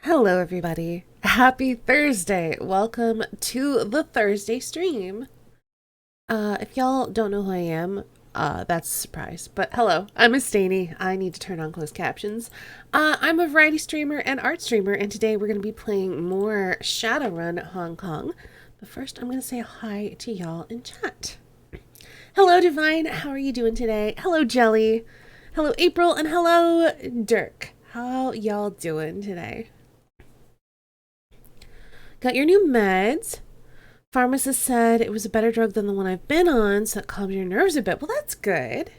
Hello, everybody. Happy Thursday. Welcome to the Thursday stream. If y'all don't know who I am, that's a surprise. But hello, I'm Miss Staney. I need to turn on closed captions. I'm a variety streamer and art streamer, and today we're going to be playing more Shadowrun Hong Kong. But first, I'm going to say hi to y'all in chat. Hello, Divine. How are you doing today? Hello, Jelly. Hello, April. And hello, Dirk. How y'all doing today? Got your new meds. Pharmacist said it was a better drug than the one I've been on, so it calmed your nerves a bit. Well, that's good.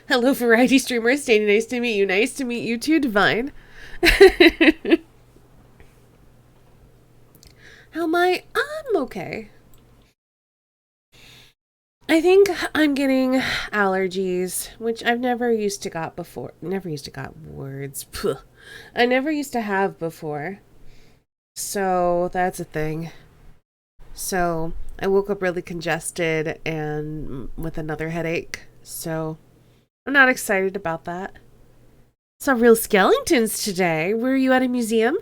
Hello, variety streamer. Stay nice to meet you. Nice to meet you too, Divine. How am I? I'm okay. I think I'm getting allergies, which I've never used to got before. Never used to got words. Puh. I never used to have before. So that's a thing. So I woke up really congested and with another headache. So I'm not excited about that. Saw real skeletons today. Were you at a museum?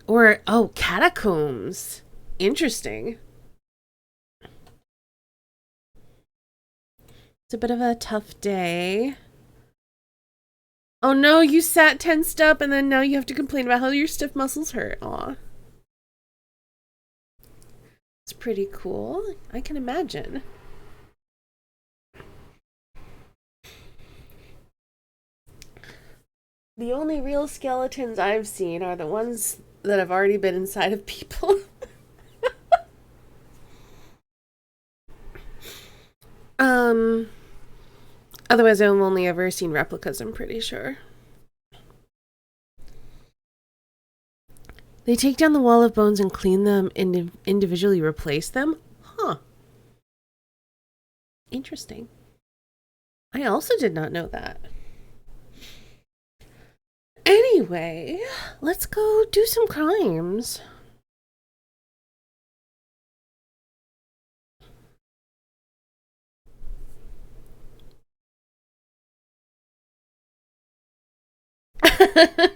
Or, oh, catacombs. Interesting. It's a bit of a tough day. Oh no, you sat tensed up and then now you have to complain about how your stiff muscles hurt. Aw. It's pretty cool. I can imagine. The only real skeletons I've seen are the ones that have already been inside of people. Otherwise I've only ever seen replicas, I'm pretty sure. They take down the wall of bones and clean them and individually replace them? Huh. Interesting. I also did not know that. Anyway, let's go do some crimes.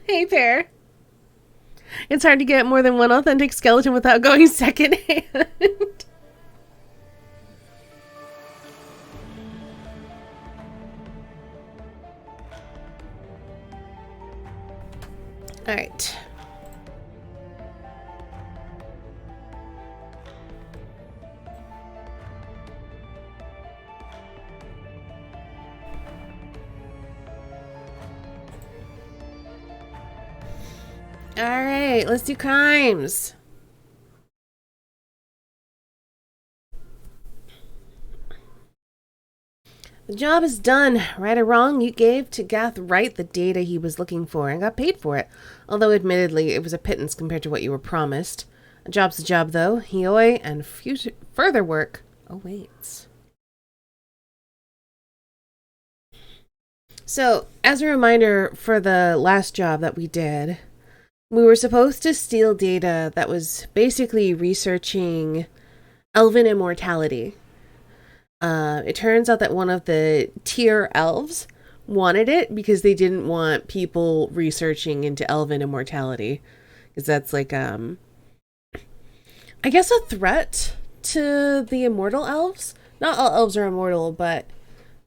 Hey, Pear. It's hard to get more than one authentic skeleton without going secondhand. All right. All right, let's do crimes. The job is done. Right or wrong, you gave to Gath Wright the data he was looking for and got paid for it. Although, admittedly, it was a pittance compared to what you were promised. A job's a job, though. Hioi and further work awaits. So, as a reminder for the last job that we did, we were supposed to steal data that was basically researching elven immortality. It turns out that one of the tier elves wanted it because they didn't want people researching into elven immortality. Because that's like, I guess a threat to the immortal elves. Not all elves are immortal, but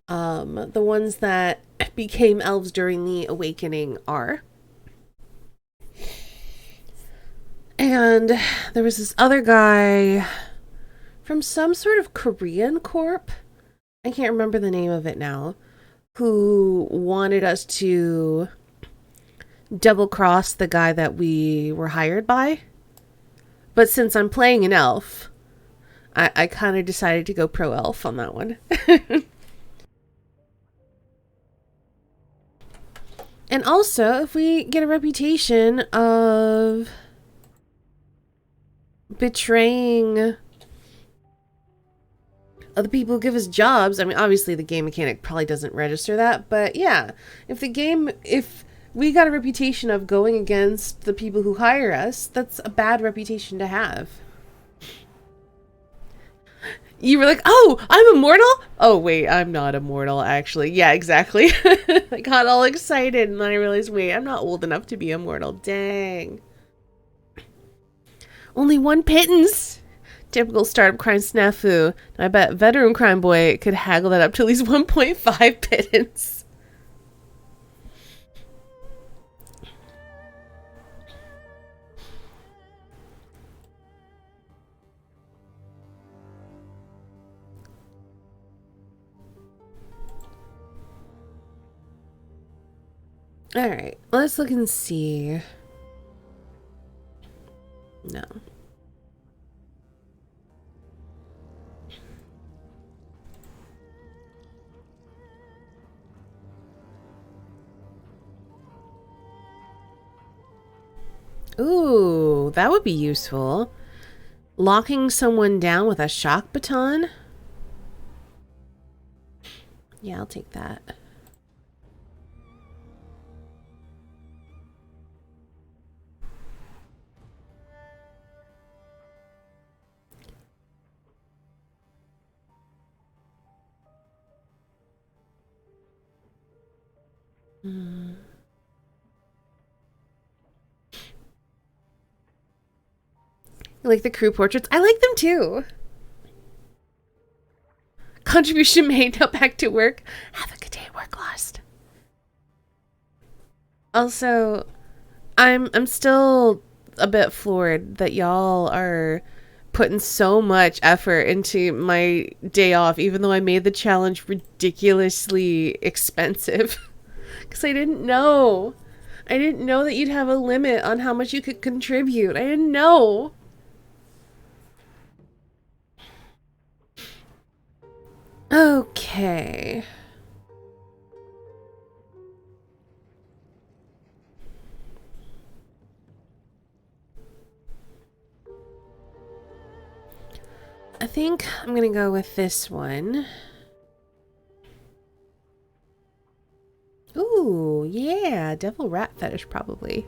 the ones that became elves during the awakening are. And there was this other guy from some sort of Korean corp, I can't remember the name of it now, who wanted us to double cross the guy that we were hired by. But since I'm playing an elf, I kind of decided to go pro elf on that one. And also, if we get a reputation of betraying other people who give us jobs, I mean, obviously the game mechanic probably doesn't register that, but yeah, if we got a reputation of going against the people who hire us, that's a bad reputation to have. You were like, oh, I'm immortal? Oh, wait, I'm not immortal, actually. Yeah, exactly. I got all excited and then I realized, wait, I'm not old enough to be immortal. Dang. Only one pittance. Typical startup crime snafu. I bet veteran crime boy could haggle that up to at least 1.5 pittance. Alright, let's look and see. No. Ooh, that would be useful. Locking someone down with a shock baton? Yeah, I'll take that. Hmm. You like the crew portraits? I like them too. Contribution made, now back to work. Have a good day at work, Lost. Also, I'm still a bit floored that y'all are putting so much effort into my day off, even though I made the challenge ridiculously expensive. Because I didn't know. I didn't know that you'd have a limit on how much you could contribute. I didn't know. Okay. I think I'm gonna go with this one. Ooh, yeah, devil rat fetish probably.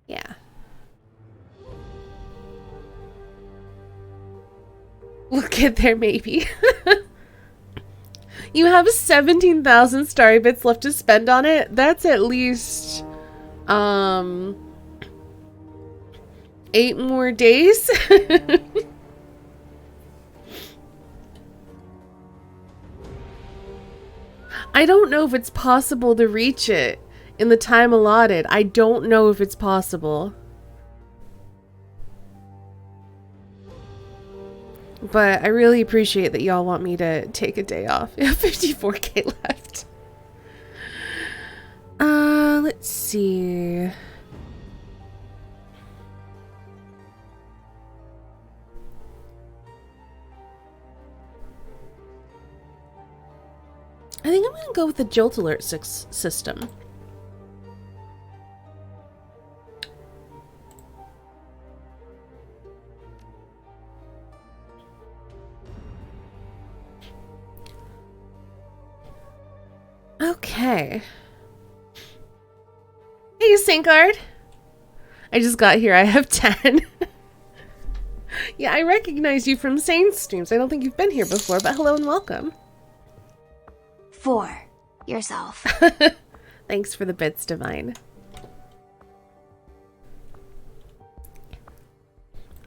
Yeah. We'll get there maybe. You have 17,000 starry bits left to spend on it. That's at least 8 more days. I don't know if it's possible to reach it in the time allotted. I don't know if it's possible. But I really appreciate that y'all want me to take a day off. 54k left. Let's see. I think I'm gonna go with the Jolt Alert system. Okay. Hey, Syncard. I just got here. I have 10. Yeah, I recognize you from Sane streams. I don't think you've been here before, but hello and welcome. 4. Yourself. Thanks for the bits, Divine.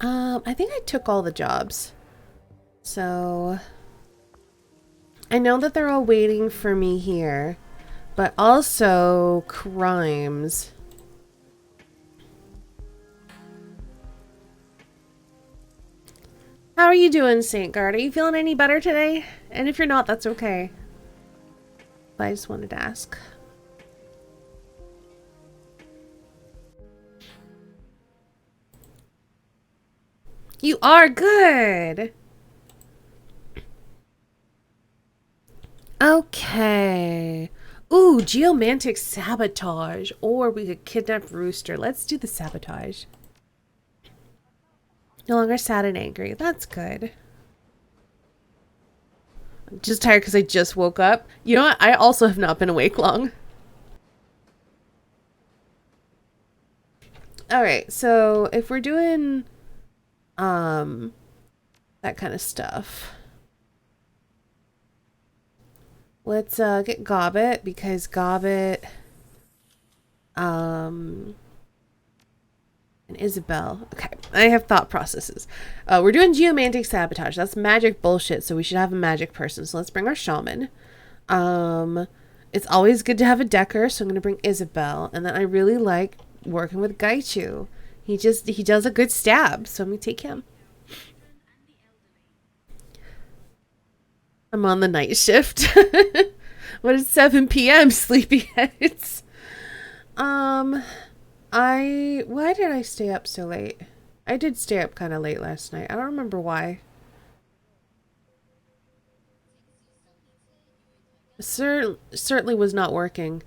I think I took all the jobs. So I know that they're all waiting for me here, but also crimes. How are you doing, Saint Guard? Are you feeling any better today? And if you're not, that's okay. But I just wanted to ask. You are good. Okay. Ooh, geomantic sabotage. Or we could kidnap Rooster. Let's do the sabotage. No longer sad and angry. That's good. I'm just tired because I just woke up. You know what? I also have not been awake long. All right. So if we're doing that kind of stuff, let's get Gobbet because Gobbet and Isabel. Okay, I have thought processes. We're doing geomantic sabotage. That's magic bullshit, so we should have a magic person. So let's bring our shaman. It's always good to have a decker, so I'm gonna bring Isabel. And then I really like working with Gaichu. He does a good stab, so I'm gonna take him. I'm on the night shift. What is 7 p.m. sleepyheads? Um, why did I stay up so late? I did stay up kind of late last night. I don't remember why. Certainly was not working.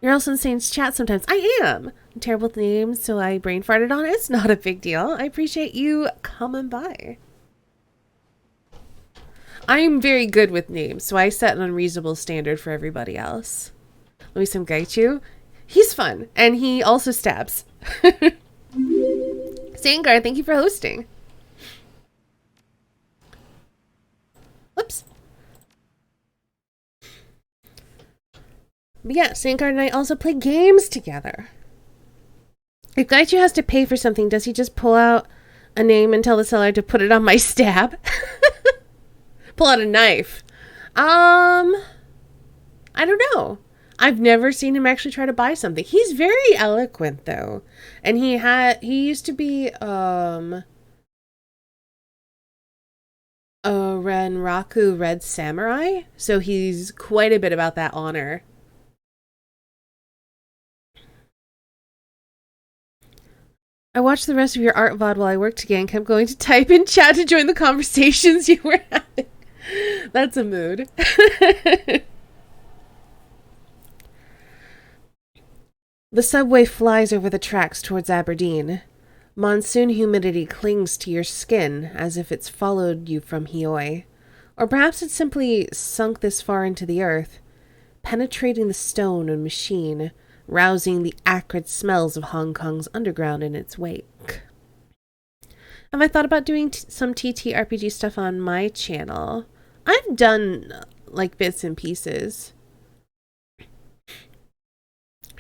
You're also in Saint's chat sometimes. I am. I'm terrible with names, so I brain farted on it. It's not a big deal. I appreciate you coming by. I'm very good with names, so I set an unreasonable standard for everybody else. Let me some Gaichu. He's fun, and he also stabs. Sangar, thank you for hosting. Whoops. But yeah, Sangar and I also play games together. If Gaichu has to pay for something, does he just pull out a name and tell the seller to put it on my stab? Pull out a knife. I don't know. I've never seen him actually try to buy something. He's very eloquent though. And he used to be a Renraku Red Samurai, so he's quite a bit about that honor. I watched the rest of your art VOD while I worked again, kept going to type in chat to join the conversations you were having. That's a mood. The subway flies over the tracks towards Aberdeen. Monsoon humidity clings to your skin as if it's followed you from Hioi. Or perhaps it's simply sunk this far into the earth, penetrating the stone and machine, rousing the acrid smells of Hong Kong's underground in its wake. Have I thought about doing some TTRPG stuff on my channel? I've done, like, bits and pieces.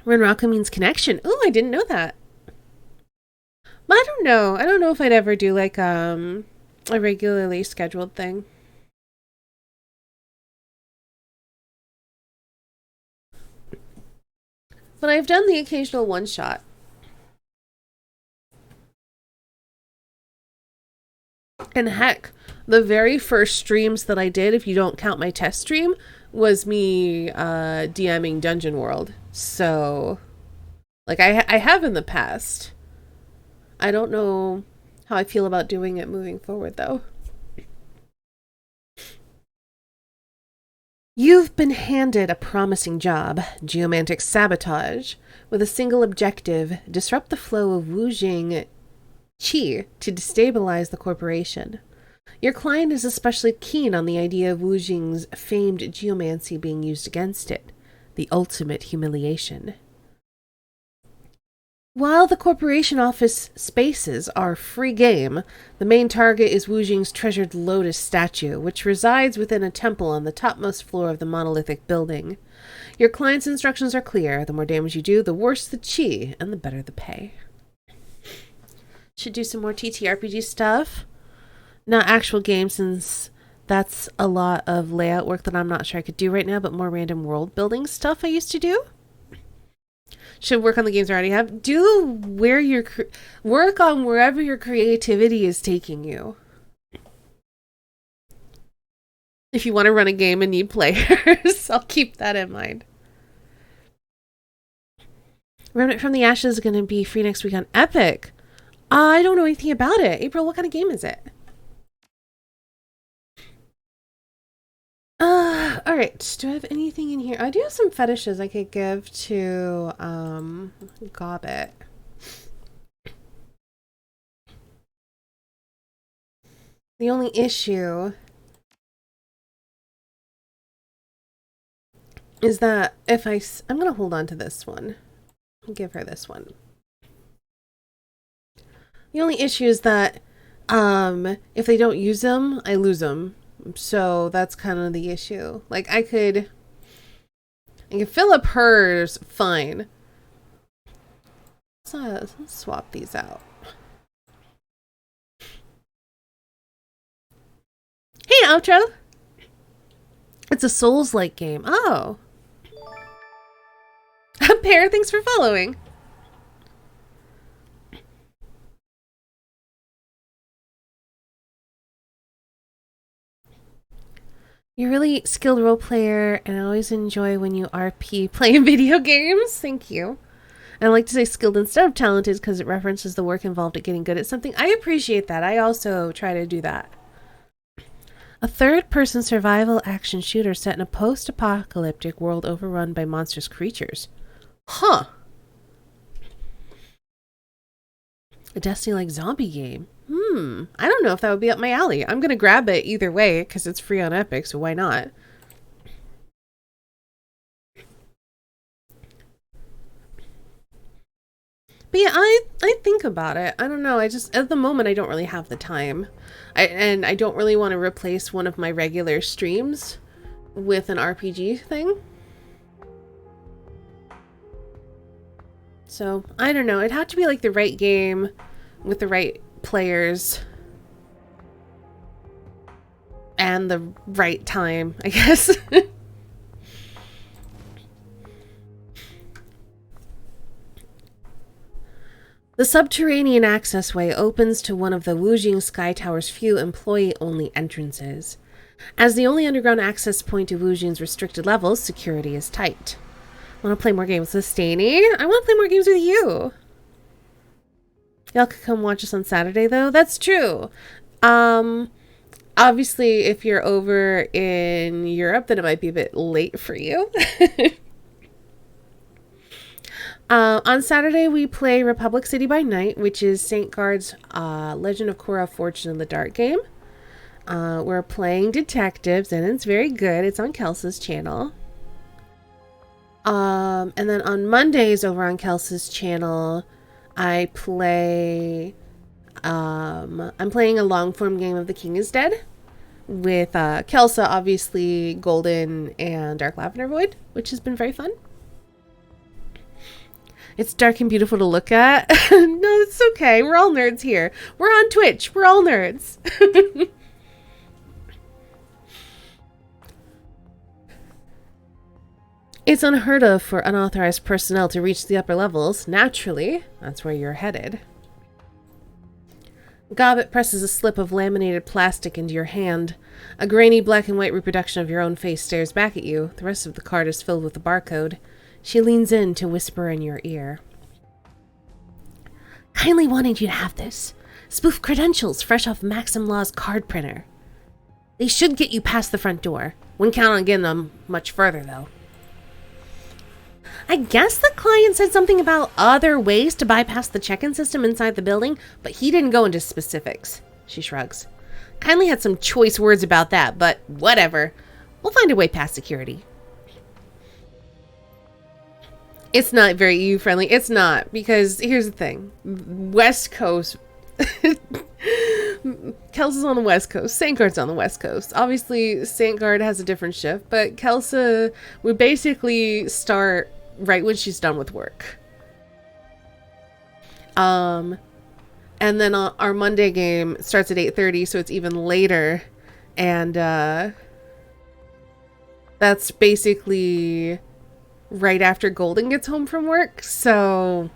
Renraku means connection. Oh, I didn't know that. I don't know. I don't know if I'd ever do, like, a regularly scheduled thing. But I've done the occasional one-shot. And heck, the very first streams that I did, if you don't count my test stream, was me DMing Dungeon World. So, like, I have in the past. I don't know how I feel about doing it moving forward, though. You've been handed a promising job, geomantic sabotage, with a single objective: disrupt the flow of Wujing Qi to destabilize the corporation. Your client is especially keen on the idea of Wujing's famed geomancy being used against it, the ultimate humiliation. While the corporation office spaces are free game, the main target is Wujing's treasured lotus statue, which resides within a temple on the topmost floor of the monolithic building. Your client's instructions are clear. The more damage you do, the worse the chi, and the better the pay. Should do some more TTRPG stuff. Not actual games, since that's a lot of layout work that I'm not sure I could do right now, but more random world building stuff I used to do. Should work on the games I already have. Do where your work on wherever your creativity is taking you. If you want to run a game and need players, I'll keep that in mind. Remnant from the Ashes is going to be free next week on Epic. I don't know anything about it. April, what kind of game is it? Alright. Do I have anything in here? I do have some fetishes I could give to, Gobbet. The only issue is that if I'm going to hold on to this one. I'll give her this one. The only issue is that if they don't use them, I lose them. So that's kind of the issue. Like I could fill up hers fine. Let's swap these out. Hey, outro. It's a Souls-like game. Oh. Pear, thanks for following. You're a really skilled role player, and I always enjoy when you RP playing video games. Thank you. And I like to say skilled instead of talented because it references the work involved at getting good at something. I appreciate that. I also try to do that. A third-person survival action shooter set in a post-apocalyptic world overrun by monstrous creatures. Huh. A Destiny-like zombie game. I don't know if that would be up my alley. I'm going to grab it either way because it's free on Epic, so why not? But yeah, I think about it. I don't know. I just, at the moment, I don't really have the time. And I don't really want to replace one of my regular streams with an RPG thing. So, I don't know. It'd have to be like the right game with the right players and the right time, I guess. The subterranean accessway opens to one of the Wujing Sky Tower's few employee-only entrances. As the only underground access point to Wujing's restricted levels, security is tight. Want to play more games with Staney? I want to play more games with you. Y'all could come watch us on Saturday, though. That's true. Obviously, if you're over in Europe, then it might be a bit late for you. On Saturday, we play Republic City by Night, which is St. Guard's Legend of Korra Fortune in the Dark game. We're playing detectives, and it's very good. It's on Kelsa's channel. And then on Mondays over on Kelsa's channel, I play... I'm playing a long-form game of The King is Dead with Kelsa, obviously, Golden, and Dark Lavender Void, which has been very fun. It's dark and beautiful to look at. No, it's okay. We're all nerds here. We're on Twitch. We're all nerds. It's unheard of for unauthorized personnel to reach the upper levels. Naturally, that's where you're headed. Gobbet presses a slip of laminated plastic into your hand. A grainy black and white reproduction of your own face stares back at you. The rest of the card is filled with the barcode. She leans in to whisper in your ear. Kindly wanted you to have this. Spoof credentials fresh off Maxim Law's card printer. They should get you past the front door. Wouldn't count on getting them much further, though. I guess the client said something about other ways to bypass the check-in system inside the building, but he didn't go into specifics. She shrugs. Kindly had some choice words about that, but whatever. We'll find a way past security. It's not very EU friendly. It's not, because here's the thing. West Coast. Kelsa's on the West Coast. St. Guard's on the West Coast. Obviously, St. Guard has a different shift, but Kelsa would basically start right when she's done with work. And then our Monday game starts at 8:30, so it's even later. And that's basically right after Golden gets home from work. So,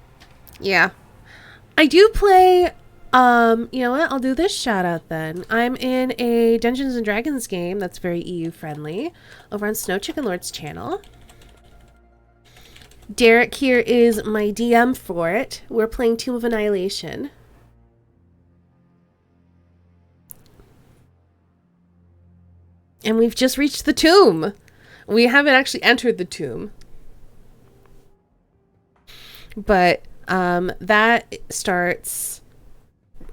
yeah. I do play, you know what? I'll do this shout out then. I'm in a Dungeons and Dragons game that's very EU friendly over on Snow Chicken Lord's channel. Derek here is my DM for it. We're playing Tomb of Annihilation. And we've just reached the tomb. We haven't actually entered the tomb. But that starts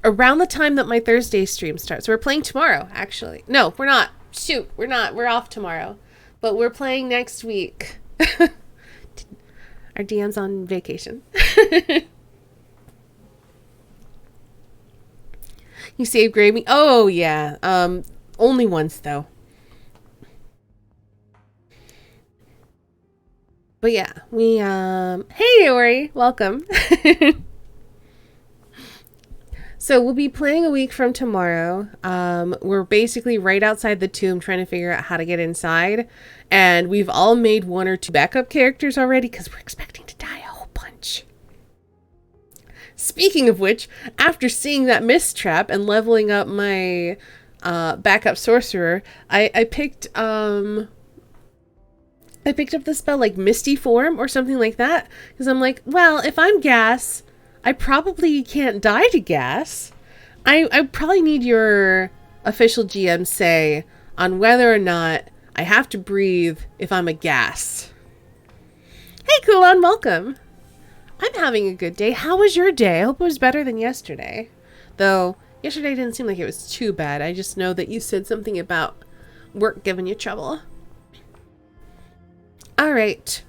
around the time that my Thursday stream starts. We're playing tomorrow, actually. No, we're not. Shoot, we're not. We're off tomorrow. But we're playing next week. Our DM's on vacation. You saved Gravy? Oh, yeah. Only once, though. But yeah, we, hey, Ori, welcome. So we'll be playing a week from tomorrow. We're basically right outside the tomb trying to figure out how to get inside. And we've all made one or two backup characters already because we're expecting to die a whole bunch. Speaking of which, after seeing that mist trap and leveling up my backup sorcerer, I picked up the spell like Misty Form or something like that. Because I'm like, well, if I'm gas, I probably can't die to gas. I probably need your official GM say on whether or not I have to breathe if I'm a gas. Hey, Kulon, welcome. I'm having a good day. How was your day? I hope it was better than yesterday. Though, yesterday didn't seem like it was too bad. I just know that you said something about work giving you trouble. Alright.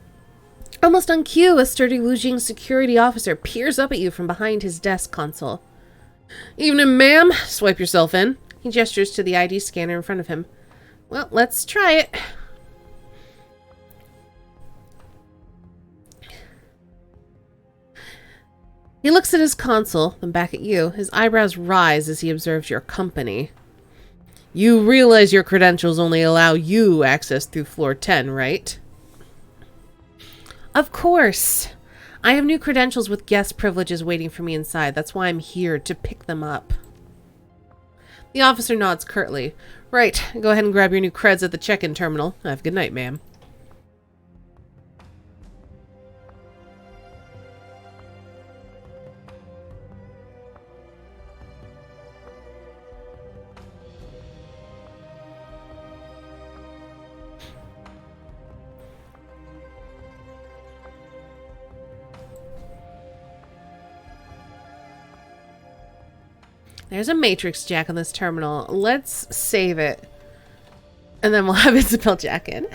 Almost on cue, a sturdy Wujing security officer peers up at you from behind his desk console. Evening, ma'am. Swipe yourself in. He gestures to the ID scanner in front of him. Well, let's try it. He looks at his console, then back at you. His eyebrows rise as he observes your company. You realize your credentials only allow you access through floor 10, right? Of course. I have new credentials with guest privileges waiting for me inside. That's why I'm here, to pick them up. The officer nods curtly. Right, go ahead and grab your new creds at the check-in terminal. Have a good night, ma'am. There's a matrix jack on this terminal. Let's save it. And then we'll have Isabel jack in.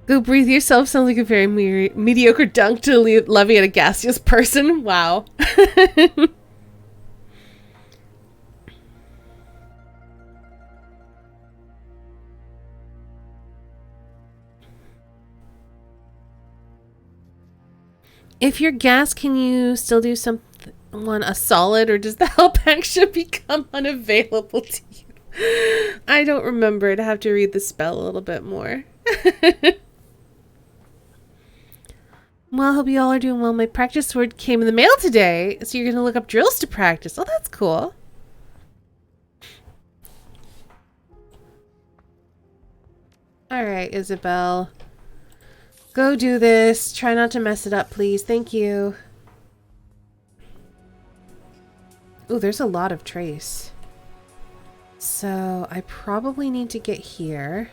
Go breathe yourself sounds like a very mediocre dunk to levy at a gaseous person. Wow. If you're gas, can you still do a solid, or does the help action become unavailable to you? I don't remember. I'd have to read the spell a little bit more. Well, I hope you all are doing well. My practice sword came in the mail today, so you're going to look up drills to practice. Oh, that's cool. All right, Isabel. Go do this. Try not to mess it up, please. Thank you. Ooh, there's a lot of trace. So I probably need to get here.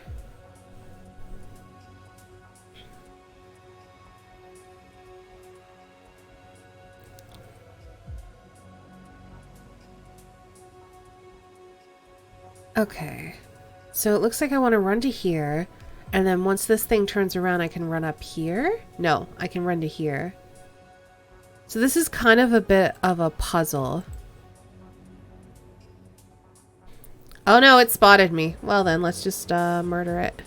Okay. So it looks like I want to run to here. And then once this thing turns around, I can run up here? No, I can run to here. So this is kind of a bit of a puzzle. Oh no, it spotted me. Well then, let's just murder it.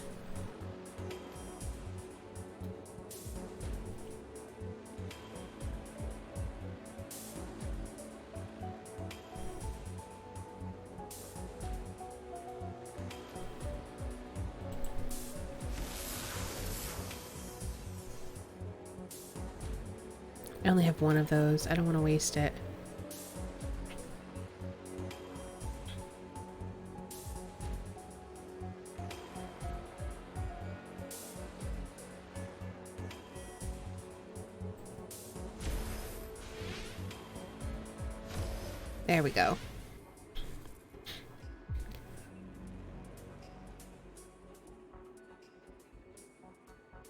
I only have one of those. I don't want to waste it. There we go.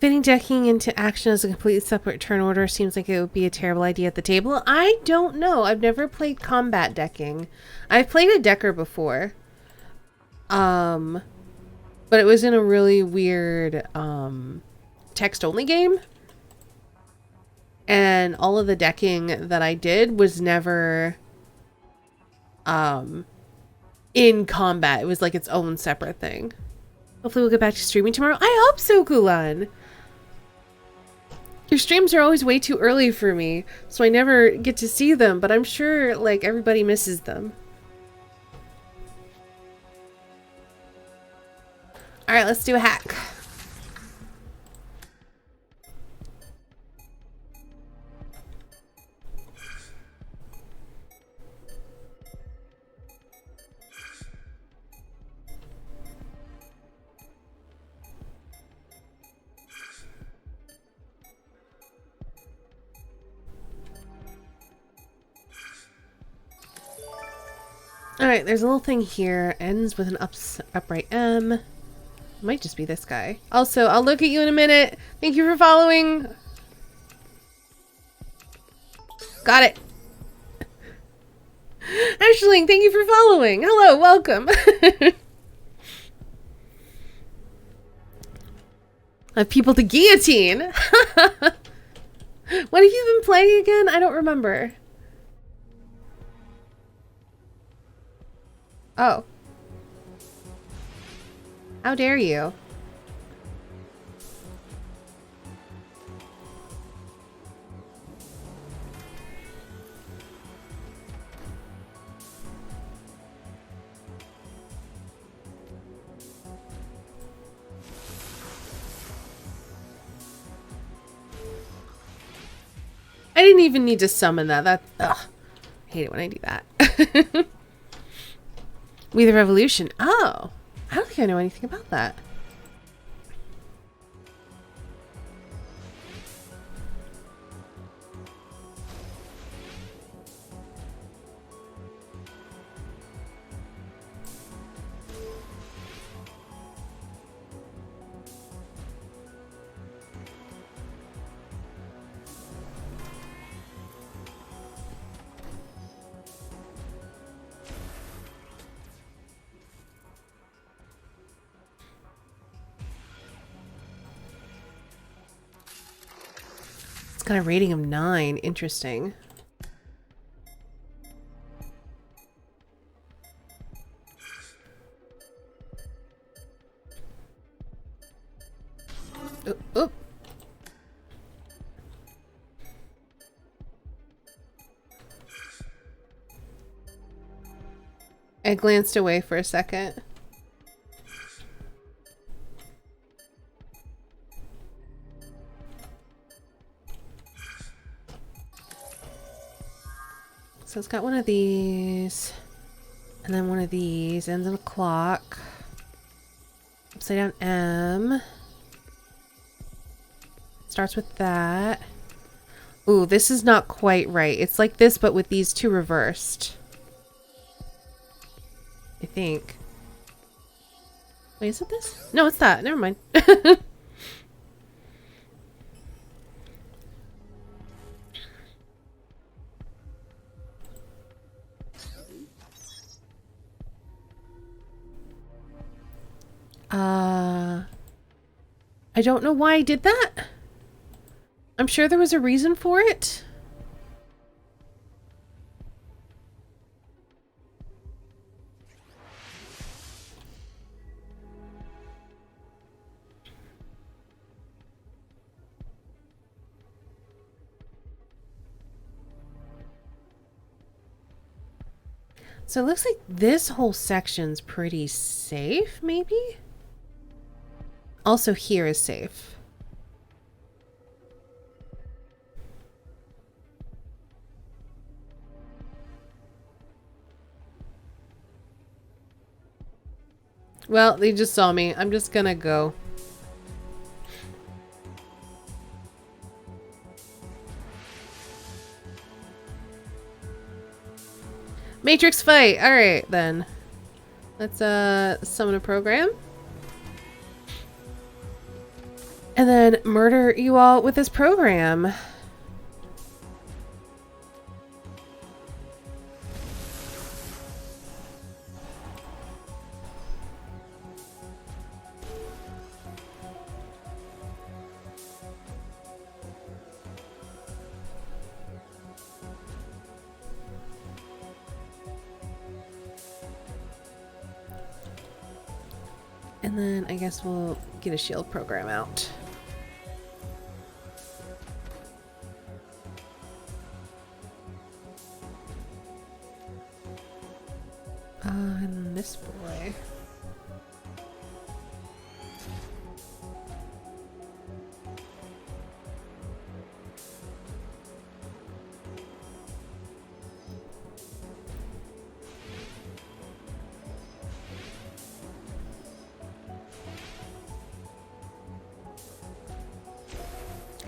Fitting decking into action as a completely separate turn order seems like it would be a terrible idea at the table. I don't know. I've never played combat decking. I've played a decker before. But it was in a really weird text-only game. And all of the decking that I did was never in combat. It was like its own separate thing. Hopefully we'll get back to streaming tomorrow. I hope so, Gulan. Your streams are always way too early for me, so I never get to see them, but I'm sure, like, everybody misses them. Alright, let's do a hack. Alright, there's a little thing here. Ends with an upright M. Might just be this guy. Also, I'll look at you in a minute. Thank you for following. Got it. Ashling, thank you for following. Hello, welcome. I have people to guillotine. What have you been playing again? I don't remember. Oh. How dare you? I didn't even need to summon that. Ugh. I hate it when I do that. We the Revolution. Oh. I don't think I know anything about that. Got a rating of 9. Interesting. Oop. I glanced away for a second. So it's got one of these, and then one of these, ends in a clock, upside down M, starts with that. Ooh, this is not quite right. It's like this, but with these two reversed. I think. Wait, is it this? No, it's that. Never mind. I don't know why I did that. I'm sure there was a reason for it. So it looks like this whole section's pretty safe, maybe? Also here is safe. Well, they just saw me. I'm just gonna go. Matrix fight! Alright, then. Let's, summon a program. and then murder you all with this program. And then I guess we'll get a shield program out. And this boy.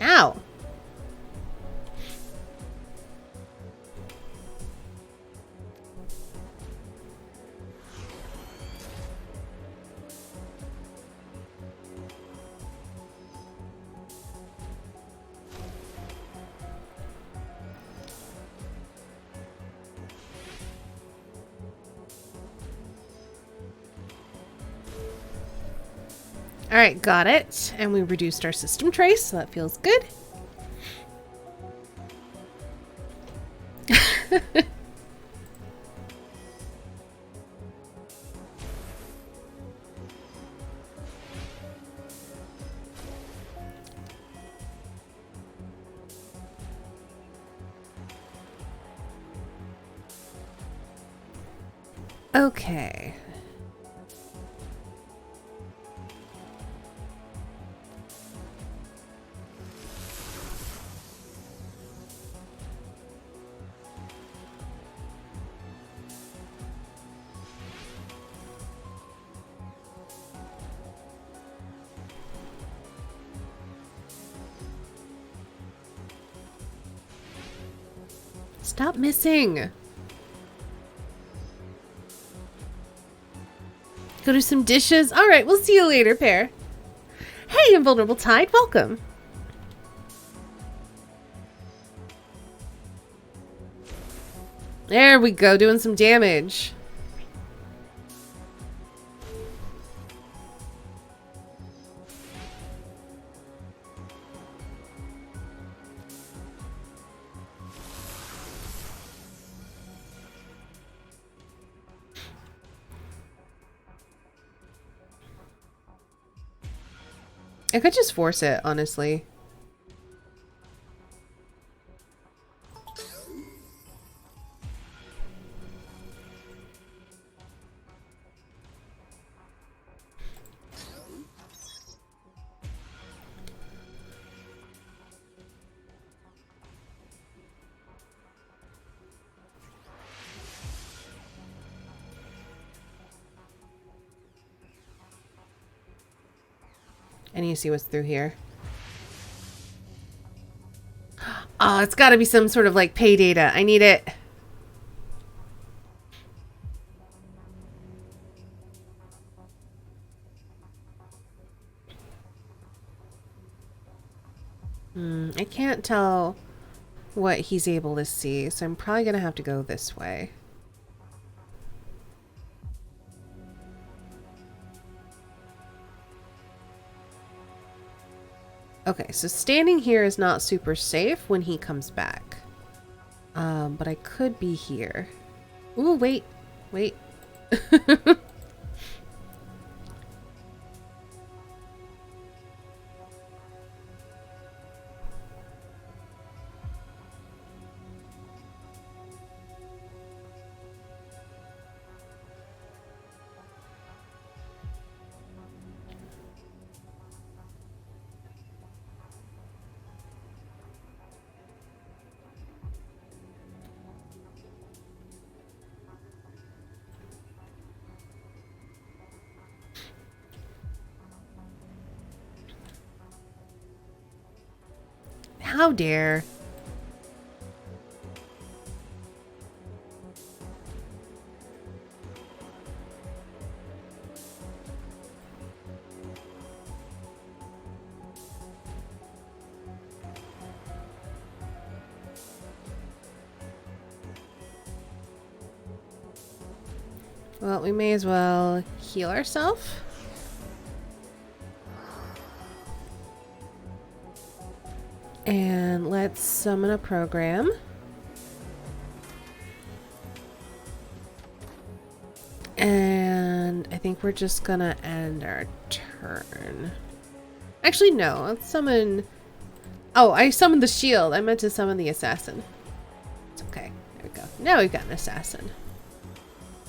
Ow! Alright, got it. And we reduced our system trace, so that feels good. Okay. Stop missing. Go do some dishes. All right, we'll see you later, pair. Hey, Invulnerable Tide, welcome. There we go, doing some damage. I could just force it, honestly. I need to see what's through here. Oh, it's got to be some sort of like pay data. I need it. I can't tell what he's able to see, so I'm probably going to have to go this way. Okay, so standing here is not super safe when he comes back. But I could be here. Ooh, wait. Wait. How dare. Well, we may as well heal ourselves. And let's summon a program. And I think we're just gonna end our turn. Actually, no. Let's summon... Oh, I summoned the shield. I meant to summon the assassin. It's okay. There we go. Now we've got an assassin.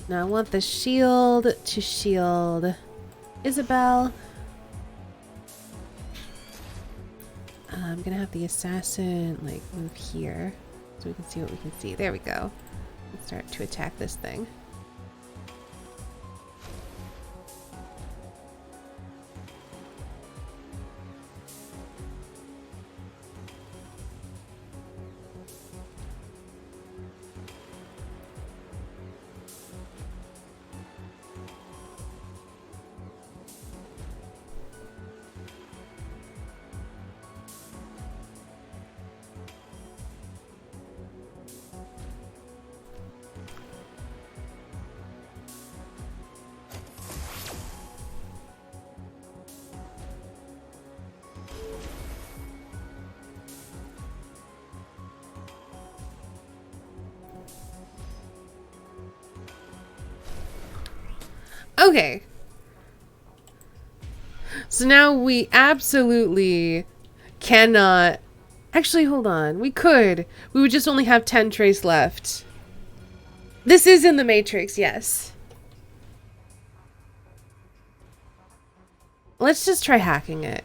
Now I want the shield to shield Isabel. I'm gonna have the assassin like move here so we can see what we can see. There we go. Let's start to attack this thing. Okay. So now we absolutely cannot... Actually, hold on. We could. We would just only have 10 trace left. This is in the Matrix, yes. Let's just try hacking it.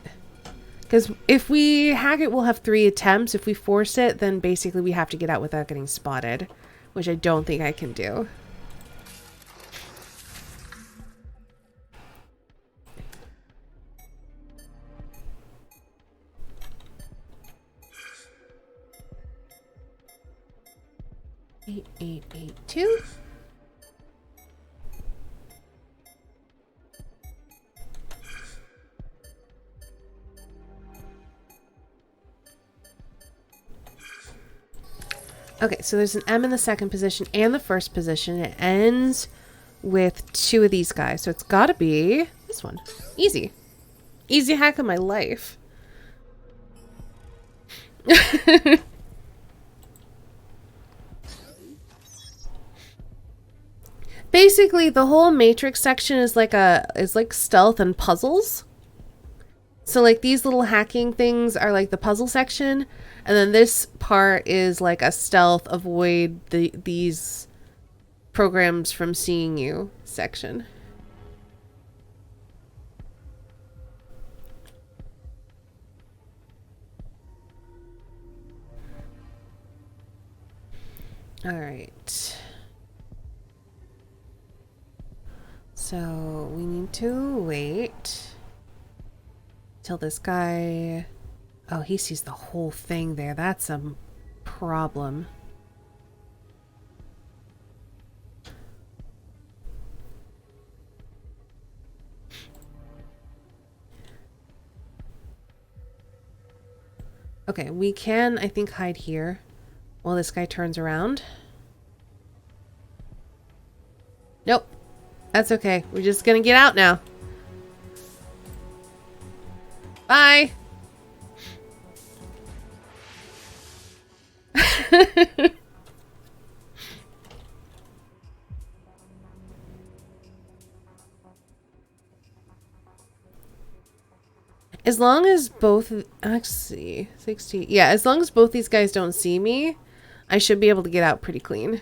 Because if we hack it, we'll have 3 attempts. If we force it, then basically we have to get out without getting spotted. Which I don't think I can do. Eight, 2. Okay, so there's an M in the second position and the first position. It ends with 2 of these guys. So it's gotta be this one. Easy. Easy hack of my life. Basically, the whole Matrix section is like stealth and puzzles. So like these little hacking things are like the puzzle section, and then this part is like a stealth, avoid these programs from seeing you section. All right. So we need to wait till this guy... Oh, he sees the whole thing there. That's a problem. Okay, we can, I think, hide here while this guy turns around. Nope. That's okay. We're just gonna get out now. Bye! As long as both... Actually, 60... Yeah, as long as both these guys don't see me, I should be able to get out pretty clean.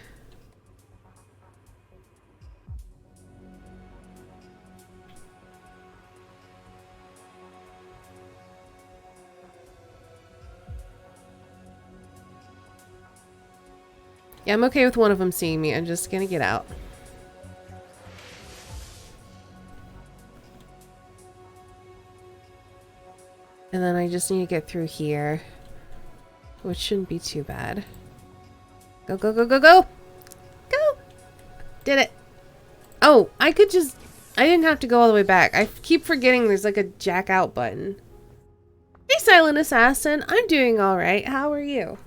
Yeah, I'm okay with one of them seeing me. I'm just gonna get out. And then I just need to get through here, which shouldn't be too bad. Go, go, go, go, go! Go! Did it. Oh, I could just... I didn't have to go all the way back. I keep forgetting there's like a jack out button. Hey, Silent Assassin. I'm doing alright. How are you?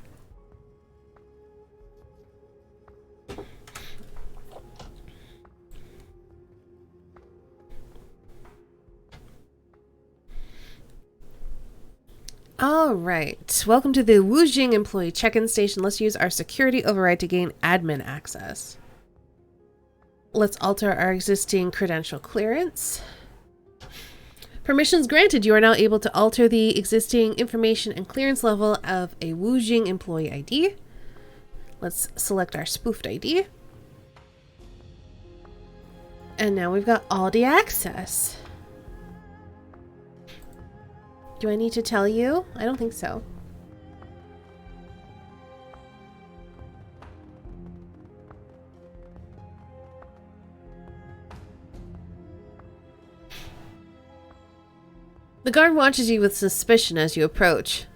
All right. Welcome to the Wujing employee check-in station. Let's use our security override to gain admin access. Let's alter our existing credential clearance. Permissions granted. You are now able to alter the existing information and clearance level of a Wujing employee ID. Let's select our spoofed ID. And now we've got all the access. Do I need to tell you? I don't think so. The guard watches you with suspicion as you approach.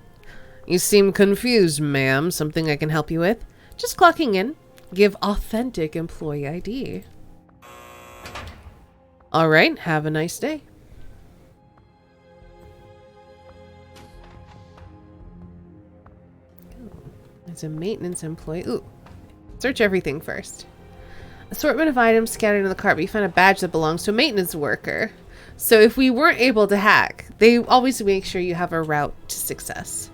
You seem confused, ma'am. Something I can help you with? Just clocking in. Give authentic employee ID. All right, have a nice day. It's a maintenance employee. Ooh. Search everything first. Assortment of items scattered in the cart, but you find a badge that belongs to a maintenance worker. So if we weren't able to hack, they always make sure you have a route to success.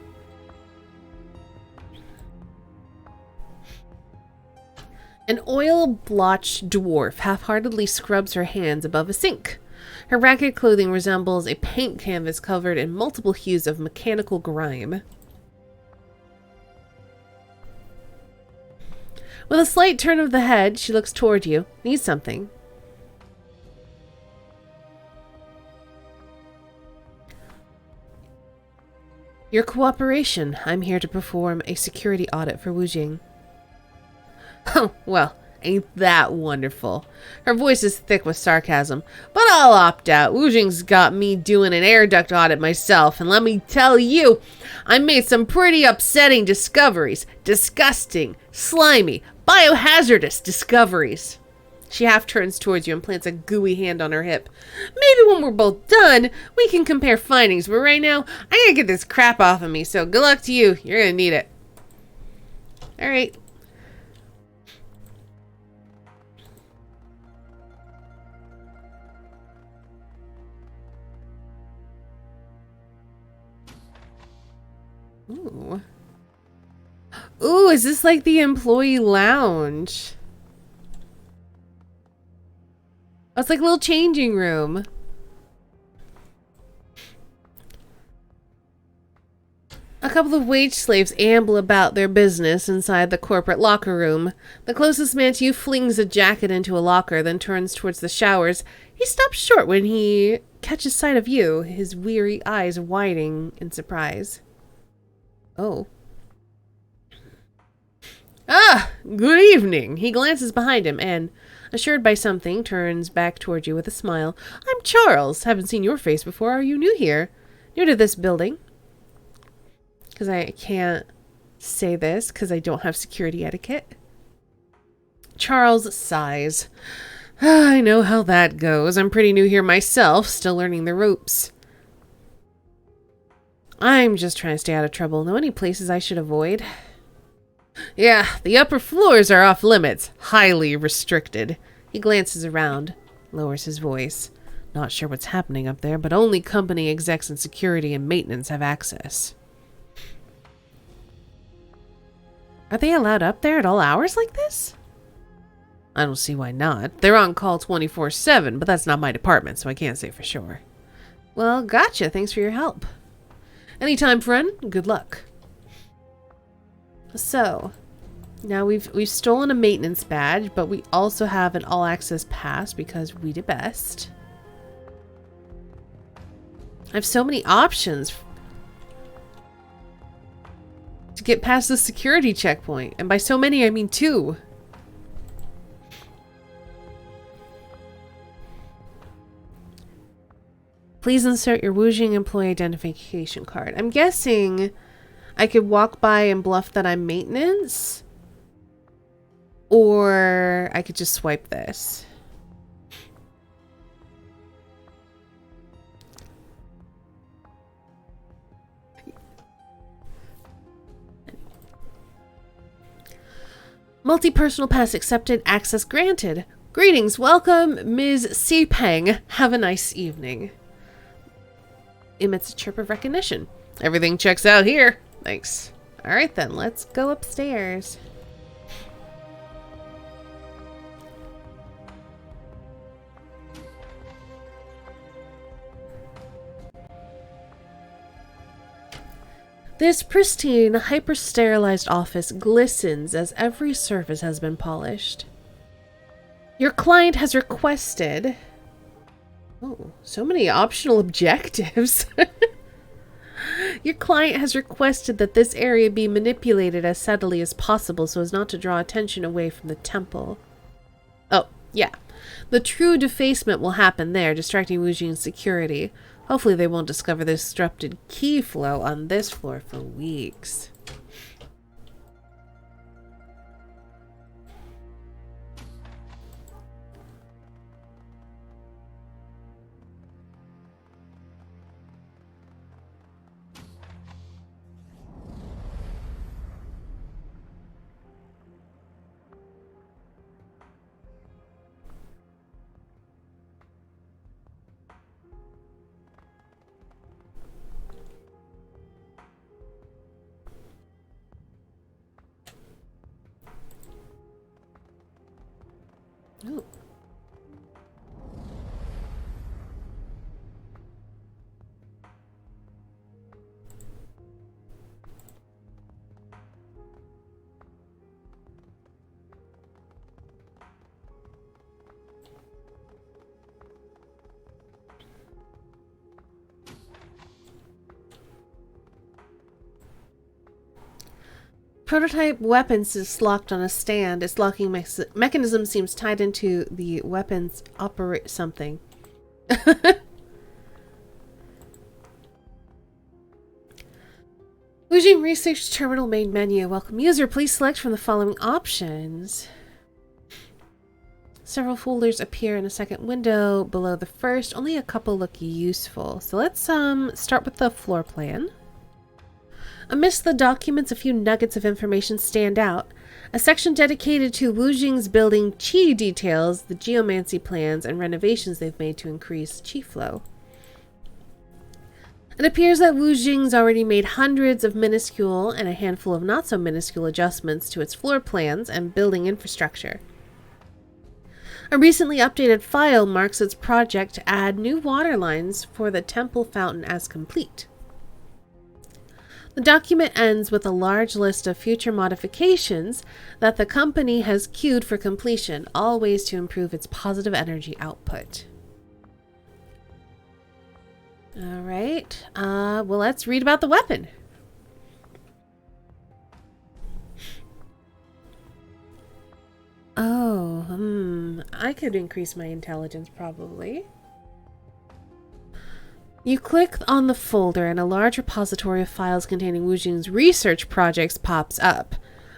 An oil-blotched dwarf half-heartedly scrubs her hands above a sink. Her ragged clothing resembles a paint canvas covered in multiple hues of mechanical grime. With a slight turn of the head, she looks toward you. Needs something. Your cooperation. I'm here to perform a security audit for Wujing. Oh, well, ain't that wonderful. Her voice is thick with sarcasm. But I'll opt out. Wujing's got me doing an air duct audit myself, and let me tell you, I made some pretty upsetting discoveries. Disgusting, slimy, biohazardous discoveries. She half turns towards you and plants a gooey hand on her hip. Maybe when we're both done, we can compare findings, but right now, I gotta get this crap off of me, so good luck to you. You're gonna need it. Alright. Ooh. Ooh, is this like the employee lounge? Oh, it's like a little changing room. A couple of wage slaves amble about their business inside the corporate locker room. The closest man to you flings a jacket into a locker, then turns towards the showers. He stops short when he catches sight of you, his weary eyes widening in surprise. Oh. Ah, good evening. He glances behind him and, assured by something, turns back toward you with a smile. I'm Charles. Haven't seen your face before. Are you new here? New to this building? Because I can't say this because I don't have security etiquette. Charles sighs. I know how that goes. I'm pretty new here myself, still learning the ropes. I'm just trying to stay out of trouble. Know any places I should avoid? Yeah, the upper floors are off limits. Highly restricted. He glances around, lowers his voice. Not sure what's happening up there, but only company execs and security and maintenance have access. Are they allowed up there at all hours like this? I don't see why not. They're on call 24/7, but that's not my department, so I can't say for sure. Well, gotcha. Thanks for your help. Anytime, friend. Good luck. So, now we've stolen a maintenance badge, but we also have an all-access pass because we did best. I have so many options to get past the security checkpoint. And by so many, I mean 2. Please insert your Wujing employee identification card. I'm guessing I could walk by and bluff that I'm maintenance. Or I could just swipe this. Multi-personal pass accepted. Access granted. Greetings. Welcome, Ms. Sepeng. Have a nice evening. Emits a chirp of recognition. Everything checks out here. Thanks. Alright then, let's go upstairs. This pristine, hyper-sterilized office glistens as every surface has been polished. Your client has requested... Oh, so many optional objectives. Your client has requested that this area be manipulated as subtly as possible so as not to draw attention away from the temple. Oh, yeah. The true defacement will happen there, distracting Wujing's security. Hopefully they won't discover the disrupted key flow on this floor for weeks. Ooh. Prototype weapons is locked on a stand. Its locking mechanism seems tied into the weapons operate something. Wujing Research Terminal main menu. Welcome user. Please select from the following options. Several folders appear in a second window below the first. Only a couple look useful. So let's start with the floor plan. Amidst the documents, a few nuggets of information stand out. A section dedicated to Wujing's building qi details the geomancy plans and renovations they've made to increase qi flow. It appears that Wujing's already made hundreds of minuscule and a handful of not-so-minuscule adjustments to its floor plans and building infrastructure. A recently updated file marks its project to add new water lines for the temple fountain as complete. The document ends with a large list of future modifications that the company has queued for completion, all ways to improve its positive energy output. Alright, well, let's read about the weapon. Oh, I could increase my intelligence probably. You click on the folder and a large repository of files containing Wujing's research projects pops up.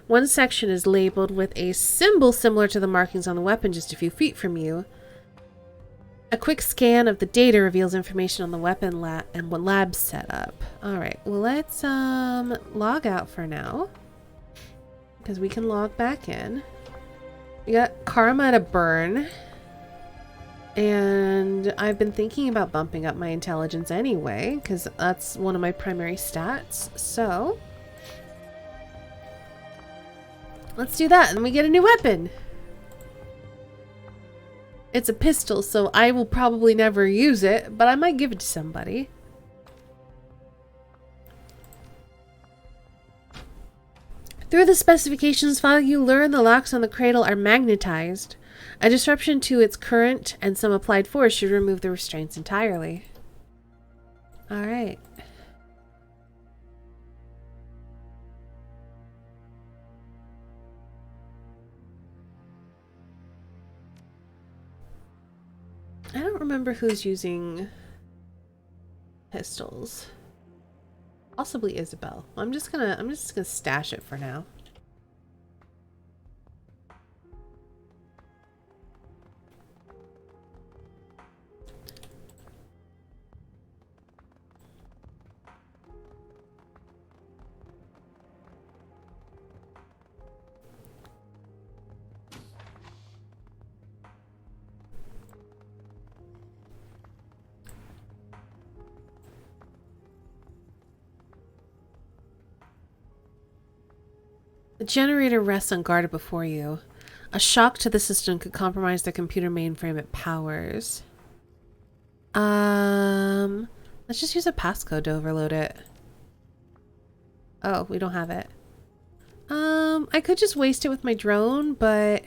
One section is labeled with a symbol similar to the markings on the weapon just a few feet from you. A quick scan of the data reveals information on the weapon lab and what lab's set up. Alright, well let's log out for now. Because we can log back in. We got karma to burn. And I've been thinking about bumping up my intelligence anyway, because that's one of my primary stats. So, let's do that, and we get a new weapon. It's a pistol, so I will probably never use it, but I might give it to somebody. Through the specifications file, you learn the locks on the cradle are magnetized. A disruption to its current and some applied force should remove the restraints entirely. Alright. I don't remember who's using pistols. Possibly Isabel. I'm just gonna stash it for now. The generator rests unguarded before you. A shock to the system could compromise the computer mainframe it powers. Let's just use a passcode to overload it. Oh, we don't have it. I could just waste it with my drone, but...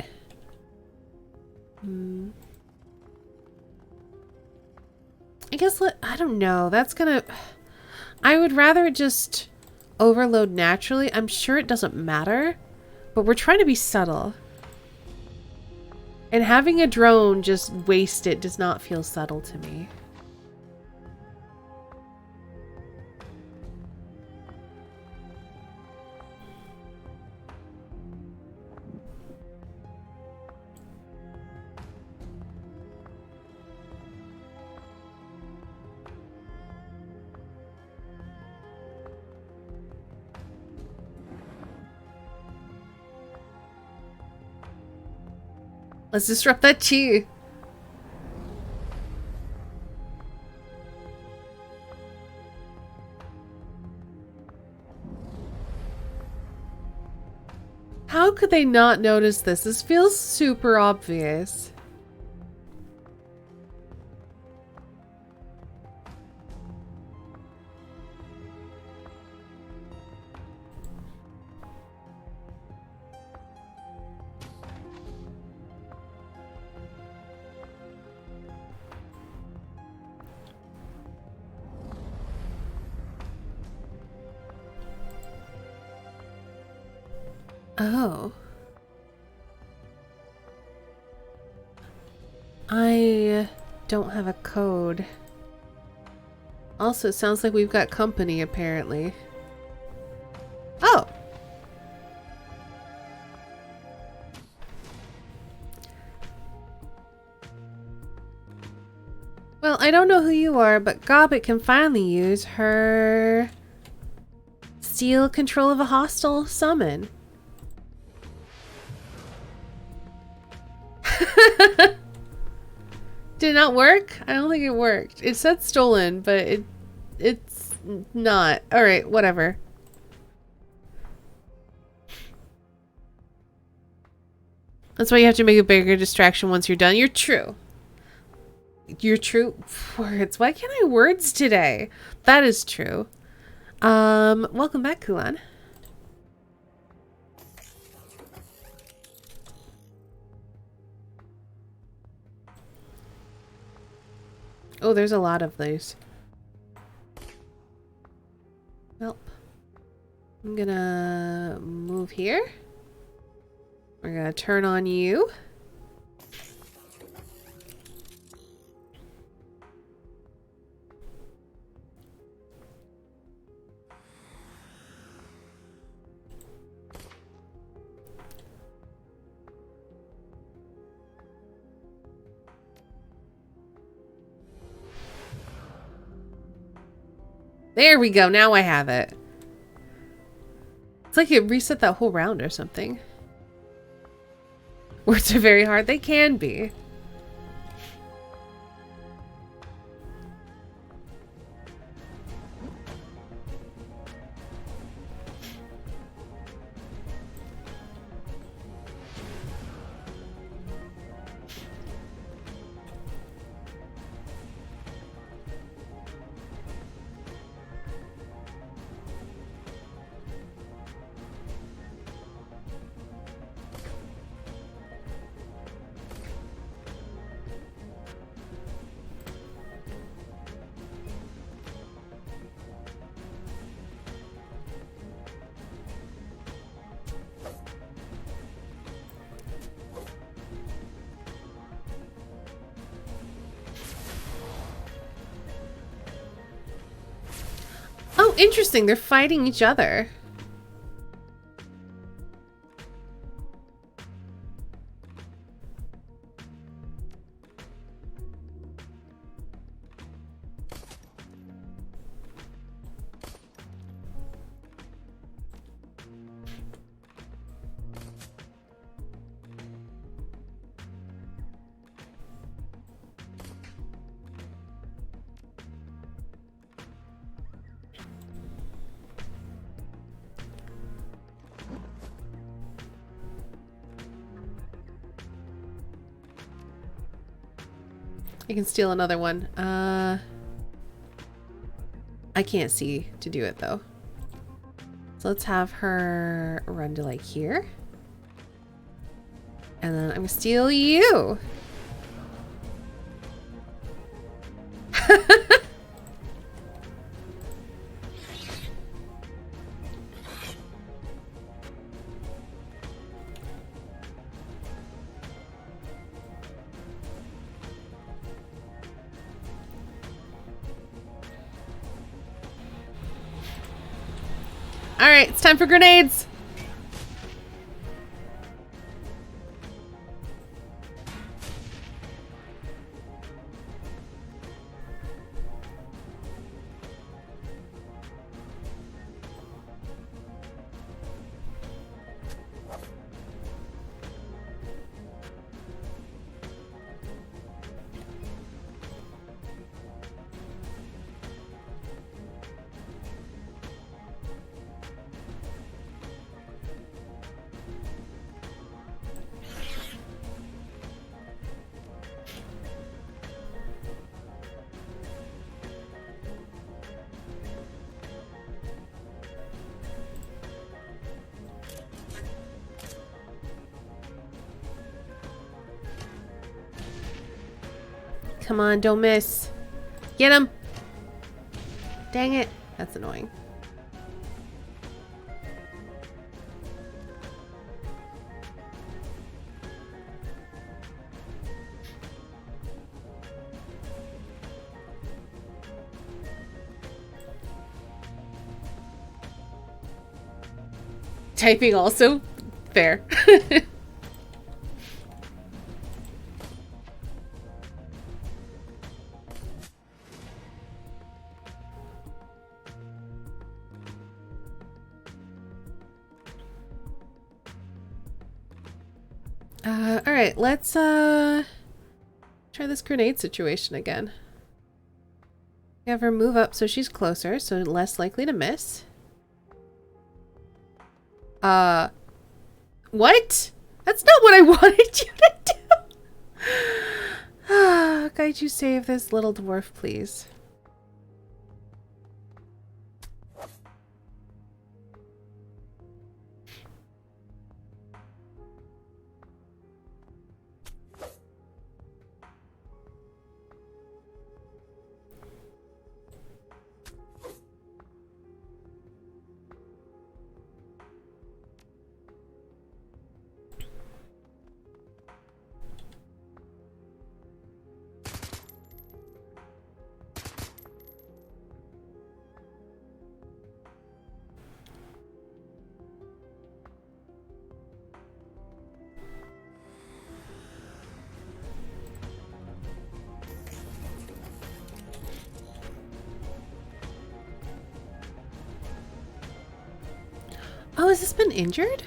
I guess, I don't know. That's gonna... I would rather just overload naturally. I'm sure it doesn't matter, but we're trying to be subtle. And having a drone just waste it does not feel subtle to me. Let's disrupt that chi. How could they not notice this? This feels super obvious. Oh. I don't have a code. Also, it sounds like we've got company, apparently. Oh! Well, I don't know who you are, but Gobbit can finally use her... steal control of a hostile summon. Did it not work? I don't think it worked. It said stolen, but it's not. Alright, whatever. That's why you have to make a bigger distraction once you're done. You're true. You're true. Words. Why can't I words today? That is true. Welcome back, Kulan. Oh, there's a lot of these. Well, I'm gonna move here. We're gonna turn on you. There we go. Now I have it. It's like it reset that whole round or something. Words are very hard. They can be. Oh, interesting. They're fighting each other. I can steal another one. I can't see to do it though. So let's have her run to like here. And then I'm gonna steal you. All right, it's time for grenades. Come on, don't miss. Get him. Dang it. That's annoying. Typing also? Fair. Alright, let's try this grenade situation again. Have her move up so she's closer, so less likely to miss. What? That's not what I wanted you to do! Could you save this little dwarf, please? Oh, has this been injured?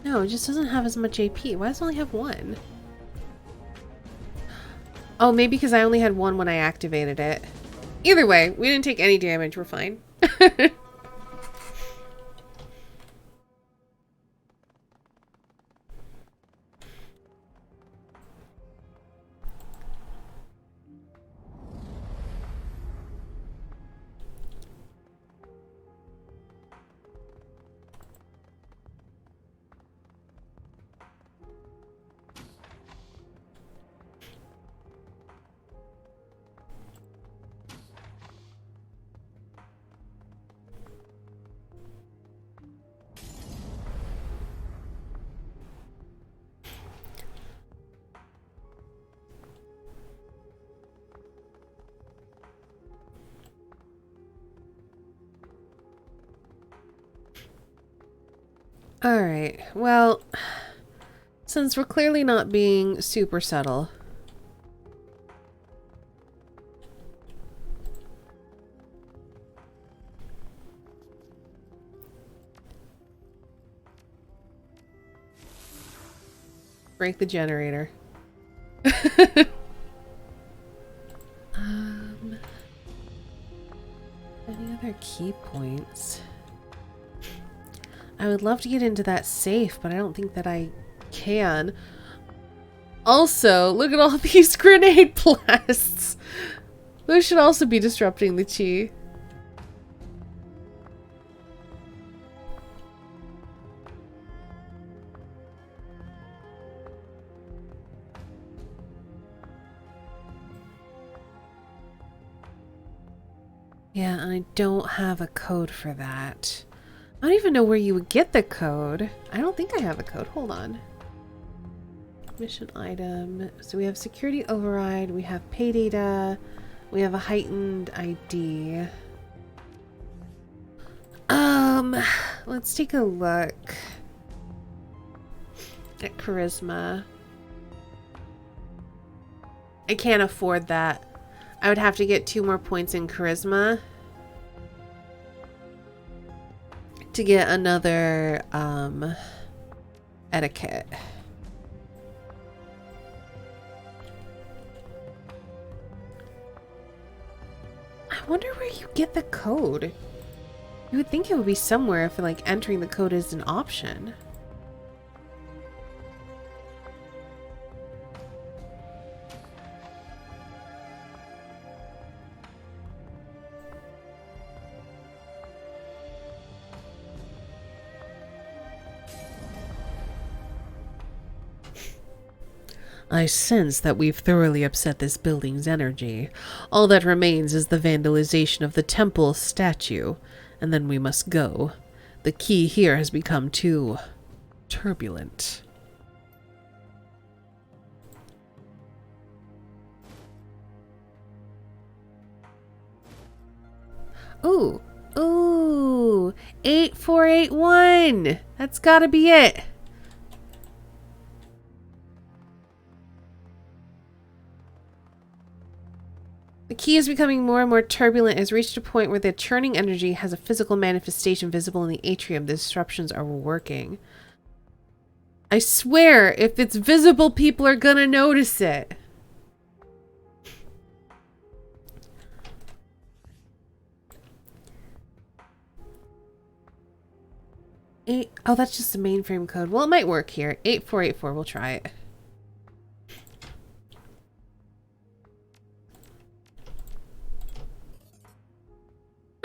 No, it just doesn't have as much AP. Why does it only have one? Oh, maybe because I only had one when I activated it. Either way, we didn't take any damage. We're fine. Alright, well, since we're clearly not being super subtle, break the generator. Any other key points? I would love to get into that safe, but I don't think that I can. Also, look at all these grenade blasts. Those should also be disrupting the chi. Yeah, and I don't have a code for that. I don't even know where you would get the code. I don't think I have a code. Hold on. Mission item. So we have security override. We have pay data. We have a heightened ID. Let's take a look at charisma. I can't afford that. I would have to get 2 more points in charisma to get another etiquette. I wonder where you get the code. You would think it would be somewhere if like entering the code is an option. I sense that we've thoroughly upset this building's energy. All that remains is the vandalization of the temple statue, and then we must go. The key here has become too turbulent. Ooh, ooh, 8481. That's gotta be it. The key is becoming more and more turbulent. It has reached a point where the churning energy has a physical manifestation visible in the atrium. The disruptions are working. I swear, if it's visible, people are gonna notice it. Oh, that's just the mainframe code. Well, it might work here. 8484, we'll try it.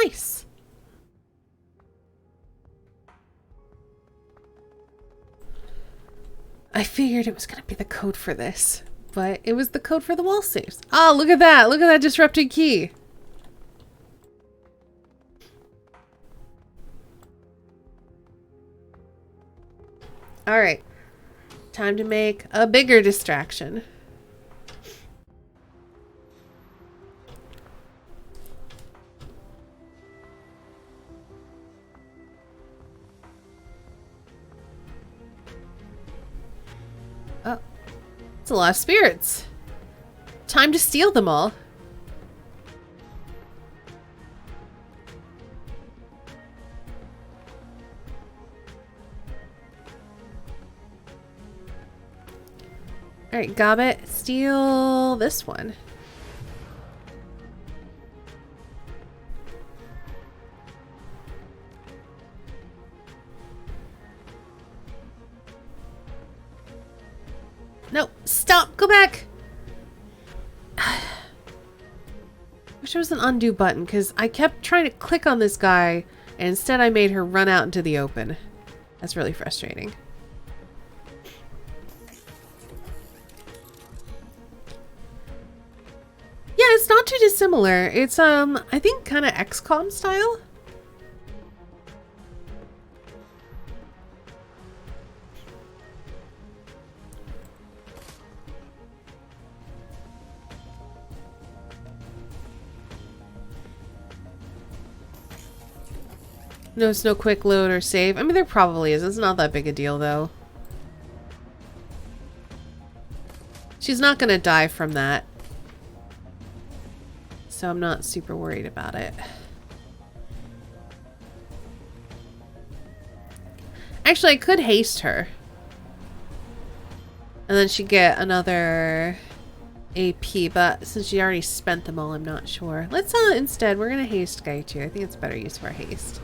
Nice. I figured it was going to be the code for this, but it was the code for the wall safes. Oh, look at that. Look at that disrupted key. All right. Time to make a bigger distraction. Oh, it's a lot of spirits. Time to steal them all. All right, Gobbet, steal this one. No, stop, go back. Wish there was an undo button because I kept trying to click on this guy and instead I made her run out into the open. That's really frustrating. Yeah, it's not too dissimilar. It's, I think kind of XCOM style. No, it's no quick load or save. I mean, there probably is. It's not that big a deal, though. She's not gonna die from that. So I'm not super worried about it. Actually, I could haste her. And then she'd get another AP, but since she already spent them all, I'm not sure. Let's, instead, we're gonna haste Gaitu. I think it's better use of our haste.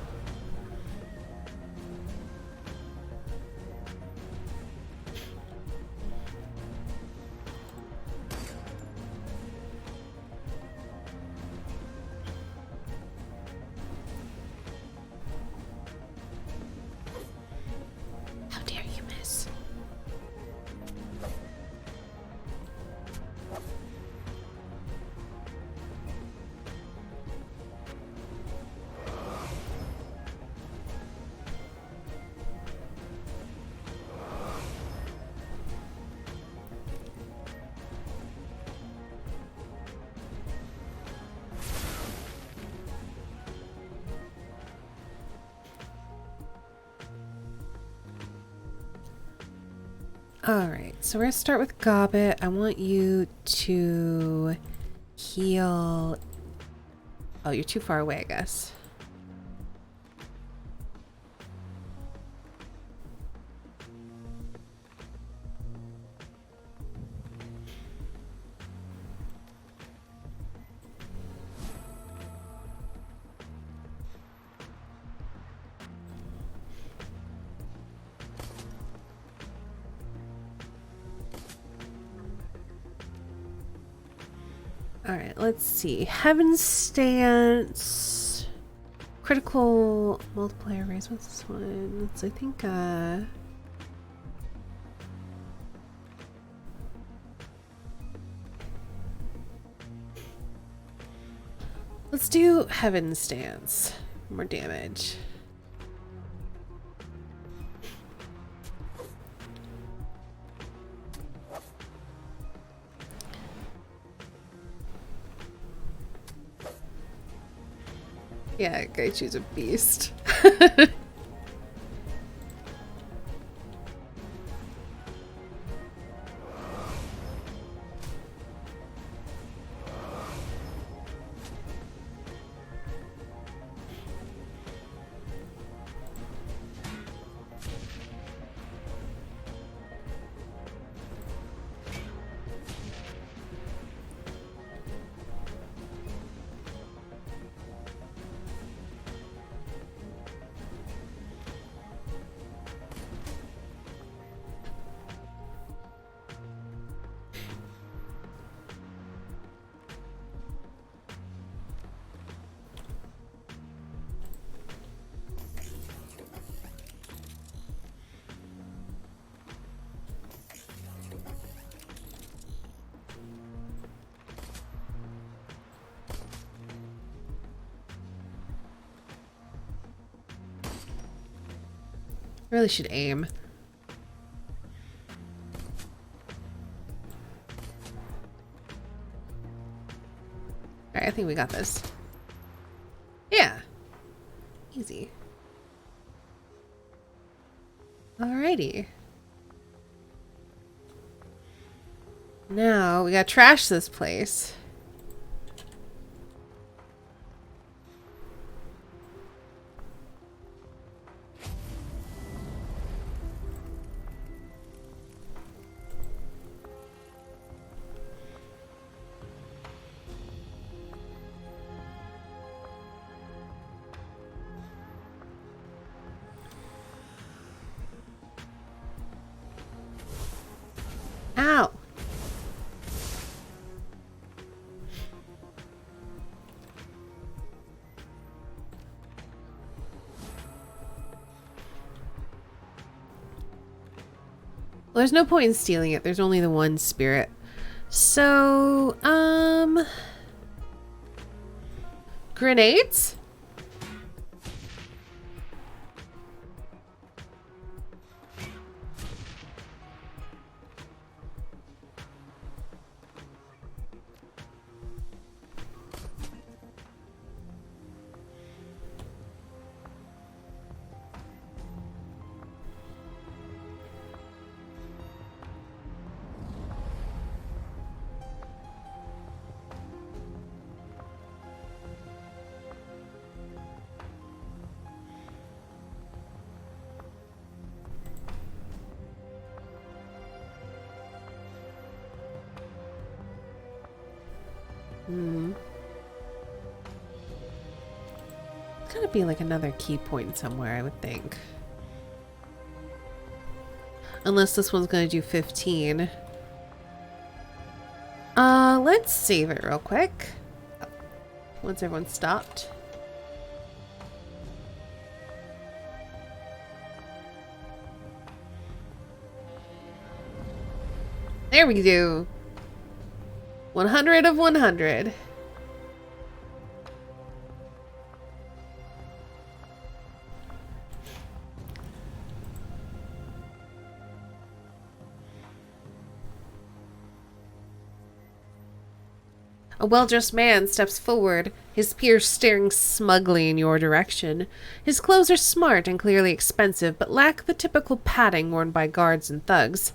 Alright, so we're gonna start with Gobbet. I want you to heal... Oh, you're too far away, I guess. Alright, let's see. Heaven's Stance. Critical multiplier raise. What's this one? It's, I think, let's do Heaven's Stance. More damage. Yeah, Gaichu's a beast. Really should aim. Alright, I think we got this. Yeah. Easy. Alrighty. Now, we gotta trash this place. Ow! Well, there's no point in stealing it. There's only the one spirit. So, grenades? It's gotta be like another key point somewhere, I would think. Unless this one's gonna do 15. Let's save it real quick. Once everyone's stopped. There we go. 100 of 100. A well-dressed man steps forward, his peers staring smugly in your direction. His clothes are smart and clearly expensive, but lack the typical padding worn by guards and thugs.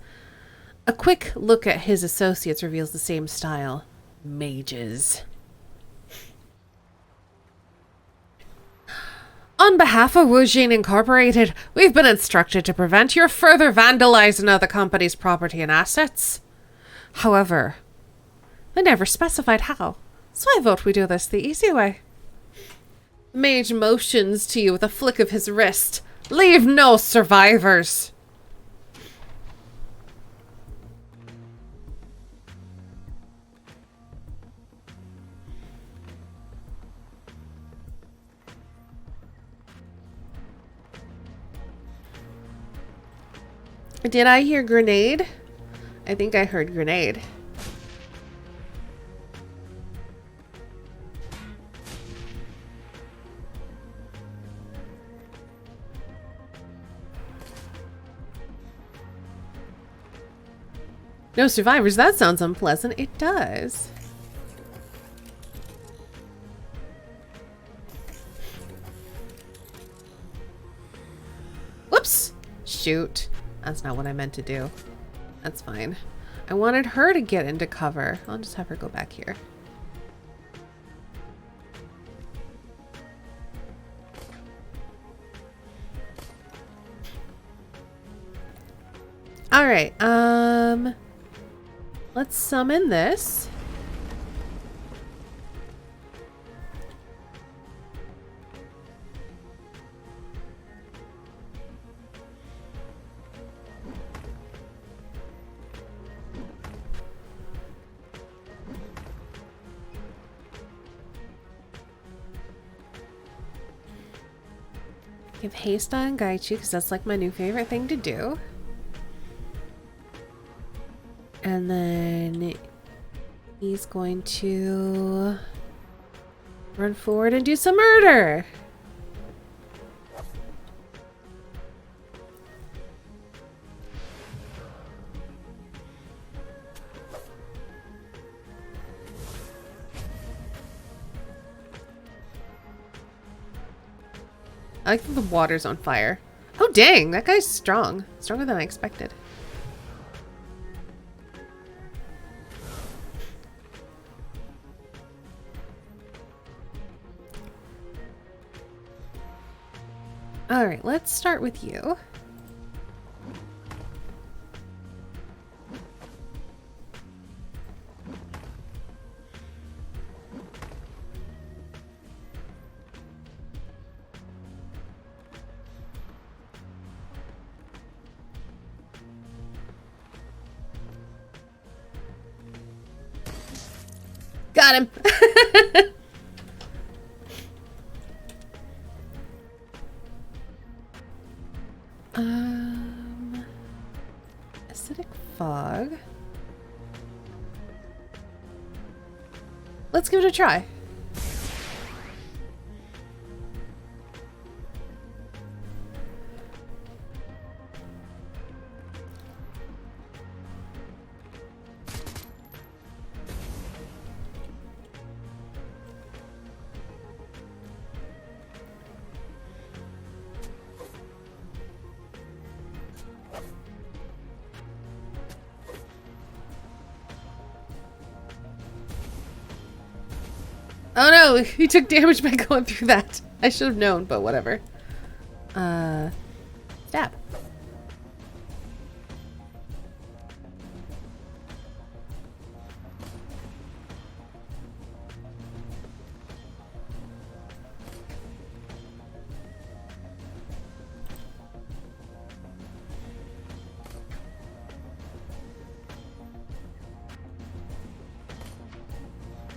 A quick look at his associates reveals the same style. Mages. On behalf of Wujin Incorporated, we've been instructed to prevent your further vandalizing of the company's property and assets. However, they never specified how, so I vote we do this the easy way. The mage motions to you with a flick of his wrist. Leave no survivors. Did I hear grenade? I think I heard grenade. No survivors, that sounds unpleasant. It does. Whoops! Shoot. That's not what I meant to do. That's fine. I wanted her to get into cover. I'll just have her go back here. Alright, let's summon this. Give haste on Gaichu, because that's like my new favorite thing to do. And then he's going to run forward and do some murder. I like that the water's on fire. Oh dang, that guy's strong. Stronger than I expected. Alright, let's start with you. Got him! Acidic fog. Let's give it a try. Oh no, he took damage by going through that. I should have known, but whatever. Stab.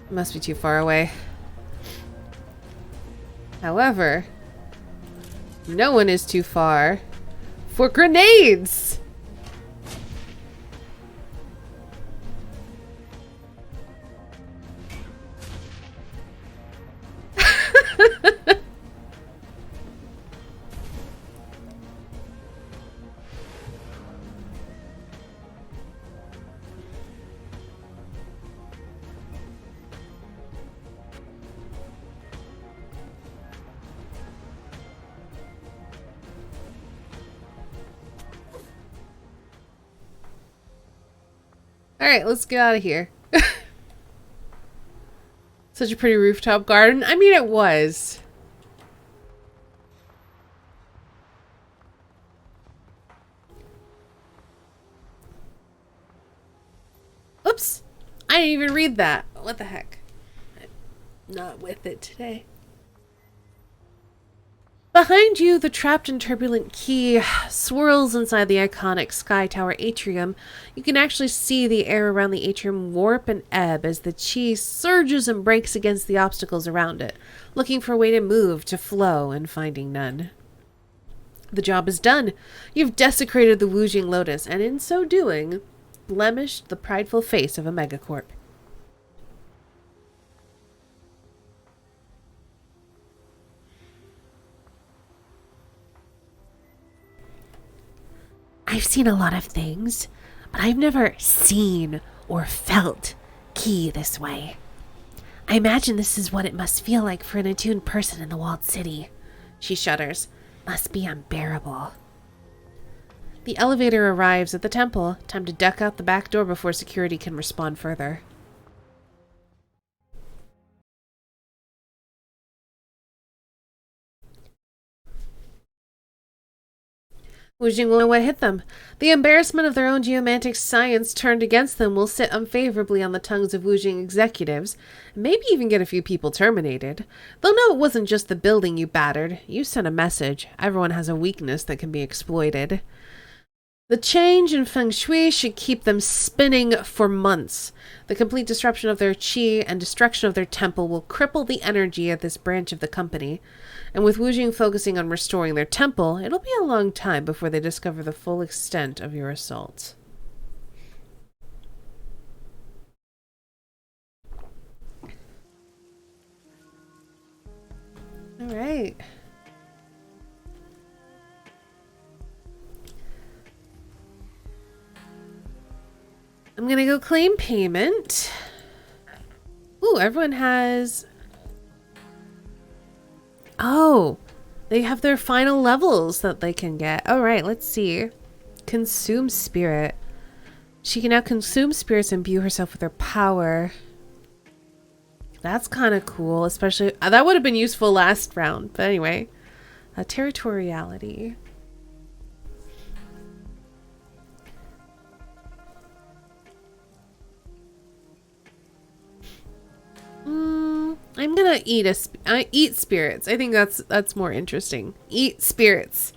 Must be too far away. However, no one is too far for grenades! Alright, let's get out of here. Such a pretty rooftop garden. I mean, it was. Oops. I didn't even read that. What the heck? I'm not with it today. Behind you, the trapped and turbulent quay swirls inside the iconic Sky Tower atrium. You can actually see the air around the atrium warp and ebb as the chi surges and breaks against the obstacles around it, looking for a way to move, to flow, and finding none. The job is done. You've desecrated the Wujing Lotus, and in so doing, blemished the prideful face of a megacorp. I've seen a lot of things, but I've never seen or felt Ki this way. I imagine this is what it must feel like for an attuned person in the walled city. She shudders. Must be unbearable. The elevator arrives at the temple. Time to duck out the back door before security can respond further. Wujing will know what hit them. The embarrassment of their own geomantic science turned against them will sit unfavorably on the tongues of Wujing executives, and maybe even get a few people terminated. They'll know it wasn't just the building you battered. You sent a message. Everyone has a weakness that can be exploited. The change in feng shui should keep them spinning for months. The complete disruption of their qi and destruction of their temple will cripple the energy of this branch of the company. And with Wujing focusing on restoring their temple, it'll be a long time before they discover the full extent of your assault. All right. I'm gonna go claim payment. Ooh, everyone has... Oh, they have their final levels that they can get. All right, let's see. Consume spirit. She can now consume spirits and imbue herself with their power. That's kind of cool, especially... that would have been useful last round, but anyway. Territoriality. I'm gonna eat spirits. I think that's more interesting. Eat spirits.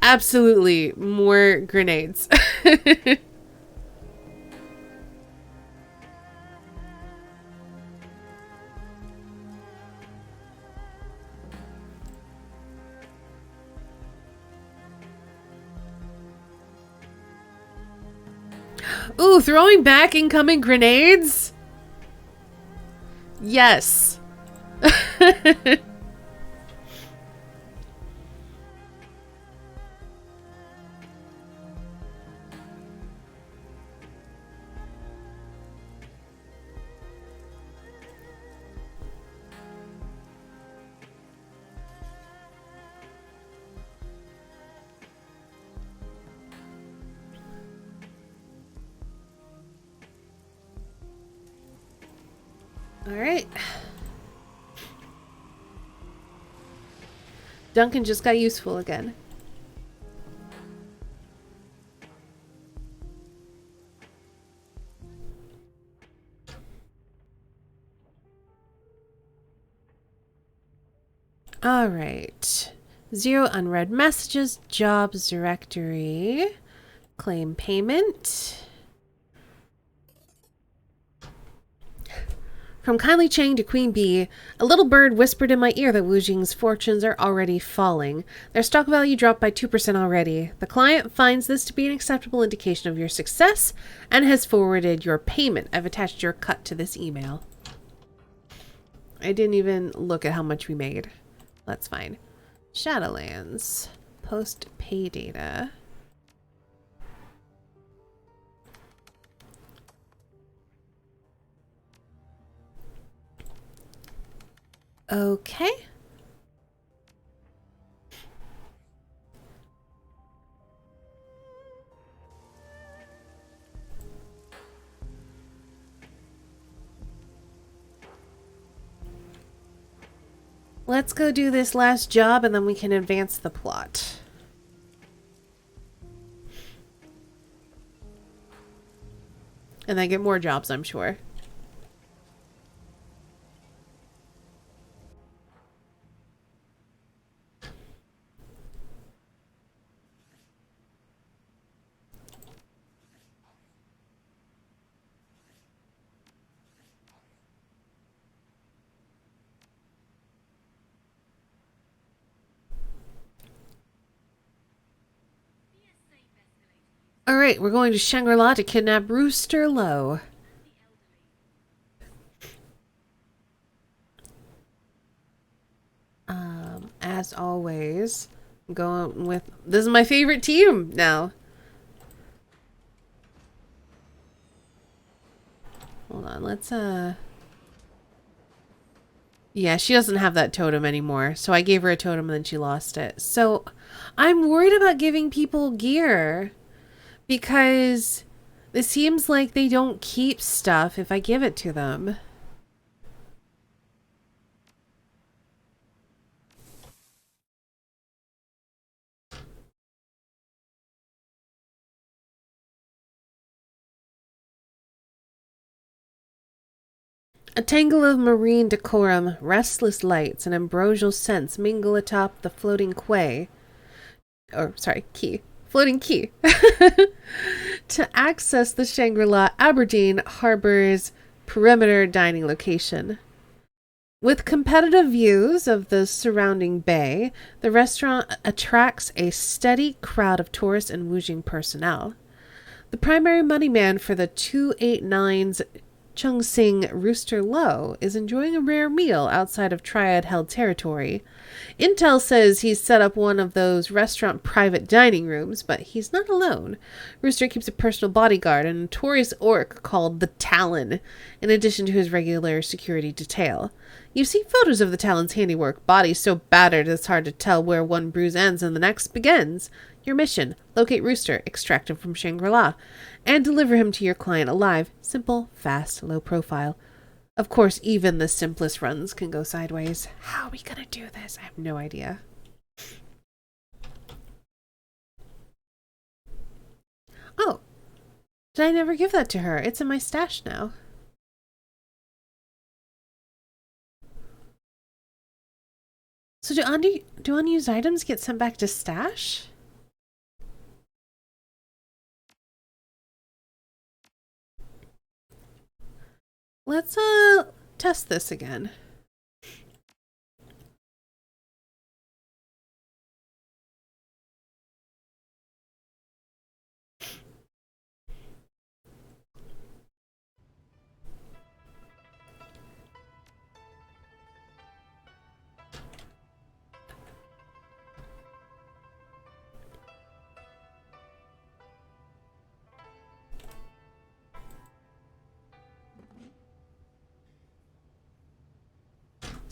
Absolutely, more grenades. Ooh, throwing back incoming grenades? Yes. All right. Duncan just got useful again. All right. 0 unread messages, jobs directory, claim payment. From Kylie Chang to Queen Bee, a little bird whispered in my ear that Wujing's fortunes are already falling. Their stock value dropped by 2% already. The client finds this to be an acceptable indication of your success and has forwarded your payment. I've attached your cut to this email. I didn't even look at how much we made. That's fine. Shadowlands. Post pay data. Okay. Let's go do this last job and then we can advance the plot. And then get more jobs, I'm sure. Alright, we're going to Shangri-La to kidnap Rooster Lowe. As always, I'm going with... This is my favorite team now. Hold on, let's, Yeah, she doesn't have that totem anymore, so I gave her a totem and then she lost it. So, I'm worried about giving people gear, because it seems like they don't keep stuff if I give it to them. A tangle of marine decorum, restless lights, and ambrosial scents mingle atop the floating quay. Floating quay. To access the Shangri-La Aberdeen Harbor's perimeter dining location. With competitive views of the surrounding bay, the restaurant attracts a steady crowd of tourists and woojing personnel. The primary money man for the 289's Chung Sing Rooster Lowe is enjoying a rare meal outside of Triad-held territory. Intel says he's set up one of those restaurant private dining rooms, but he's not alone. Rooster keeps a personal bodyguard and a notorious orc called the Talon, in addition to his regular security detail. You've seen photos of the Talon's handiwork, bodies so battered it's hard to tell where one bruise ends and the next begins. Your mission: locate Rooster, extract him from Shangri-La, and deliver him to your client alive. Simple, fast, low profile. Of course, even the simplest runs can go sideways. How are we gonna do this? I have no idea. Oh, did I never give that to her? It's in my stash now. So do unused items get sent back to stash? Let's test this again.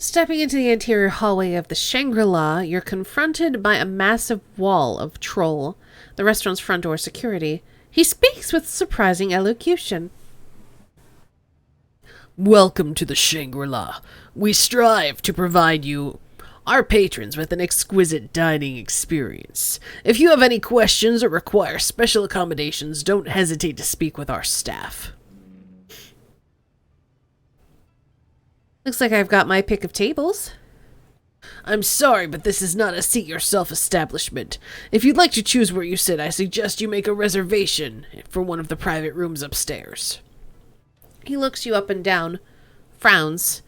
Stepping into the interior hallway of the Shangri-La, you're confronted by a massive wall of troll, the restaurant's front door security. He speaks with surprising elocution. Welcome to the Shangri-La. We strive to provide you, our patrons, with an exquisite dining experience. If you have any questions or require special accommodations, don't hesitate to speak with our staff. Looks like I've got my pick of tables. I'm sorry, but this is not a seat-yourself establishment. If you'd like to choose where you sit, I suggest you make a reservation for one of the private rooms upstairs. He looks you up and down, frowns.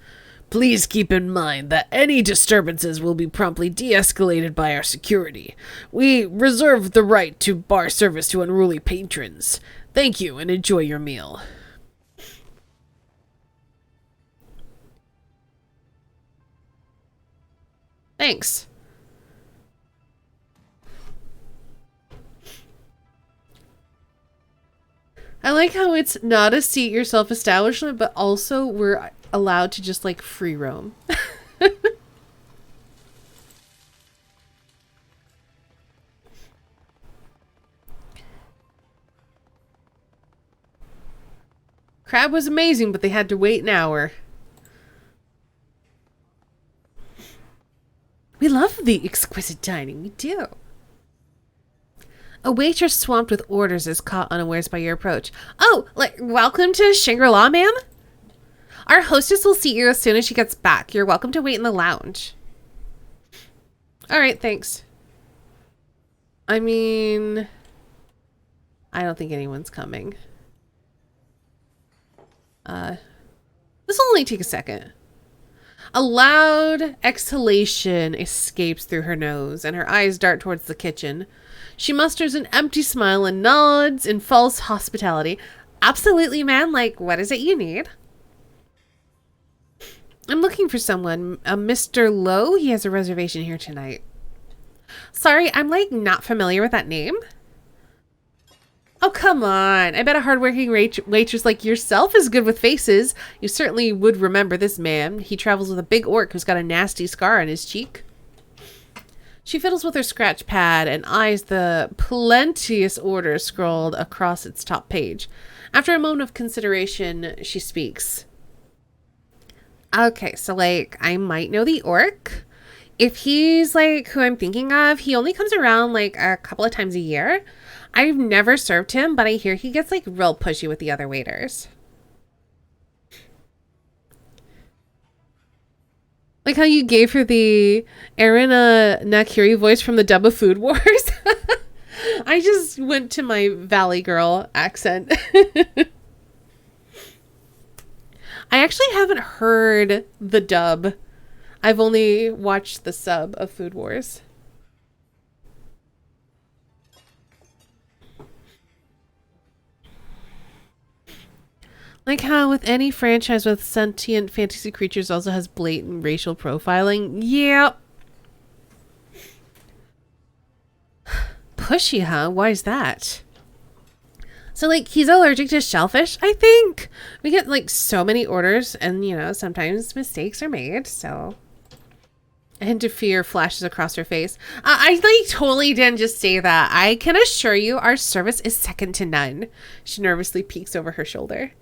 Please keep in mind that any disturbances will be promptly de-escalated by our security. We reserve the right to bar service to unruly patrons. Thank you and enjoy your meal. Thanks. I like how it's not a seat yourself establishment, but also we're allowed to just like free roam. Crab was amazing, but they had to wait an hour. We love the exquisite dining. We do. A waitress swamped with orders is caught unawares by your approach. Oh, welcome to Shangri-La, ma'am. Our hostess will seat you as soon as she gets back. You're welcome to wait in the lounge. All right, thanks. I mean, I don't think anyone's coming. This will only take a second. A loud exhalation escapes through her nose, and her eyes dart towards the kitchen. She musters an empty smile and nods in false hospitality. Absolutely, man. What is it you need? I'm looking for someone. A Mr. Lowe. He has a reservation here tonight. Sorry, I'm not familiar with that name. Oh, come on. I bet a hardworking waitress like yourself is good with faces. You certainly would remember this man. He travels with a big orc who's got a nasty scar on his cheek. She fiddles with her scratch pad and eyes the plenteous orders scrolled across its top page. After a moment of consideration, she speaks. Okay, so I might know the orc. If he's who I'm thinking of, he only comes around a couple of times a year. I've never served him, but I hear he gets real pushy with the other waiters. Like how you gave her the Erin Nakiri voice from the dub of Food Wars. I just went to my Valley Girl accent. I actually haven't heard the dub. I've only watched the sub of Food Wars. Like how with any franchise with sentient fantasy creatures also has blatant racial profiling. Yeah. Pushy, huh? Why is that? So he's allergic to shellfish, I think. We get so many orders and sometimes mistakes are made, so. A hint of fear flashes across her face. I totally didn't just say that. I can assure you our service is second to none. She nervously peeks over her shoulder.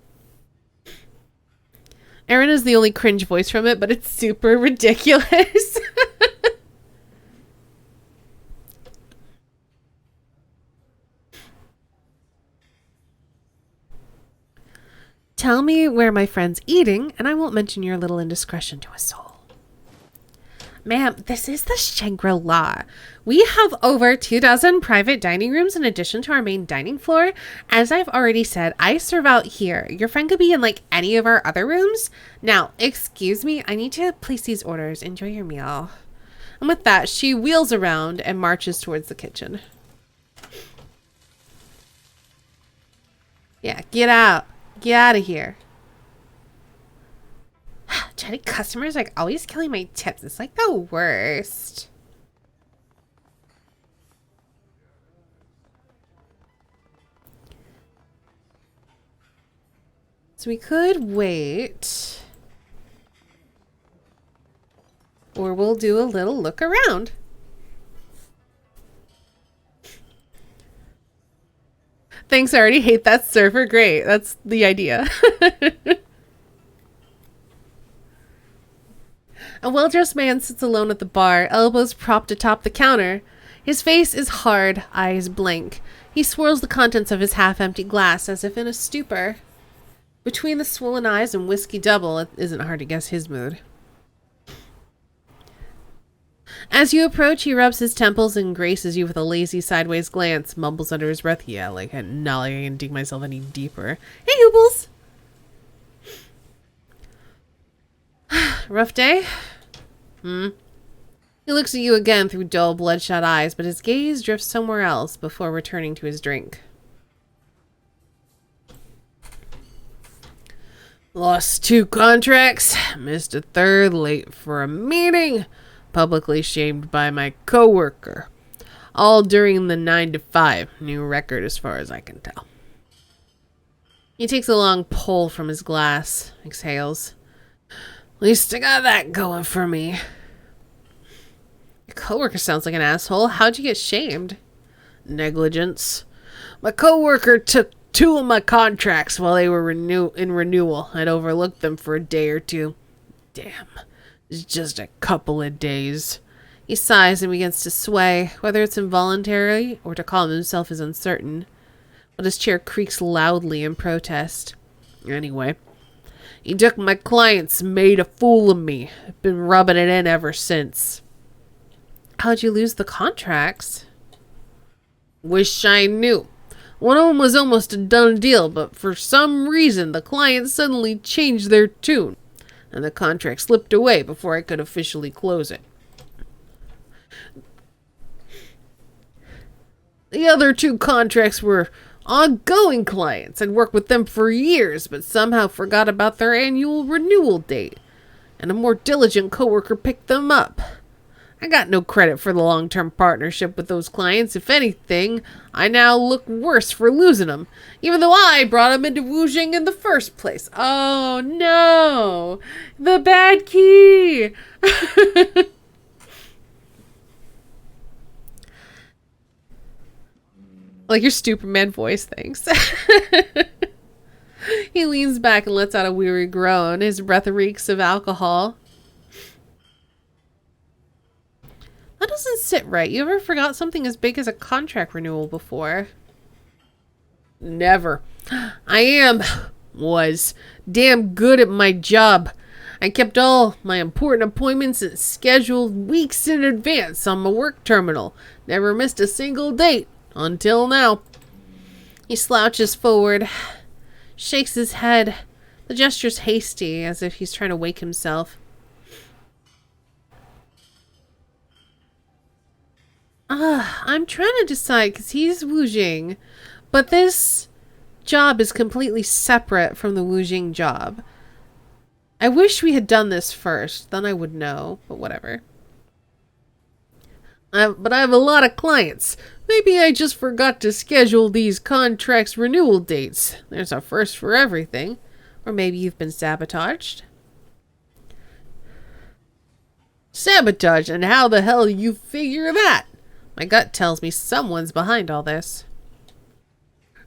Erin is the only cringe voice from it, but it's super ridiculous. Tell me where my friend's eating, and I won't mention your little indiscretion to a soul. Ma'am, this is the Shangri-La. We have over 24 private dining rooms in addition to our main dining floor. As I've already said, I serve out here. Your friend could be in any of our other rooms. Now, excuse me, I need to place these orders. Enjoy your meal. And with that, she wheels around and marches towards the kitchen. Yeah, get out. Get out of here. Chatty customers always killing my tips. It's the worst. So we could wait. Or we'll do a little look around. Thanks, I already hate that server. Great. That's the idea. A well-dressed man sits alone at the bar, elbows propped atop the counter. His face is hard, eyes blank. He swirls the contents of his half-empty glass as if in a stupor. Between the swollen eyes and whiskey double, it isn't hard to guess his mood. As you approach, he rubs his temples and graces you with a lazy sideways glance, mumbles under his breath, yeah, not I can dig myself any deeper. Hey, Hoobles! Rough day? He looks at you again through dull, bloodshot eyes, but his gaze drifts somewhere else before returning to his drink. Lost 2 contracts, missed a third, late for a meeting, publicly shamed by my coworker. All during the 9 to 5. New record as far as I can tell. He takes a long pull from his glass, exhales. At least I got that going for me. Your coworker sounds like an asshole. How'd you get shamed? Negligence. My coworker took 2 of my contracts while they were in renewal. I'd overlooked them for a day or two. Damn, it's just a couple of days. He sighs and begins to sway. Whether it's involuntary or to calm himself is uncertain, but his chair creaks loudly in protest. Anyway, he took my clients, made a fool of me. Been rubbing it in ever since. How'd you lose the contracts? Wish I knew. One of them was almost a done deal, but for some reason the client suddenly changed their tune, and the contract slipped away before I could officially close it. The other 2 contracts were ongoing clients. I'd worked with them for years, but somehow forgot about their annual renewal date, and a more diligent coworker picked them up. I got no credit for the long-term partnership with those clients. If anything, I now look worse for losing them, even though I brought them into Wuxing in the first place. Oh no! The bad key! Like your Superman voice, thanks. He leans back and lets out a weary groan. His breath reeks of alcohol. That doesn't sit right. You ever forgot something as big as a contract renewal before? Never. Was damn good at my job. I kept all my important appointments scheduled weeks in advance on my work terminal. Never missed a single date until now. He slouches forward, shakes his head. The gesture's hasty, as if he's trying to wake himself. I'm trying to decide, because he's Wuxing, but this job is completely separate from the Wuxing job. I wish we had done this first, then I would know, but whatever. But I have a lot of clients. Maybe I just forgot to schedule these contracts' renewal dates. There's a first for everything. Or maybe you've been sabotaged. Sabotage? And how the hell you figure that? My gut tells me someone's behind all this.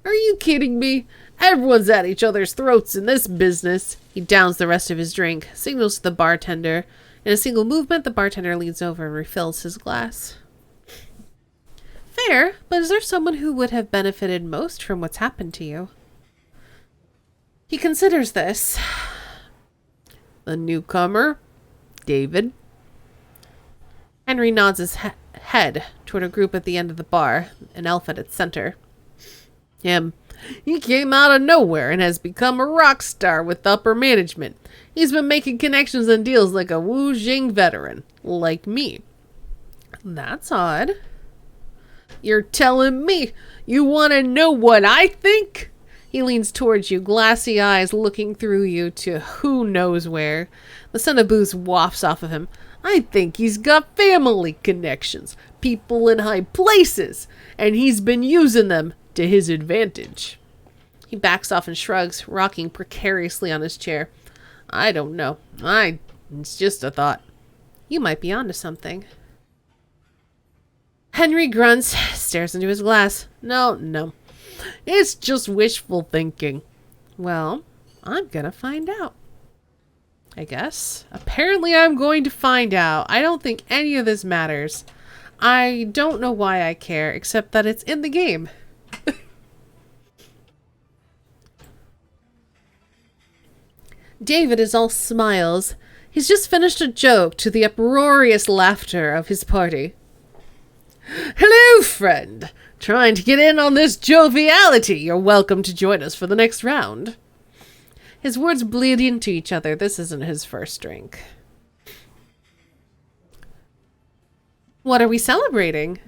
Are you kidding me? Everyone's at each other's throats in this business. He downs the rest of his drink, signals to the bartender. In a single movement, the bartender leans over and refills his glass. Fair, but is there someone who would have benefited most from what's happened to you? He considers this. The newcomer, David. Henry nods his head toward a group at the end of the bar, an elf at its center. Him. He came out of nowhere and has become a rock star with upper management. He's been making connections and deals like a Wuxing veteran, like me. That's odd. You're telling me you want to know what I think? He leans towards you, glassy eyes looking through you to who knows where. The scent of booze wafts off of him. I think he's got family connections, people in high places, and he's been using them to his advantage. He backs off and shrugs, rocking precariously on his chair. I don't know. It's just a thought. You might be onto something. Henry grunts, stares into his glass. No. It's just wishful thinking. Well, I'm gonna find out. I guess. Apparently I'm going to find out. I don't think any of this matters. I don't know why I care, except that it's in the game. David is all smiles. He's just finished a joke to the uproarious laughter of his party. Hello, friend. Trying to get in on this joviality. You're welcome to join us for the next round. His words bleed into each other. This isn't his first drink. What are we celebrating?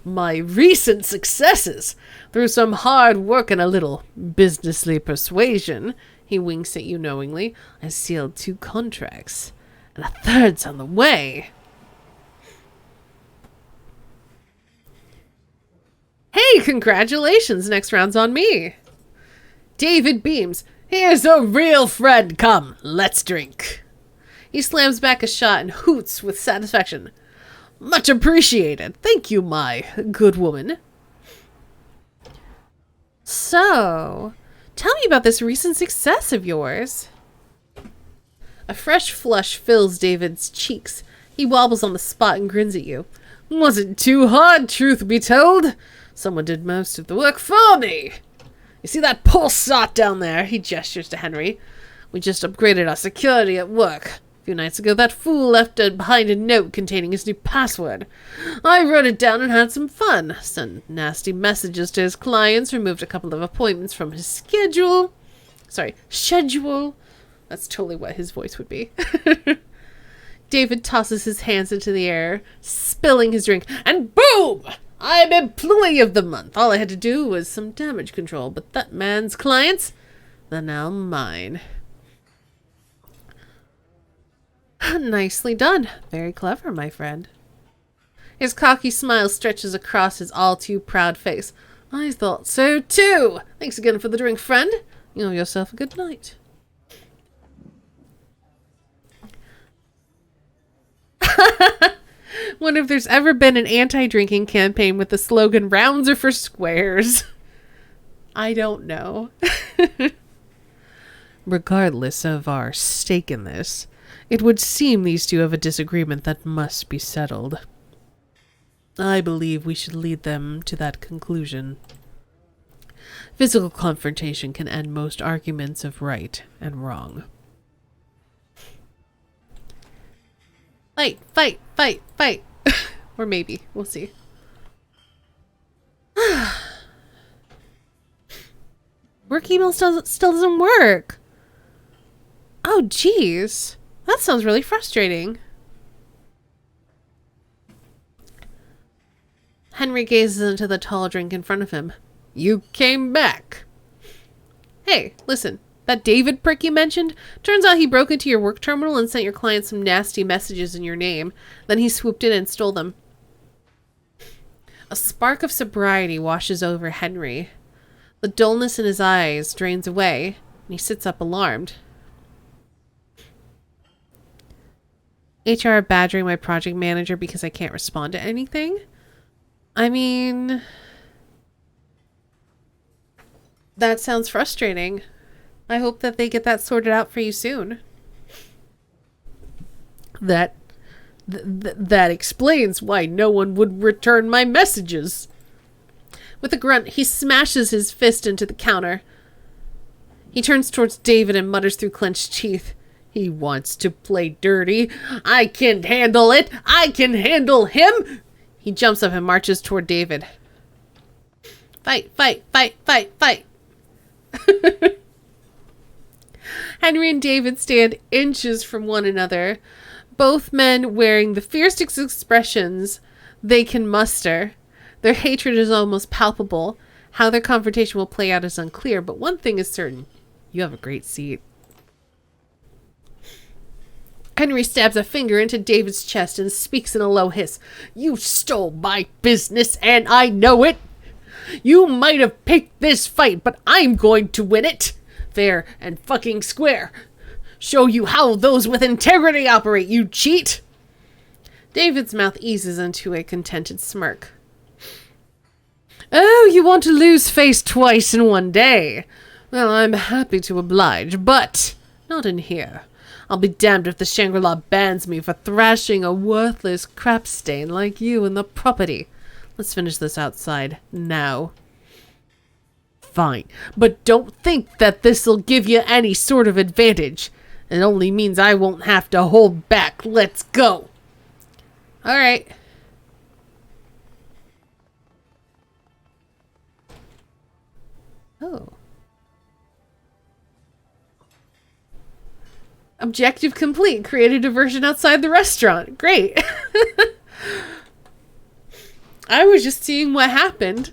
My recent successes. Through some hard work and a little businessly persuasion, he winks at you knowingly, I sealed 2 contracts, and a third's on the way. Hey, congratulations. Next round's on me. David beams. Here's a real friend. Come, let's drink. He slams back a shot and hoots with satisfaction. Much appreciated. Thank you, my good woman. So, tell me about this recent success of yours. A fresh flush fills David's cheeks. He wobbles on the spot and grins at you. Wasn't too hard, truth be told. Someone did most of the work for me. You see that poor sot down there? He gestures to Henry. We just upgraded our security at work. A few nights ago, that fool left behind a note containing his new password. I wrote it down and had some fun. Sent nasty messages to his clients, removed a couple of appointments from his schedule. That's totally what his voice would be. David tosses his hands into the air, spilling his drink, and boom! I'm Employee of the Month. All I had to do was some damage control, but that man's clients, they're now mine. Nicely done. Very clever, my friend. His cocky smile stretches across his all-too-proud face. I thought so, too. Thanks again for the drink, friend. You have yourself a good night. Wonder if there's ever been an anti-drinking campaign with the slogan, rounds are for squares. I don't know. Regardless of our stake in this, it would seem these two have a disagreement that must be settled. I believe we should lead them to that conclusion. Physical confrontation can end most arguments of right and wrong. Fight. Or maybe. We'll see. Work email still doesn't work. Oh, geez. That sounds really frustrating. Henry gazes into the tall drink in front of him. You came back. Hey, listen. That David prick you mentioned? Turns out he broke into your work terminal and sent your client some nasty messages in your name. Then he swooped in and stole them. A spark of sobriety washes over Henry. The dullness in his eyes drains away, and he sits up alarmed. HR badgering my project manager because I can't respond to anything? I mean, that sounds frustrating. I hope that they get that sorted out for you soon. That explains why no one would return my messages. With a grunt, he smashes his fist into the counter. He turns towards David and mutters through clenched teeth. He wants to play dirty. I can handle it. I can handle him. He jumps up and marches toward David. Fight. Henry and David stand inches from one another, both men wearing the fiercest expressions they can muster. Their hatred is almost palpable. How their confrontation will play out is unclear, but one thing is certain. You have a great seat. Henry stabs a finger into David's chest and speaks in a low hiss. You stole my business, and I know it. You might have picked this fight, but I'm going to win it. Fair and fucking square. Show you how those with integrity operate, you cheat. David's mouth eases into a contented smirk. Oh, you want to lose face twice in one day? Well, I'm happy to oblige, but not in here. I'll be damned if the Shangri-La bans me for thrashing a worthless crap stain like you in the property. Let's finish this outside now. Fine, but don't think that this'll give you any sort of advantage. It only means I won't have to hold back. Let's go. All right. Oh. Objective complete. Create a diversion outside the restaurant. Great. I was just seeing what happened.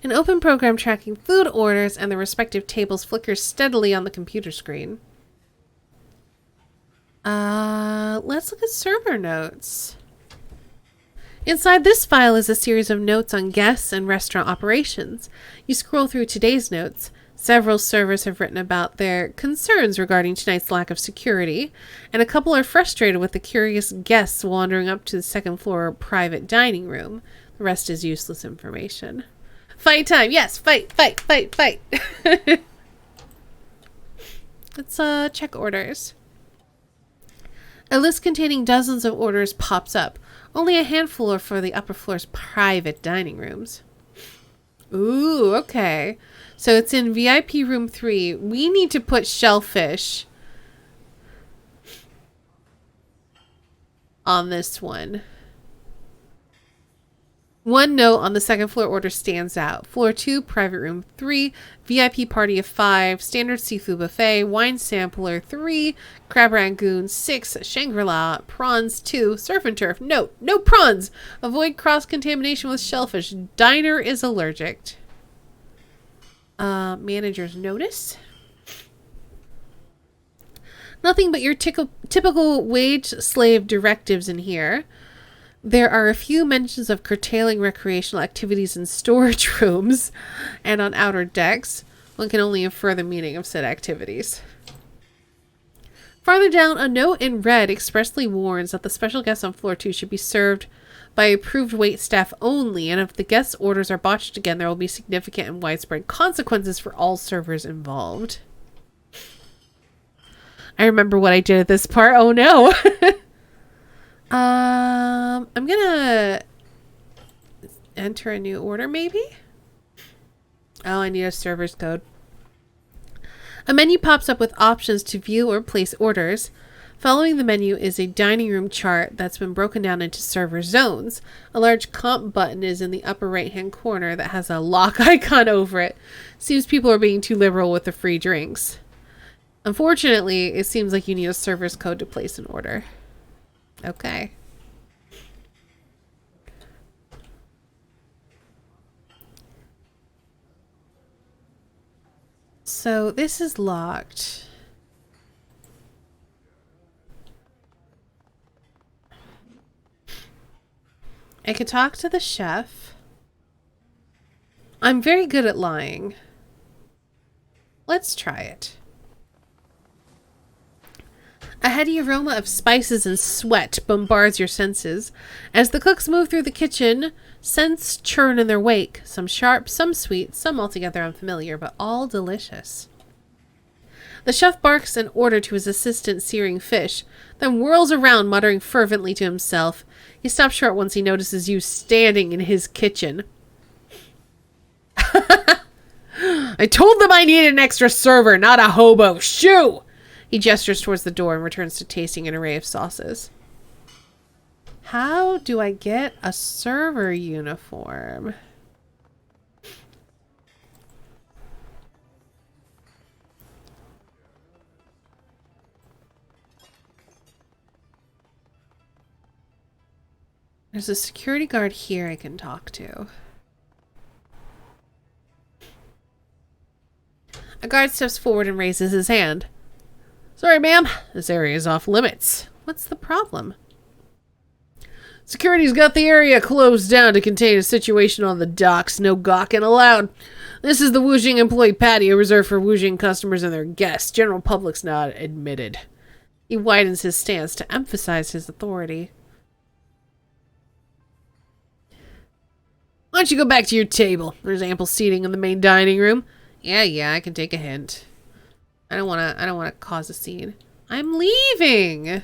An open program tracking food orders and the respective tables flickers steadily on the computer screen. Let's look at server notes. Inside this file is a series of notes on guests and restaurant operations. You scroll through today's notes. Several servers have written about their concerns regarding tonight's lack of security, and a couple are frustrated with the curious guests wandering up to the second floor private dining room. The rest is useless information. Fight time! Yes, fight, fight, fight, fight! Let's check orders. A list containing dozens of orders pops up. Only a handful are for the upper floor's private dining rooms. Ooh, okay. So it's in VIP room 3. We need to put shellfish on this one. One note on the second floor order stands out. Floor 2, private room 3, VIP party of 5, standard seafood buffet, wine sampler 3, crab rangoon 6, Shangri-La, prawns 2, surf and turf. Note, no prawns. Avoid cross-contamination with shellfish. Diner is allergic. Manager's notice. Nothing but your typical wage slave directives in here. There are a few mentions of curtailing recreational activities in storage rooms and on outer decks. One can only infer the meaning of said activities. Farther down, a note in red expressly warns that the special guests on floor 2 should be served by approved wait staff only, and if the guests' orders are botched again, there will be significant and widespread consequences for all servers involved. I remember what I did at this part. Oh no! I'm gonna enter a new order, maybe? Oh, I need a server's code. A menu pops up with options to view or place orders. Following the menu is a dining room chart that's been broken down into server zones. A large comp button is in the upper right-hand corner that has a lock icon over it. Seems people are being too liberal with the free drinks. Unfortunately, it seems like you need a server's code to place an order. Okay. So this is locked. I could talk to the chef. I'm very good at lying. Let's try it. A heady aroma of spices and sweat bombards your senses. As the cooks move through the kitchen, scents churn in their wake. Some sharp, some sweet, some altogether unfamiliar, but all delicious. The chef barks an order to his assistant searing fish, then whirls around muttering fervently to himself. He stops short once he notices you standing in his kitchen. I told them I needed an extra server, not a hobo. Shoo! He gestures towards the door and returns to tasting an array of sauces. How do I get a server uniform? There's a security guard here I can talk to. A guard steps forward and raises his hand. Sorry, ma'am. This area is off limits. What's the problem? Security's got the area closed down to contain a situation on the docks. No gawking allowed. This is the Wuxing employee patio reserved for Wuxing customers and their guests. General public's not admitted. He widens his stance to emphasize his authority. Why don't you go back to your table? There's ample seating in the main dining room. Yeah, I can take a hint. I don't wanna cause a scene. I'm leaving.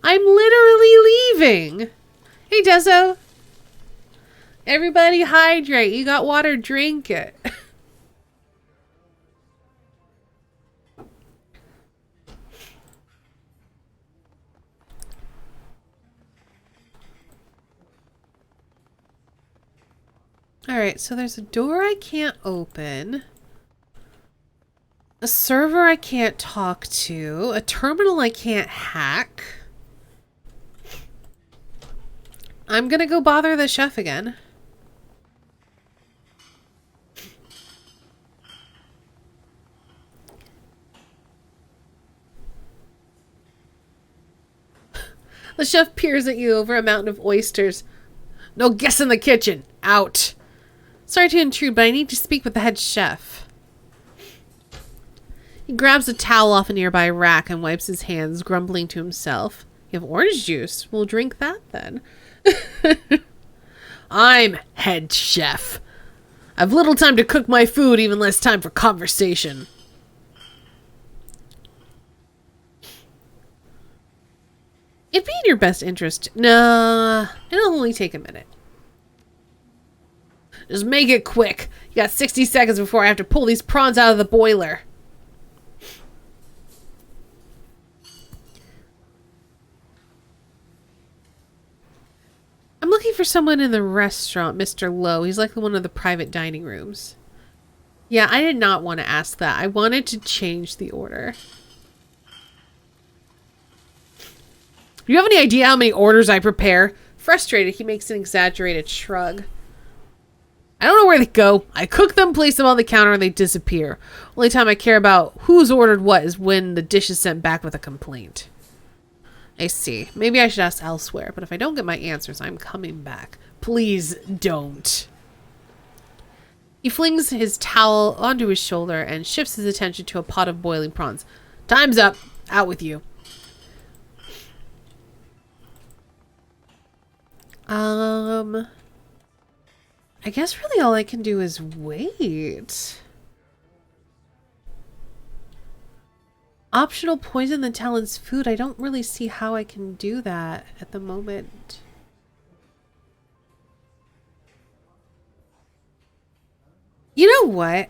I'm literally leaving. Hey, Deso. Everybody hydrate. You got water, drink it. Alright, so there's a door I can't open. A server I can't talk to. A terminal I can't hack. I'm gonna go bother the chef again. The chef peers at you over a mountain of oysters. No guests in the kitchen. Out. Sorry to intrude, but I need to speak with the head chef. He grabs a towel off a nearby rack and wipes his hands, grumbling to himself. You have orange juice. We'll drink that then. I'm head chef. I've little time to cook my food, even less time for conversation. It'd be in your best interest. Nah, it'll only take a minute. Just make it quick. You got 60 seconds before I have to pull these prawns out of the boiler. I'm looking for someone in the restaurant, Mr. Lowe. He's like one of the private dining rooms. Yeah, I did not want to ask that. I wanted to change the order. Do you have any idea how many orders I prepare? Frustrated, he makes an exaggerated shrug. I don't know where they go. I cook them, place them on the counter, and they disappear. Only time I care about who's ordered what is when the dish is sent back with a complaint. I see. Maybe I should ask elsewhere, but if I don't get my answers, I'm coming back. Please don't. He flings his towel onto his shoulder and shifts his attention to a pot of boiling prawns. Time's up. Out with you. I guess really all I can do is wait. Optional poison the Talon's food. I don't really see how I can do that at the moment. You know what?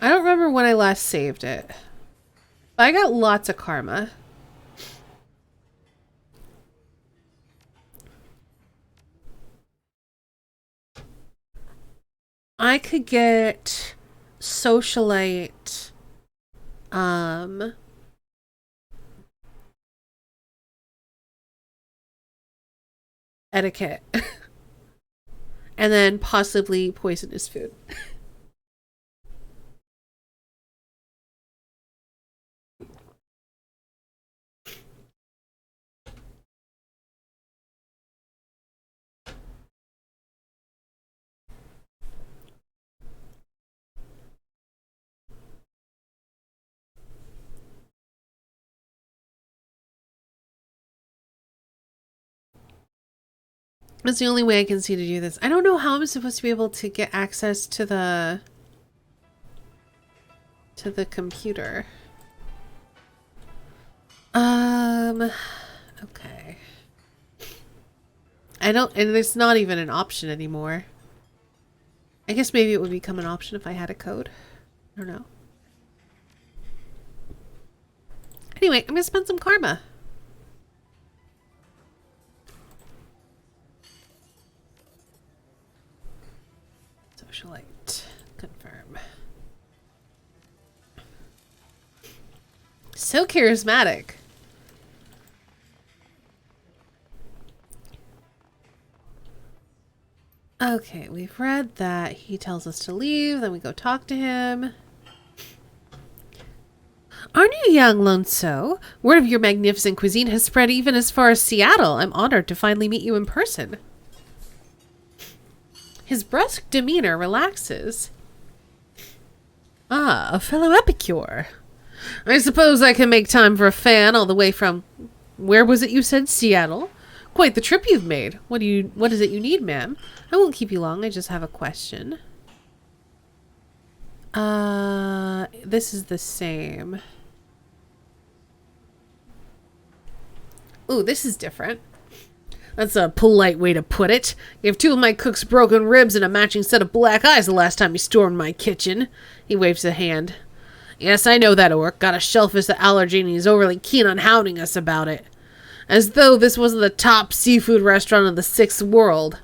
I don't remember when I last saved it. But I got lots of karma. I could get socialite, etiquette, and then possibly poisonous food. That's the only way I can see to do this. I don't know how I'm supposed to be able to get access to the computer. Okay. I don't, and it's not even an option anymore. I guess maybe it would become an option if I had a code. I don't know. Anyway, I'm gonna spend some karma. Socialite. Confirm. So charismatic. Okay, we've read that. He tells us to leave, then we go talk to him. Aren't you young, Lonso? Word of your magnificent cuisine has spread even as far as Seattle. I'm honored to finally meet you in person. His brusque demeanor relaxes. Ah, a fellow epicure. I suppose I can make time for a fan all the way from... Where was it you said? Seattle? Quite the trip you've made. What is it you need, ma'am? I won't keep you long. I just have a question. This is the same. Ooh, this is different. That's a polite way to put it. Gave two of my cooks broken ribs and a matching set of black eyes the last time you stormed my kitchen. He waves a hand. Yes, I know that orc. Got a shellfish allergy and he's overly keen on hounding us about it. As though this wasn't the top seafood restaurant in the 6th world.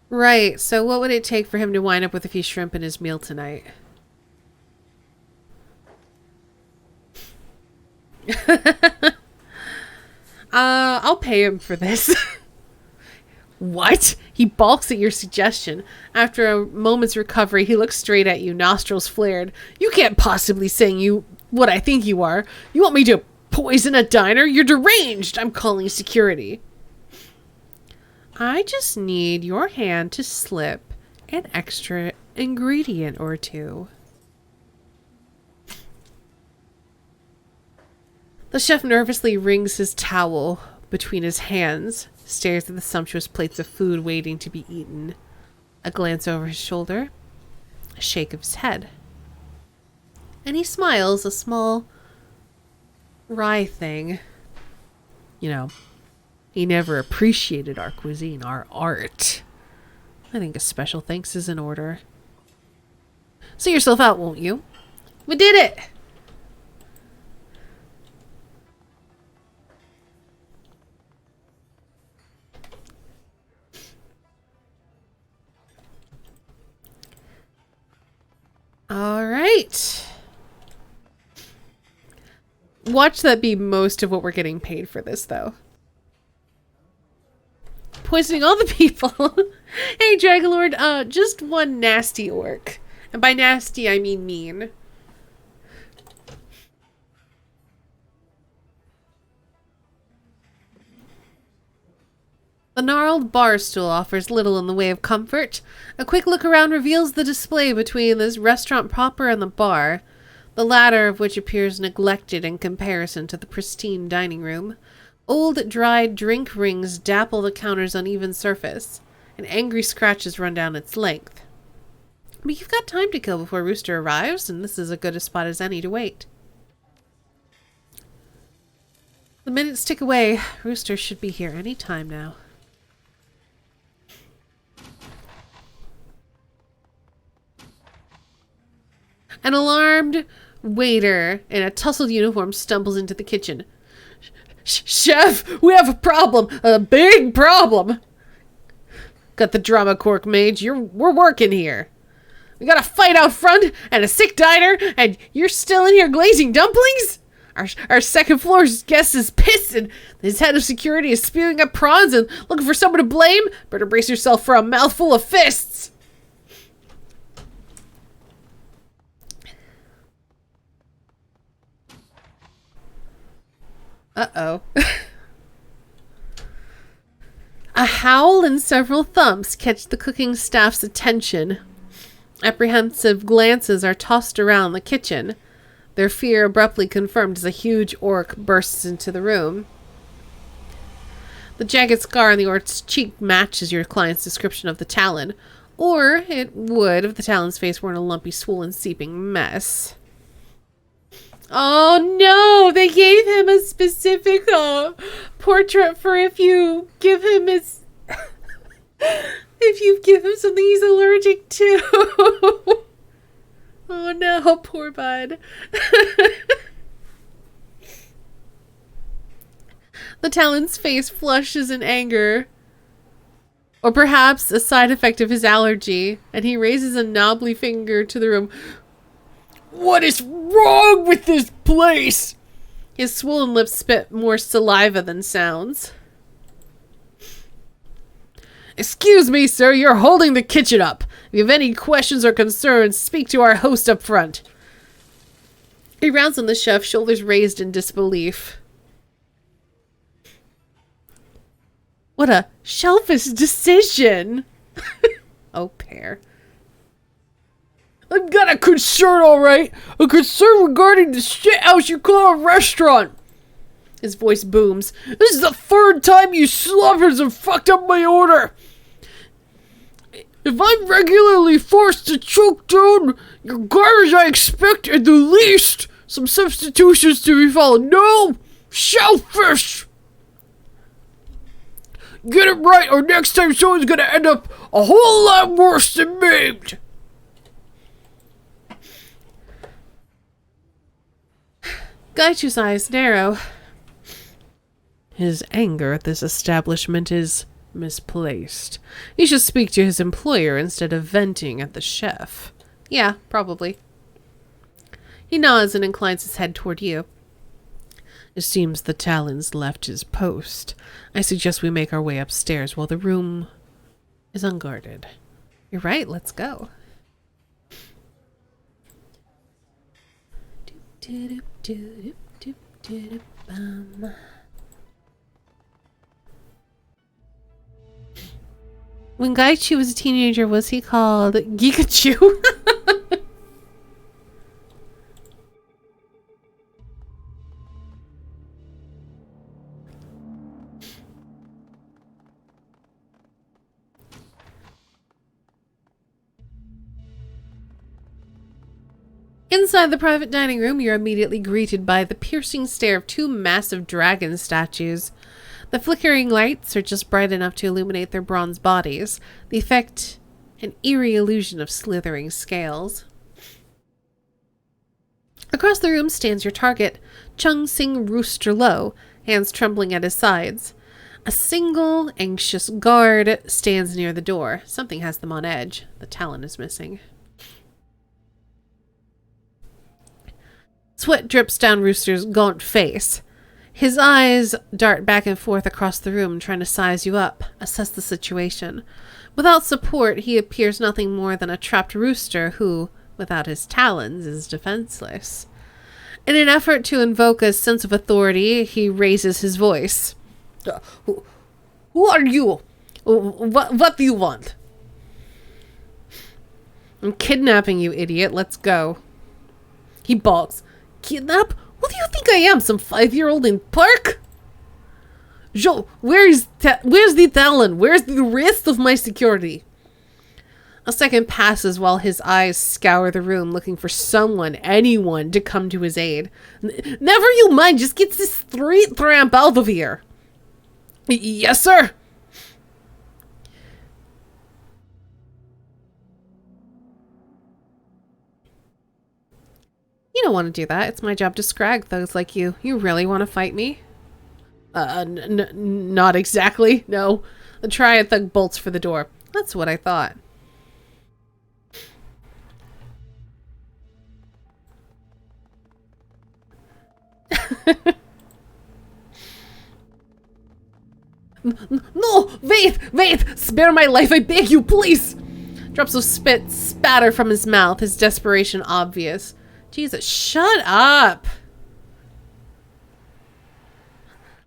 Right, so what would it take for him to wind up with a few shrimp in his meal tonight? I'll pay him for this. What? He balks at your suggestion. After a moment's recovery, he looks straight at you, nostrils flared. You can't possibly say you what I think you are. You want me to poison a diner? You're deranged. I'm calling security. I just need your hand to slip an extra ingredient or two. The chef nervously wrings his towel between his hands, stares at the sumptuous plates of food waiting to be eaten. A glance over his shoulder, a shake of his head. And he smiles, a small, wry thing. You know, he never appreciated our cuisine, our art. I think a special thanks is in order. See yourself out, won't you? We did it! All right. Watch that be most of what we're getting paid for this, though. Poisoning all the people. Hey, Dragonlord, just one nasty orc. And by nasty, I mean mean. The gnarled bar stool offers little in the way of comfort. A quick look around reveals the display between this restaurant proper and the bar, the latter of which appears neglected in comparison to the pristine dining room. Old, dried drink rings dapple the counter's uneven surface, and angry scratches run down its length. But you've got time to kill before Rooster arrives, and this is as good a spot as any to wait. The minutes tick away. Rooster should be here any time now. An alarmed waiter in a tousled uniform stumbles into the kitchen. Chef, we have a problem. A big problem. Got the drama cork, mage. We're working here. We got a fight out front and a sick diner, and you're still in here glazing dumplings? Our second floor's guest is pissed, and his head of security is spewing up prawns and looking for someone to blame. Better brace yourself for a mouthful of fists. Uh-oh. A howl and several thumps catch the cooking staff's attention. Apprehensive glances are tossed around the kitchen, their fear abruptly confirmed as a huge orc bursts into the room. The jagged scar on the orc's cheek matches your client's description of the talon, or it would if the talon's face weren't a lumpy, swollen, seeping mess. Oh no, they gave him a specific portrait for if you give him his... if you give him something he's allergic to. Oh no, poor bud. The talon's face flushes in anger. Or perhaps a side effect of his allergy, and he raises a knobbly finger to the room. What is wrong with this place? His swollen lips spit more saliva than sounds. Excuse me, sir, you're holding the kitchen up. If you have any questions or concerns, speak to our host up front. He rounds on the chef, shoulders raised in disbelief. What a shelfish decision. Oh, pear. I've got a concern, all right. A concern regarding the shithouse you call a restaurant. His voice booms. This is the third time you slubbers have fucked up my order. If I'm regularly forced to choke down your garbage, I expect at the least some substitutions to be followed. No! Shellfish! Get it right, or next time someone's gonna end up a whole lot worse than maimed. Gaichu's eyes narrow. His anger at this establishment is misplaced. He should speak to his employer instead of venting at the chef. Yeah, probably. He nods and inclines his head toward you. It seems the Talon's left his post. I suggest we make our way upstairs while the room is unguarded. You're right, let's go. When Gaichu was a teenager, was he called Gikachu? Inside the private dining room, you're immediately greeted by the piercing stare of two massive dragon statues. The flickering lights are just bright enough to illuminate their bronze bodies, the effect an eerie illusion of slithering scales. Across the room stands your target, Chung Sing Rooster Low, hands trembling at his sides. A single, anxious guard stands near the door. Something has them on edge. The talon is missing. Sweat drips down Rooster's gaunt face. His eyes dart back and forth across the room, trying to size you up, assess the situation. Without support, he appears nothing more than a trapped rooster who, without his talons, is defenseless. In an effort to invoke a sense of authority, he raises his voice. Who are you? What do you want? I'm kidnapping you, idiot. Let's go. He balks. Kidnap? Who do you think I am? Some 5-year-old in park? Joe, where's the talon? Where's the rest of my security? A second passes while his eyes scour the room looking for someone, anyone, to come to his aid. Never you mind. Just get this street tramp out of here. Yes, sir. You don't want to do that. It's my job to scrag those like you. You really want to fight me? Not exactly, no. The triad thug bolts for the door. That's what I thought. No, wait, spare my life, I beg you, please. Drops of spit spatter from his mouth, his desperation obvious. Jesus, shut up.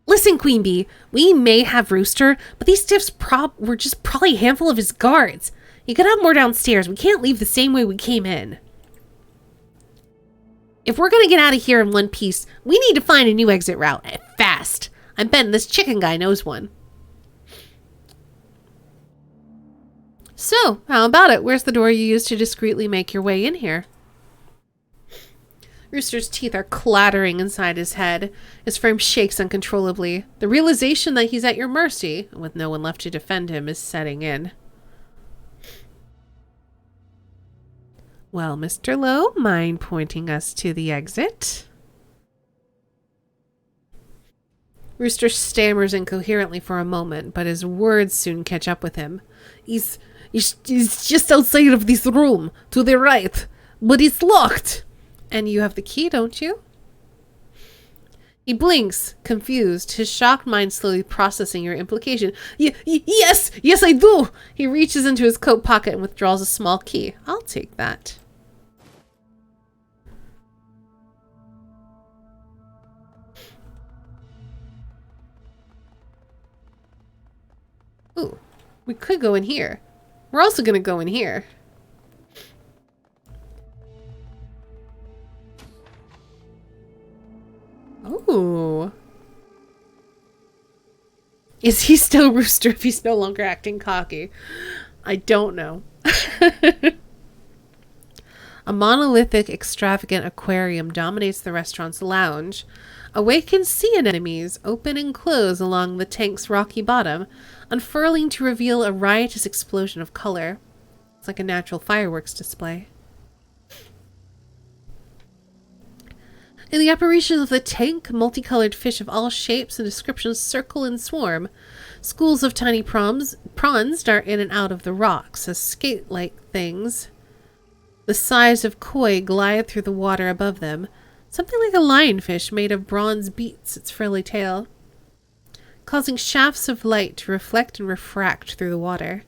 Listen, Queen Bee, we may have Rooster, but these stiffs were just probably a handful of his guards. You could have more downstairs. We can't leave the same way we came in. If we're gonna get out of here in one piece, we need to find a new exit route, fast. I'm betting this chicken guy knows one. So, how about it? Where's the door you used to discreetly make your way in here? Rooster's teeth are clattering inside his head. His frame shakes uncontrollably. The realization that he's at your mercy, with no one left to defend him, is setting in. Well, Mr. Lowe, mind pointing us to the exit? Rooster stammers incoherently for a moment, but his words soon catch up with him. He's just outside of this room, to the right, but it's locked. And you have the key, don't you? He blinks, confused, his shocked mind slowly processing your implication. Yes, I do. He reaches into his coat pocket and withdraws a small key. I'll take that. Ooh, we could go in here. We're also going to go in here. Ooh. Is he still Rooster if he's no longer acting cocky? I don't know. A monolithic, extravagant aquarium dominates the restaurant's lounge. Awakened sea anemones open and close along the tank's rocky bottom, unfurling to reveal a riotous explosion of color. It's like a natural fireworks display. In the upper reaches of the tank, multicolored fish of all shapes and descriptions circle and swarm. Schools of tiny prawns dart in and out of the rocks as skate-like things. The size of koi glide through the water above them. Something like a lionfish made of bronze beats its frilly tail, causing shafts of light to reflect and refract through the water.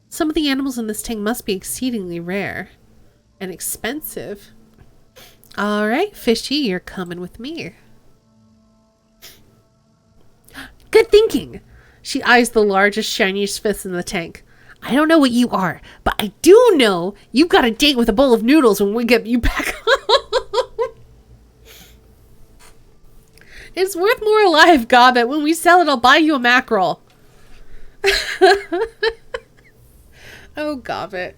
Some of the animals in this tank must be exceedingly rare and expensive. All right, fishy, you're coming with me. Good thinking. She eyes the largest, shiniest fish in the tank. I don't know what you are, but I do know you've got a date with a bowl of noodles when we get you back home. It's worth more alive, Gobbet. When we sell it, I'll buy you a mackerel. Oh, Gobbet.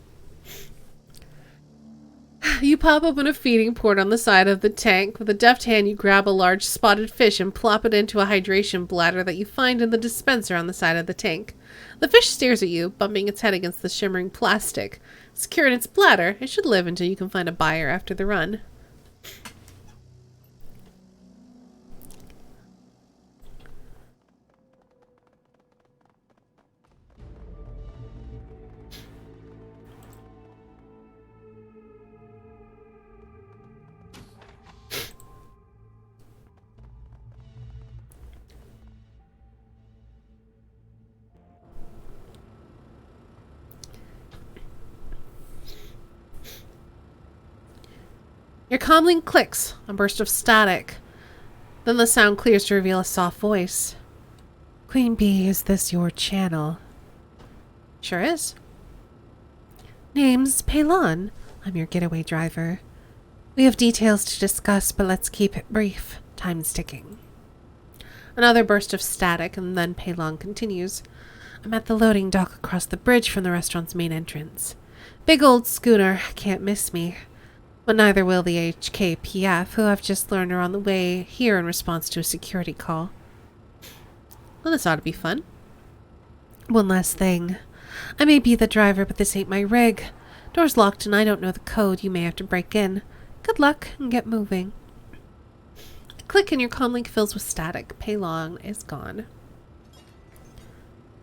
You pop open a feeding port on the side of the tank. With a deft hand, you grab a large spotted fish and plop it into a hydration bladder that you find in the dispenser on the side of the tank. The fish stares at you, bumping its head against the shimmering plastic. Secure in its bladder, it should live until you can find a buyer after the run. Your comlink clicks, a burst of static. Then the sound clears to reveal a soft voice. Queen Bee, is this your channel? Sure is. Name's Peylon. I'm your getaway driver. We have details to discuss, but let's keep it brief. Time's ticking. Another burst of static, and then Peylon continues. I'm at the loading dock across the bridge from the restaurant's main entrance. Big old schooner, can't miss me. But neither will the HKPF, who I've just learned are on the way here in response to a security call. Well, this ought to be fun. One last thing. I may be the driver, but this ain't my rig. Door's locked and I don't know the code. You may have to break in. Good luck and get moving. A click and your comlink fills with static. Peylon is gone.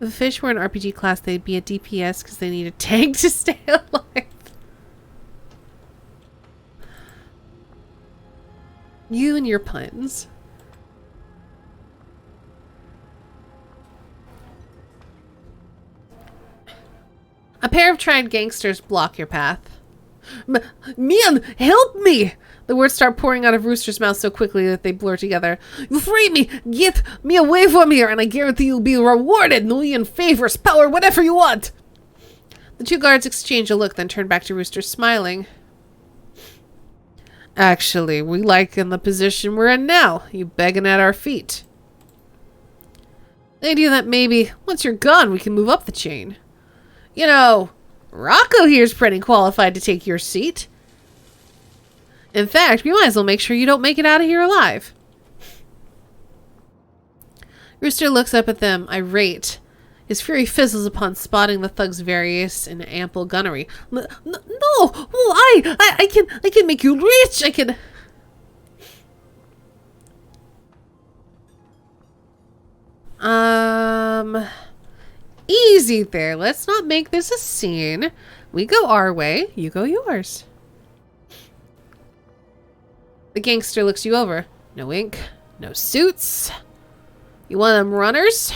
If the fish were an RPG class, they'd be a DPS because they need a tank to stay alive. You and your puns. A pair of tried gangsters block your path. Man, help me! The words start pouring out of Rooster's mouth so quickly that they blur together. You free me! Get me away from here, and I guarantee you'll be rewarded! Million favors, power, whatever you want! The two guards exchange a look, then turn back to Rooster, smiling. Actually, we like in the position we're in now. You begging at our feet. The idea that maybe, once you're gone, we can move up the chain. You know, Rocco here's pretty qualified to take your seat. In fact, we might as well make sure you don't make it out of here alive. Rooster looks up at them, irate. His fury fizzles upon spotting the thug's various and ample gunnery. No! I can make you rich! I can... Easy there. Let's not make this a scene. We go our way, you go yours. The gangster looks you over. No ink, no suits. You one of them runners?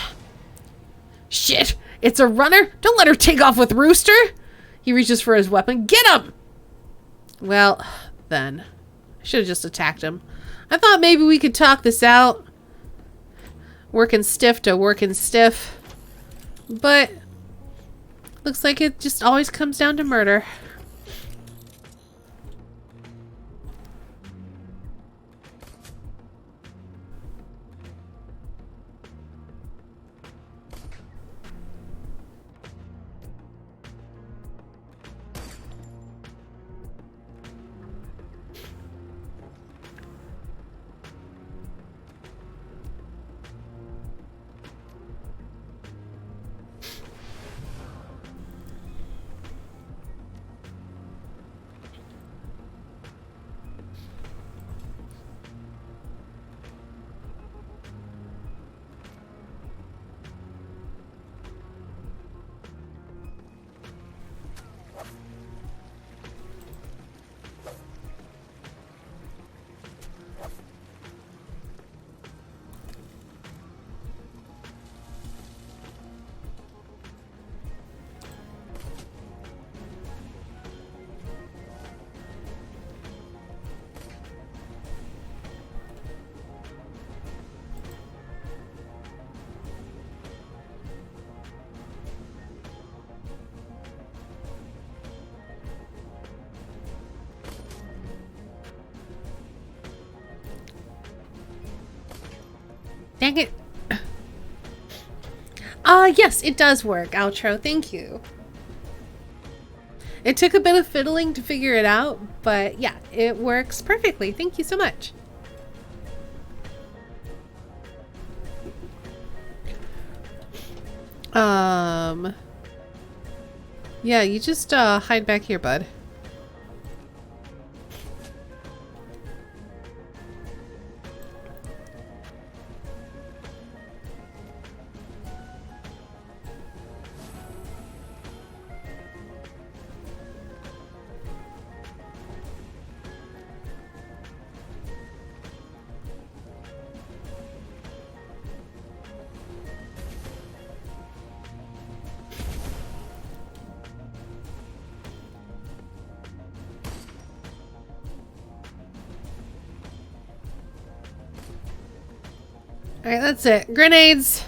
Shit! It's a runner? Don't let her take off with Rooster! He reaches for his weapon. Get him! Well, then. I should have just attacked him. I thought maybe we could talk this out. Working stiff to working stiff. But looks like it just always comes down to murder. Dang it. Yes, it does work, outro. Thank you. It took a bit of fiddling to figure it out, but yeah, it works perfectly. Thank you so much. Yeah, you just hide back here, bud. Alright, that's it. Grenades!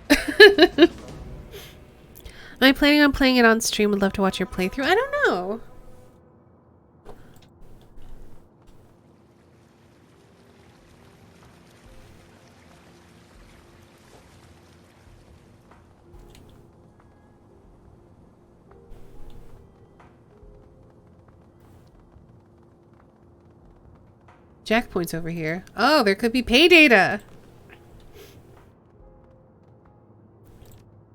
Am I planning on playing it on stream? Would love to watch your playthrough. I don't know. Jack points over here. Oh, there could be pay data.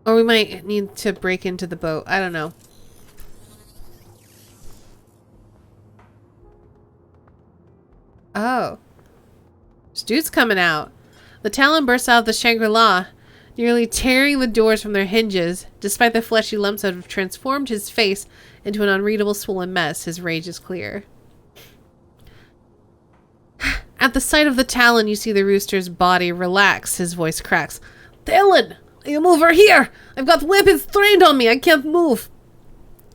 Or we might need to break into the boat. I don't know. Oh. This dude's coming out. The Talon bursts out of the Shangri-La, nearly tearing the doors from their hinges. Despite the fleshy lumps that have transformed his face into an unreadable swollen mess, his rage is clear. At the sight of the Talon, you see the rooster's body relax. His voice cracks. Talon! You move over here! I've got weapons trained on me! I can't move!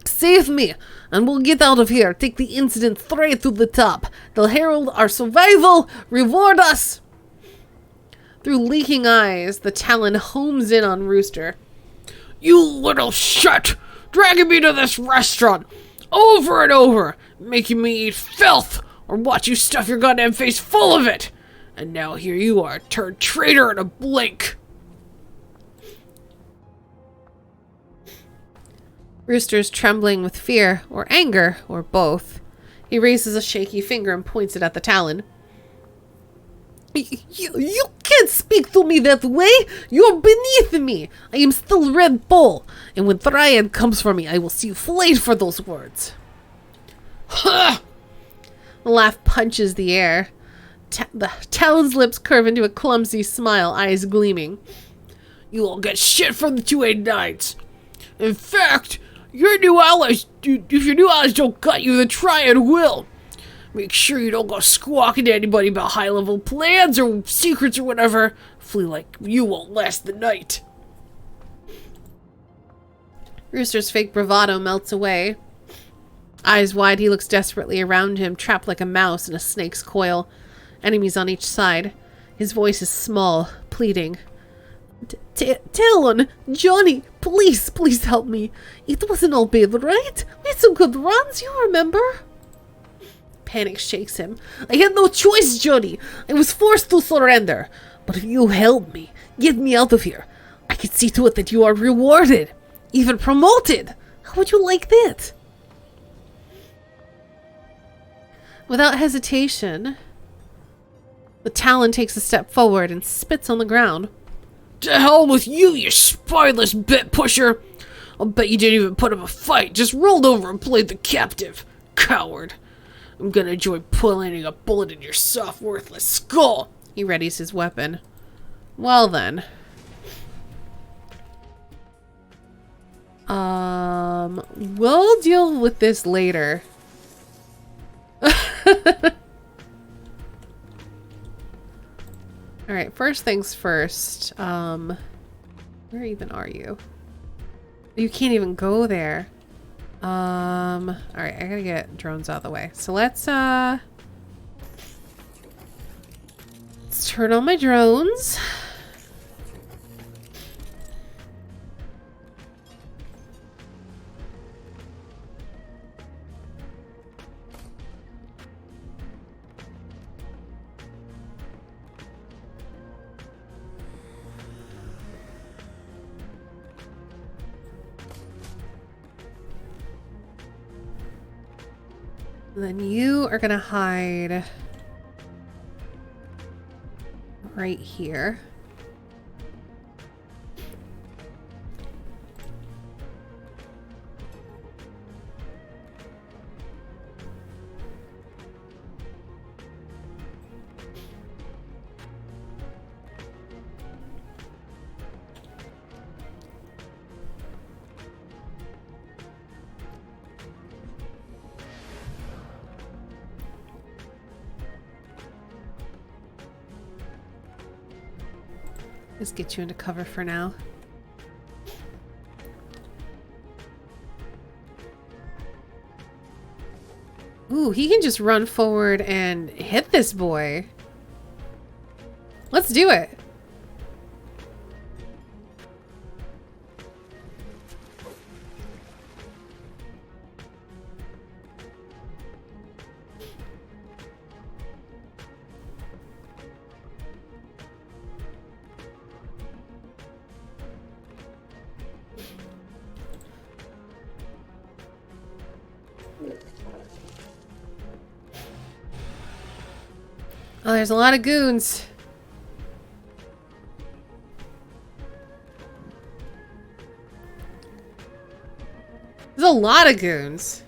Save me! And we'll get out of here. Take the incident straight to the top. They'll herald our survival! Reward us! Through leaking eyes, the Talon homes in on Rooster. You little shit! Dragging me to this restaurant! Over and over! Making me eat filth! Or watch you stuff your goddamn face full of it! And now here you are, turned traitor in a blink! Rooster's trembling with fear, or anger, or both. He raises a shaky finger and points it at the Talon. You can't speak to me that way! You're beneath me! I am still Red Bull, and when Triad comes for me, I will see you flayed for those words. Ha! The laugh punches the air. The Talon's lips curve into a clumsy smile, eyes gleaming. You all get shit from the 289s. In fact, your new allies, if your new allies don't cut you, the Triad will. Make sure you don't go squawking to anybody about high-level plans or secrets or whatever. Flee like you won't last the night. Rooster's fake bravado melts away. Eyes wide, he looks desperately around him, trapped like a mouse in a snake's coil. Enemies on each side. His voice is small, pleading. Talon, Johnny, please help me. It wasn't all bad, right? We had some good runs, you remember? Panic shakes him. I had no choice, Johnny. I was forced to surrender. But if you help me, get me out of here, I can see to it that you are rewarded, even promoted. How would you like that? Without hesitation, the Talon takes a step forward and spits on the ground. To hell with you, you spineless bit pusher! I'll bet you didn't even put up a fight, just rolled over and played the captive. Coward. I'm gonna enjoy planting a bullet in your soft, worthless skull. He readies his weapon. Well then. We'll deal with this later. Alright, first things first. Where even are you? You can't even go there. Alright, I gotta get drones out of the way. So let's turn on my drones. And then you are gonna hide right here. Just get you into cover for now. Ooh, he can just run forward and hit this boy. Let's do it. Oh, there's a lot of goons. There's a lot of goons.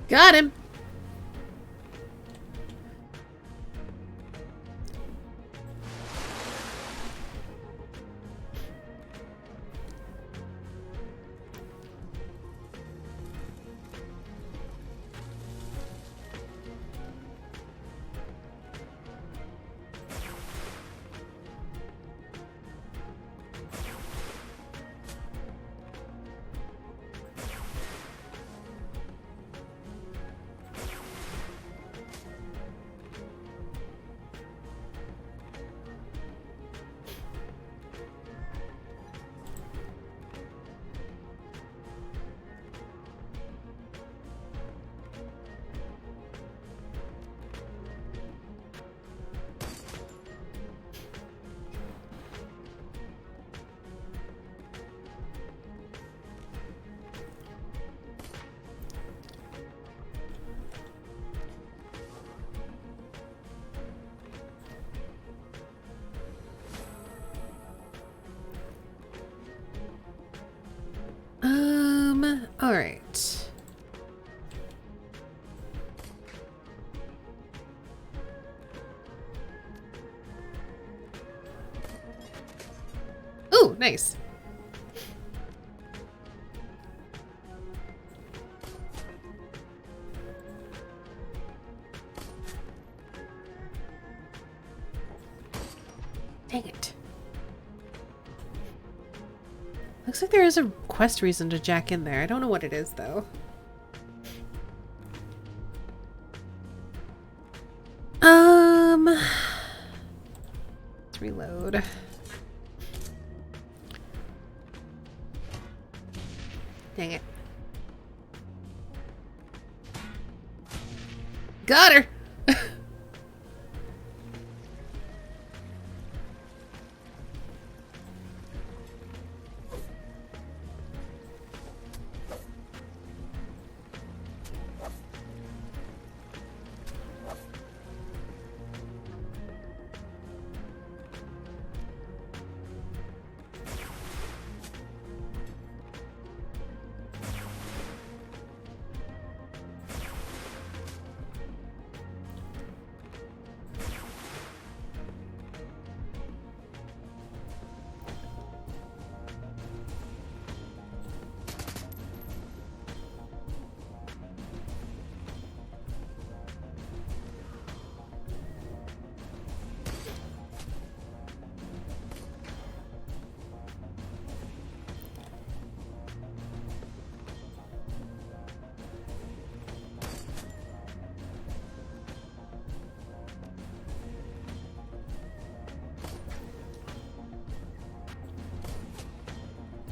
Got him. All right. Ooh, nice. Dang it. Looks like there is a quest reason to jack in there. I don't know what it is, though. Let's reload. Dang it. Got her!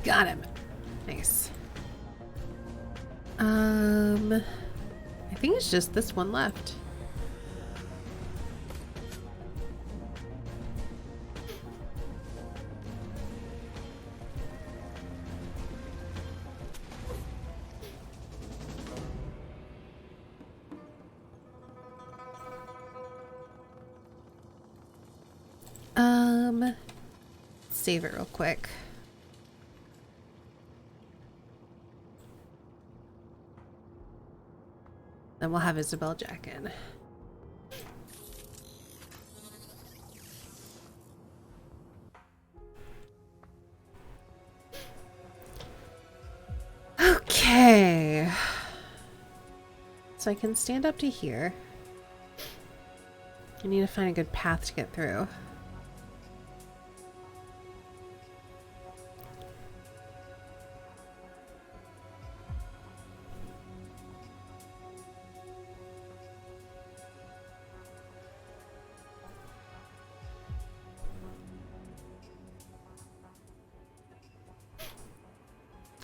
Got him. Nice. I think it's just this one left. Save it real quick. Then we'll have Isabel Jack in. Okay. So I can stand up to here. I need to find a good path to get through.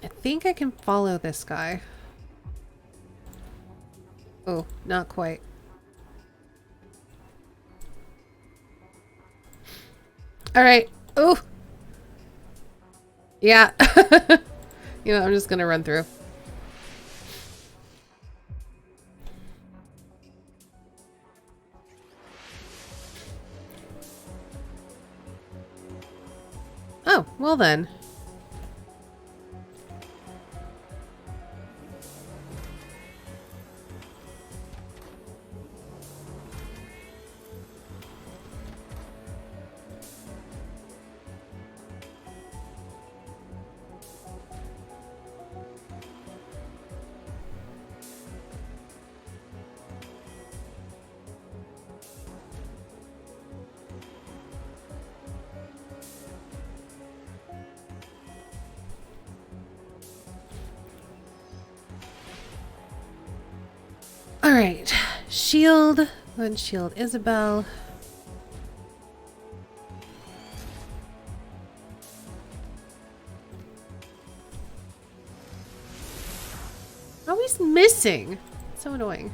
I think I can follow this guy. Oh, not quite. All right. Oh. Yeah. You know, I'm just gonna run through. Oh, well then. All right. Shield. Then shield Isabel. Always missing. So annoying.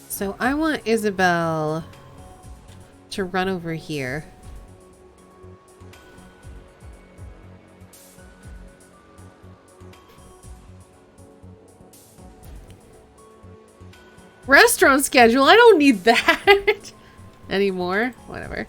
So I want Isabel to run over here. Restaurant schedule? I don't need that anymore. Whatever.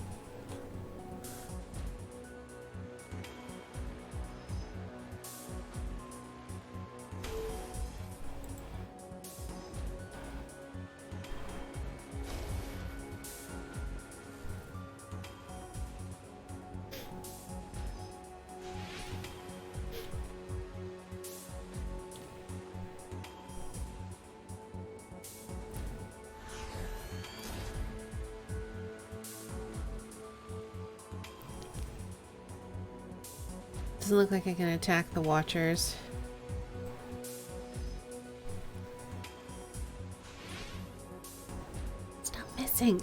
Doesn't look like I can attack the Watchers. Stop missing.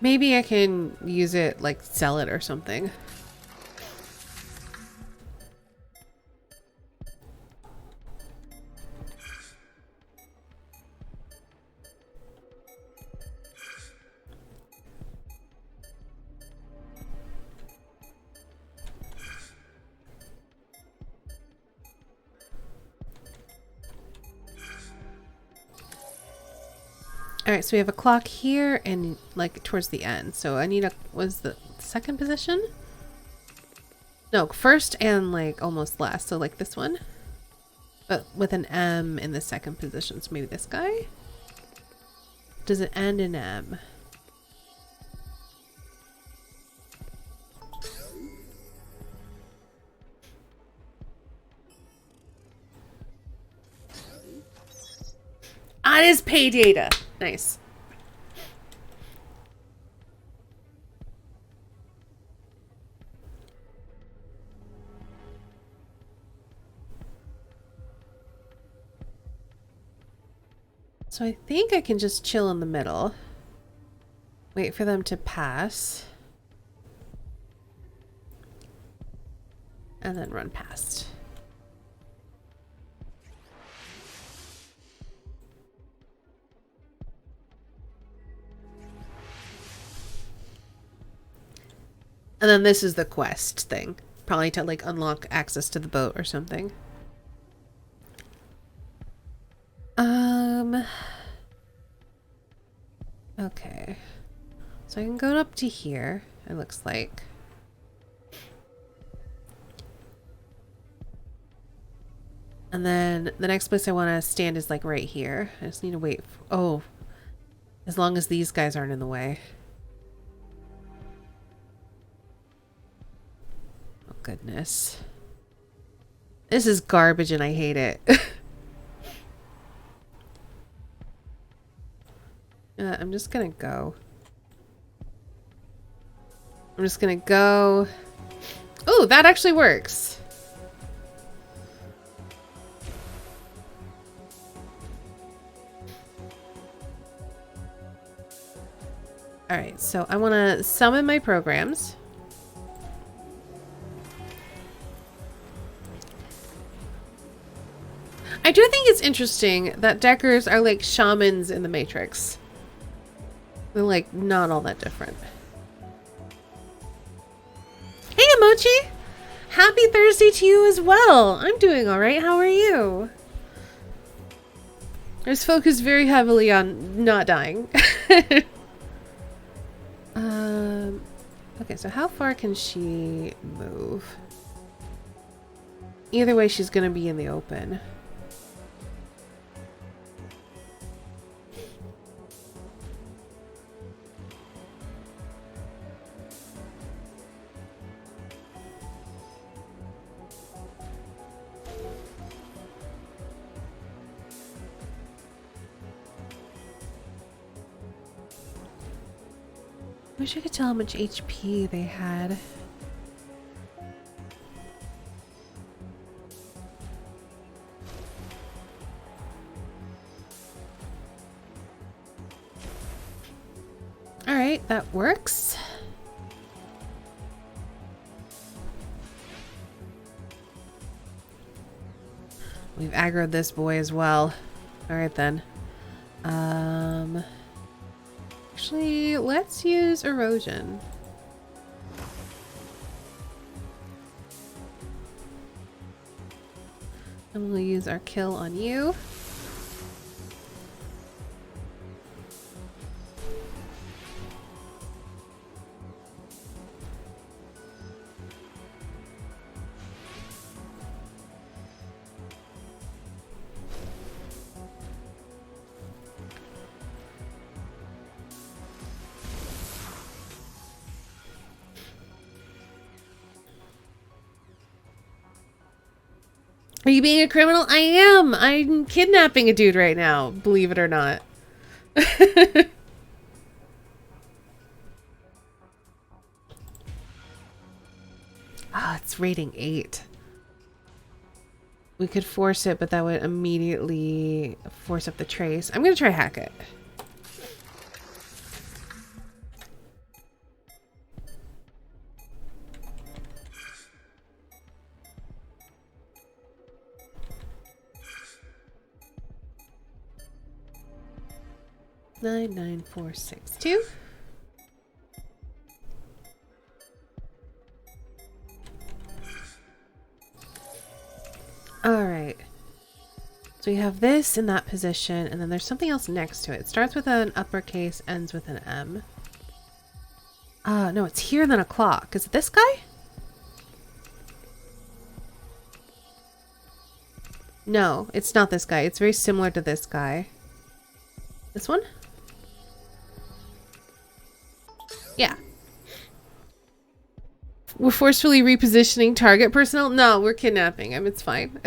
Maybe I can use it, like, sell it or something. All right, so we have a clock here and like towards the end. So I need a, was the second position? No, first and like almost last. So like this one, but with an M in the second position. So maybe this guy? Does it end in M? Ah, it is pay data. Nice. So I think I can just chill in the middle. Wait for them to pass. And then run past. And then this is the quest thing. Probably to like unlock access to the boat or something. Okay. So I can go up to here, it looks like. And then the next place I want to stand is like right here. I just need to wait. Oh, as long as these guys aren't in the way. Oh, goodness. This is garbage and I hate it. I'm just gonna go. I'm just gonna go. Oh, that actually works. Alright, so I want to summon my programs. I do think it's interesting that Deckers are like shamans in the Matrix. They're like not all that different. Hey, Emochi! Happy Thursday to you as well. I'm doing alright. How are you? I was focused very heavily on not dying. Okay, so how far can she move? Either way, she's gonna be in the open. Wish I could tell how much HP they had. Alright, that works. We've aggroed this boy as well. Alright then. Actually, let's use erosion. And we'll use our kill on you. Are you being a criminal? I am. I'm kidnapping a dude right now, believe it or not. Ah, it's rating 8. We could force it, but that would immediately force up the trace. I'm gonna try hack it. Nine, 9, 4, 6, 2. All right. So we have this in that position, and then there's something else next to it. It starts with an uppercase, ends with an M. No, it's here then a clock. Is it this guy? No, it's not this guy. It's very similar to this guy. This one? Yeah. We're forcefully repositioning target personnel? No, we're kidnapping him. It's fine.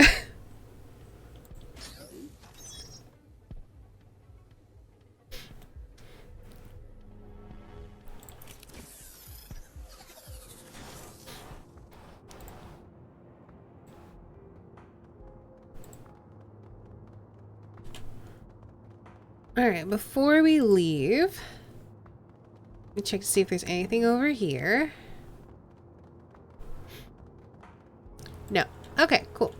Alright, before we leave, let me check to see if there's anything over here. No. Okay, cool.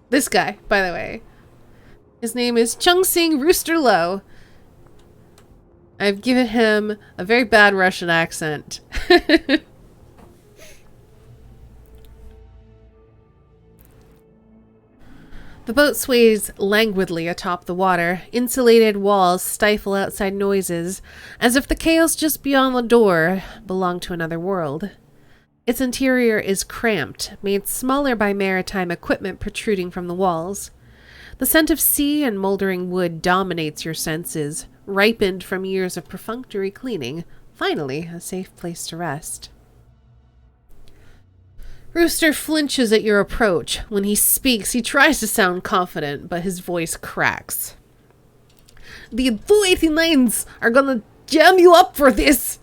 This guy, by the way. His name is Chung Sing Rooster Low. I've given him a very bad Russian accent. The boat sways languidly atop the water. Insulated walls stifle outside noises, as if the chaos just beyond the door belonged to another world. Its interior is cramped, made smaller by maritime equipment protruding from the walls. The scent of sea and moldering wood dominates your senses, ripened from years of perfunctory cleaning. Finally, a safe place to rest. Rooster flinches at your approach. When he speaks, he tries to sound confident, but his voice cracks. The 289s are gonna jam you up for this!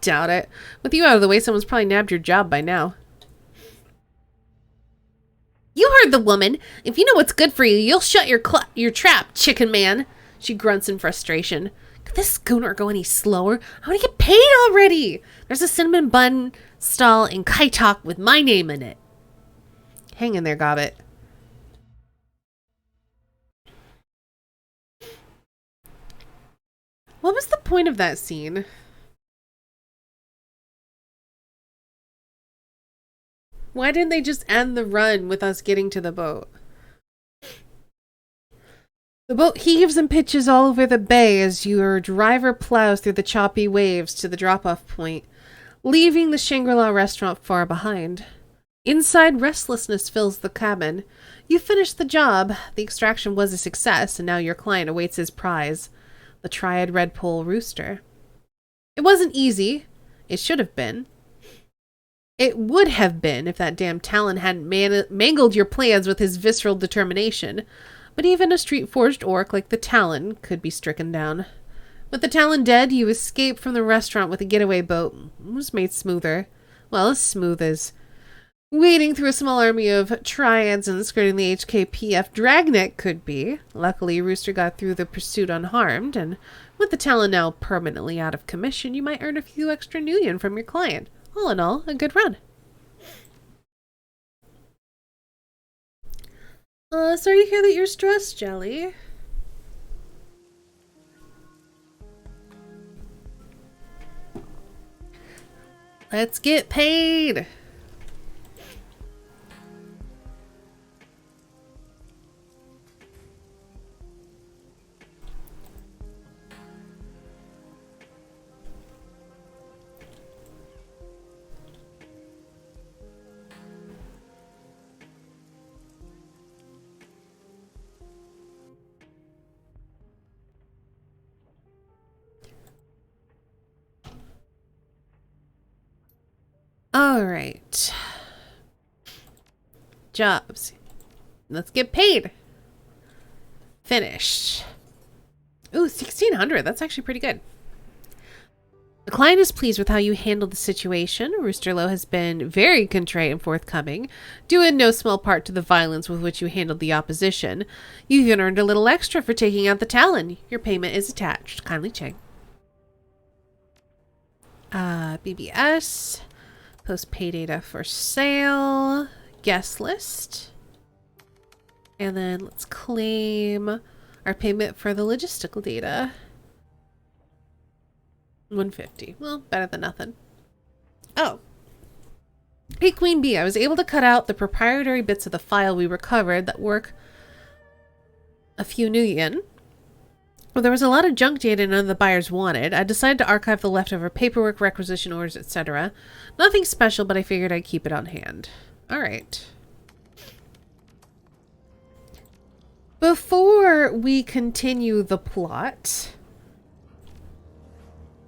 Doubt it. With you out of the way, someone's probably nabbed your job by now. You heard the woman. If you know what's good for you, you'll shut your trap, chicken man. She grunts in frustration. Could this schooner go any slower? I want to get paid already. There's a cinnamon bun stall in Kaitok with my name in it. Hang in there, Gobbet. What was the point of that scene? Why didn't they just end the run with us getting to the boat? The boat heaves and pitches all over the bay as your driver plows through the choppy waves to the drop-off point, leaving the Shangri-La restaurant far behind. Inside, restlessness fills the cabin. You finished the job. The extraction was a success, and now your client awaits his prize, the Triad Red Pole Rooster. It wasn't easy. It should have been. It would have been if that damn Talon hadn't mangled your plans with his visceral determination. But even a street-forged orc like the Talon could be stricken down. With the Talon dead, you escape from the restaurant with a getaway boat. It was made smoother. Well, as smooth as wading through a small army of triads and skirting the HKPF dragnet could be. Luckily, Rooster got through the pursuit unharmed, and with the Talon now permanently out of commission, you might earn a few extra nuyen from your client. All in all, a good run. Sorry to hear that you're stressed, Jelly. Let's get paid. All right. Jobs. Let's get paid. Finished. Ooh, 1,600. That's actually pretty good. The client is pleased with how you handled the situation. Rooster Low has been very contrite and forthcoming, due in no small part to the violence with which you handled the opposition. You even earned a little extra for taking out the Talon. Your payment is attached. Kindly check. BBS. Post pay data for sale. Guest list. And then let's claim our payment for the logistical data. 150. Well, better than nothing. Oh. Hey, Queen Bee, I was able to cut out the proprietary bits of the file we recovered that work a few new yen. Well, there was a lot of junk data none of the buyers wanted. I decided to archive the leftover paperwork, requisition orders, etc. Nothing special, but I figured I'd keep it on hand. Alright. Before we continue the plot,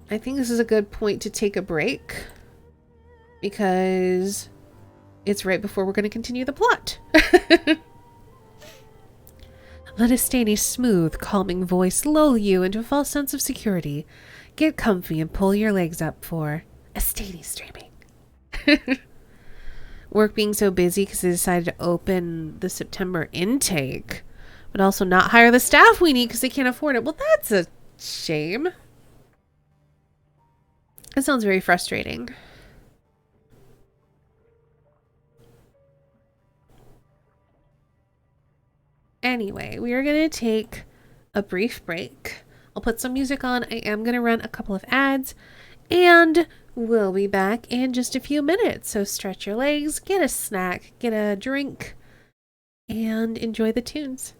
I think this is a good point to take a break. Because it's right before we're going to continue the plot. Let Estani's smooth, calming voice lull you into a false sense of security. Get comfy and pull your legs up for Estani streaming. Work being so busy because they decided to open the September intake, but also not hire the staff we need because they can't afford it. Well, that's a shame. That sounds very frustrating. Anyway, we are going to take a brief break. I'll put some music on. I am going to run a couple of ads. And we'll be back in just a few minutes. So stretch your legs, get a snack, get a drink, and enjoy the tunes.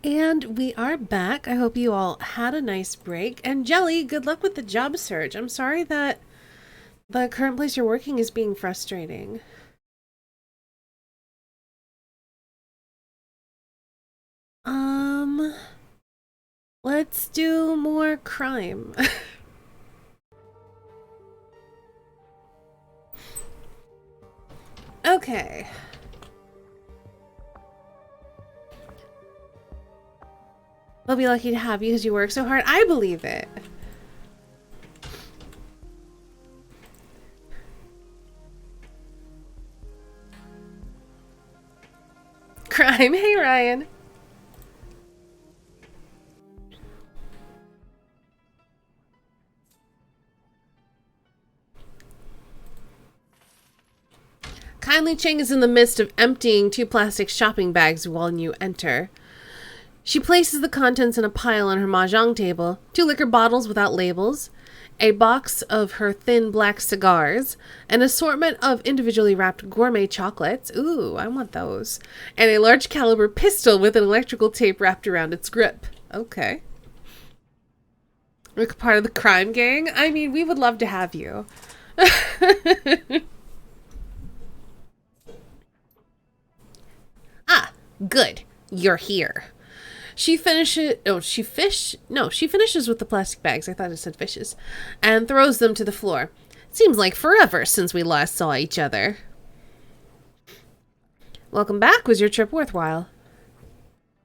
And we are back. I hope you all had a nice break. And Jelly, good luck with the job search. I'm sorry that the current place you're working is being frustrating. Um, let's do more crime. Okay. They'll be lucky to have you because you work so hard. I believe it. Crime. Hey, Ryan. Kindly Cheng is in the midst of emptying 2 plastic shopping bags when you enter. She places the contents in a pile on her mahjong table, 2 liquor bottles without labels, a box of her thin black cigars, an assortment of individually wrapped gourmet chocolates, ooh, I want those, and a large caliber pistol with an electrical tape wrapped around its grip. Okay. Like part of the crime gang? I mean, we would love to have you. Ah, good. You're here. She finishes. Oh, she fish. No, she finishes with the plastic bags. I thought it said fishes, and throws them to the floor. Seems like forever since we last saw each other. Welcome back. Was your trip worthwhile?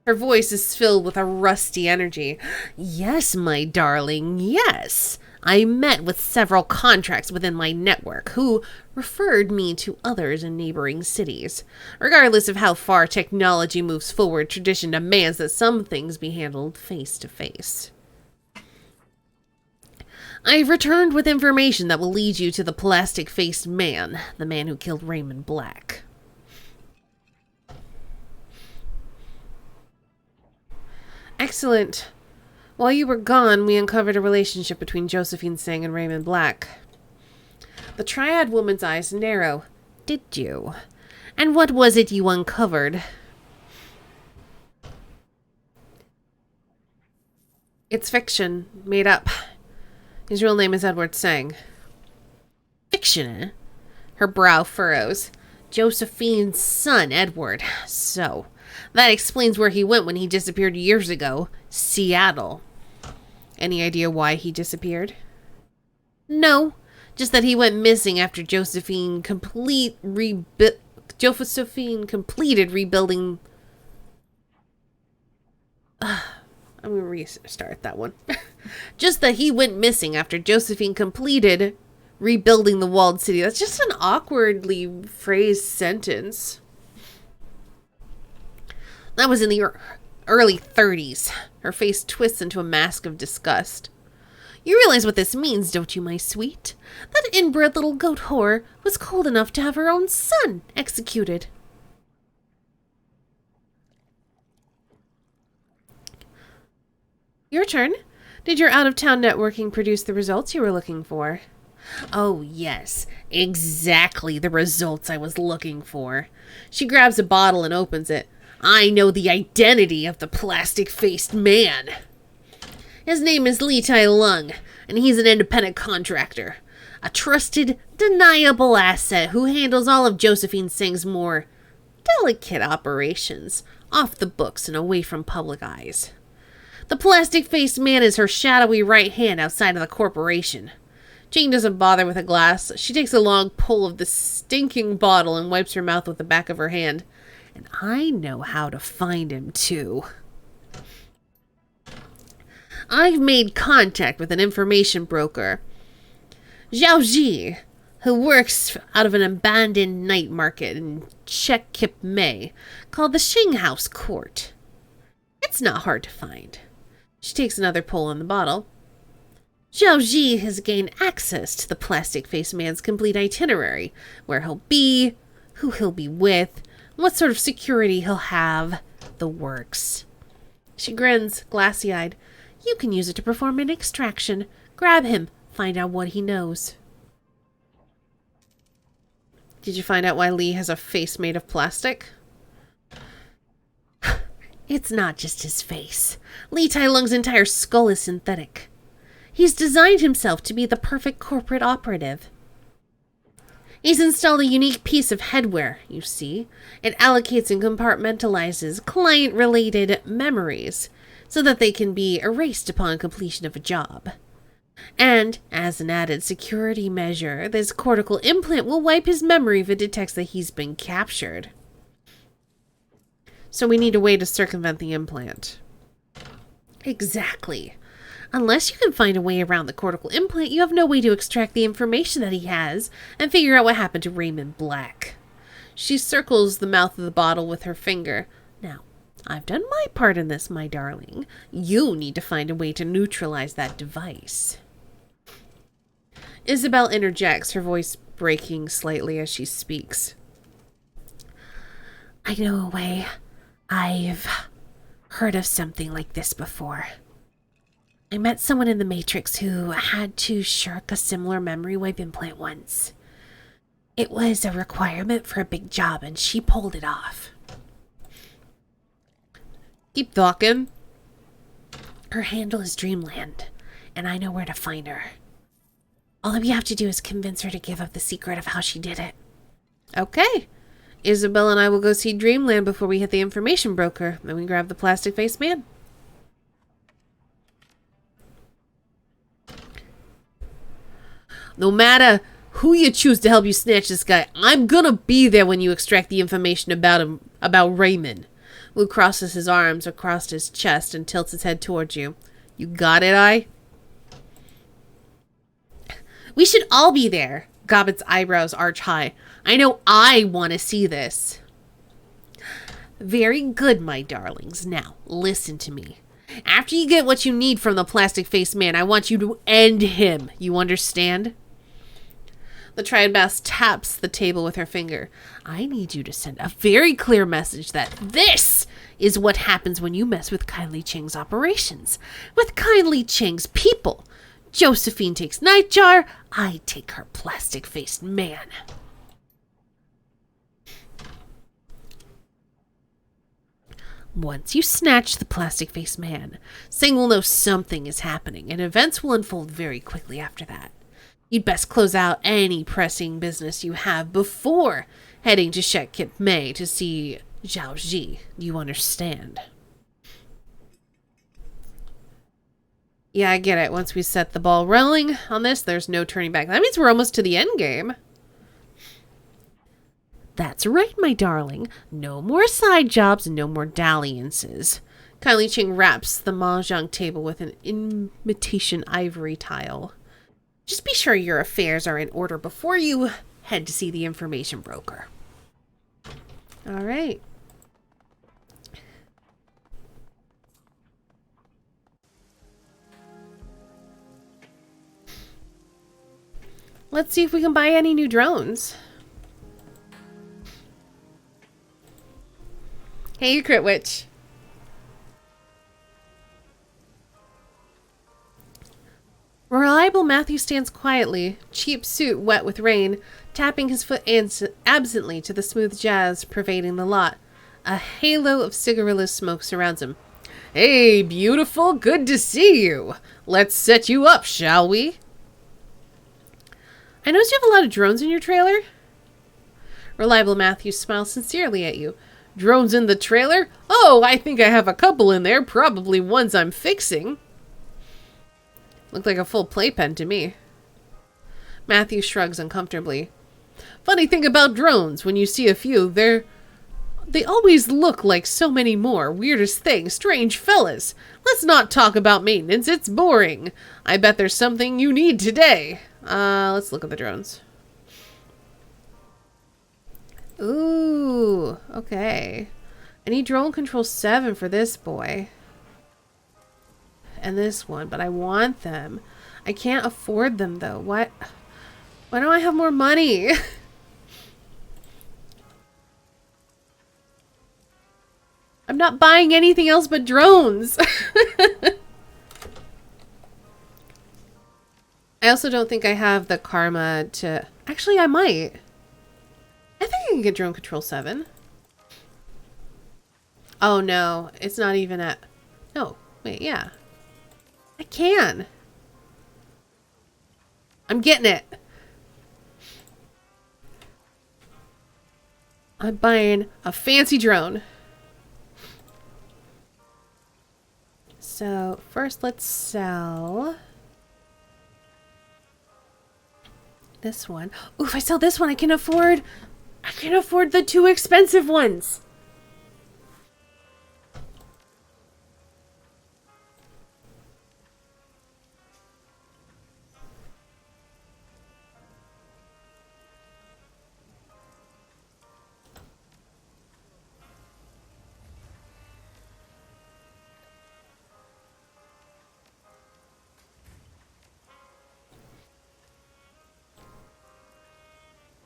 Her voice is filled with a rusty energy. Yes, my darling. Yes. I met with several contracts within my network who referred me to others in neighboring cities. Regardless of how far technology moves forward, tradition demands that some things be handled face to face. I've returned with information that will lead you to the plastic-faced man, the man who killed Raymond Black. Excellent. While you were gone, we uncovered a relationship between Josephine Singh and Raymond Black. The Triad woman's eyes narrow. Did you? And what was it you uncovered? It's fiction. Made up. His real name is Edward Singh. Fiction, eh? Her brow furrows. Josephine's son, Edward. So, that explains where he went when he disappeared years ago. Seattle. Any idea why he disappeared? No, just that he went missing after Josephine completed rebuilding. I'm gonna restart that one. Just that he went missing after Josephine completed rebuilding the walled city. That's just an awkwardly phrased sentence. That was in the early 30s. Her face twists into a mask of disgust. You realize what this means, don't you, my sweet? That inbred little goat whore was cold enough to have her own son executed. Your turn. Did your out-of-town networking produce the results you were looking for? Oh, yes. Exactly the results I was looking for. She grabs a bottle and opens it. I know the identity of the plastic-faced man. His name is Li Tai Lung, and he's an independent contractor. A trusted, deniable asset who handles all of Josephine Singh's more delicate operations, off the books and away from public eyes. The plastic-faced man is her shadowy right hand outside of the corporation. Jane doesn't bother with a glass. She takes a long pull of the stinking bottle and wipes her mouth with the back of her hand. And I know how to find him, too. I've made contact with an information broker, Zhao Ji, who works out of an abandoned night market in Chek Kip Mei called the Shing House Court. It's not hard to find. She takes another pull on the bottle. Zhao Ji has gained access to the plastic-faced man's complete itinerary, where he'll be, who he'll be with, what sort of security he'll have, the works. She grins, glassy-eyed. You can use it to perform an extraction. Grab him. Find out what he knows. Did you find out why Lee has a face made of plastic? It's not just his face. Li Tai-lung's entire skull is synthetic. He's designed himself to be the perfect corporate operative. He's installed a unique piece of headwear, you see. It allocates and compartmentalizes client-related memories so that they can be erased upon completion of a job. And, as an added security measure, this cortical implant will wipe his memory if it detects that he's been captured. So we need a way to circumvent the implant. Exactly. Unless you can find a way around the cortical implant, you have no way to extract the information that he has and figure out what happened to Raymond Black. She circles the mouth of the bottle with her finger. Now, I've done my part in this, my darling. You need to find a way to neutralize that device. Isabel interjects, her voice breaking slightly as she speaks. I know a way. I've heard of something like this before. I met someone in the Matrix who had to shirk a similar memory wipe implant once. It was a requirement for a big job, and she pulled it off. Keep talking. Her handle is Dreamland, and I know where to find her. All you have to do is convince her to give up the secret of how she did it. Okay. Isabel and I will go see Dreamland before we hit the information broker. Then we grab the plastic-faced man. No matter who you choose to help you snatch this guy, I'm gonna be there when you extract the information about him, about Raymond. Luke crosses his arms across his chest and tilts his head towards you. You got it, I? We should all be there. Gobbet's eyebrows arch high. I know I want to see this. Very good, my darlings. Now, listen to me. After you get what you need from the plastic-faced man, I want you to end him. You understand? The Triad Mouse taps the table with her finger. I need you to send a very clear message that this is what happens when you mess with Kylie Ching's operations. With Kylie Ching's people. Josephine takes Nightjar, I take her plastic-faced man. Once you snatch the plastic-faced man, Singh will know something is happening, and events will unfold very quickly after that. You'd best close out any pressing business you have before heading to Shek Kip Mei to see Zhao Ji. You understand? Yeah, I get it. Once we set the ball rolling on this, there's no turning back. That means we're almost to the end game. That's right, my darling. No more side jobs and no more dalliances. Kylie Ching wraps the mahjong table with an imitation ivory tile. Just be sure your affairs are in order before you head to see the information broker. All right. Let's see if we can buy any new drones. Hey, you Crit Witch. Reliable Matthew stands quietly, cheap suit wet with rain, tapping his foot absently to the smooth jazz pervading the lot. A halo of cigarillo smoke surrounds him. Hey, beautiful, good to see you. Let's set you up, shall we? I notice you have a lot of drones in your trailer. Reliable Matthew smiles sincerely at you. Drones in the trailer? Oh, I think I have a couple in there, probably ones I'm fixing. Looked like a full playpen to me. Matthew shrugs uncomfortably. Funny thing about drones, when you see a few, they always look like so many more. Weirdest thing, strange fellas. Let's not talk about maintenance, it's boring. I bet there's something you need today. Let's look at the drones. Ooh, okay. I need drone control 7 for this boy. And this one, but I want them. I can't afford them though. What? Why don't I have more money? I'm not buying anything else but drones. I also don't think I have the karma to... Actually, I might. I think I can get drone control 7. Oh no, it's not even at... No, wait, yeah. I can. I'm getting it. I'm buying a fancy drone. So first let's sell this one. Ooh, if I sell this one, I can afford the two expensive ones.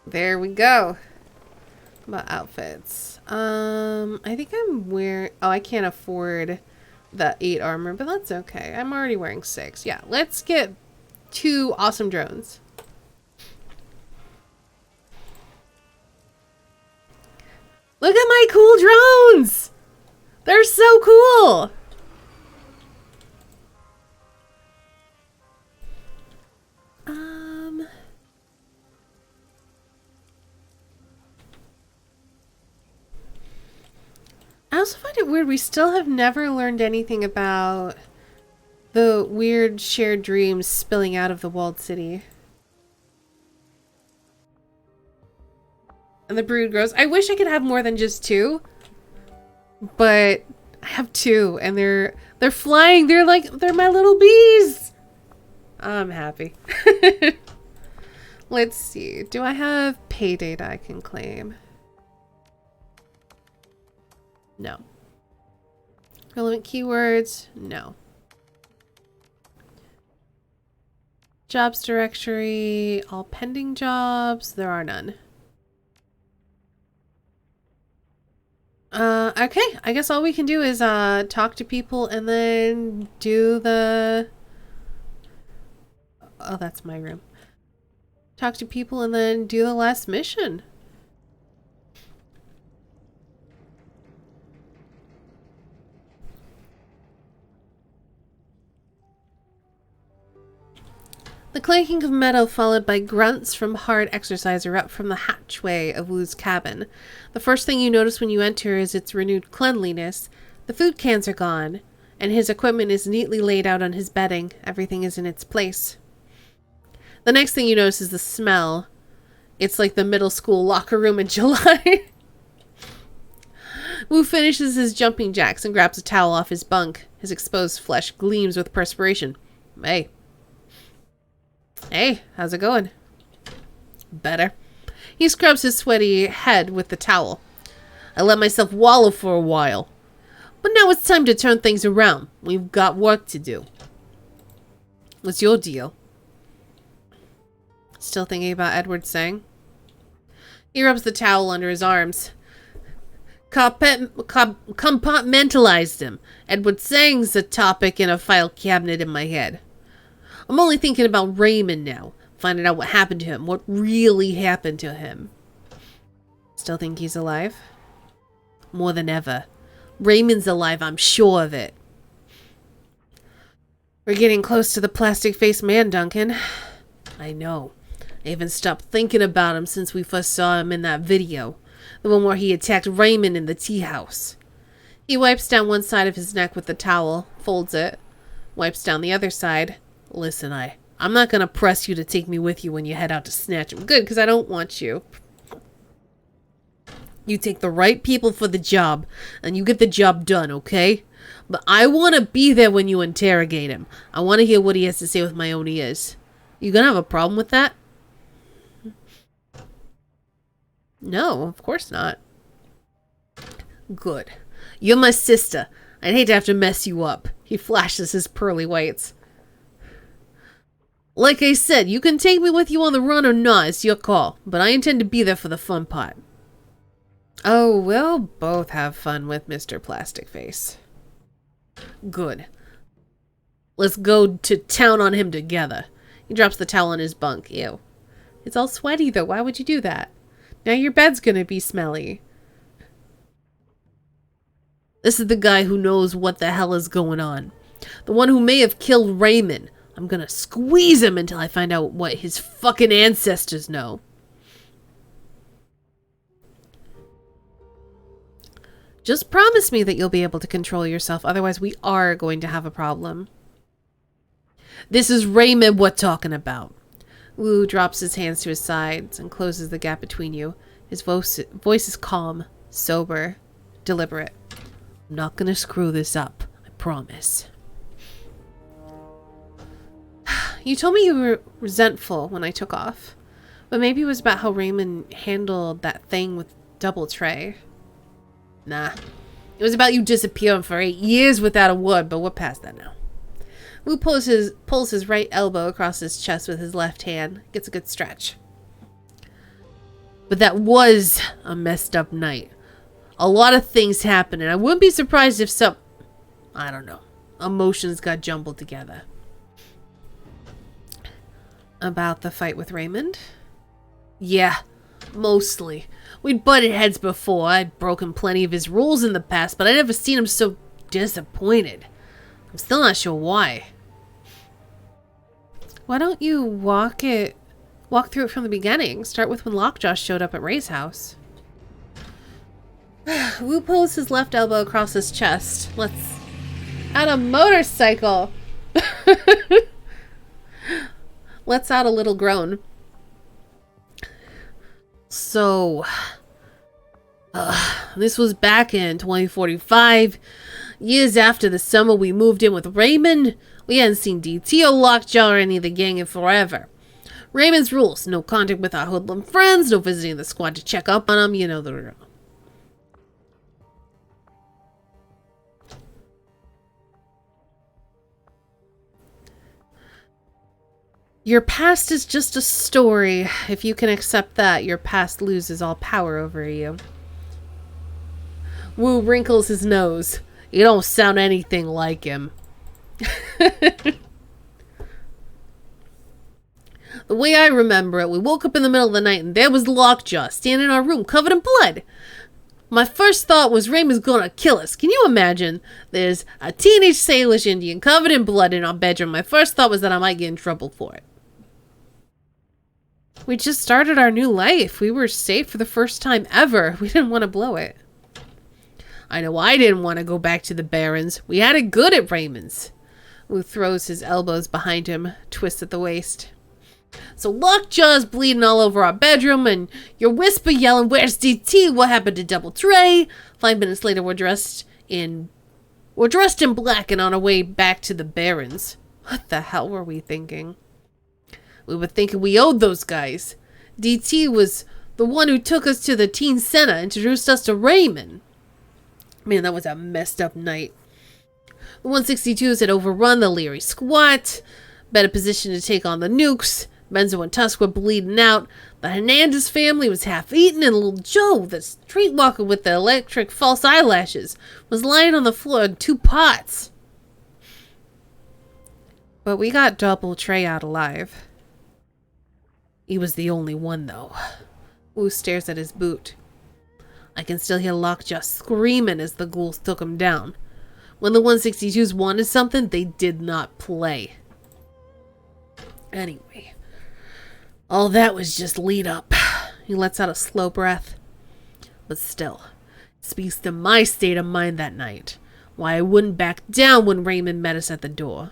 There we go. About outfits. I think I'm wearing... Oh, I can't afford the 8 armor, but that's okay. I'm already wearing 6. Yeah, let's get 2 awesome drones. Look at my cool drones! They're so cool! I also find it weird we still have never learned anything about the weird shared dreams spilling out of the walled city. And the brood grows. I wish I could have more than just 2. But I have 2 and they're flying. They're my little bees. I'm happy. Let's see. Do I have pay data I can claim? No. Relevant keywords? No. Jobs directory, all pending jobs. There are none. Okay. I guess all we can do is talk to people and then do the... Oh, that's my room. Talk to people and then do the last mission. The clanking of metal followed by grunts from hard exercise erupt from the hatchway of Wu's cabin. The first thing you notice when you enter is its renewed cleanliness. The food cans are gone, and his equipment is neatly laid out on his bedding. Everything is in its place. The next thing you notice is the smell. It's like the middle school locker room in July. Wu finishes his jumping jacks and grabs a towel off his bunk. His exposed flesh gleams with perspiration. Hey. Hey, how's it going? Better. He scrubs his sweaty head with the towel. I let myself wallow for a while. But now it's time to turn things around. We've got work to do. What's your deal? Still thinking about Edward Sang? He rubs the towel under his arms. Compartmentalized him. Edward Sang's a topic in a file cabinet in my head. I'm only thinking about Raymond now. Finding out what happened to him. What really happened to him. Still think he's alive? More than ever. Raymond's alive, I'm sure of it. We're getting close to the plastic-faced man, Duncan. I know. I haven't stopped thinking about him since we first saw him in that video. The one where he attacked Raymond in the tea house. He wipes down one side of his neck with the towel, folds it, wipes down the other side. Listen, I'm not going to press you to take me with you when you head out to snatch him. Good, because I don't want you. You take the right people for the job, and you get the job done, okay? But I want to be there when you interrogate him. I want to hear what he has to say with my own ears. You going to have a problem with that? No, of course not. Good. You're my sister. I'd hate to have to mess you up. He flashes his pearly whites. Like I said, you can take me with you on the run or not, it's your call. But I intend to be there for the fun part. Oh, we'll both have fun with Mr. Plastic Face. Good. Let's go to town on him together. He drops the towel on his bunk. Ew. It's all sweaty though, why would you do that? Now your bed's gonna be smelly. This is the guy who knows what the hell is going on. The one who may have killed Raymond. I'm gonna squeeze him until I find out what his fucking ancestors know. Just promise me that you'll be able to control yourself, otherwise we are going to have a problem. This is Raymond we're talking about. Wu drops his hands to his sides and closes the gap between you. His voice is calm, sober, deliberate. I'm not gonna screw this up, I promise. You told me you were resentful when I took off, but maybe it was about how Raymond handled that thing with Double Tray. Nah, it was about you disappearing for 8 years without a word, but we're past that now. Wu pulls his right elbow across his chest with his left hand, gets a good stretch. But that was a messed up night. A lot of things happened, and I wouldn't be surprised if some, I don't know, emotions got jumbled together. About the fight with Raymond? Yeah, mostly. We'd butted heads before. I'd broken plenty of his rules in the past, but I'd never seen him so disappointed. I'm still not sure why. Why don't you walk through it from the beginning? Start with when Lockjaw showed up at Ray's house. Wu pulls his left elbow across his chest. Let's add a motorcycle. Let's out a little groan. So, this was back in 2045. Years after the summer we moved in with Raymond. We hadn't seen DT or Lockjaw or any of the gang in forever. Raymond's rules: no contact with our hoodlum friends, no visiting the squad to check up on them, you know the drill. Your past is just a story. If you can accept that, your past loses all power over you. Wu wrinkles his nose. You don't sound anything like him. The way I remember it, we woke up in the middle of the night and there was Lockjaw standing in our room covered in blood. My first thought was Raymond's gonna kill us. Can you imagine? There's a teenage Salish Indian covered in blood in our bedroom. My first thought was that I might get in trouble for it. We just started our new life. We were safe for the first time ever. We didn't want to blow it. I know I didn't want to go back to the Barrens. We had it good at Raymond's. Wu throws his elbows behind him, twists at the waist. So Lockjaw's bleeding all over our bedroom, and you're whisper yelling, "Where's DT? What happened to Double Tray?" 5 minutes later, we're dressed in black and on our way back to the Barrens. What the hell were we thinking? We were thinking we owed those guys. DT was the one who took us to the teen center, introduced us to Raymond. Man, that was a messed up night. The 162s had overrun the Leary squat, better positioned to take on the nukes. Benzo and Tusk were bleeding out. The Hernandez family was half-eaten, and little Joe, the streetwalker with the electric false eyelashes, was lying on the floor in 2 pots. But we got Double Tray out alive. He was the only one, though. Wu stares at his boot. I can still hear Lockjaw screaming as the ghouls took him down. When the 162s wanted something, they did not play. Anyway, all that was just lead up. He lets out a slow breath. But still, it speaks to my state of mind that night. Why I wouldn't back down when Raymond met us at the door.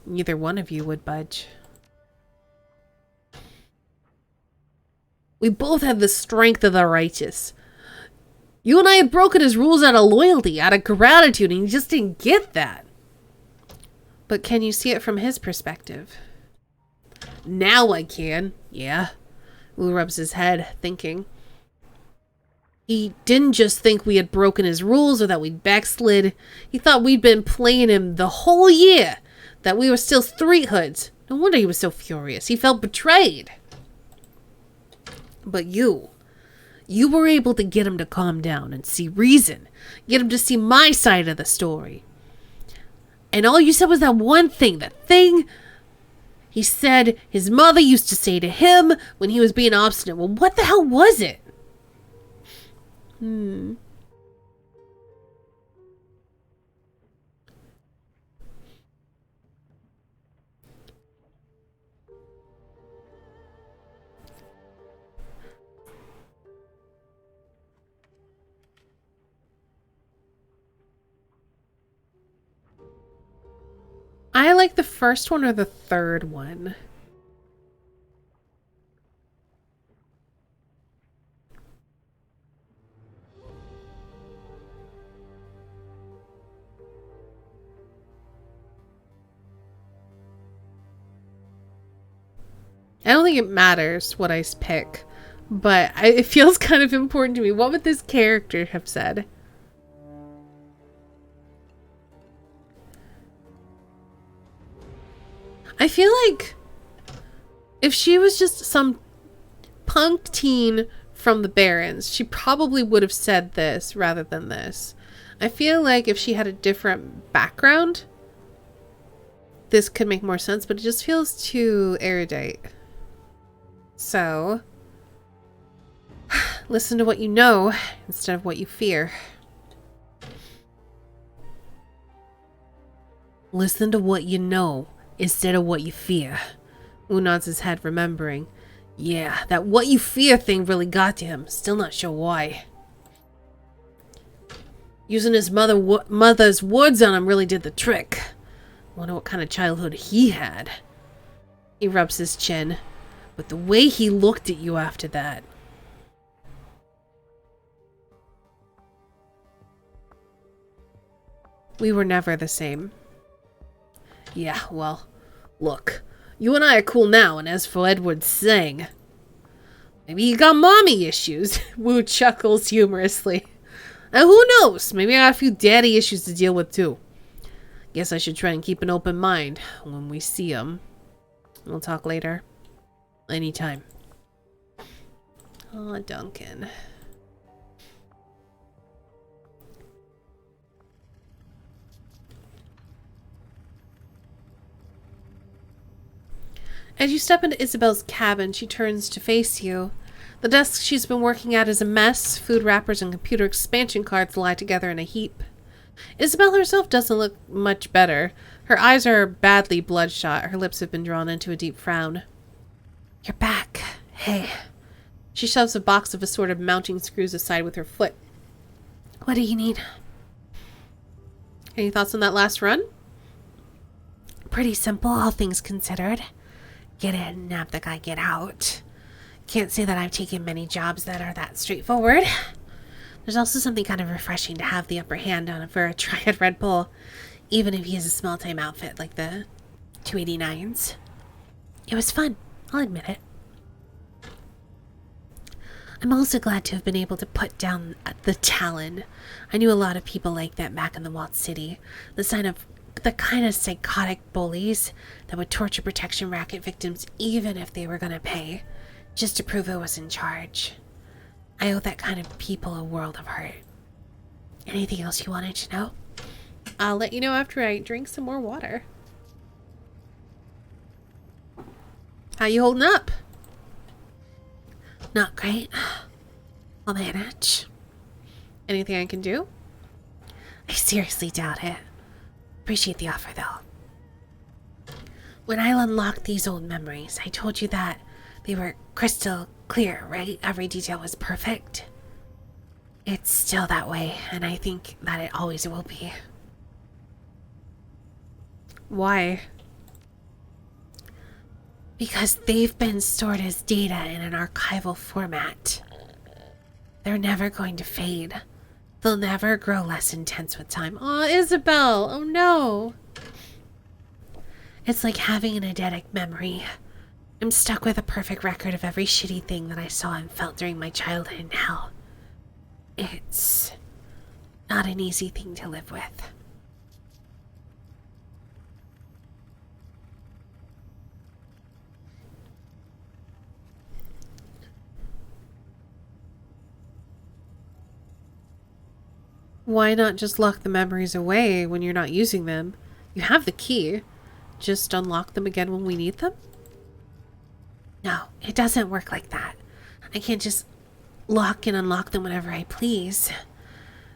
Neither one of you would budge. We both had the strength of the righteous. You and I had broken his rules out of loyalty, out of gratitude, and you just didn't get that. But can you see it from his perspective? Now I can, yeah. Wu rubs his head, thinking. He didn't just think we had broken his rules or that we'd backslid. He thought we'd been playing him the whole year, that we were still street hoods. No wonder he was so furious. He felt betrayed. But you were able to get him to calm down and see reason. Get him to see my side of the story. And all you said was that one thing, that thing he said his mother used to say to him when he was being obstinate. Well, what the hell was it? like the first one or the third one. I don't think it matters what I pick, but it feels kind of important to me. What would this character have said? I feel like if she was just some punk teen from the Barrens, she probably would have said this rather than this. I feel like if she had a different background, this could make more sense, but it just feels too erudite. So, listen to what you know instead of what you fear. Listen to what you know instead of what you fear. Wu nods his head, remembering. Yeah, that what you fear thing really got to him. Still not sure why. Using his mother's words on him really did the trick. Wonder what kind of childhood he had. He rubs his chin. But the way he looked at you after that. We were never the same. Yeah, well, look. You and I are cool now, and as for Edward's saying, maybe he got mommy issues. Wu chuckles humorously. And who knows? Maybe I got a few daddy issues to deal with too. Guess I should try and keep an open mind when we see him. We'll talk later. Anytime. Oh, Duncan. As you step into Isabel's cabin, she turns to face you. The desk she's been working at is a mess. Food wrappers and computer expansion cards lie together in a heap. Isabel herself doesn't look much better. Her eyes are badly bloodshot. Her lips have been drawn into a deep frown. You're back. Hey. She shoves a box of assorted mounting screws aside with her foot. What do you need? Any thoughts on that last run? Pretty simple, all things considered. Get in, nab the guy, get out. Can't say that I've taken many jobs that are that straightforward. There's also something kind of refreshing to have the upper hand on for a Triad Red Bull, even if he has a small-time outfit like the 289s. It was fun, I'll admit it. I'm also glad to have been able to put down the Talon. I knew a lot of people like that back in the Walled City. The kind of psychotic bullies that would torture protection racket victims even if they were gonna pay, just to prove who was in charge. I owe that kind of people a world of hurt. Anything else you wanted to know? I'll let you know after I drink some more water. How you holding up? Not great. I'll manage. Anything I can do? I seriously doubt it. Appreciate the offer, though. When I unlocked these old memories, I told you that they were crystal clear, right? Every detail was perfect. It's still that way, and I think that it always will be. Why? Because they've been stored as data in an archival format. They're never going to fade. They'll never grow less intense with time. Aw, Isabel! Oh no! It's like having an eidetic memory. I'm stuck with a perfect record of every shitty thing that I saw and felt during my childhood in hell. It's not an easy thing to live with. Why not just lock the memories away when you're not using them? You have the key. Just unlock them again when we need them? No, it doesn't work like that. I can't just lock and unlock them whenever I please.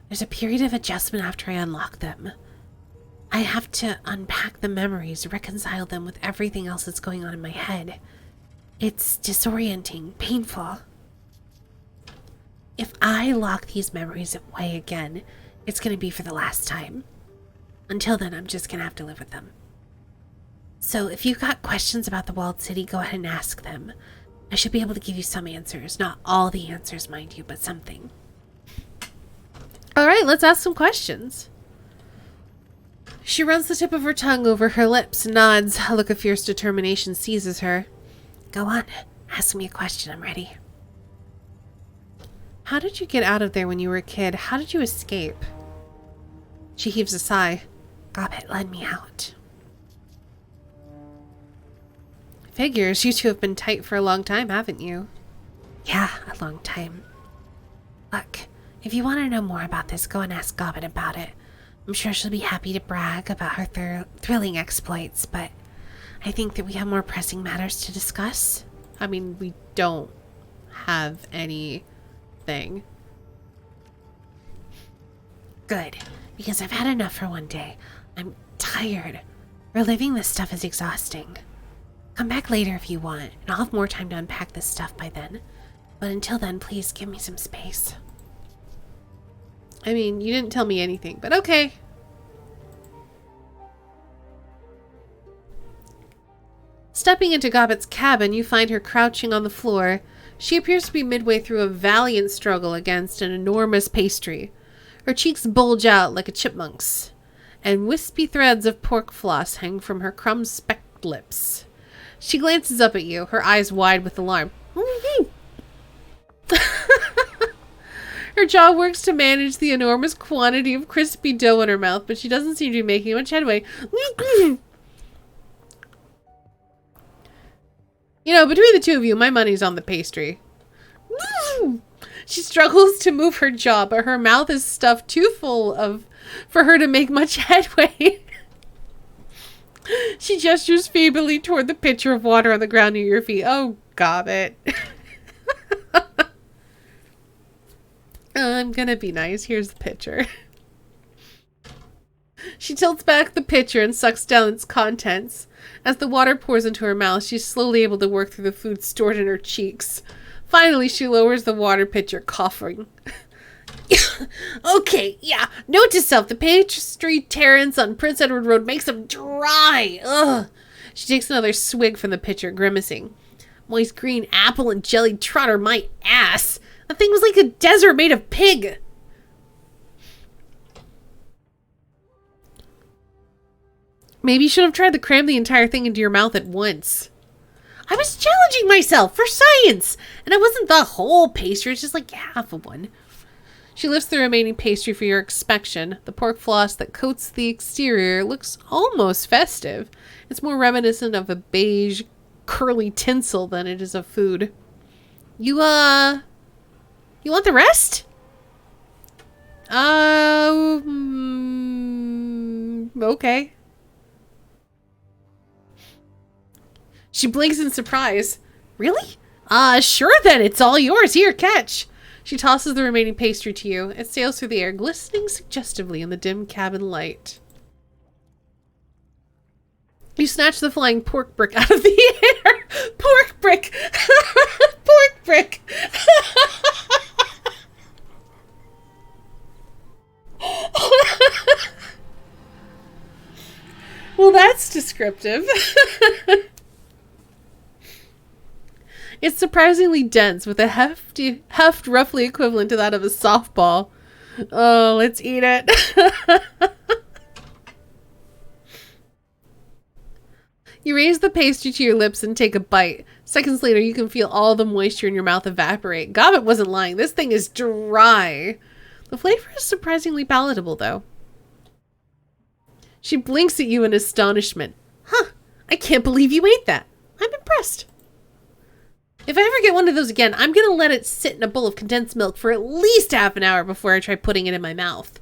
There's a period of adjustment after I unlock them. I have to unpack the memories, reconcile them with everything else that's going on in my head. It's disorienting, painful. If I lock these memories away again, it's going to be for the last time. Until then, I'm just going to have to live with them. So if you've got questions about the walled city, go ahead and ask them. I should be able to give you some answers. Not all the answers, mind you, but something. All right, let's ask some questions. She runs the tip of her tongue over her lips, nods. A look of fierce determination seizes her. Go on, ask me a question. I'm ready. How did you get out of there when you were a kid? How did you escape? She heaves a sigh. Gobbet led me out. Figures, you two have been tight for a long time, haven't you? Yeah, a long time. Look, if you want to know more about this, go and ask Gobbet about it. I'm sure she'll be happy to brag about her thrilling exploits, but I think that we have more pressing matters to discuss. I mean, we don't have anything. Good, because I've had enough for one day. I'm tired. Reliving this stuff is exhausting. Come back later if you want, and I'll have more time to unpack this stuff by then. But until then, please give me some space. I mean, you didn't tell me anything, but okay. Stepping into Gobbet's cabin, you find her crouching on the floor. She appears to be midway through a valiant struggle against an enormous pastry. Her cheeks bulge out like a chipmunk's, and wispy threads of pork floss hang from her crumb-specked lips. She glances up at you, her eyes wide with alarm. Her jaw works to manage the enormous quantity of crispy dough in her mouth, but she doesn't seem to be making much headway. You know, between the two of you, my money's on the pastry. She struggles to move her jaw, but her mouth is stuffed too full for her to make much headway. She gestures feebly toward the pitcher of water on the ground near your feet. Oh, Gobbet. I'm gonna be nice. Here's the pitcher. She tilts back the pitcher and sucks down its contents. As the water pours into her mouth, she's slowly able to work through the food stored in her cheeks. Finally, she lowers the water pitcher, coughing. Okay, yeah. Note to self, the pastry Terrence on Prince Edward Road makes them dry. Ugh. She takes another swig from the pitcher, grimacing. Moist green apple and jelly trotter my ass. That thing was like a desert made of pig. Maybe you should have tried to cram the entire thing into your mouth at once. I was challenging myself for science, and it wasn't the whole pastry, it's just like half of one. She lifts the remaining pastry for your inspection. The pork floss that coats the exterior looks almost festive. It's more reminiscent of a beige, curly tinsel than it is of food. You want the rest? Okay. She blinks in surprise. Really? Sure then, it's all yours. Here, catch. She tosses the remaining pastry to you. It sails through the air, glistening suggestively in the dim cabin light. You snatch the flying pork brick out of the air. Pork brick! Pork brick! Well, that's descriptive. It's surprisingly dense, with a heft roughly equivalent to that of a softball. Oh, let's eat it. You raise the pastry to your lips and take a bite. Seconds later, you can feel all the moisture in your mouth evaporate. Gobbet wasn't lying. This thing is dry. The flavor is surprisingly palatable, though. She blinks at you in astonishment. Huh, I can't believe you ate that. I'm impressed. If I ever get one of those again, I'm going to let it sit in a bowl of condensed milk for at least half an hour before I try putting it in my mouth.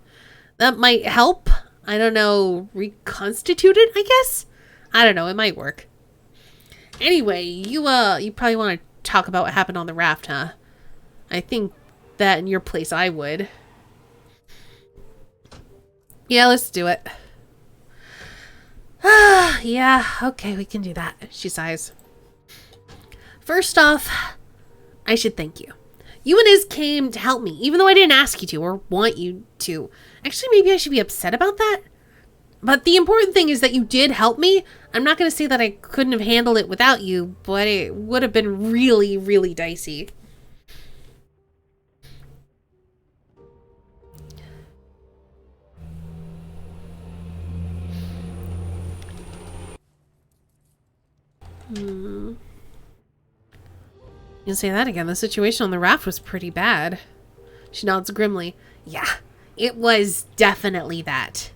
That might help. I don't know, reconstitute it, I guess? I don't know, it might work. Anyway, you probably want to talk about what happened on the raft, huh? I think that in your place I would. Yeah, let's do it. Yeah, okay, we can do that. She sighs. First off, I should thank you. You and Iz came to help me, even though I didn't ask you to or want you to. Actually, maybe I should be upset about that. But the important thing is that you did help me. I'm not going to say that I couldn't have handled it without you, but it would have been really, really dicey. You can say that again. The situation on the raft was pretty bad. She nods grimly. Yeah, it was definitely that.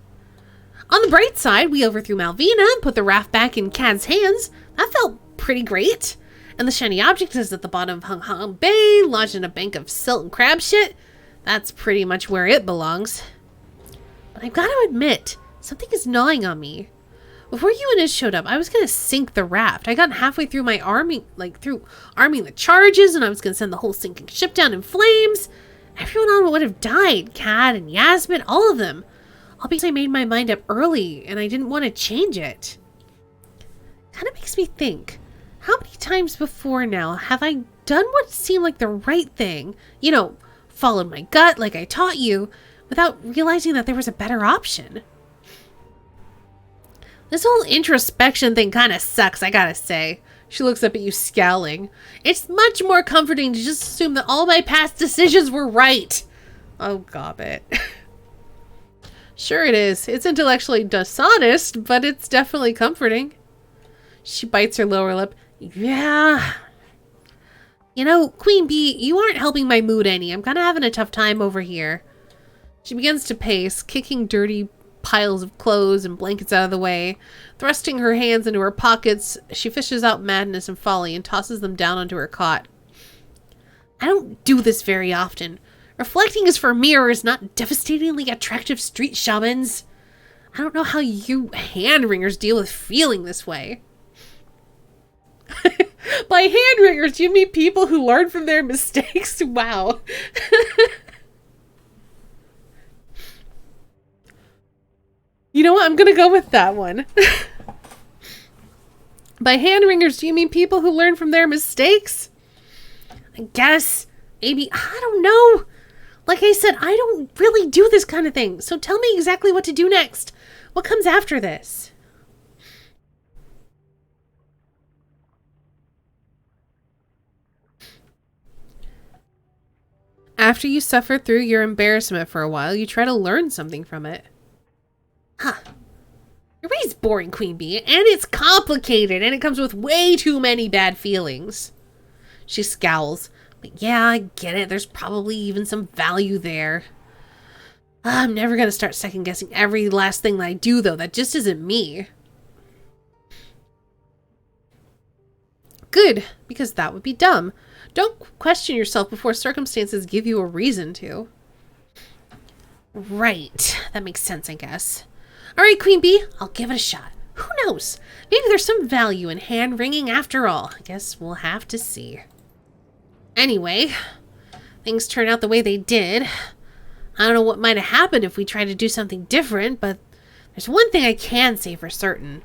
On the bright side, we overthrew Malvina and put the raft back in Cad's hands. That felt pretty great. And the shiny object is at the bottom of Hung Hung Bay, lodged in a bank of silt and crab shit. That's pretty much where it belongs. But I've got to admit, something is gnawing on me. Before you and Iz showed up, I was going to sink the raft. I got halfway through my arming, through arming the charges, and I was going to send the whole sinking ship down in flames. Everyone on it would have died. Cad and Yasmin, all of them. All because I made my mind up early, and I didn't want to change it. Kind of makes me think, how many times before now have I done what seemed like the right thing? You know, followed my gut like I taught you, without realizing that there was a better option. This whole introspection thing kind of sucks, I gotta say. She looks up at you scowling. It's much more comforting to just assume that all my past decisions were right. Oh, gobbit. Sure it is. It's intellectually dishonest, but it's definitely comforting. She bites her lower lip. Yeah. You know, Queen Bee, you aren't helping my mood any. I'm kind of having a tough time over here. She begins to pace, kicking dirty piles of clothes and blankets out of the way. Thrusting her hands into her pockets, she fishes out madness and folly and tosses them down onto her cot. I don't do this very often. Reflecting is for mirrors, not devastatingly attractive street shamans. I don't know how you hand-wringers deal with feeling this way. By hand-wringers, you mean people who learn from their mistakes? Wow. You know what? I'm going to go with that one. By hand-wringers, do you mean people who learn from their mistakes? I guess. Maybe. I don't know. Like I said, I don't really do this kind of thing. So tell me exactly what to do next. What comes after this? After you suffer through your embarrassment for a while, you try to learn something from it. Huh. Your way's boring, Queen Bee, and it's complicated, and it comes with way too many bad feelings. She scowls. But yeah, I get it. There's probably even some value there. I'm never going to start second-guessing every last thing that I do, though. That just isn't me. Good, because that would be dumb. Don't question yourself before circumstances give you a reason to. Right. That makes sense, I guess. All right, Queen Bee, I'll give it a shot. Who knows? Maybe there's some value in hand-wringing after all. I guess we'll have to see. Anyway, things turn out the way they did. I don't know what might have happened if we tried to do something different, but there's one thing I can say for certain.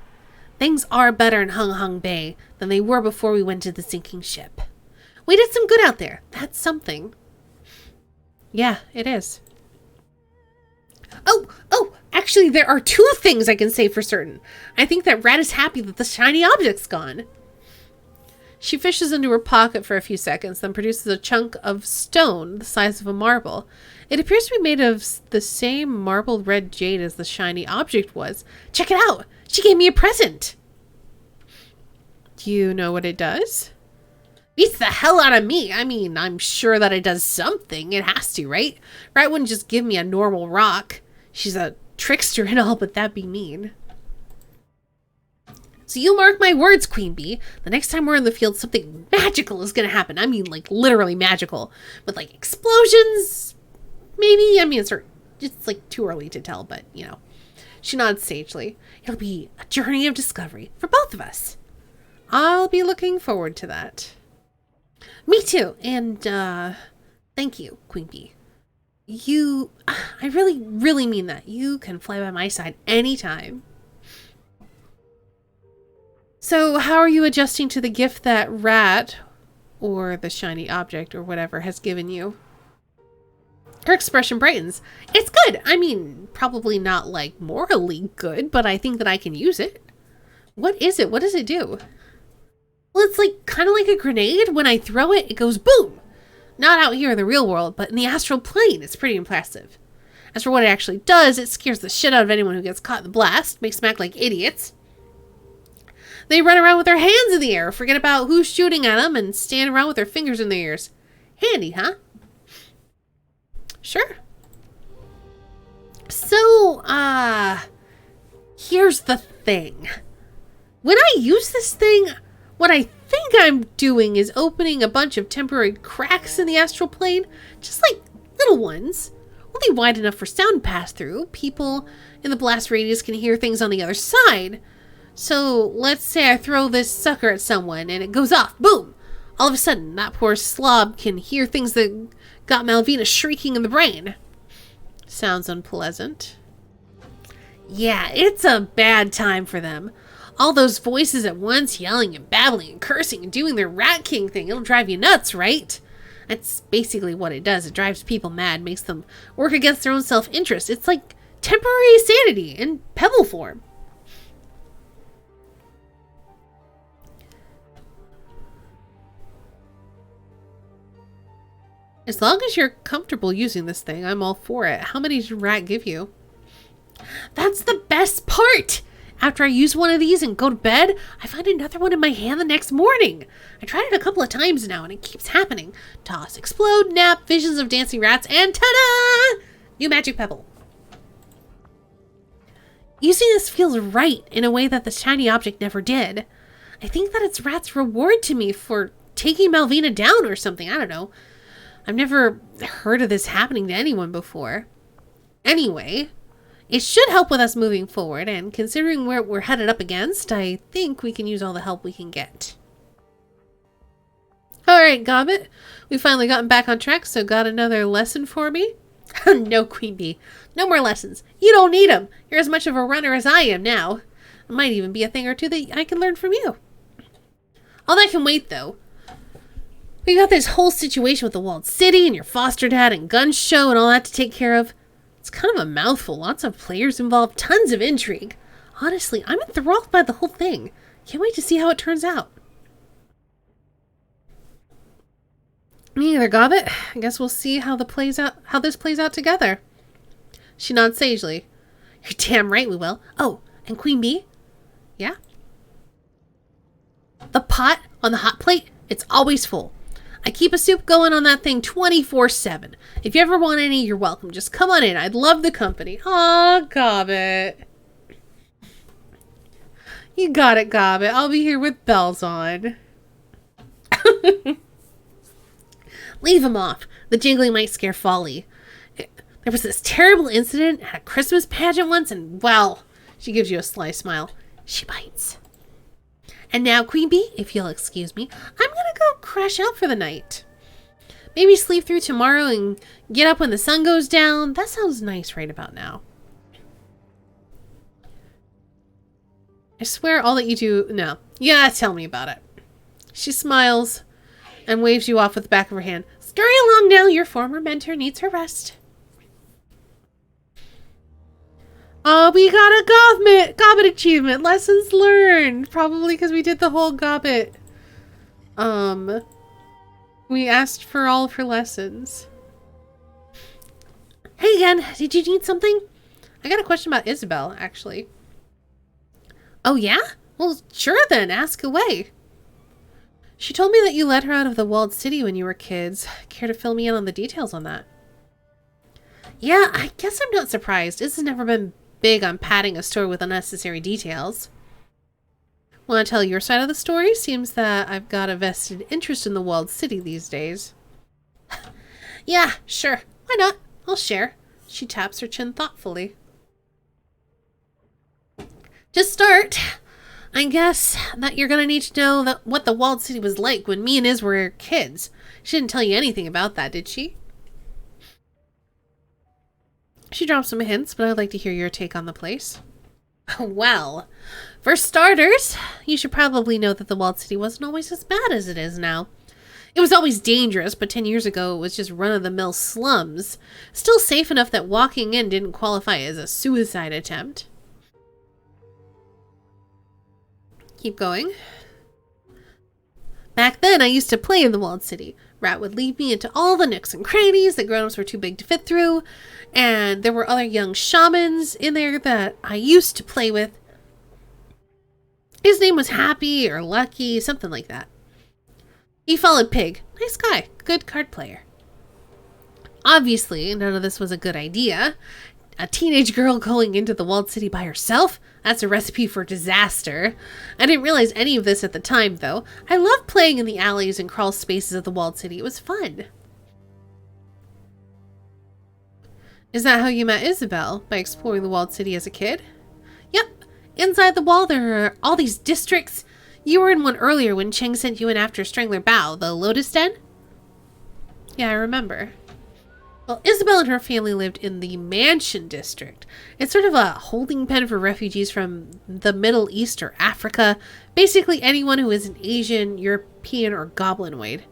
Things are better in Hung Hung Bay than they were before we went to the sinking ship. We did some good out there. That's something. Yeah, it is. Oh, actually, there are two things I can say for certain. I think that Rat is happy that the shiny object's gone. She fishes into her pocket for a few seconds, then produces a chunk of stone the size of a marble. It appears to be made of the same marbled red jade as the shiny object was. Check it out! She gave me a present! Do you know what it does? Beats the hell out of me. I mean, I'm sure that it does something. It has to, right? Rat wouldn't just give me a normal rock. She's a trickster and all, but that'd be mean. So you mark my words, Queen Bee. The next time we're in the field, something magical is going to happen. I mean, like, literally magical. With, like, explosions, maybe? I mean, it's like, too early to tell, but, you know. She nods sagely. It'll be a journey of discovery for both of us. I'll be looking forward to that. Me too. And, thank you, Queen Bee. I really, really mean that. You can fly by my side anytime. So, how are you adjusting to the gift that Rat, or the shiny object, or whatever, has given you? Her expression brightens. It's good. I mean, probably not like morally good, but I think that I can use it. What is it? What does it do? Well, it's like kind of like a grenade. When I throw it, it goes boom. Not out here in the real world, but in the astral plane. It's pretty impressive. As for what it actually does, it scares the shit out of anyone who gets caught in the blast, makes them act like idiots. They run around with their hands in the air, forget about who's shooting at them, and stand around with their fingers in their ears. Handy, huh? Sure. So, here's the thing. When I use this thing, what I think I'm doing is opening a bunch of temporary cracks in the astral plane, just like little ones. Only wide enough for sound to pass through. People in the blast radius can hear things on the other side. So, let's say I throw this sucker at someone and it goes off. Boom! All of a sudden, that poor slob can hear things that got Malvina shrieking in the brain. Sounds unpleasant. Yeah, it's a bad time for them. All those voices at once, yelling and babbling and cursing and doing their Rat King thing. It'll drive you nuts, right? That's basically what it does. It drives people mad, makes them work against their own self-interest. It's like temporary sanity in pebble form. As long as you're comfortable using this thing, I'm all for it. How many did Rat give you? That's the best part! After I use one of these and go to bed, I find another one in my hand the next morning. I tried it a couple of times now, and it keeps happening. Toss, explode, nap, visions of dancing rats, and ta-da! New magic pebble. Using this feels right in a way that the shiny object never did. I think that it's Rat's reward to me for taking Malvina down or something. I don't know. I've never heard of this happening to anyone before. Anyway, it should help with us moving forward, and considering where we're headed up against, I think we can use all the help we can get. Alright, Gobbet. We've finally gotten back on track, so got another lesson for me? No, Queen Bee. No more lessons. You don't need them. You're as much of a runner as I am now. It might even be a thing or two that I can learn from you. All that can wait, though. We got this whole situation with the walled city and your foster dad and gun show and all that to take care of. It's kind of a mouthful. Lots of players involved. Tons of intrigue. Honestly, I'm enthralled by the whole thing. Can't wait to see how it turns out. Me either, Gobbet. I guess we'll see how this plays out together. She nods sagely. You're damn right we will. Oh, and Queen Bee? Yeah? The pot on the hot plate, it's always full. I keep a soup going on that thing 24/7. If you ever want any, you're welcome. Just come on in. I'd love the company. Aw, Gobbet. You got it, Gobbet. I'll be here with bells on. Leave him off. The jingling might scare Folly. There was this terrible incident at a Christmas pageant once, and, well, she gives you a sly smile. She bites. And now, Queen Bee, if you'll excuse me, I'm gonna go crash out for the night. Maybe sleep through tomorrow and get up when the sun goes down. That sounds nice right about now. I swear all that you do... No. Yeah, tell me about it. She smiles and waves you off with the back of her hand. Scurry along now. Your former mentor needs her rest. Oh, we got a Gobbet achievement. Lessons learned. Probably because we did the whole Gobbet. We asked for all of her lessons. Hey again. Did you need something? I got a question about Isabel, actually. Oh, yeah? Well, sure then. Ask away. She told me that you let her out of the walled city when you were kids. Care to fill me in on the details on that? Yeah, I guess I'm not surprised. This has never been big on padding a story with unnecessary details. Want to tell your side of the story? Seems that I've got a vested interest in the walled city these days. Yeah, sure. Why not? I'll share. She taps her chin thoughtfully. To start, I guess that you're going to need to know what the walled city was like when me and Iz were kids. She didn't tell you anything about that, did she? She dropped some hints, but I'd like to hear your take on the place. Well, for starters, you should probably know that the walled city wasn't always as bad as it is now. It was always dangerous, but 10 years ago it was just run-of-the-mill slums. Still safe enough that walking in didn't qualify as a suicide attempt. Keep going. Back then, I used to play in the walled city. Rat would lead me into all the nooks and crannies that grown-ups were too big to fit through, and there were other young shamans in there that I used to play with. His name was Happy or Lucky, something like that. He followed Pig. Nice guy. Good card player. Obviously, none of this was a good idea. A teenage girl going into the walled city by herself? That's a recipe for disaster. I didn't realize any of this at the time, though. I loved playing in the alleys and crawl spaces of the walled city. It was fun. Is that how you met Isabel? By exploring the walled city as a kid? Yep. Inside the wall, there are all these districts. You were in one earlier when Cheng sent you in after Strangler Bao, the Lotus Den? Yeah, I remember. Well, Isabel and her family lived in the Mansion District. It's sort of a holding pen for refugees from the Middle East or Africa. Basically anyone who isn't Asian, European, or goblinoid.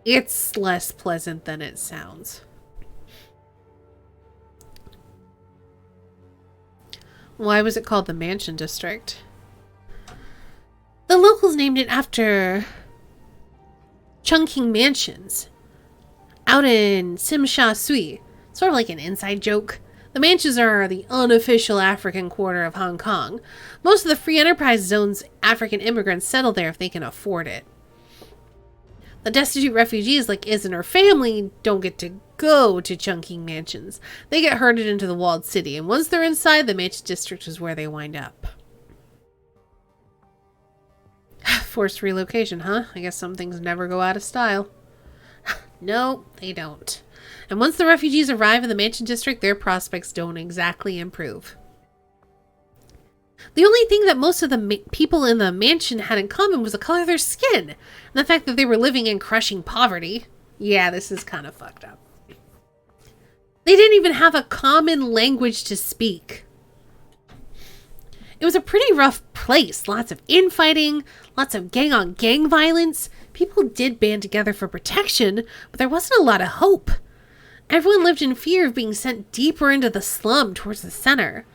It's less pleasant than it sounds. Why was it called the Mansion District? The locals named it after Chungking Mansions out in Simsha Sui. Sort of like an inside joke. The mansions are the unofficial African quarter of Hong Kong. Most of the free enterprise zone's African immigrants settle there if they can afford it. The destitute refugees like Iz and her family don't get to go to Chungking Mansions. They get herded into the walled city, and once they're inside, the Mansion District is where they wind up. Forced relocation, huh? I guess some things never go out of style. No, they don't. And once the refugees arrive in the Mansion District, their prospects don't exactly improve. The only thing that most of the people in the mansion had in common was the color of their skin, and the fact that they were living in crushing poverty. Yeah, this is kind of fucked up. They didn't even have a common language to speak. It was a pretty rough place. Lots of infighting, lots of gang-on-gang violence. People did band together for protection, but there wasn't a lot of hope. Everyone lived in fear of being sent deeper into the slum towards the center.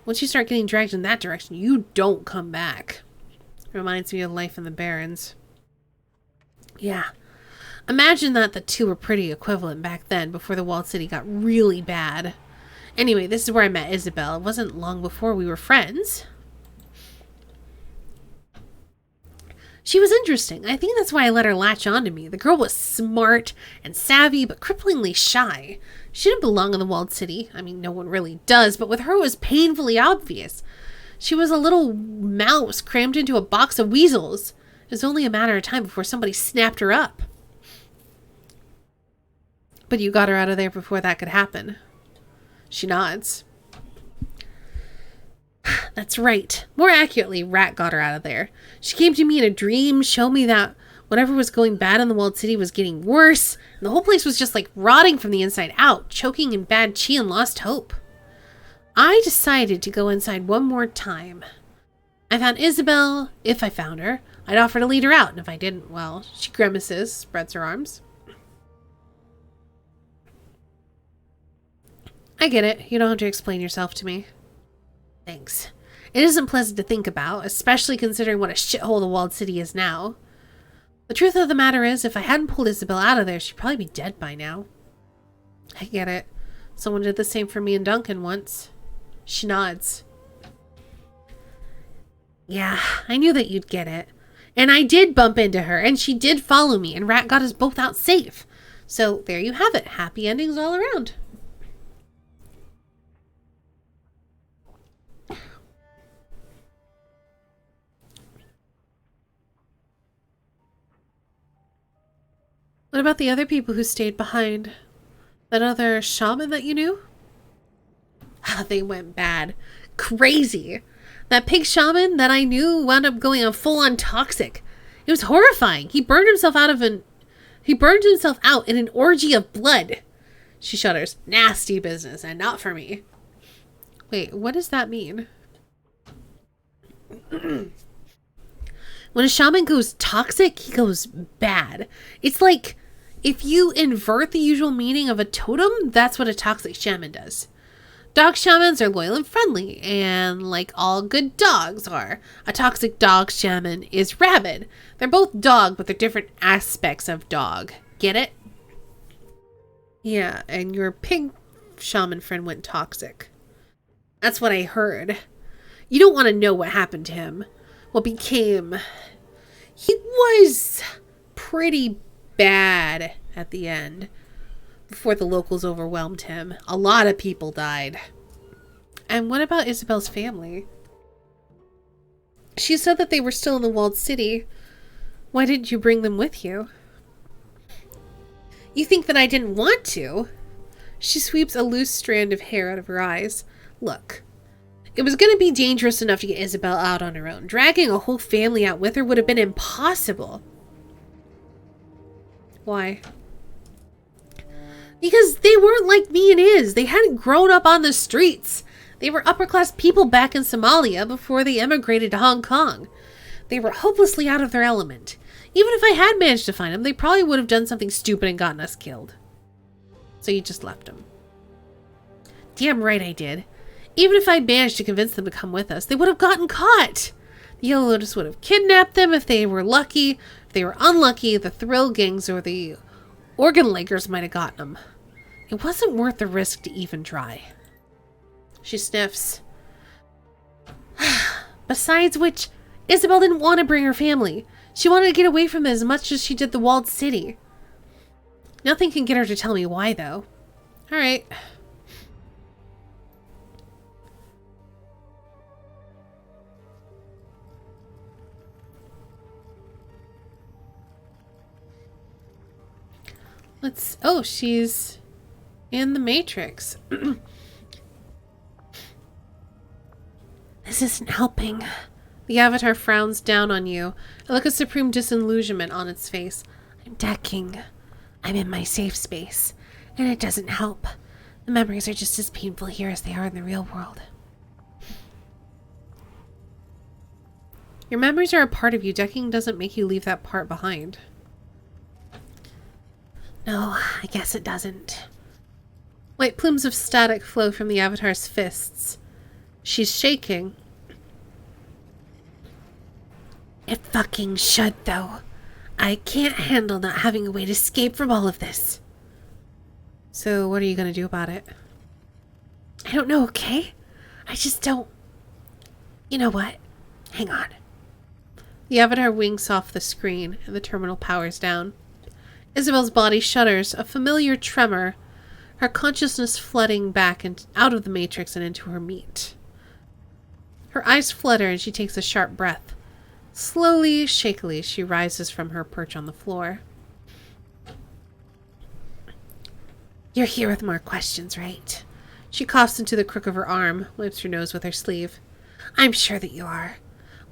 Once you start getting dragged in that direction, you don't come back. Reminds me of life in the Barrens. Yeah. Imagine that the two were pretty equivalent back then, before the walled city got really bad. Anyway, this is where I met Isabel. It wasn't long before we were friends. She was interesting. I think that's why I let her latch on to me. The girl was smart and savvy, but cripplingly shy. She didn't belong in the walled city. I mean, no one really does, but with her it was painfully obvious. She was a little mouse crammed into a box of weasels. It was only a matter of time before somebody snapped her up. But you got her out of there before that could happen. She nods. That's right. More accurately, Rat got her out of there. She came to me in a dream, showed me that whatever was going bad in the walled city was getting worse, and the whole place was just like rotting from the inside out, choking in bad chi and lost hope. I decided to go inside one more time. I found Isabel. If I found her, I'd offer to lead her out, and if I didn't, well, she grimaces, spreads her arms. I get it. You don't have to explain yourself to me. Thanks. It isn't pleasant to think about, especially considering what a shithole the walled city is now. The truth of the matter is, if I hadn't pulled Isabel out of there, she'd probably be dead by now. I get it. Someone did the same for me and Duncan once. She nods. Yeah, I knew that you'd get it. And I did bump into her, and she did follow me, and Rat got us both out safe. So there you have it. Happy endings all around. What about the other people who stayed behind? That other shaman that you knew? They went bad. Crazy. That pig shaman that I knew wound up going on full-on toxic. It was horrifying. He burned himself out in an orgy of blood. She shudders. Nasty business, and not for me. Wait, what does that mean? When a shaman goes toxic, he goes bad. It's like if you invert the usual meaning of a totem, that's what a toxic shaman does. Dog shamans are loyal and friendly, and like all good dogs are. A toxic dog shaman is rabid. They're both dog, but they're different aspects of dog. Get it? Yeah, and your pig shaman friend went toxic. That's what I heard. You don't want to know what happened to him. What became... He was pretty bad at the end. Before the locals overwhelmed him. A lot of people died. And what about Isabel's family? She said that they were still in the walled city. Why didn't you bring them with you? You think that I didn't want to? She sweeps a loose strand of hair out of her eyes. Look, it was going to be dangerous enough to get Isabel out on her own. Dragging a whole family out with her would have been impossible. Why? Because they weren't like me and Iz. They hadn't grown up on the streets. They were upper-class people back in Somalia before they emigrated to Hong Kong. They were hopelessly out of their element. Even if I had managed to find them, they probably would have done something stupid and gotten us killed. So you just left them. Damn right I did. Even if I managed to convince them to come with us, they would have gotten caught. The Yellow Lotus would have kidnapped them if they were lucky. If they were unlucky, the Thrill Gangs or the Organ Lakers might have gotten them. It wasn't worth the risk to even try. She sniffs. Besides which, Isabel didn't want to bring her family. She wanted to get away from it as much as she did the walled city. Nothing can get her to tell me why, though. Alright. Let's... Oh, she's in the Matrix. This isn't helping. The avatar frowns down on you. A look of supreme disillusionment on its face. I'm decking. I'm in my safe space. And it doesn't help. The memories are just as painful here as they are in the real world. Your memories are a part of you. Decking doesn't make you leave that part behind. No, I guess it doesn't. White plumes of static flow from the avatar's fists. She's shaking. It fucking should, though. I can't handle not having a way to escape from all of this. So what are you going to do about it? I don't know, okay? I just don't... You know what? Hang on. The avatar winks off the screen, and the terminal powers down. Isabel's body shudders, a familiar tremor, her consciousness flooding back and out of the matrix and into her meat. Her eyes flutter and she takes a sharp breath. Slowly, shakily, she rises from her perch on the floor. You're here with more questions, right? She coughs into the crook of her arm, wipes her nose with her sleeve. I'm sure that you are.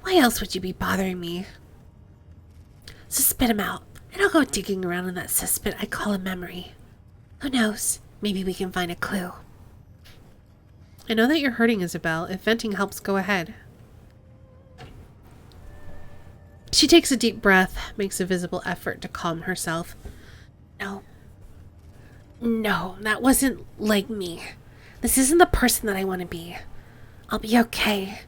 Why else would you be bothering me? So spit 'em out, and I'll go digging around in that cesspit I call a memory. Who knows? Maybe we can find a clue. I know that you're hurting, Isabel. If venting helps, go ahead. She takes a deep breath, makes a visible effort to calm herself. No, that wasn't like me. This isn't the person that I want to be. I'll be okay.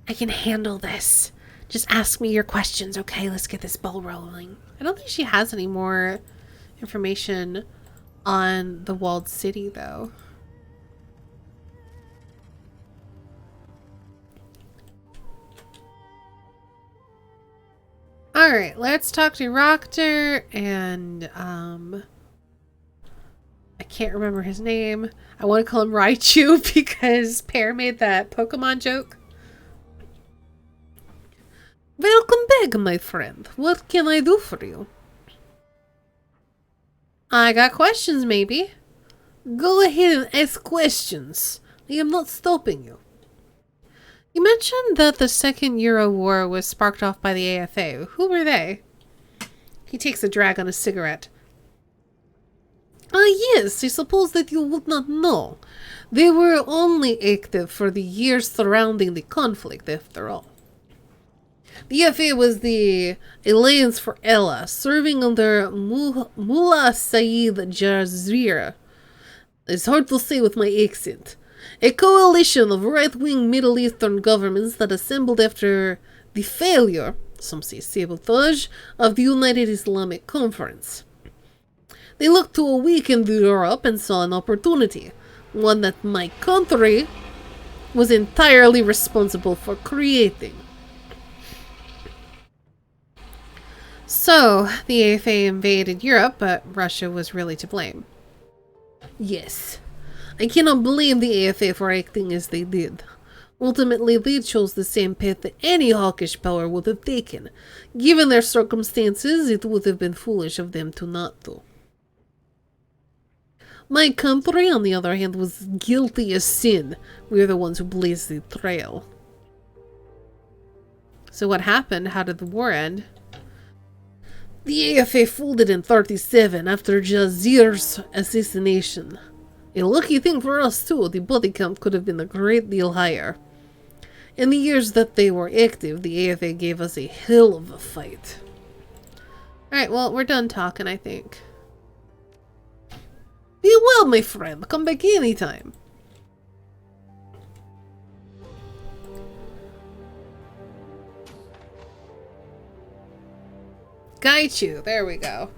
I can handle this. Just ask me your questions, okay? Let's get this ball rolling. I don't think she has any more information on the walled city, though. Alright, let's talk to Roctor and, I can't remember his name. I want to call him Raichu because Pear made that Pokemon joke. Welcome back, my friend. What can I do for you? I got questions, maybe. Go ahead and ask questions. I am not stopping you. You mentioned that the Second Euro War was sparked off by the AFA. Who were they? He takes a drag on a cigarette. Yes, I suppose that you would not know. They were only active for the years surrounding the conflict, after all. The FA was the Alliance for Allah, serving under Mullah Saeed Jazir. It's hard to say with my accent. A coalition of right-wing Middle Eastern governments that assembled after the failure, some say sabotage, of the United Islamic Conference. They looked to a weakened Europe and saw an opportunity, one that my country was entirely responsible for creating. So, the AFA invaded Europe, but Russia was really to blame. Yes, I cannot blame the AFA for acting as they did. Ultimately, they chose the same path that any hawkish power would have taken. Given their circumstances, it would have been foolish of them to not do. My country, on the other hand, was guilty as sin. We are the ones who blazed the trail. So what happened? How did the war end? The AFA folded in 37 after Jazir's assassination. A lucky thing for us too, the body count could have been a great deal higher. In the years that they were active, the AFA gave us a hell of a fight. Alright, well, we're done talking, I think. Be well, my friend. Come back anytime. Gaichu, there we go.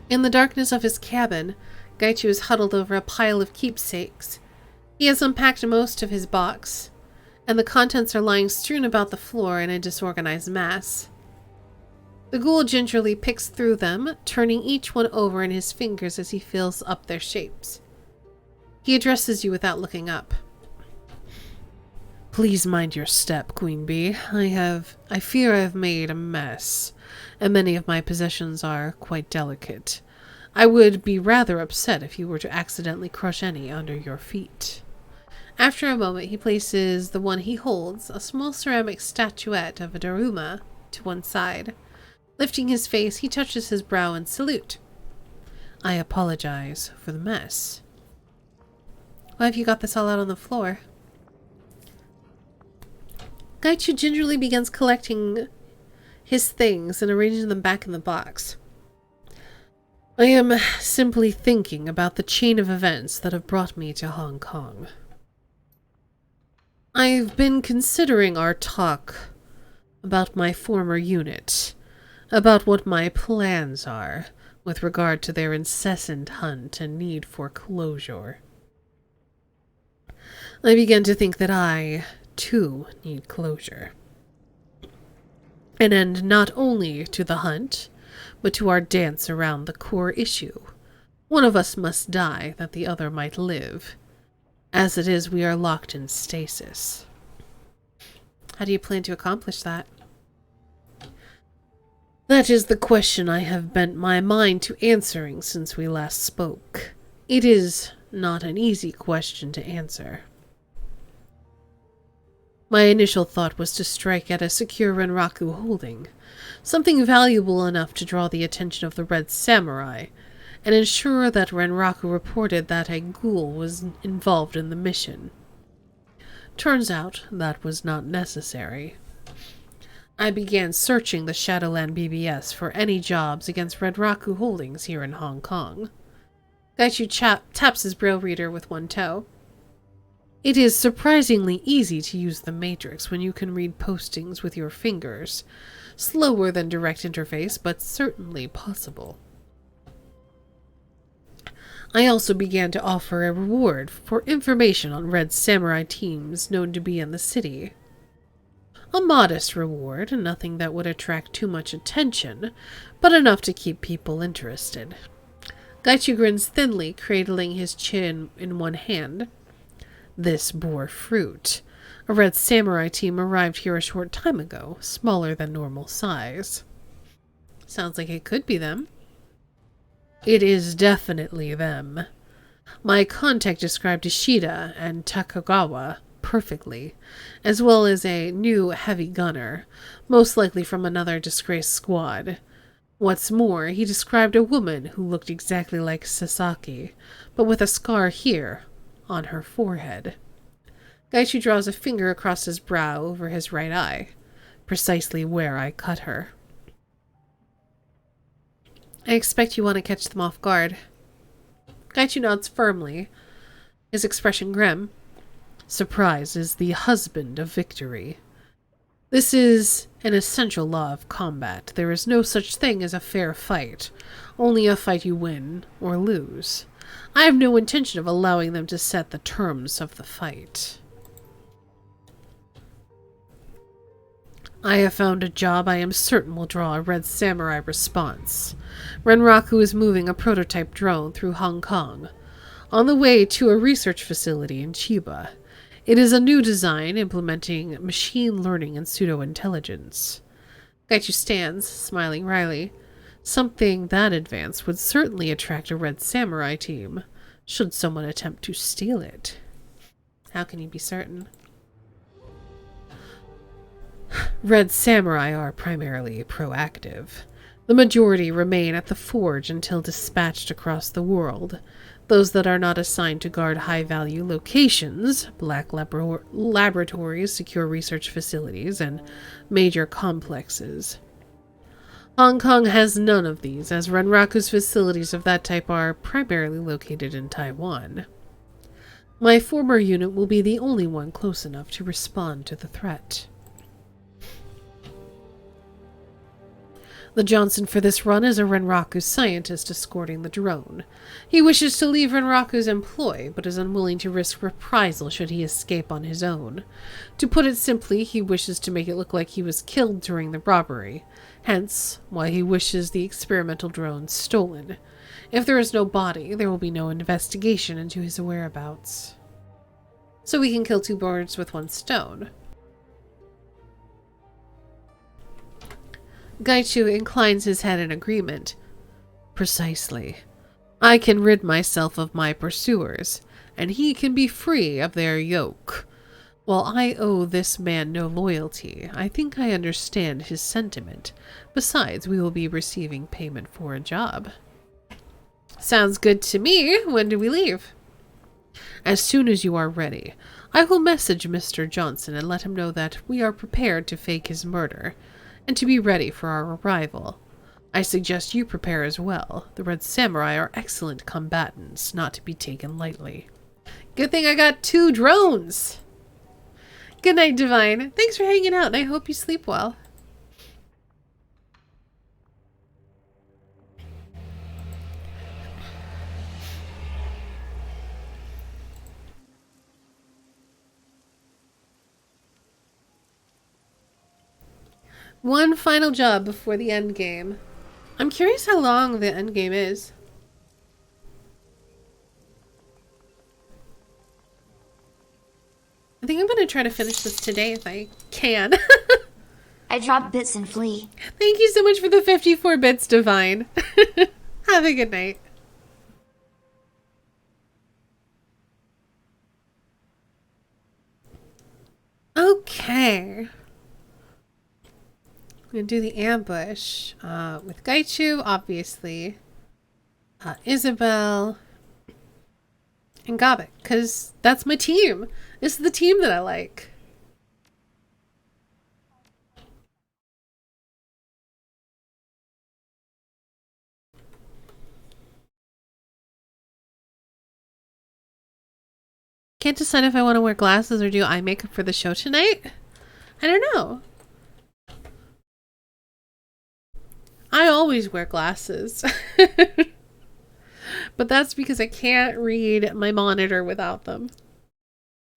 In the darkness of his cabin, Gaichu is huddled over a pile of keepsakes. He has unpacked most of his box, and the contents are lying strewn about the floor in a disorganized mass. The ghoul gingerly picks through them, turning each one over in his fingers as he fills up their shapes. He addresses you without looking up. Please mind your step, Queen Bee. I fear I have made a mess, and many of my possessions are quite delicate. I would be rather upset if you were to accidentally crush any under your feet. After a moment, he places the one he holds, a small ceramic statuette of a Daruma, to one side. Lifting his face, he touches his brow in salute. I apologize for the mess. Why have you got this all out on the floor? Gaichu gingerly begins collecting his things and arranging them back in the box. I am simply thinking about the chain of events that have brought me to Hong Kong. I've been considering our talk about my former unit, about what my plans are with regard to their incessant hunt and need for closure. I began to think that I, too, need closure. An end not only to the hunt, but to our dance around the core issue. One of us must die that the other might live. As it is, we are locked in stasis. How do you plan to accomplish that? That is the question I have bent my mind to answering since we last spoke. It is not an easy question to answer. My initial thought was to strike at a secure Renraku holding, something valuable enough to draw the attention of the Red Samurai, and ensure that Renraku reported that a ghoul was involved in the mission. Turns out that was not necessary. I began searching the Shadowland BBS for any jobs against Renraku holdings here in Hong Kong. Gaichu taps his braille reader with one toe. It is surprisingly easy to use the Matrix when you can read postings with your fingers. Slower than direct interface, but certainly possible. I also began to offer a reward for information on Red Samurai teams known to be in the city. A modest reward, nothing that would attract too much attention, but enough to keep people interested. Gaichu grins thinly, cradling his chin in one hand. This bore fruit. A Red Samurai team arrived here a short time ago, smaller than normal size. Sounds like it could be them. It is definitely them. My contact described Ishida and Takagawa perfectly, as well as a new heavy gunner, most likely from another disgraced squad. What's more, he described a woman who looked exactly like Sasaki, but with a scar here, on her forehead. Gaichu draws a finger across his brow over his right eye, precisely where I cut her. I expect you want to catch them off guard. Gaichu nods firmly, his expression grim. Surprise is the husband of victory. This is an essential law of combat. There is no such thing as a fair fight, only a fight you win or lose. I have no intention of allowing them to set the terms of the fight. I have found a job I am certain will draw a Red Samurai response. Renraku is moving a prototype drone through Hong Kong, on the way to a research facility in Chiba. It is a new design implementing machine learning and pseudo-intelligence. Gaichu stands, smiling wryly. Something that advanced would certainly attract a Red Samurai team, should someone attempt to steal it. How can you be certain? Red Samurai are primarily proactive. The majority remain at the forge until dispatched across the world. Those that are not assigned to guard high-value locations, black laboratories, secure research facilities, and major complexes. Hong Kong has none of these, as Renraku's facilities of that type are primarily located in Taiwan. My former unit will be the only one close enough to respond to the threat. The Johnson for this run is a Renraku scientist escorting the drone. He wishes to leave Renraku's employ, but is unwilling to risk reprisal should he escape on his own. To put it simply, he wishes to make it look like he was killed during the robbery, hence why he wishes the experimental drone stolen. If there is no body, there will be no investigation into his whereabouts. So we can kill two birds with one stone. Gaichu inclines his head in agreement. Precisely. I can rid myself of my pursuers, and he can be free of their yoke. While I owe this man no loyalty, I think I understand his sentiment. Besides, we will be receiving payment for a job. Sounds good to me. When do we leave? As soon as you are ready. I will message Mr. Johnson and let him know that we are prepared to fake his murder, and to be ready for our arrival. I suggest you prepare as well. The Red Samurai are excellent combatants, not to be taken lightly. Good thing I got 2 drones! Good night, Divine. Thanks for hanging out, and I hope you sleep well. One final job before the end game. I'm curious how long the end game is. I think I'm going to try to finish this today if I can. I dropped bits and flee. Thank you so much for the 54 bits, Divine. Have a good night. Okay. I'm going to do the ambush with Gaichu, obviously. Isabel. And Gabek, because that's my team. This is the team that I like. Can't decide if I want to wear glasses or do eye makeup for the show tonight. I don't know. I always wear glasses. But that's because I can't read my monitor without them.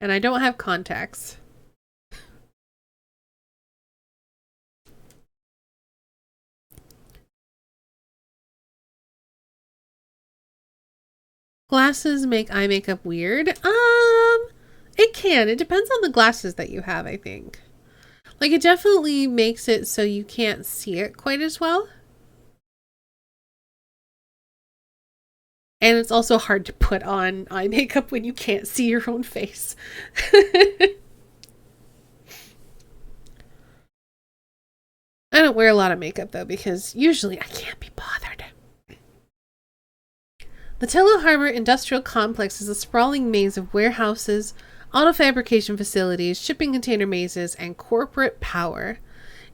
And I don't have contacts. Glasses make eye makeup weird? It can. It depends on the glasses that you have, I think. Like, it definitely makes it so you can't see it quite as well. And it's also hard to put on eye makeup when you can't see your own face. I don't wear a lot of makeup, though, because usually I can't be bothered. The Tello Harbor Industrial Complex is a sprawling maze of warehouses, auto fabrication facilities, shipping container mazes, and corporate power.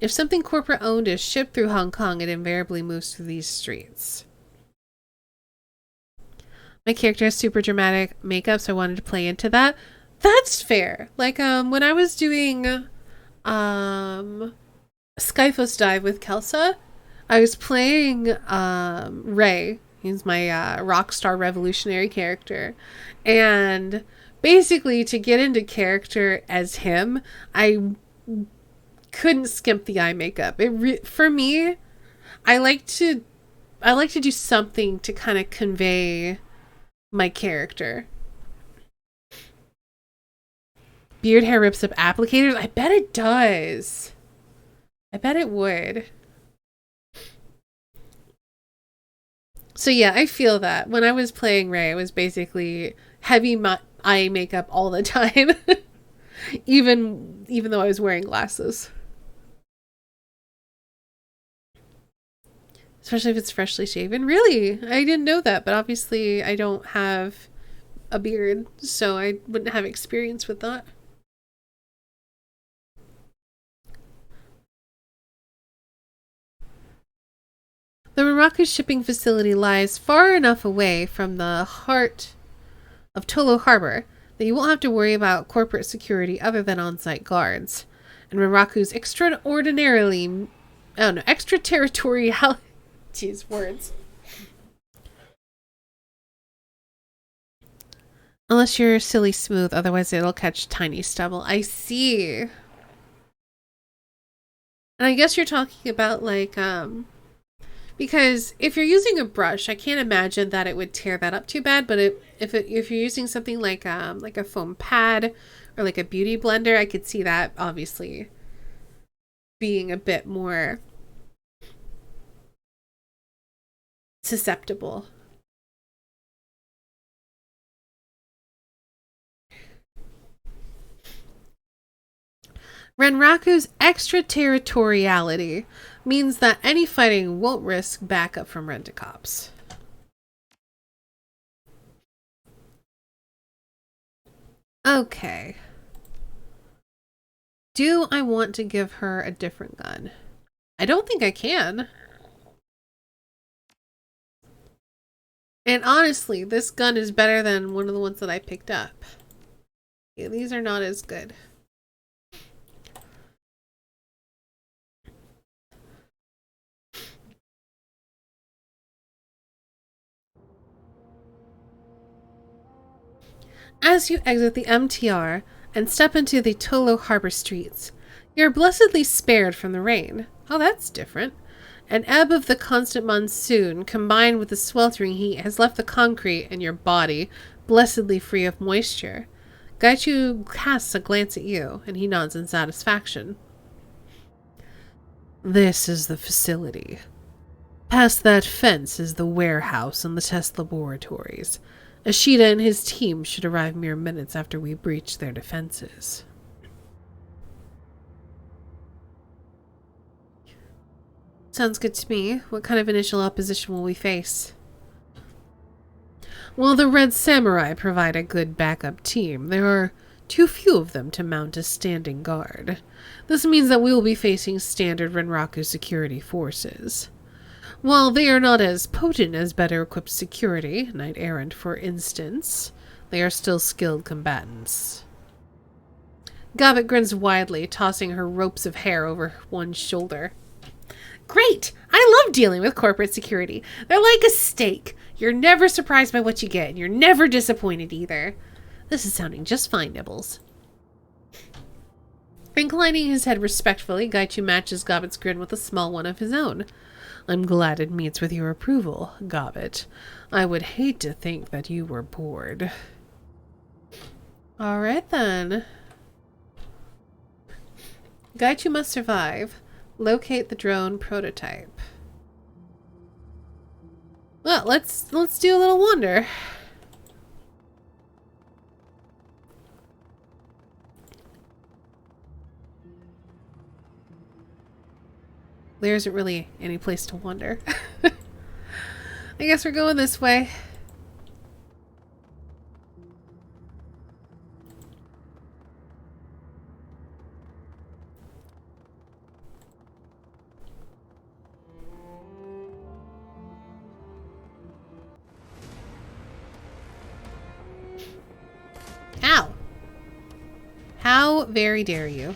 If something corporate owned is shipped through Hong Kong, it invariably moves through these streets. My character has super dramatic makeup, so I wanted to play into that. That's fair. Like, when I was doing, Skyphos Dive with Kelsa, I was playing, Ray. He's my, Rockstar Revolutionary character. And basically, to get into character as him, I couldn't skimp the eye makeup. For me, I like to do something to kind of convey my character. Beard hair rips up applicators? I bet it does. I bet it would. So yeah, I feel that. When I was playing Ray, it was basically heavy eye makeup all the time. even though I was wearing glasses. Especially if it's freshly shaven. Really? I didn't know that, but obviously I don't have a beard, so I wouldn't have experience with that. The Muraku shipping facility lies far enough away from the heart of Tolo Harbor that you won't have to worry about corporate security other than on-site guards. And Muraku's extraterritoriality. Jeez, words. Unless you're silly smooth, otherwise it'll catch tiny stubble. I see. And I guess you're talking about like, because if you're using a brush, I can't imagine that it would tear that up too bad. But if you're using something like a foam pad or like a beauty blender, I could see that obviously being a bit more susceptible. Renraku's extraterritoriality means that any fighting won't risk backup from Rent-A-Cops. Okay. Do I want to give her a different gun? I don't think I can. And honestly, this gun is better than one of the ones that I picked up. Yeah, these are not as good. As you exit the MTR and step into the Tolo Harbor streets, you're blessedly spared from the rain. Oh, that's different. An ebb of the constant monsoon, combined with the sweltering heat, has left the concrete in your body blessedly free of moisture. Gaichu casts a glance at you, and he nods in satisfaction. This is the facility. Past that fence is the warehouse and the test laboratories. Ashida and his team should arrive mere minutes after we breach their defenses. Sounds good to me. What kind of initial opposition will we face? Well, the Red Samurai provide a good backup team. There are too few of them to mount a standing guard. This means that we will be facing standard Renraku security forces. While they are not as potent as better equipped security, Knight Errant for instance, they are still skilled combatants. Gobbet grins widely, tossing her ropes of hair over one shoulder. Great! I love dealing with corporate security. They're like a steak. You're never surprised by what you get, and you're never disappointed either. This is sounding just fine, Nibbles. Inclining his head respectfully, Gaichu matches Gobbet's grin with a small one of his own. I'm glad it meets with your approval, Gobbet. I would hate to think that you were bored. Alright then. Gaichu must survive. Locate the drone prototype. Well, let's do a little wander. There isn't really any place to wander. I guess we're going this way. How very dare you?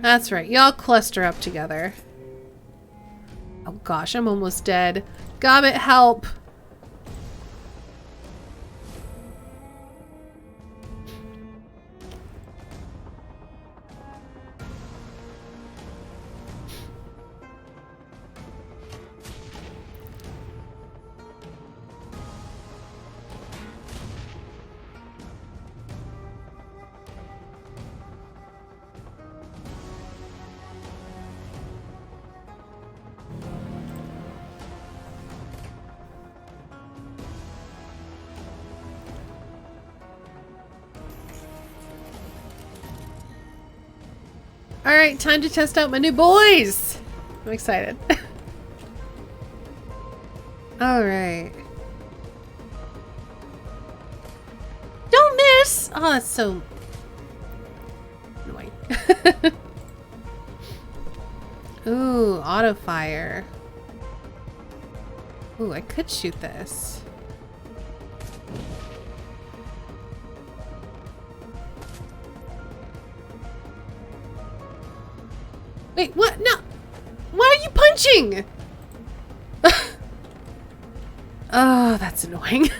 That's right. Y'all cluster up together. Oh gosh, I'm almost dead. Gobbit, help! Alright, time to test out my new boys! I'm excited. Alright. Don't miss! Oh, that's so annoying. Ooh, auto fire. Ooh, I could shoot this. Wait, what? No! Why are you punching? Oh, that's annoying.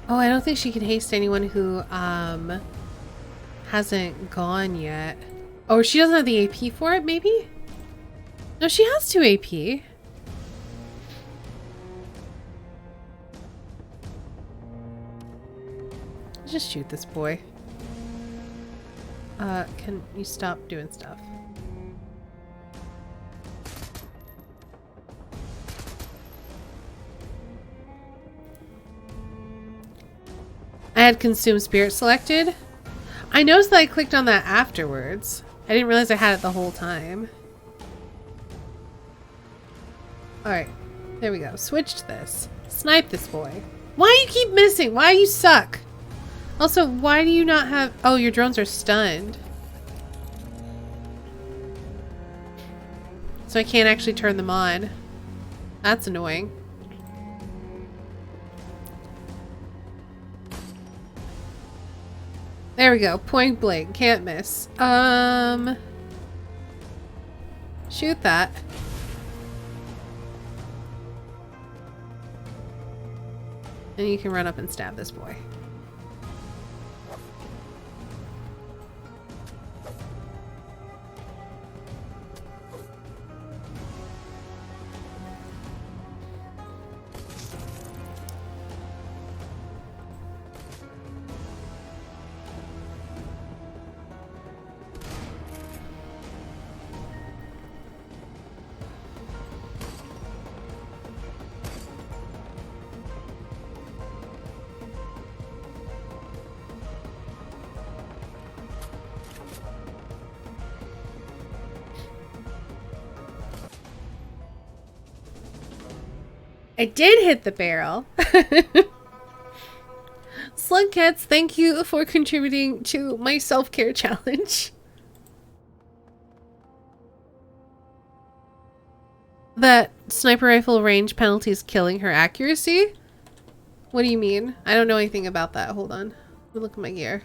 Oh, I don't think she can haste anyone who, hasn't gone yet. Oh, she doesn't have the AP for it, maybe? No, she has 2 AP. Just shoot this boy. Can you stop doing stuff? I had Consume Spirit selected. I noticed that I clicked on that afterwards. I didn't realize I had it the whole time. Alright, there we go. Switch to this. Snipe this boy. Why do you keep missing? Why you suck? Also, why do you not have... Oh, your drones are stunned. So I can't actually turn them on. That's annoying. There we go. Point blank. Can't miss. Shoot that. And you can run up and stab this boy. I did hit the barrel. Slugcats, thank you for contributing to my self-care challenge. That sniper rifle range penalty is killing her accuracy? What do you mean? I don't know anything about that. Hold on. Let me look at my gear.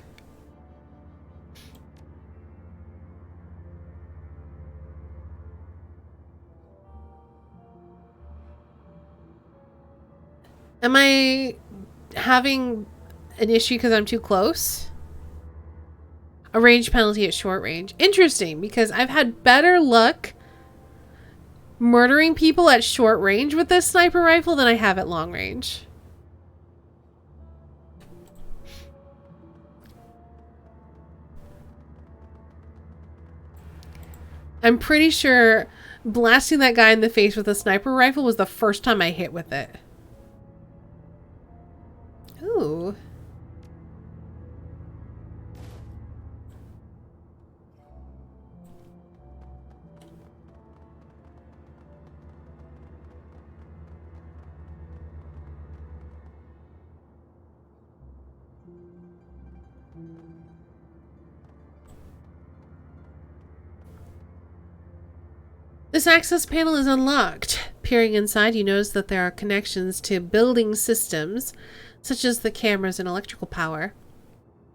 Am I having an issue because I'm too close? A range penalty at short range. Interesting, because I've had better luck murdering people at short range with this sniper rifle than I have at long range. I'm pretty sure Blasting that guy in the face with a sniper rifle was the first time I hit with it. Ooh. This access panel is unlocked. Peering inside, you notice that there are connections to building systems, such as the cameras and electrical power.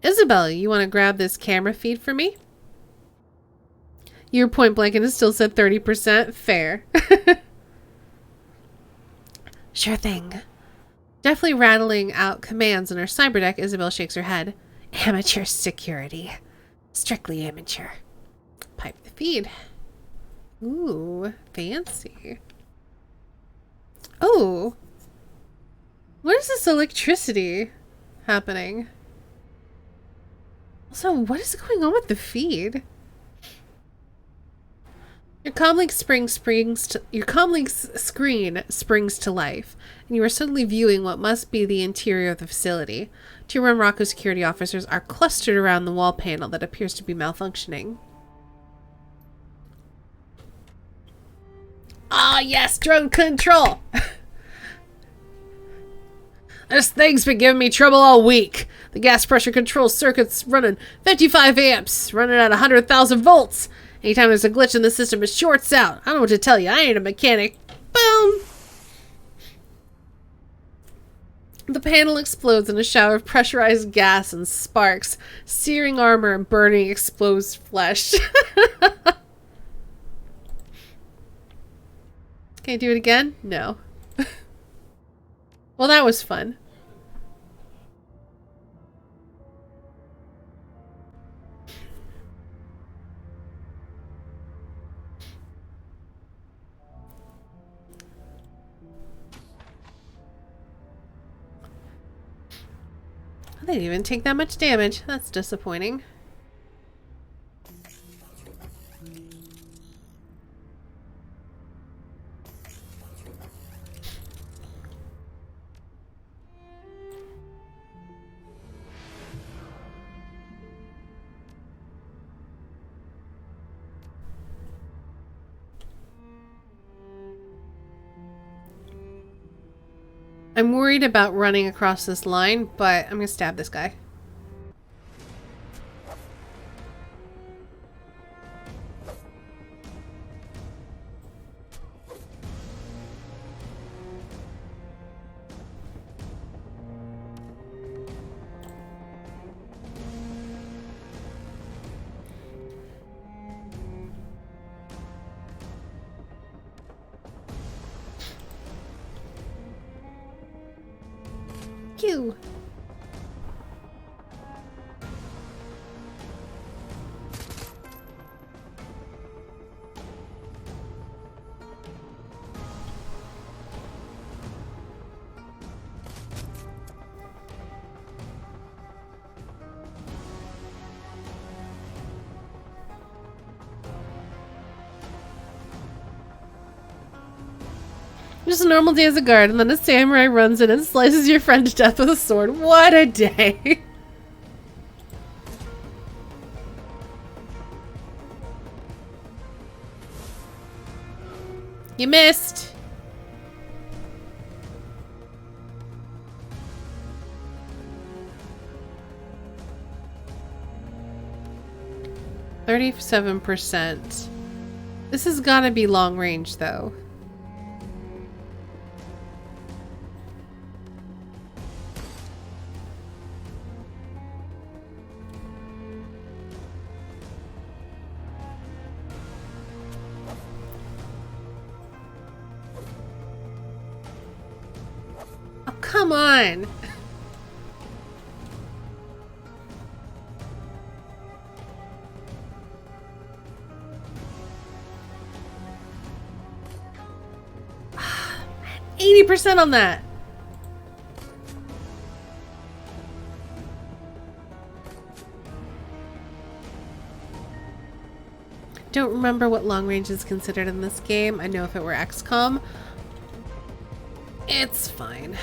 Isabel, you want to grab this camera feed for me? Your point blank and it still said 30%. Fair. Sure thing. Definitely rattling out commands on her cyberdeck, Isabel shakes her head. Amateur security. Strictly amateur. Pipe the feed. Ooh, fancy. Oh. What is this electricity happening? Also, what is going on with the feed? Your comlink screen springs to life, and you are suddenly viewing what must be the interior of the facility. 2 Runrocco security officers are clustered around the wall panel that appears to be malfunctioning. Ah, yes, drone control! This thing's been giving me trouble all week. The gas pressure control circuit's running 55 amps, running at 100,000 volts. Anytime there's a glitch in the system, it shorts out. I don't know what to tell you. I ain't a mechanic. Boom! The panel explodes in a shower of pressurized gas and sparks, searing armor and burning exposed flesh. Can I do it again? No. Well, that was fun. They didn't even take that much damage. That's disappointing. I'm worried about running across this line, but I'm gonna stab this guy. Q. Just a normal day as a guard, and then a samurai runs in and slices your friend to death with a sword. What a day! You missed! %. This has gotta be long range, though. Come on! %80 on that. don't remember what long range is considered in this game. I know if it were XCOM, it's fine.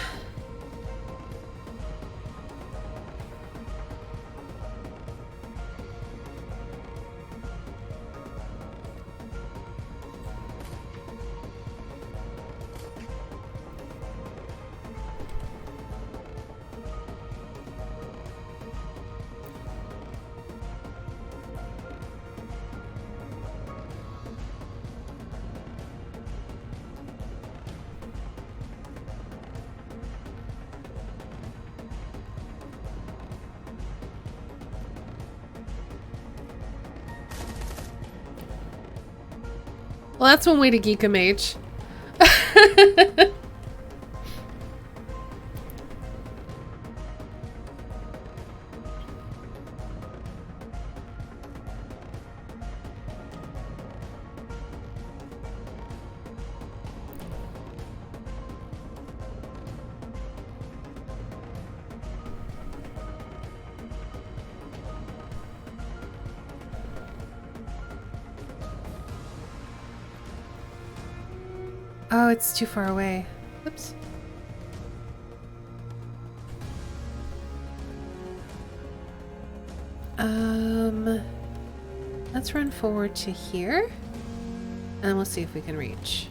Well, that's one way to geek a mage. Oh, it's too far away. Oops. Let's run forward to here, and we'll see if we can reach.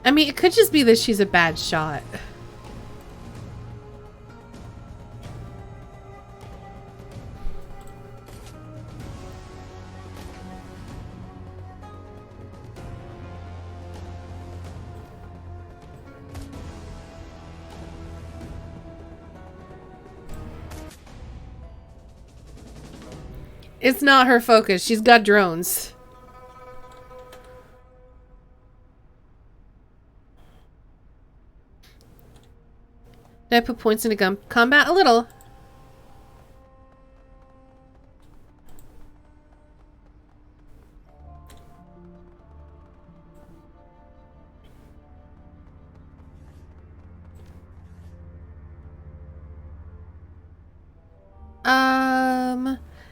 I mean, it could just be that she's a bad shot. It's not her focus. She's got drones. Did I put points into gun combat? A little.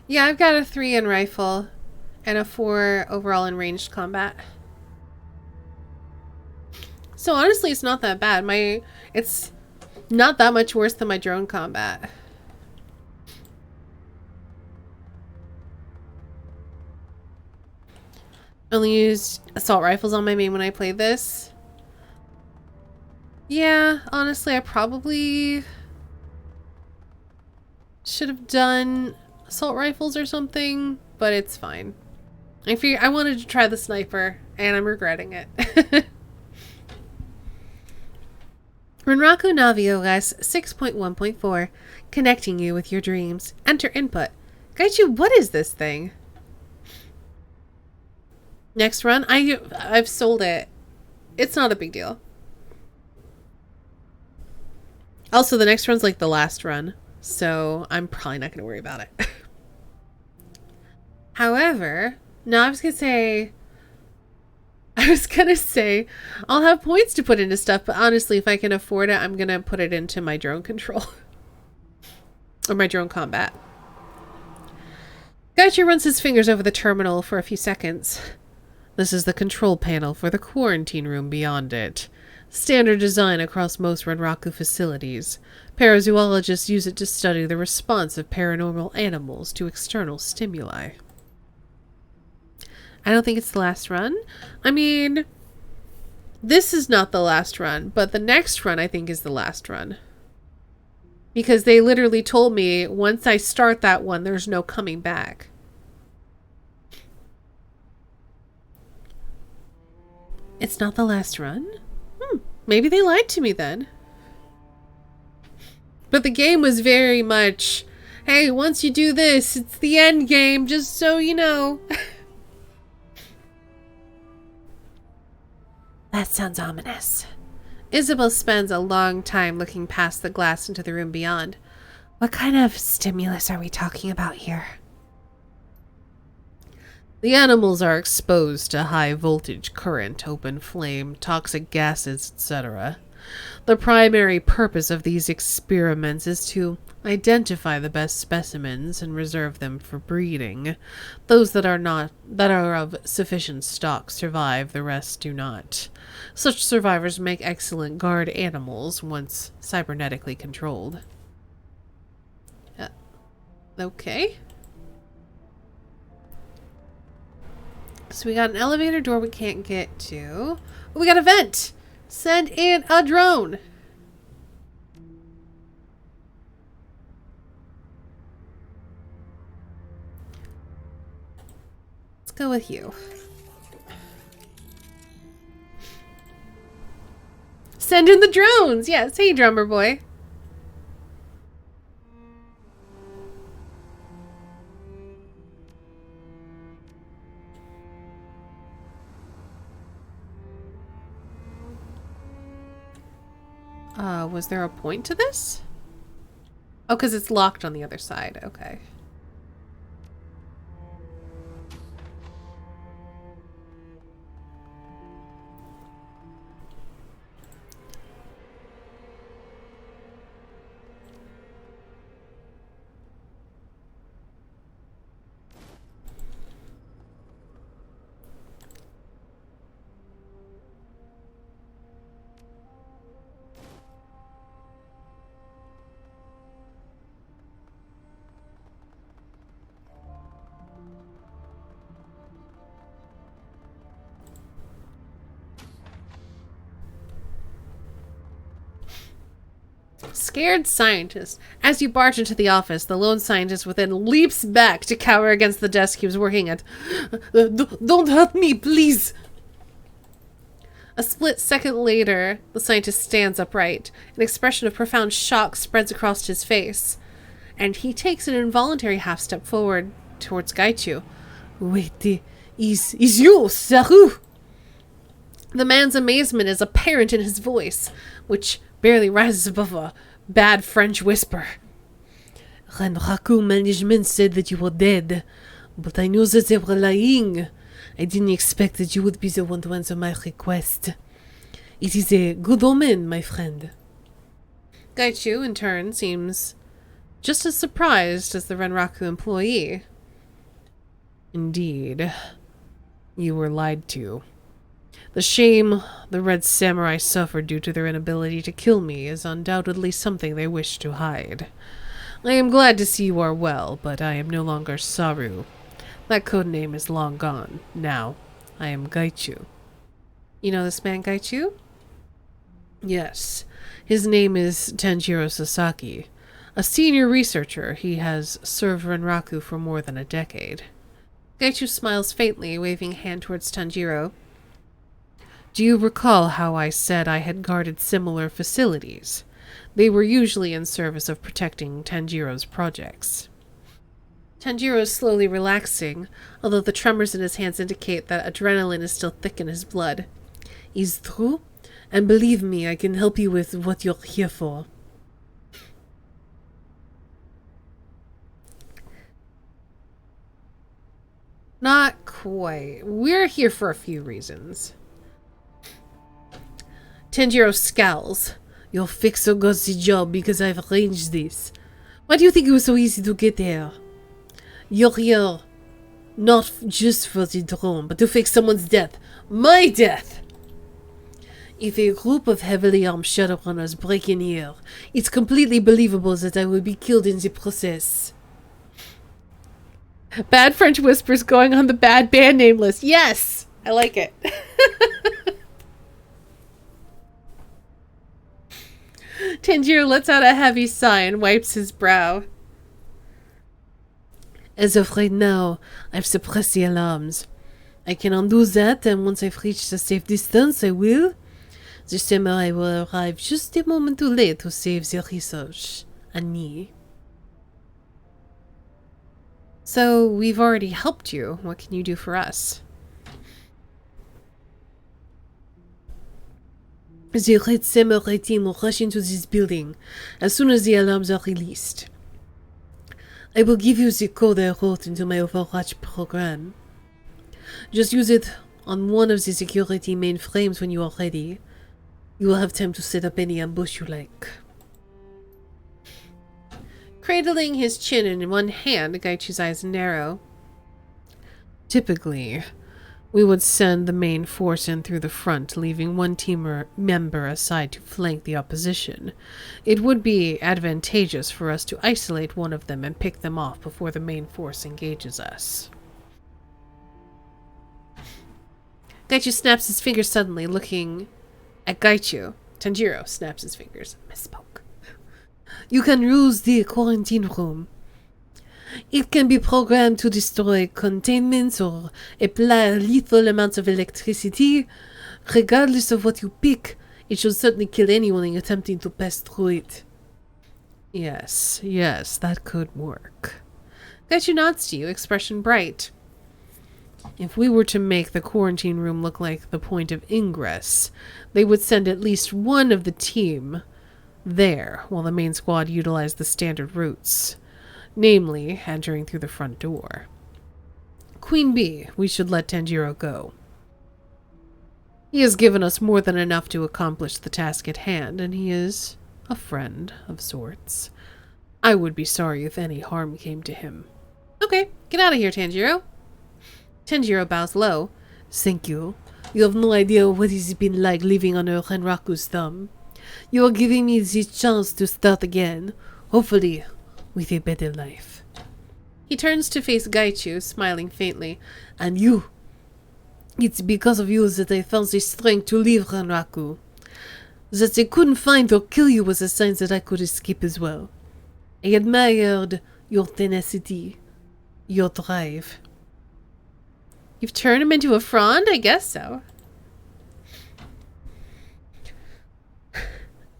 Yeah, I've got a 3 in rifle and a 4 overall in ranged combat. So honestly, it's not that bad. It's not that much worse than my drone combat. Only used assault rifles on my main when I played this. Yeah, honestly, I probably should have done assault rifles or something, but it's fine. I wanted to try the sniper, and I'm regretting it. Renraku Navi OS 6.1.4, connecting you with your dreams. Enter input. Gaichu, what is this thing? Next run? I've sold it. It's not a big deal. Also, the next run's like the last run, so I'm probably not going to worry about it. However, no, I was going to say I'll have points to put into stuff, but honestly, if I can afford it, I'm going to put it into my drone control. Or my drone combat. Gaichu runs his fingers over the terminal for a few seconds. This is the control panel for the quarantine room beyond it. Standard design across most Renraku facilities. Parazoologists use it to study the response of paranormal animals to external stimuli. I don't think it's the last run. I mean, this is not the last run, but the next run I think is the last run. Because they literally told me once I start that one, there's no coming back. It's not the last run? Maybe they lied to me then. But the game was very much, hey, once you do this, it's the end game, just so you know. That sounds ominous. Isabel spends a long time looking past the glass into the room beyond. What kind of stimulus are we talking about here? The animals are exposed to high voltage current, open flame, toxic gases, etc. The primary purpose of these experiments is to identify the best specimens and reserve them for breeding. Those that are of sufficient stock survive, the rest do not. Such survivors make excellent guard animals once cybernetically controlled. Okay. So we got an elevator door we can't get to. Oh, we got a vent! Send in a drone! Let's go with you. Send in the drones! Yes, hey drummer boy. Was there a point to this? Oh, because it's locked on the other side. Okay. Scared scientist. As you barge into the office, the lone scientist within leaps back to cower against the desk he was working at. Don't hurt me, please! A split second later, the scientist stands upright. An expression of profound shock spreads across his face, and he takes an involuntary half-step forward towards Gaichu. Wait, is you, Saru? The man's amazement is apparent in his voice, which barely rises above a bad French whisper. Renraku management said that you were dead, but I knew that they were lying. I didn't expect that you would be the one to answer my request. It is a good omen, my friend. Gaichu, in turn, seems just as surprised as the Renraku employee. Indeed, you were lied to. The shame the Red Samurai suffered due to their inability to kill me is undoubtedly something they wish to hide. I am glad to see you are well, but I am no longer Saru. That codename is long gone. Now, I am Gaichu. You know this man, Gaichu? Yes. His name is Tanjiro Sasaki. A senior researcher, he has served Renraku for more than a decade. Gaichu smiles faintly, waving a hand towards Tanjiro. Do you recall how I said I had guarded similar facilities? They were usually in service of protecting Tanjiro's projects. Tanjiro is slowly relaxing, although the tremors in his hands indicate that adrenaline is still thick in his blood. Is true? And believe me, I can help you with what you're here for. Not quite. We're here for a few reasons. Tanjiro scowls. Your fixer got the job because I've arranged this. Why do you think it was so easy to get there? You're here not just for the drone, but to fix someone's death. My death! If a group of heavily armed Shadowrunners break in here, it's completely believable that I will be killed in the process. Bad French whispers going on the bad band name list. Yes! I like it. Tanjiro lets out a heavy sigh and wipes his brow. As of right now, I've suppressed the alarms. I can undo that, and once I've reached a safe distance, I will. The samurai will arrive just a moment too late to save the research and me. So, we've already helped you. What can you do for us? The Red Samurai team will rush into this building as soon as the alarms are released. I will give you the code I wrote into my Overwatch program. Just use it on one of the security mainframes when you are ready. You will have time to set up any ambush you like. Cradling his chin in one hand, Gaichu's eyes narrow. Typically, we would send the main force in through the front, leaving one team member aside to flank the opposition. It would be advantageous for us to isolate one of them and pick them off before the main force engages us. Gaichu snaps his fingers suddenly, looking at Gaichu. Tanjiro snaps his fingers. Misspoke. You can use the quarantine room. It can be programmed to destroy containments or apply lethal amounts of electricity. Regardless of what you pick, it should certainly kill anyone attempting to pass through it. Yes, that could work. Gaichu nods to you, expression bright. If we were to make the quarantine room look like the point of ingress, they would send at least one of the team there, while the main squad utilized the standard routes, namely, entering through the front door. Queen Bee, we should let Tanjiro go. He has given us more than enough to accomplish the task at hand, and he is a friend of sorts. I would be sorry if any harm came to him. Okay, get out of here, Tanjiro. Tanjiro bows low. Thank you. You have no idea what it's been like living under Renraku's thumb. You are giving me this chance to start again, hopefully with a better life. He turns to face Gaichu, smiling faintly. And you. It's because of you that I found the strength to leave Renraku. That they couldn't find or kill you was a sign that I could escape as well. I admired your tenacity, your drive. You've turned him into a frond? I guess so.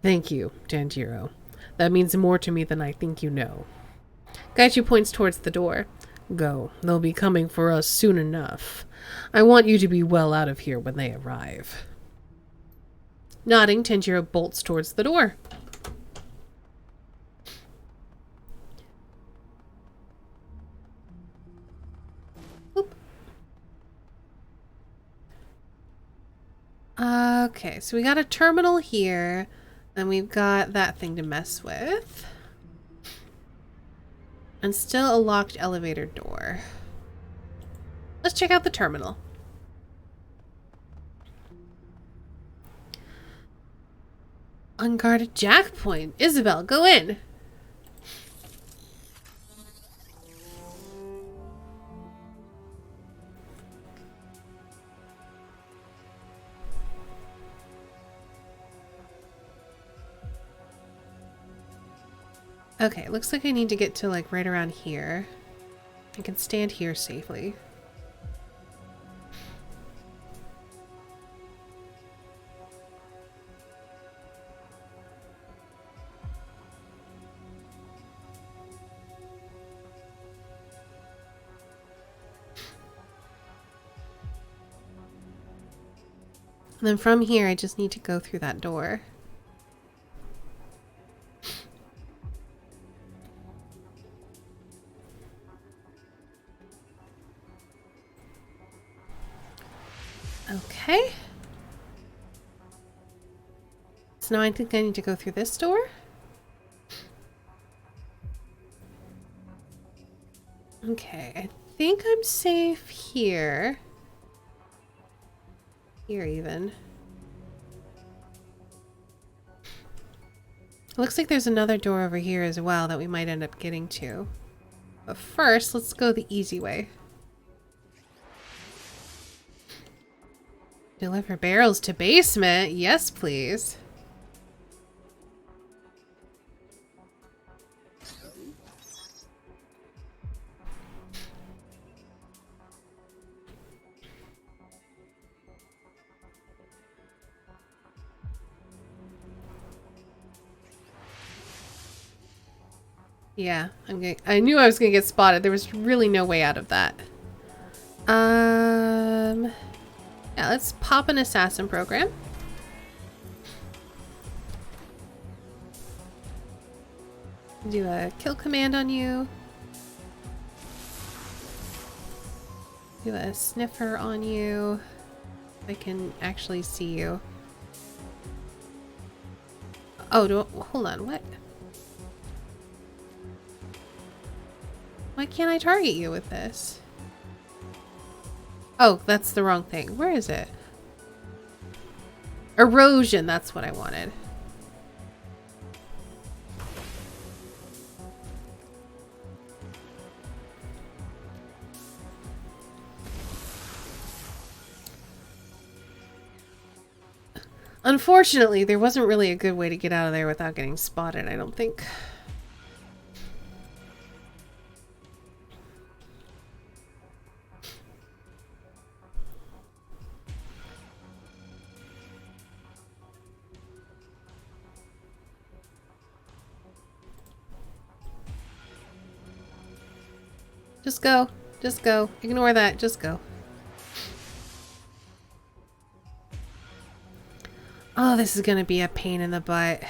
Thank you, Tanjiro. That means more to me than I think you know. Gaichu points towards the door. Go. They'll be coming for us soon enough. I want you to be well out of here when they arrive. Nodding, Tanjiro bolts towards the door. Oop. Okay, so we got a terminal here. And we've got that thing to mess with. And still a locked elevator door. Let's check out the terminal. Unguarded jack point. Isabel, go in. Okay, looks like I need to get to like right around here. I can stand here safely. And then from here, I just need to go through that door. Okay. So now I think I need to go through this door. Okay, I think I'm safe here. Here even. Looks like there's another door over here as well that we might end up getting to. But first, let's go the easy way. Deliver barrels to basement? Yes, please. Yeah, I knew I was gonna get spotted. There was really no way out of that. Yeah, let's pop an assassin program. Do a kill command on you. Do a sniffer on you. I can actually see you. Oh, hold on, what? Why can't I target you with this? Oh, that's the wrong thing. Where is it? Erosion, that's what I wanted. Unfortunately, there wasn't really a good way to get out of there without getting spotted, I don't think. Just go. Just go. Ignore that. Just go. Oh, this is gonna be a pain in the butt.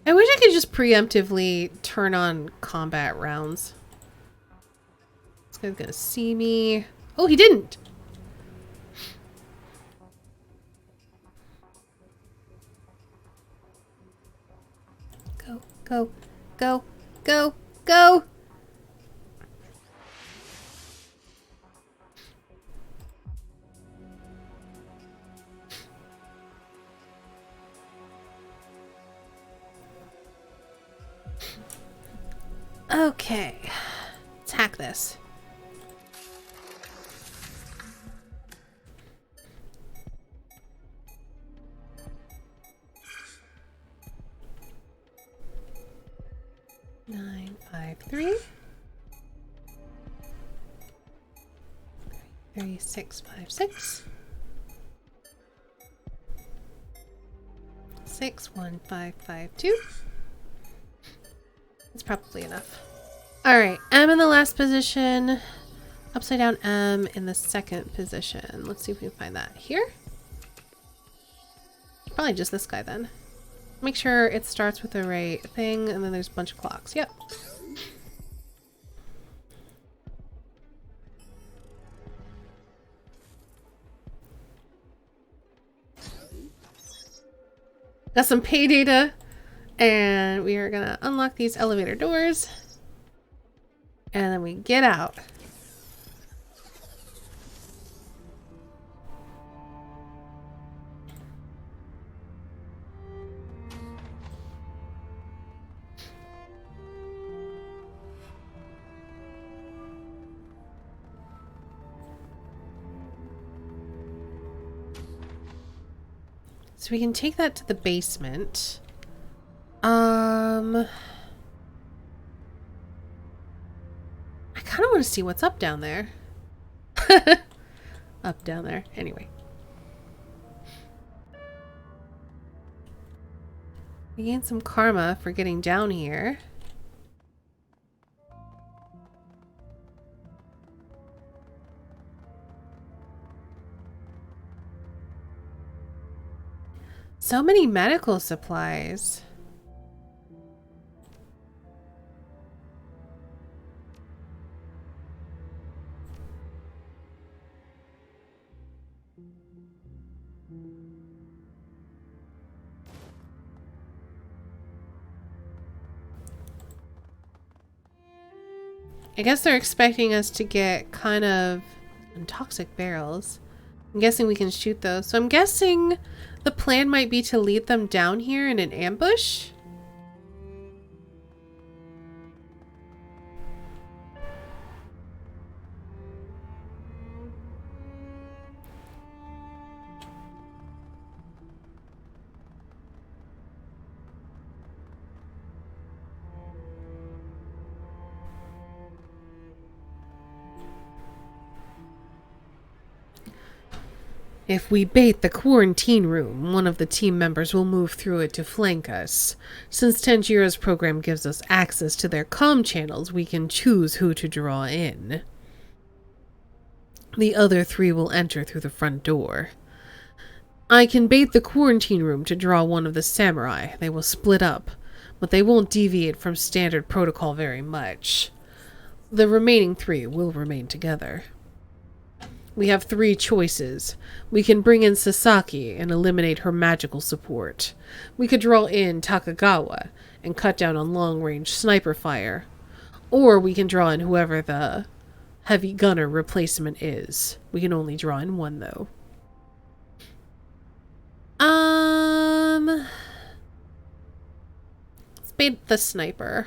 I wish I could just preemptively turn on combat rounds. This guy's gonna see me. Oh, he didn't! Go, go, go, go, go! Okay. Let's hack this. Nine, 5, 3. 36, 5, 6. 6, 1, 5, 5, 2. That's probably enough. Alright, M in the last position. Upside down M in the second position. Let's see if we can find that here. Probably just this guy then. Make sure it starts with the right thing, and then there's a bunch of clocks. Yep. Got some pay data, and we are gonna unlock these elevator doors, and then we get out. So we can take that to the basement. I kind of want to see what's up down there. Up down there. Anyway. We gained some karma for getting down here. So many medical supplies. I guess they're expecting us to get kind of toxic barrels. I'm guessing we can shoot those. So I'm guessing the plan might be to lead them down here in an ambush. If we bait the quarantine room, one of the team members will move through it to flank us. Since Tanjiro's program gives us access to their comm channels, we can choose who to draw in. The other 3 will enter through the front door. I can bait the quarantine room to draw one of the samurai. They will split up, but they won't deviate from standard protocol very much. The remaining 3 will remain together. We have 3 choices. We can bring in Sasaki and eliminate her magical support. We could draw in Takagawa and cut down on long-range sniper fire. Or we can draw in whoever the heavy gunner replacement is. We can only draw in 1, though. Let's bait the sniper.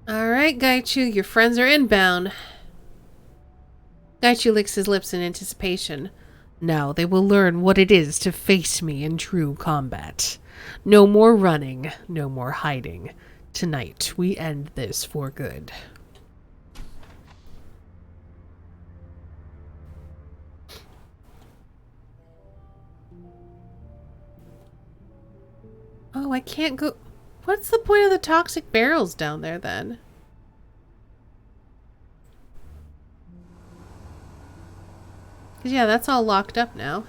Alright, Gaichu, your friends are inbound. Gaichu licks his lips in anticipation. Now they will learn what it is to face me in true combat. No more running, no more hiding. Tonight, we end this for good. Oh, I can't go... What's the point of the toxic barrels down there, then? Because, yeah, that's all locked up now.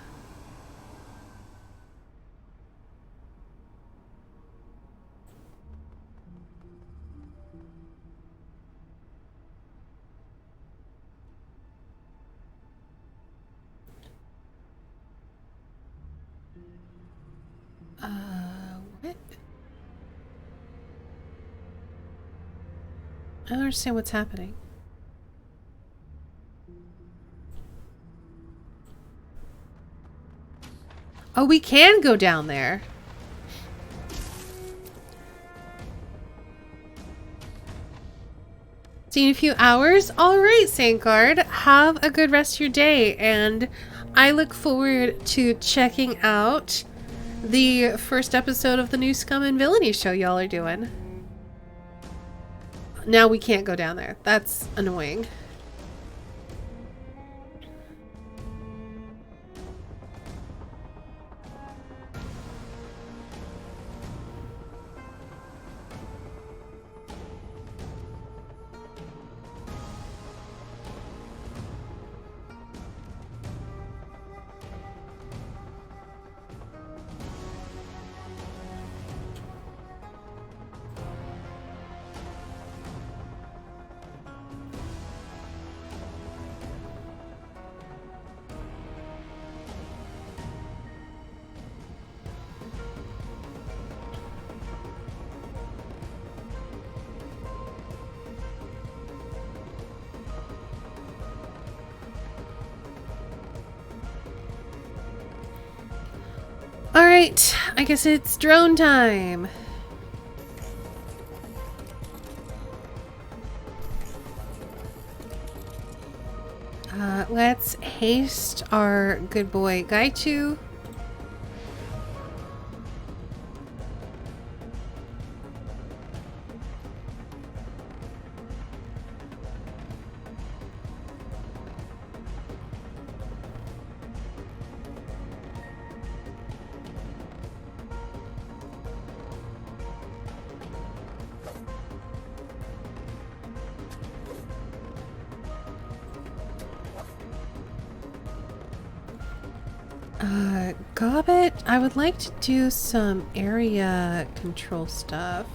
What? I don't understand what's happening. Oh, we can go down there. See you in a few hours. All right, Saintguard. Have a good rest of your day. And I look forward to checking out the first episode of the new Scum and Villainy show y'all are doing. Now we can't go down there. That's annoying. Alright, I guess it's drone time. Let's haste our good boy Gaichu. Gobbet, I would like to do some area control stuff.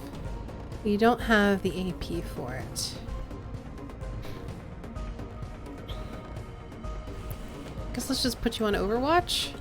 You don't have the AP for it. Guess let's just put you on Overwatch.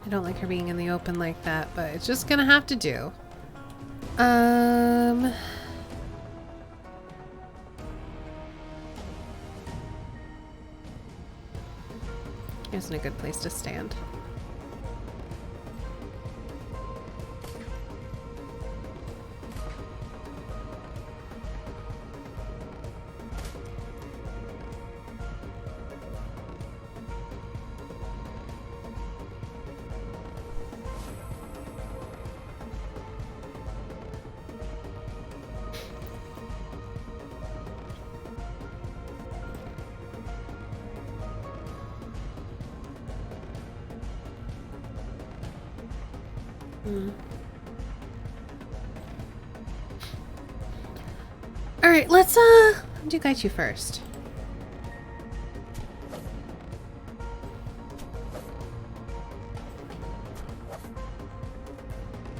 I don't like her being in the open like that, but it's just gonna have to do. Isn't a good place to stand. Alright, let's do Gaichu first.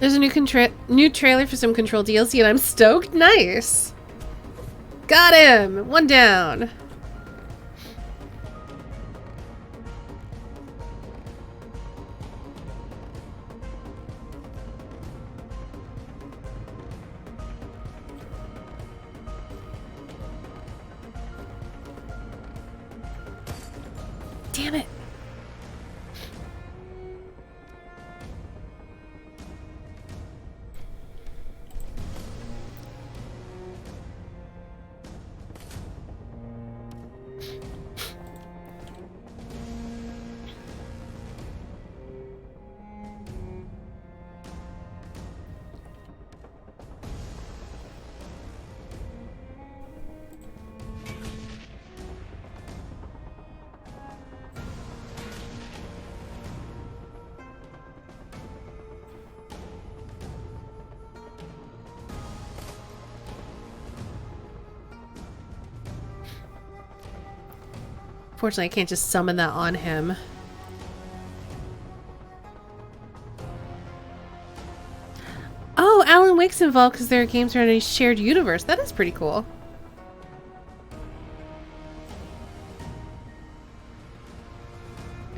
There's a new trailer for some Control DLC and I'm stoked. Nice. Got him. One down. Damn it. Fortunately, I can't just summon that on him. Oh, Alan Wake's involved because their games are in a shared universe. That is pretty cool.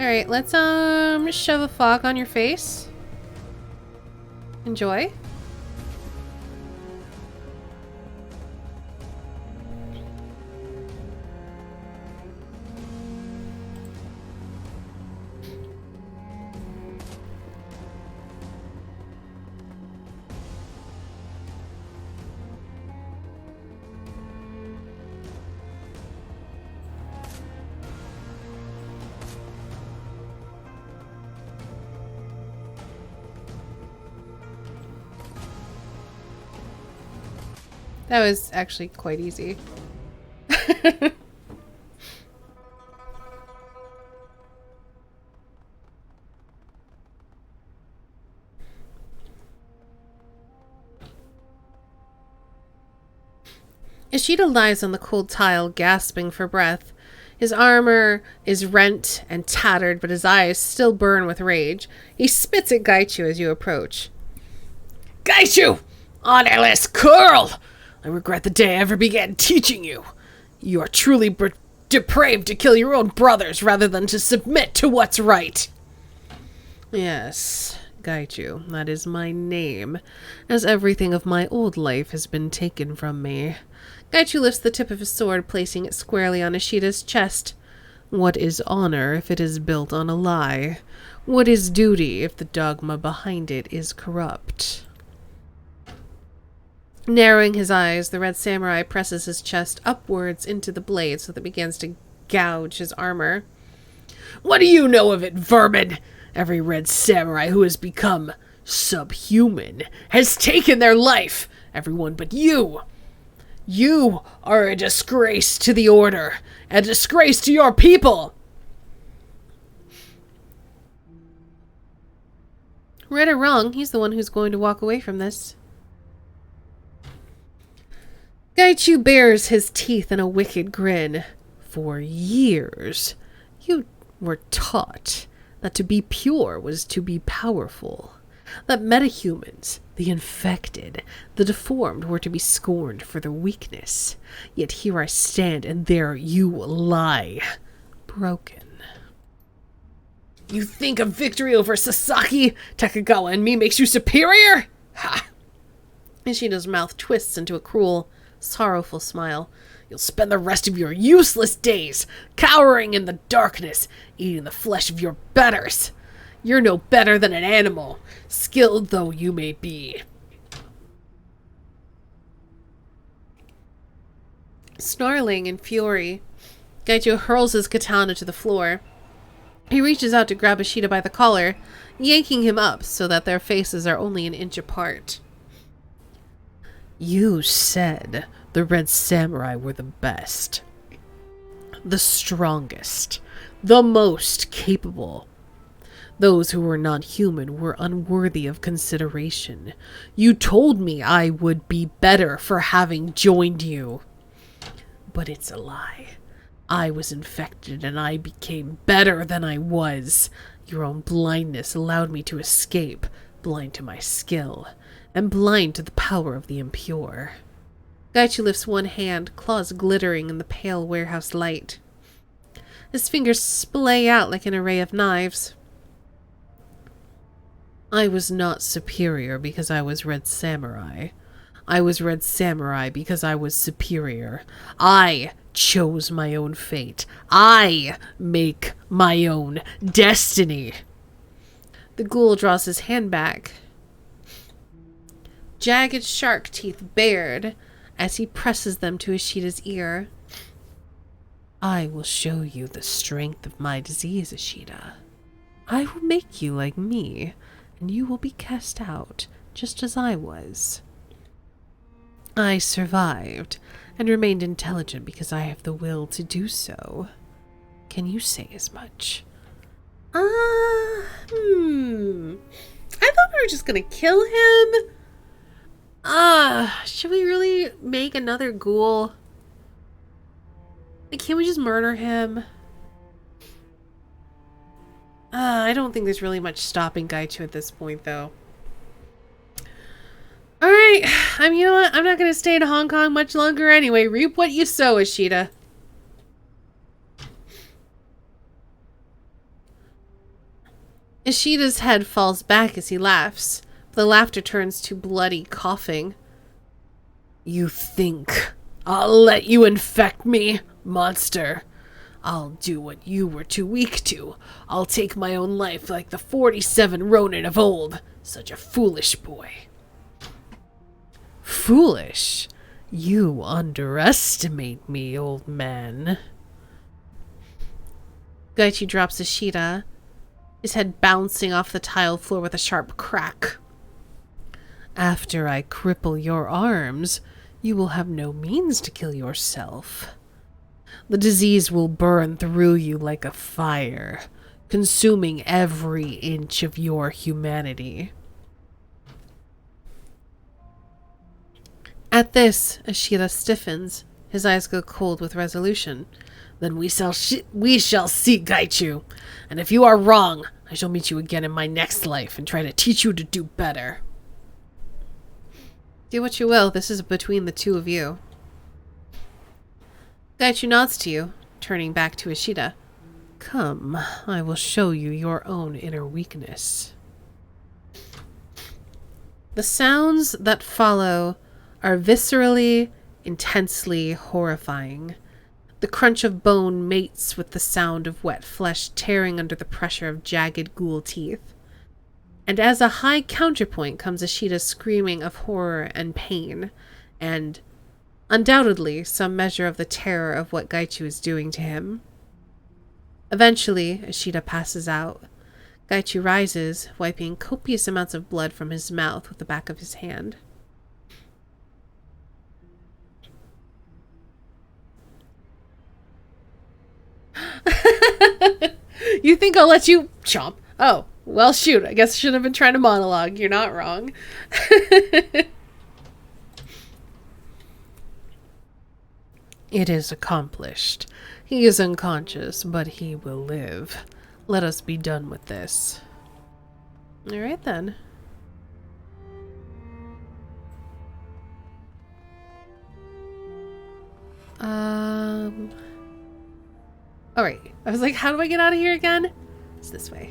Alright, let's shove a fog on your face. Enjoy. That was actually quite easy. Ishida lies on the cold tile, gasping for breath. His armor is rent and tattered, but his eyes still burn with rage. He spits at Gaichu as you approach. Gaichu! Honorless curl! I regret the day I ever began teaching you. You are truly depraved to kill your own brothers rather than to submit to what's right. Yes, Gaichu, that is my name, as everything of my old life has been taken from me. Gaichu lifts the tip of his sword, placing it squarely on Ishida's chest. What is honor if it is built on a lie? What is duty if the dogma behind it is corrupt? Narrowing his eyes, the red samurai presses his chest upwards into the blade so that it begins to gouge his armor. What do you know of it, vermin? Every red samurai who has become subhuman has taken their life. Everyone but you. You are a disgrace to the order. A disgrace to your people. Right or wrong, he's the one who's going to walk away from this. Gaichu bares his teeth in a wicked grin. For years, you were taught that to be pure was to be powerful. That metahumans, the infected, the deformed, were to be scorned for their weakness. Yet here I stand, and there you lie. Broken. You think a victory over Sasaki, Takagawa, and me makes you superior? Ha! Ishida's mouth twists into a cruel, sorrowful smile. You'll spend the rest of your useless days cowering in the darkness, eating the flesh of your betters. You're no better than an animal, skilled though you may be. Snarling in fury, Gaichu hurls his katana to the floor. He reaches out to grab Ishida by the collar, yanking him up so that their faces are only an inch apart. You said the Red Samurai were the best, the strongest, the most capable. Those who were not human were unworthy of consideration. You told me I would be better for having joined you. But it's a lie. I was infected and I became better than I was. Your own blindness allowed me to escape, blind to my skill, and blind to the power of the impure. Gaichu lifts one hand, claws glittering in the pale warehouse light. His fingers splay out like an array of knives. I was not superior because I was Red Samurai. I was Red Samurai because I was superior. I chose my own fate. I make my own destiny. The ghoul draws his hand back, jagged shark teeth bared as he presses them to Ishida's ear. I will show you the strength of my disease, Ishida. I will make you like me, and you will be cast out, just as I was. I survived, and remained intelligent because I have the will to do so. Can you say as much? I thought we were just gonna kill him. Should we really make another ghoul? Like, can't we just murder him? I don't think there's really much stopping Gaichu at this point, though. Alright, you know what? I'm not gonna stay in Hong Kong much longer anyway. Reap what you sow, Ishida. Ishida's head falls back as he laughs. The laughter turns to bloody coughing. You think I'll let you infect me, monster? I'll do what you were too weak to. I'll take my own life like the 47 Ronin of old. Such a foolish boy. Foolish? You underestimate me, old man. Gaichi drops Ishida, his head bouncing off the tile floor with a sharp crack. After I cripple your arms, you will have no means to kill yourself. The disease will burn through you like a fire, consuming every inch of your humanity. At this, Ishida stiffens. His eyes go cold with resolution. Then we shall see, Gaichu. And if you are wrong, I shall meet you again in my next life and try to teach you to do better. Do what you will. This is between the two of you. Gaichu nods to you, turning back to Ishida. Come, I will show you your own inner weakness. The sounds that follow are viscerally, intensely horrifying. The crunch of bone mates with the sound of wet flesh tearing under the pressure of jagged ghoul teeth. And as a high counterpoint comes Ishida's screaming of horror and pain, and undoubtedly some measure of the terror of what Gaichu is doing to him. Eventually, Ishida passes out. Gaichu rises, wiping copious amounts of blood from his mouth with the back of his hand. You think I'll let you chomp? Oh, well, shoot. I guess I shouldn't have been trying to monologue. You're not wrong. It is accomplished. He is unconscious, but he will live. Let us be done with this. All right, then. All right. I was like, how do I get out of here again? It's this way.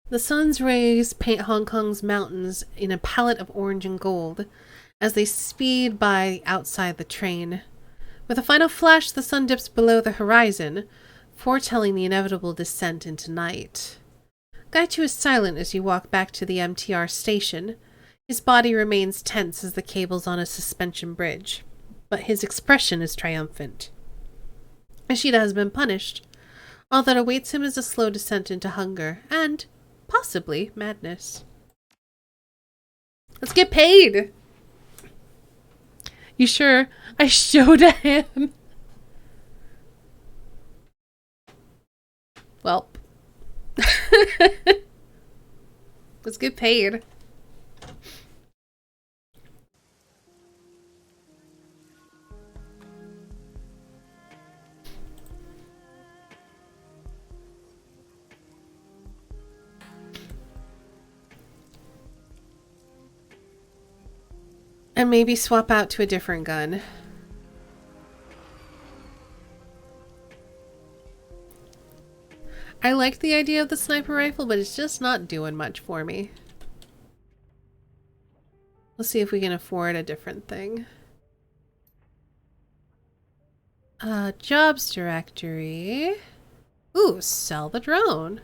The sun's rays paint Hong Kong's mountains in a palette of orange and gold as they speed by outside the train. With a final flash, the sun dips below the horizon, foretelling the inevitable descent into night. Gaichu is silent as you walk back to the MTR station. His body remains tense as the cable's on a suspension bridge, but his expression is triumphant. Ishida has been punished. All that awaits him is a slow descent into hunger, and possibly madness. Let's get paid! You sure? I showed him. Well. Let's get paid. And maybe swap out to a different gun. I like the idea of the sniper rifle, but it's just not doing much for me. Let's see if we can afford a different thing. Jobs directory. Ooh, sell the drone.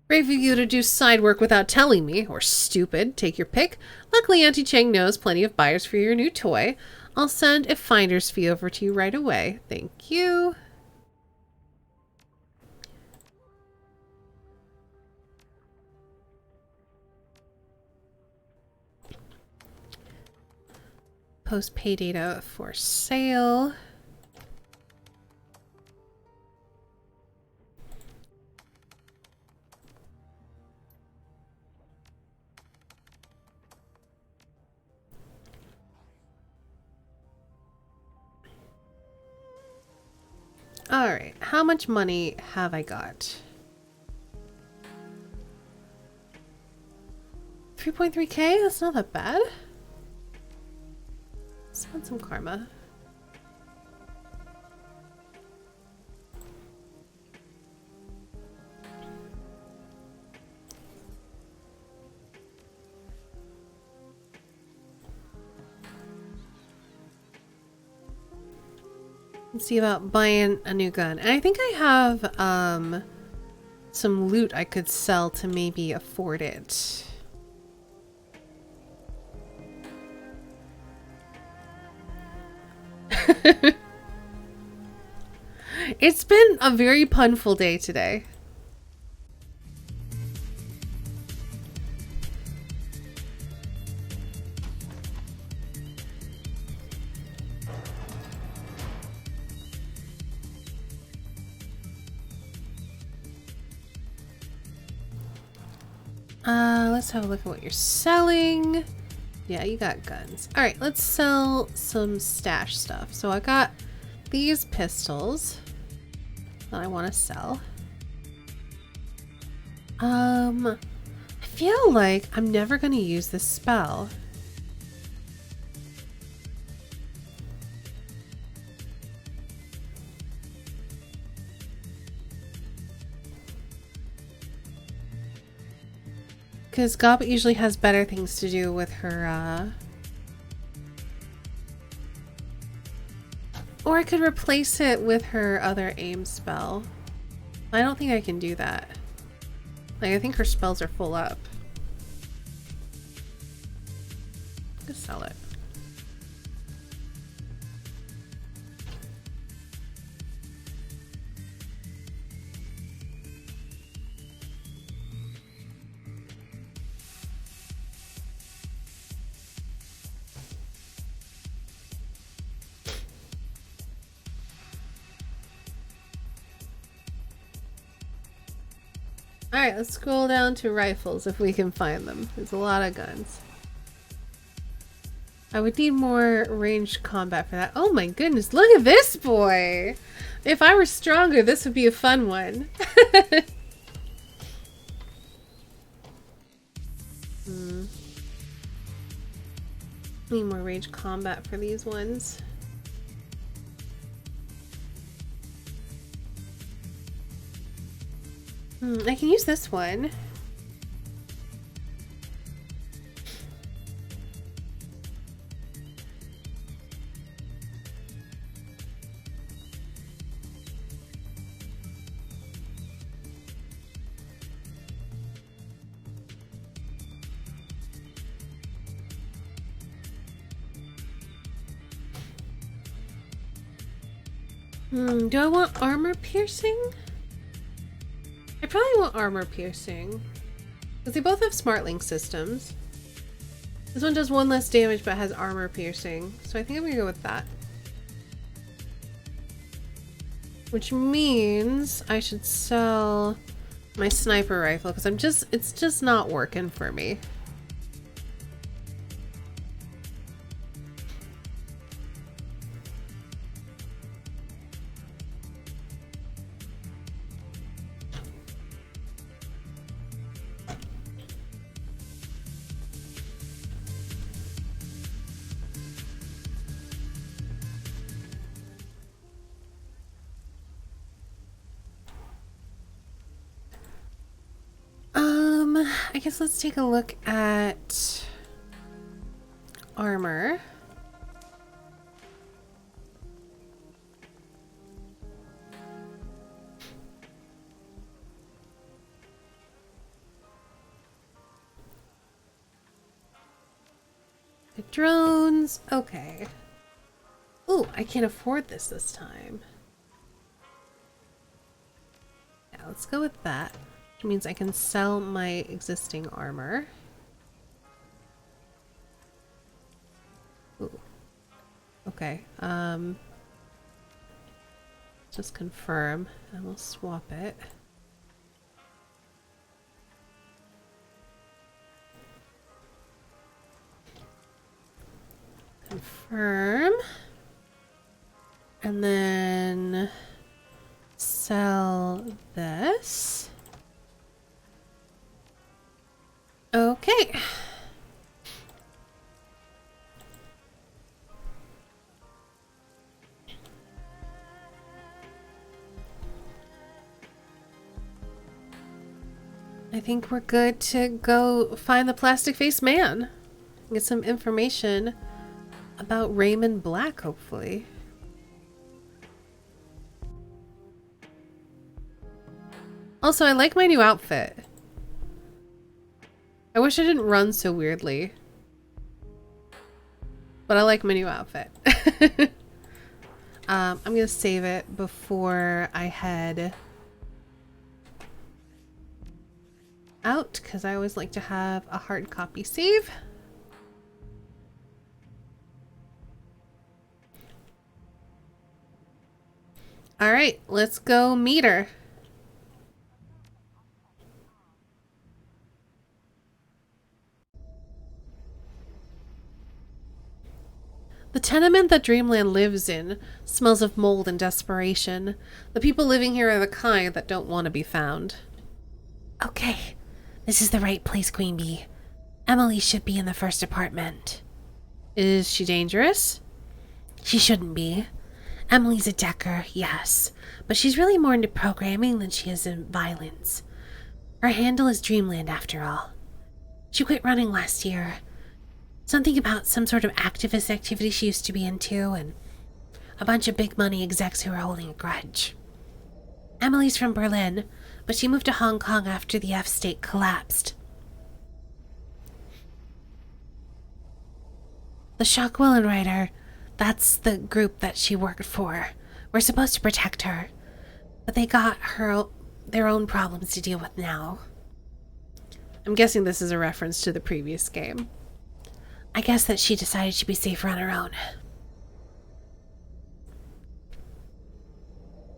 Brave of you to do side work without telling me, or stupid, take your pick. Luckily, Auntie Cheng knows plenty of buyers for your new toy. I'll send a finder's fee over to you right away. Thank you. Post pay data for sale. Alright, how much money have I got? 3.3k? That's not that bad. Spend some karma. Let's see about buying a new gun. And I think I have some loot I could sell to maybe afford it. It's been a very punful day today. Let's have a look at what you're selling. Yeah, you got guns. All right, let's sell some stash stuff. So I got these pistols that I want to sell. I feel like I'm never going to use this spell. Because Gobbet usually has better things to do with her, or I could replace it with her other aim spell. I don't think I can do that. Like, I think her spells are full up. Just sell it. Alright, let's scroll down to rifles if we can find them. There's a lot of guns. I would need more ranged combat for that. Oh my goodness, look at this boy! If I were stronger, this would be a fun one. Need more ranged combat for these ones. I can use this one. Do I want armor piercing? I probably want armor piercing. Because they both have smart link systems. This one does 1 less damage but has armor piercing. So I think I'm gonna go with that. Which means I should sell my sniper rifle because it's just not working for me. I guess let's take a look at armor. The drones. Okay. Ooh, I can't afford this time. Yeah, let's go with that. Which means I can sell my existing armor. Ooh. Okay. Just confirm and we'll swap it. Confirm. And then sell this. Okay. I think we're good to go find the plastic-faced man. Get some information about Raymond Black, hopefully. Also, I like my new outfit. I wish I didn't run so weirdly. But I like my new outfit. I'm gonna save it before I head out, because I always like to have a hard copy save. Alright, let's go meet her. The tenement that Dreamland lives in smells of mold and desperation. The people living here are the kind that don't want to be found. Okay, this is the right place, Queen Bee. Emily should be in the first apartment. Is she dangerous? She shouldn't be. Emily's a Decker, yes, but she's really more into programming than she is in violence. Her handle is Dreamland, after all. She quit running last year. Something about some sort of activist activity she used to be into, and a bunch of big money execs who are holding a grudge. Emily's from Berlin, but she moved to Hong Kong after the F state collapsed. The Shock Willenrider, that's the group that she worked for. We're supposed to protect her, but they got their own problems to deal with now. I'm guessing this is a reference to the previous game. I guess that she decided she'd be safer on her own.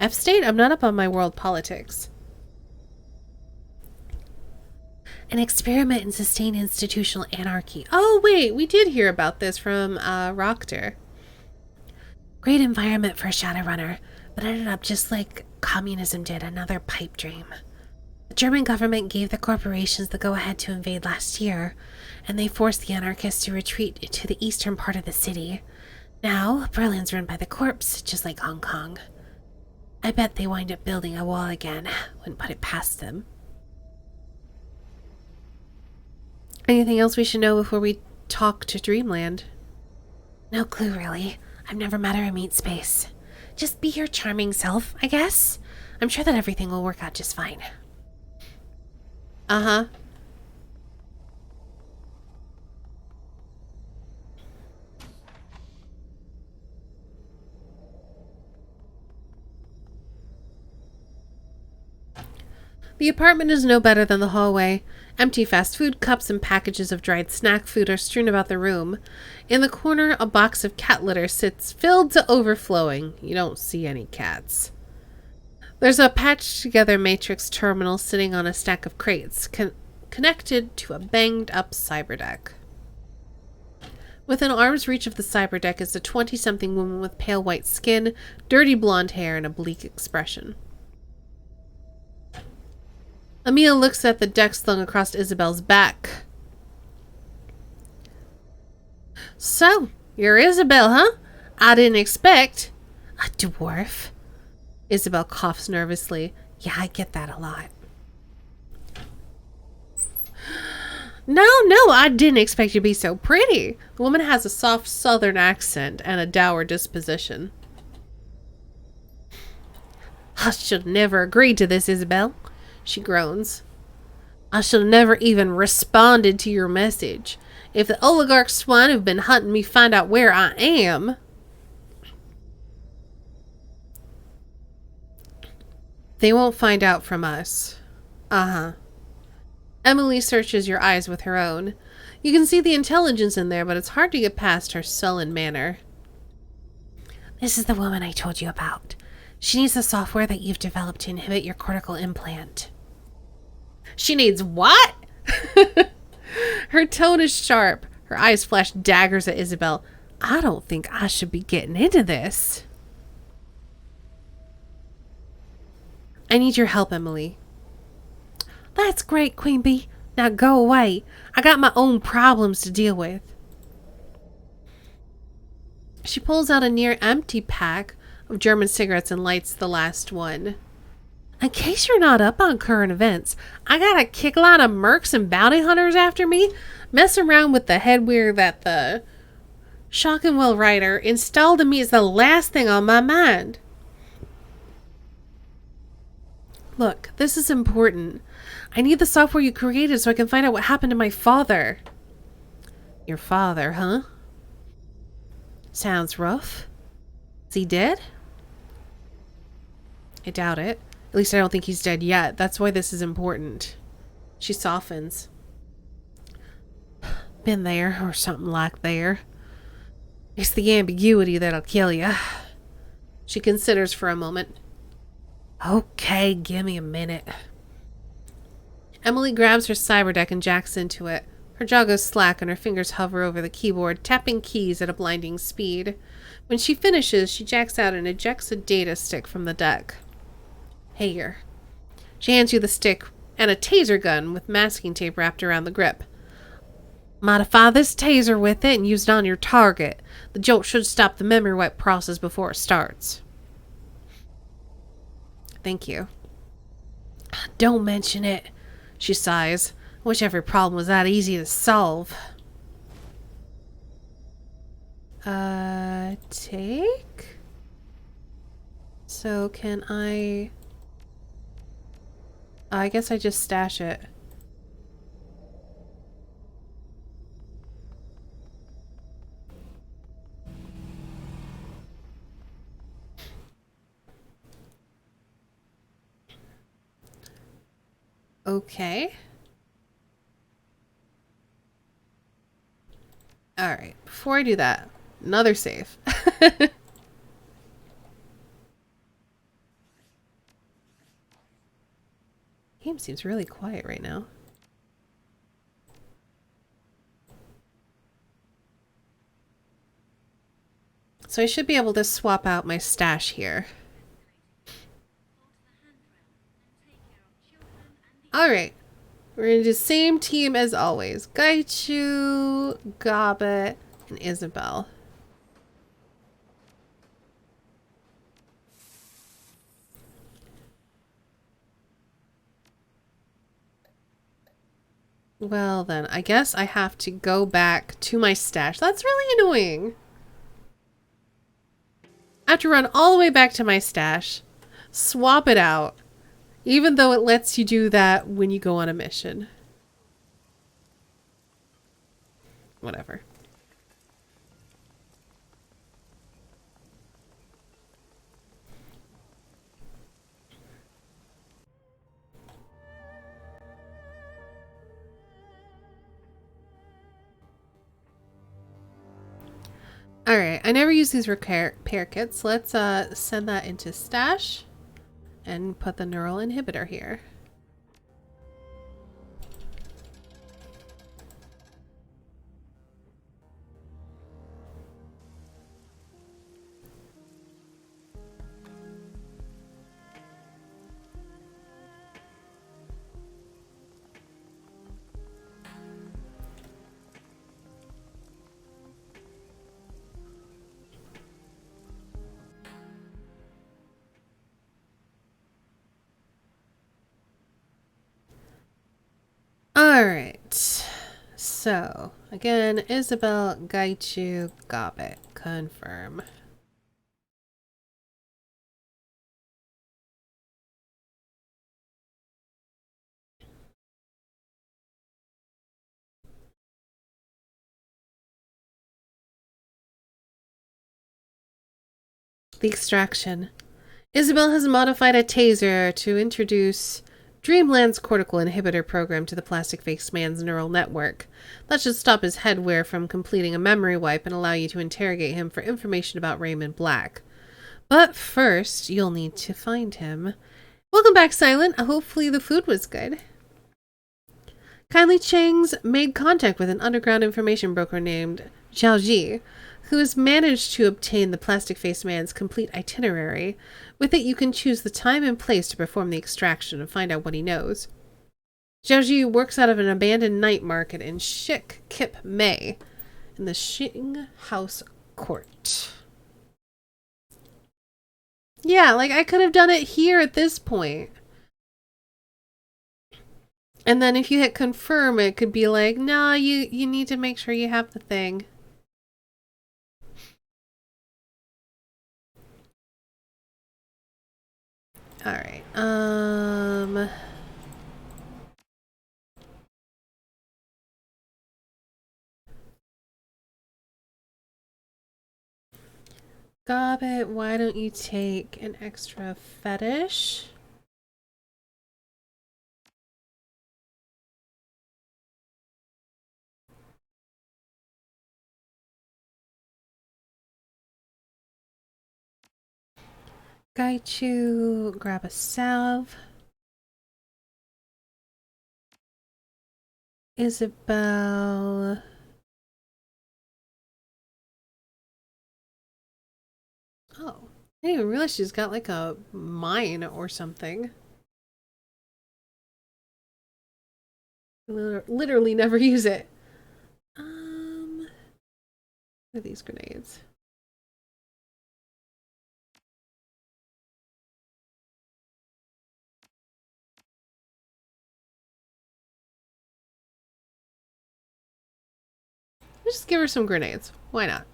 F-State? I'm not up on my world politics. An experiment in sustained institutional anarchy. Oh, wait, we did hear about this from Rockter. Great environment for a Shadowrunner, but ended up just like communism did, another pipe dream. The German government gave the corporations the go-ahead to invade last year, and they forced the anarchists to retreat to the eastern part of the city. Now, Berlin's run by the corps, just like Hong Kong. I bet they wind up building a wall again. Wouldn't put it past them. Anything else we should know before we talk to Dreamland? No clue, really. I've never met her in meat space. Just be your charming self, I guess. I'm sure that everything will work out just fine. Uh-huh. The apartment is no better than the hallway. Empty fast food cups and packages of dried snack food are strewn about the room. In the corner, a box of cat litter sits filled to overflowing. You don't see any cats. There's a patched-together matrix terminal sitting on a stack of crates, connected to a banged-up cyberdeck. Within arm's reach of the cyberdeck is a 20-something woman with pale white skin, dirty blonde hair, and a bleak expression. Emil looks at the deck slung across Isabel's back. So, you're Isabel, huh? I didn't expect. A dwarf? Isabel coughs nervously. Yeah, I get that a lot. No, I didn't expect you to be so pretty. The woman has a soft southern accent and a dour disposition. I should never agreed to this, Isabel. She groans. I should have never even responded to your message. If the oligarch swine who've been hunting me find out where I am... They won't find out from us. Uh-huh. Emily searches your eyes with her own. You can see the intelligence in there, but it's hard to get past her sullen manner. This is the woman I told you about. She needs the software that you've developed to inhibit your cortical implant. She needs what? Her tone is sharp. Her eyes flash daggers at Isabel. I don't think I should be getting into this. I need your help, Emily. That's great, Queen Bee. Now go away. I got my own problems to deal with. She pulls out a near-empty pack of German cigarettes and lights the last one. In case you're not up on current events, I got a kickline of mercs and bounty hunters after me, messing around with the headwear that the Shockenwell writer installed in me is the last thing on my mind. Look, this is important. I need the software you created so I can find out what happened to my father. Your father, huh? Sounds rough. Is he dead? I doubt it. At least I don't think he's dead yet. That's why this is important. She softens. Been there, or something like there. It's the ambiguity that'll kill you. She considers for a moment. Okay, give me a minute. Emily grabs her cyberdeck and jacks into it. Her jaw goes slack and her fingers hover over the keyboard, tapping keys at a blinding speed. When she finishes, she jacks out and ejects a data stick from the deck. Here. She hands you the stick and a taser gun with masking tape wrapped around the grip. Modify this taser with it and use it on your target. The jolt should stop the memory wipe process before it starts. Thank you. Don't mention it, she sighs. Wish every problem was that easy to solve. Take? So can I guess I just stash it. Okay. Alright, before I do that, another save. Game seems really quiet right now. So I should be able to swap out my stash here. Alright. We're going to do the same team as always. Gaichu, Gobbet, and Isabel. Well then, I guess I have to go back to my stash. That's really annoying. I have to run all the way back to my stash, swap it out, even though it lets you do that when you go on a mission. Whatever. Alright, I never use these repair kits. Let's send that into stash and put the neural inhibitor here. Alright, so again, Isabel, Gaichu, Gobbet, confirm. The extraction. Isabel has modified a taser to introduce Dreamland's cortical inhibitor program to the plastic-faced man's neural network. That should stop his headwear from completing a memory wipe and allow you to interrogate him for information about Raymond Black. But first, you'll need to find him. Welcome back, Silent. Hopefully the food was good. Kindly Chang's made contact with an underground information broker named Zhao Ji, who has managed to obtain the plastic-faced man's complete itinerary. With it, you can choose the time and place to perform the extraction and find out what he knows. Zhao Ji works out of an abandoned night market in Shik Kip Mei, in the Xing House Court. Yeah, like I could have done it here at this point. And then if you hit confirm, it could be like, nah, you need to make sure you have the thing. Alright, Gobbet, why don't you take an extra fetish? Gaichu, grab a salve. Isabel. Oh, I didn't even realize she's got like a mine or something. Literally never use it. What are these grenades? Just give her some grenades. Why not?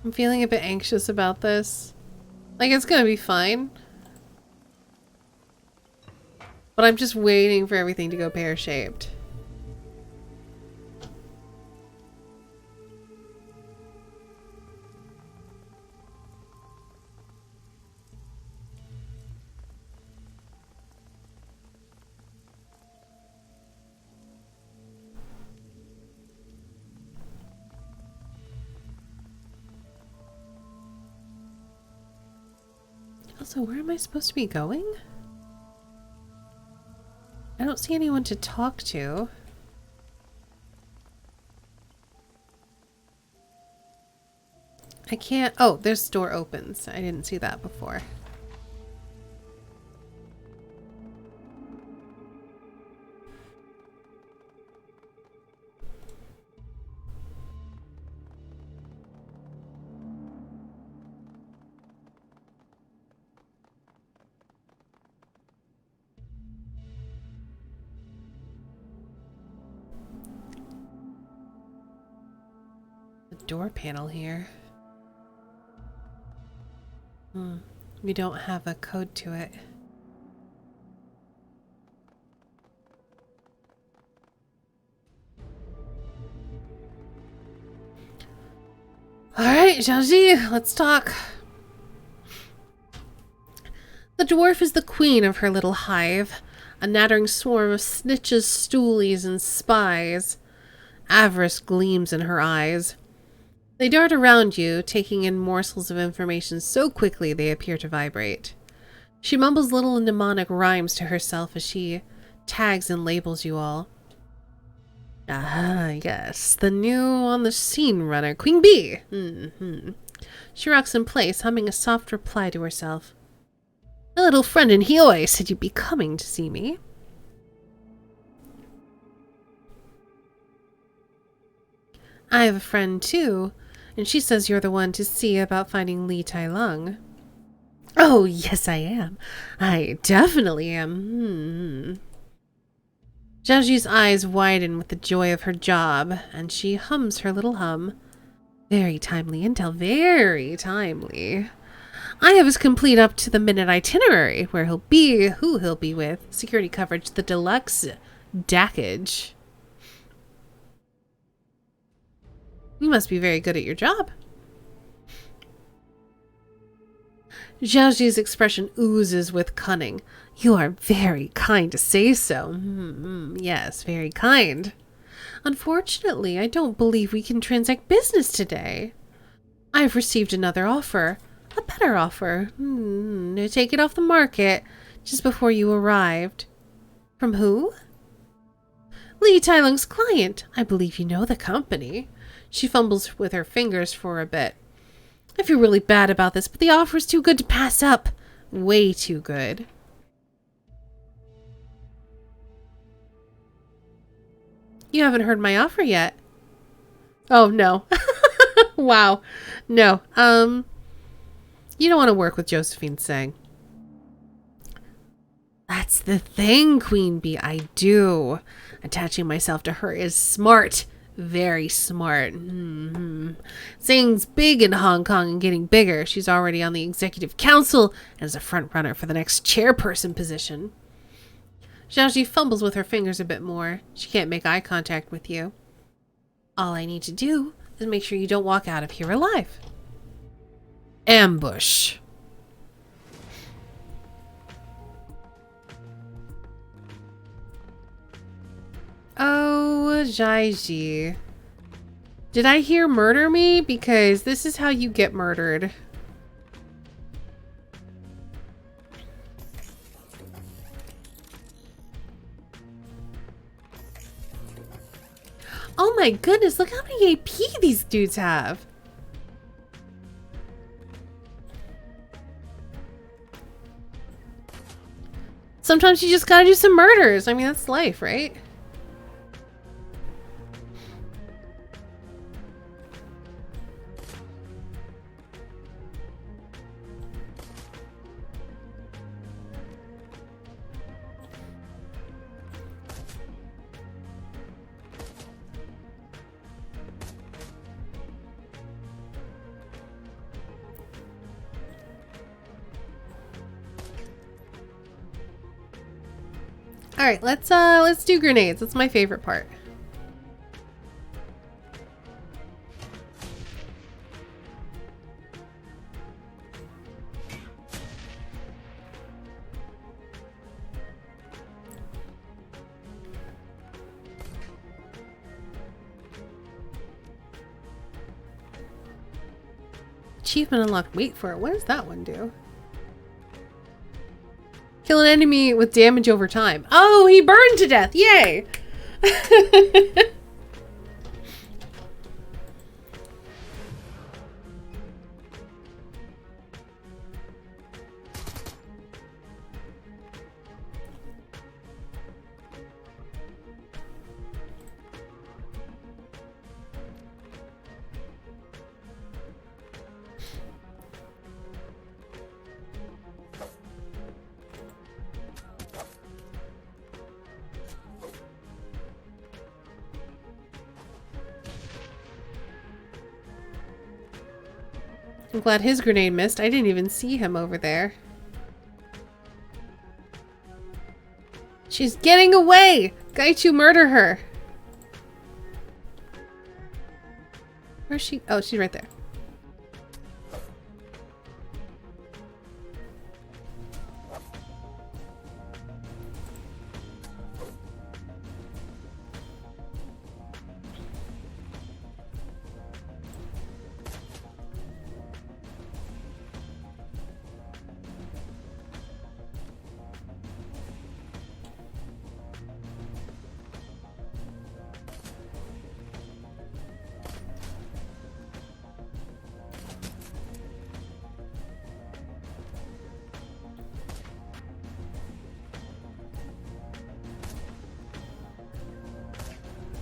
I'm feeling a bit anxious about this. Like, it's gonna be fine. But I'm just waiting for everything to go pear-shaped. Also, where am I supposed to be going? I don't see anyone to talk to. I can't... Oh, this door opens. I didn't see that before. The door panel here. We don't have a code to it. Alright, Zhao, let's talk. The dwarf is the queen of her little hive, a nattering swarm of snitches, stoolies, and spies. Avarice gleams in her eyes. They dart around you, taking in morsels of information so quickly they appear to vibrate. She mumbles little mnemonic rhymes to herself as she tags and labels you all. Ah, yes, the new on the scene runner, Queen Bee. She rocks in place, humming a soft reply to herself. My little friend in Hioi said you'd be coming to see me. I have a friend too, and she says you're the one to see about finding Li Tai Lung. Oh, yes, I am. I definitely am. Zhaoji's eyes widen with the joy of her job, and she hums her little hum. Very timely intel, very timely. I have his complete up-to-the-minute itinerary, where he'll be, who he'll be with, security coverage, the deluxe dackage. You must be very good at your job. Zhaoji's expression oozes with cunning. You are very kind to say so. Yes, very kind. Unfortunately, I don't believe we can transact business today. I've received another offer. A better offer. To take it off the market just before you arrived. From who? Li Tai Lung's client. I believe you know the company. She fumbles with her fingers for a bit. I feel really bad about this, but the offer is too good to pass up. Way too good. You haven't heard my offer yet. Oh, no. Wow. No. You don't want to work with Josephine Tseng. That's the thing, Queen Bee. I do. Attaching myself to her is smart. Very smart. Tseng's big in Hong Kong and getting bigger. She's already on the executive council and is a front runner for the next chairperson position. Zhaoji fumbles with her fingers a bit more. She can't make eye contact with you. All I need to do is make sure you don't walk out of here alive. Ambush. Oh, Zhaiji. Did I hear murder me? Because this is how you get murdered. Oh my goodness, look how many AP these dudes have. Sometimes you just gotta do some murders. I mean, that's life, right? Alright, let's do grenades. That's my favorite part. Achievement unlocked. Wait for it. What does that one do? Kill an enemy with damage over time. Oh, he burned to death. Yay! I'm glad his grenade missed. I didn't even see him over there. She's getting away! Gaichu, murder her! Where's she? Oh, she's right there.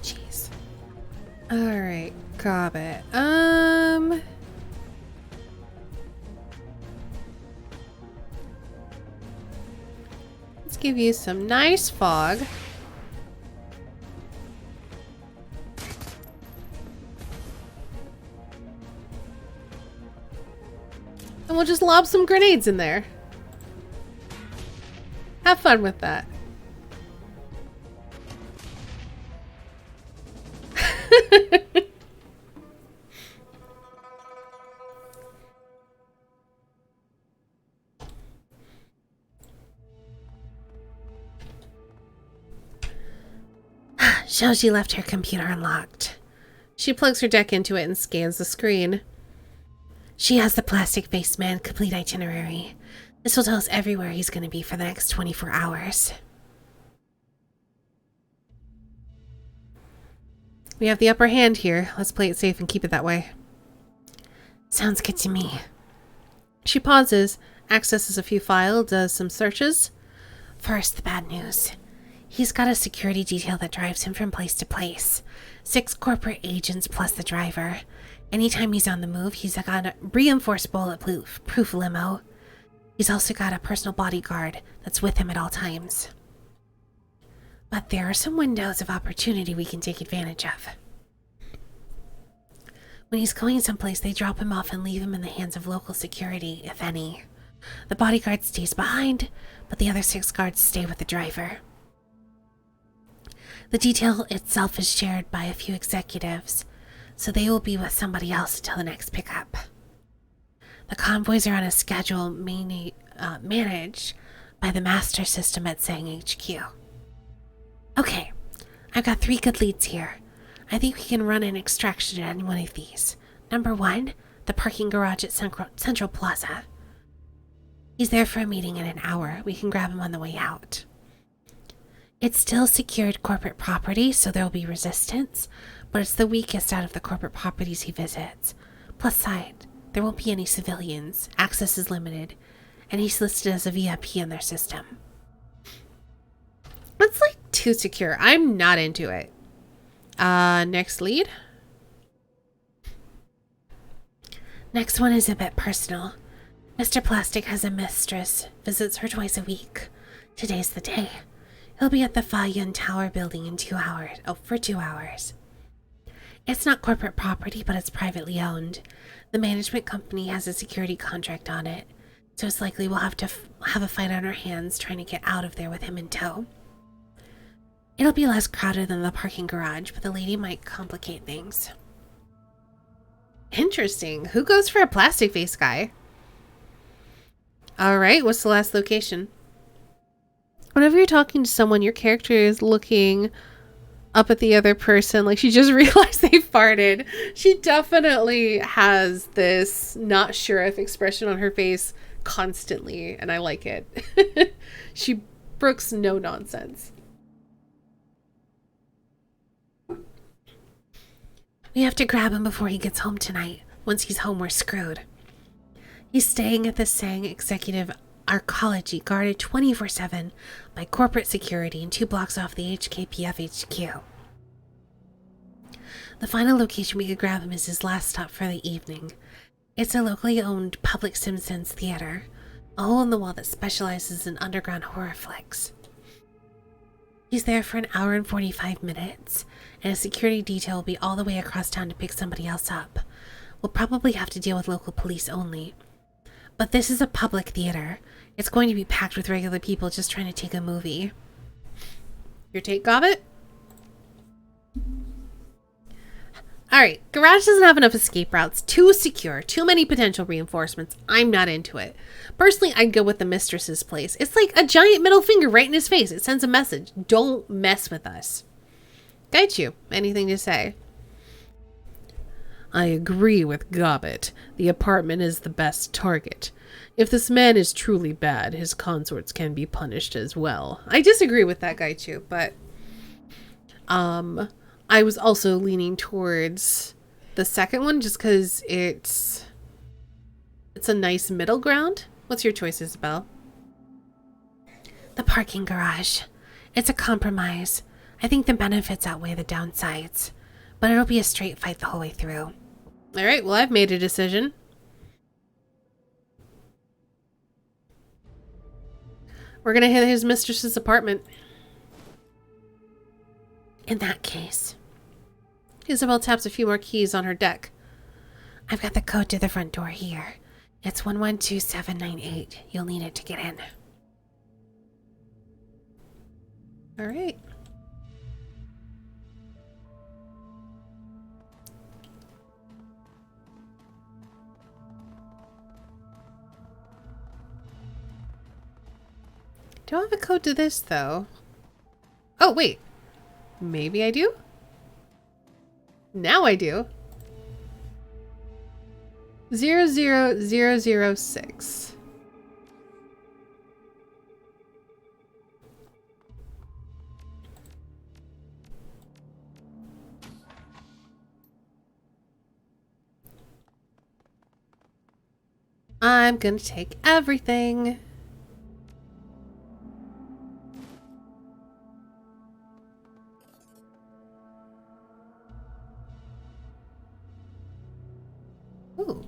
Jeez. Alright, got it. Let's give you some nice fog. And we'll just lob some grenades in there. Have fun with that. Shows she left her computer unlocked. She plugs her deck into it and scans the screen. She has the plastic-faced man complete itinerary. This will tell us everywhere he's going to be for the next 24 hours. We have the upper hand here. Let's play it safe and keep it that way. Sounds good to me. She pauses, accesses a few files, does some searches. First, the bad news. He's got a security detail that drives him from place to place. 6 corporate agents plus the driver. Anytime he's on the move, he's got a reinforced bulletproof limo. He's also got a personal bodyguard that's with him at all times. But there are some windows of opportunity we can take advantage of. When he's going someplace, they drop him off and leave him in the hands of local security, if any. The bodyguard stays behind, but the other 6 guards stay with the driver. The detail itself is shared by a few executives, so they will be with somebody else until the next pickup. The convoys are on a schedule managed by the master system at Sang HQ. Okay, I've got 3 good leads here. I think we can run an extraction at any one of these. Number 1, the parking garage at Central Plaza. He's there for a meeting in an hour. We can grab him on the way out. It's still secured corporate property, so there will be resistance, but it's the weakest out of the corporate properties he visits. Plus side, there won't be any civilians, access is limited, and he's listed as a VIP in their system. That's like too secure. I'm not into it. Next lead. Next one is a bit personal. Mr. Plastic has a mistress, visits her twice a week. Today's the day. He'll be at the Fa Yun Tower building in 2 hours. For 2 hours. It's not corporate property, but it's privately owned. The management company has a security contract on it, so it's likely we'll have to have a fight on our hands trying to get out of there with him in tow. It'll be less crowded than the parking garage, but the lady might complicate things. Interesting. Who goes for a plastic face guy? Alright, what's the last location? Whenever you're talking to someone, your character is looking up at the other person like she just realized they farted. She definitely has this not sure if expression on her face constantly, and I like it. She brooks no nonsense. We have to grab him before he gets home tonight. Once he's home, we're screwed. He's staying at the Sang Executive Arcology, guarded 24/7 by corporate security and 2 blocks off the HKPF HQ. The final location we could grab him is his last stop for the evening. It's a locally owned public Simpsons theater, a hole in the wall that specializes in underground horror flicks. He's there for an hour and 45 minutes, and a security detail will be all the way across town to pick somebody else up. We'll probably have to deal with local police only. But this is a public theater. It's going to be packed with regular people just trying to take a movie. Your take, Gobbit? Alright, garage doesn't have enough escape routes. Too secure. Too many potential reinforcements. I'm not into it. Personally, I'd go with the mistress's place. It's like a giant middle finger right in his face. It sends a message. Don't mess with us. Gaichu, anything to say? I agree with Gobbit. The apartment is the best target. If this man is truly bad, his consorts can be punished as well. I disagree with that, Gaichu, but I was also leaning towards the second one just because it's a nice middle ground. What's your choice, Isabel? The parking garage. It's a compromise. I think the benefits outweigh the downsides, but it'll be a straight fight the whole way through. All right, well, I've made a decision. We're going to hit his mistress's apartment. In that case, Isabel taps a few more keys on her deck. I've got the code to the front door here. It's 112798. You'll need it to get in. All right. Do I have a code to this, though? Oh, wait. Maybe I do? Now I do. 00006. I'm gonna take everything. Ooh.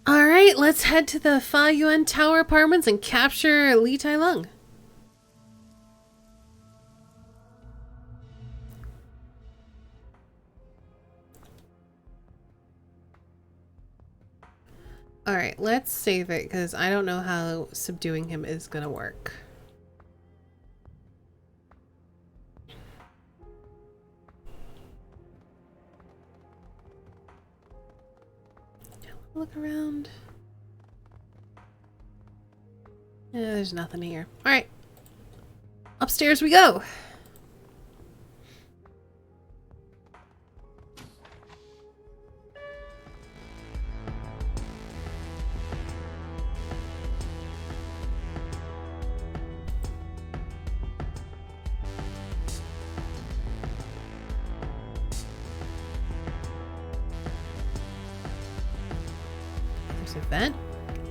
Alright, let's head to the Fa Yuan Tower apartments and capture Li Tai Lung. Alright, let's save it because I don't know how subduing him is going to work. Look around. Yeah, there's nothing here. Alright. Upstairs we go. Event?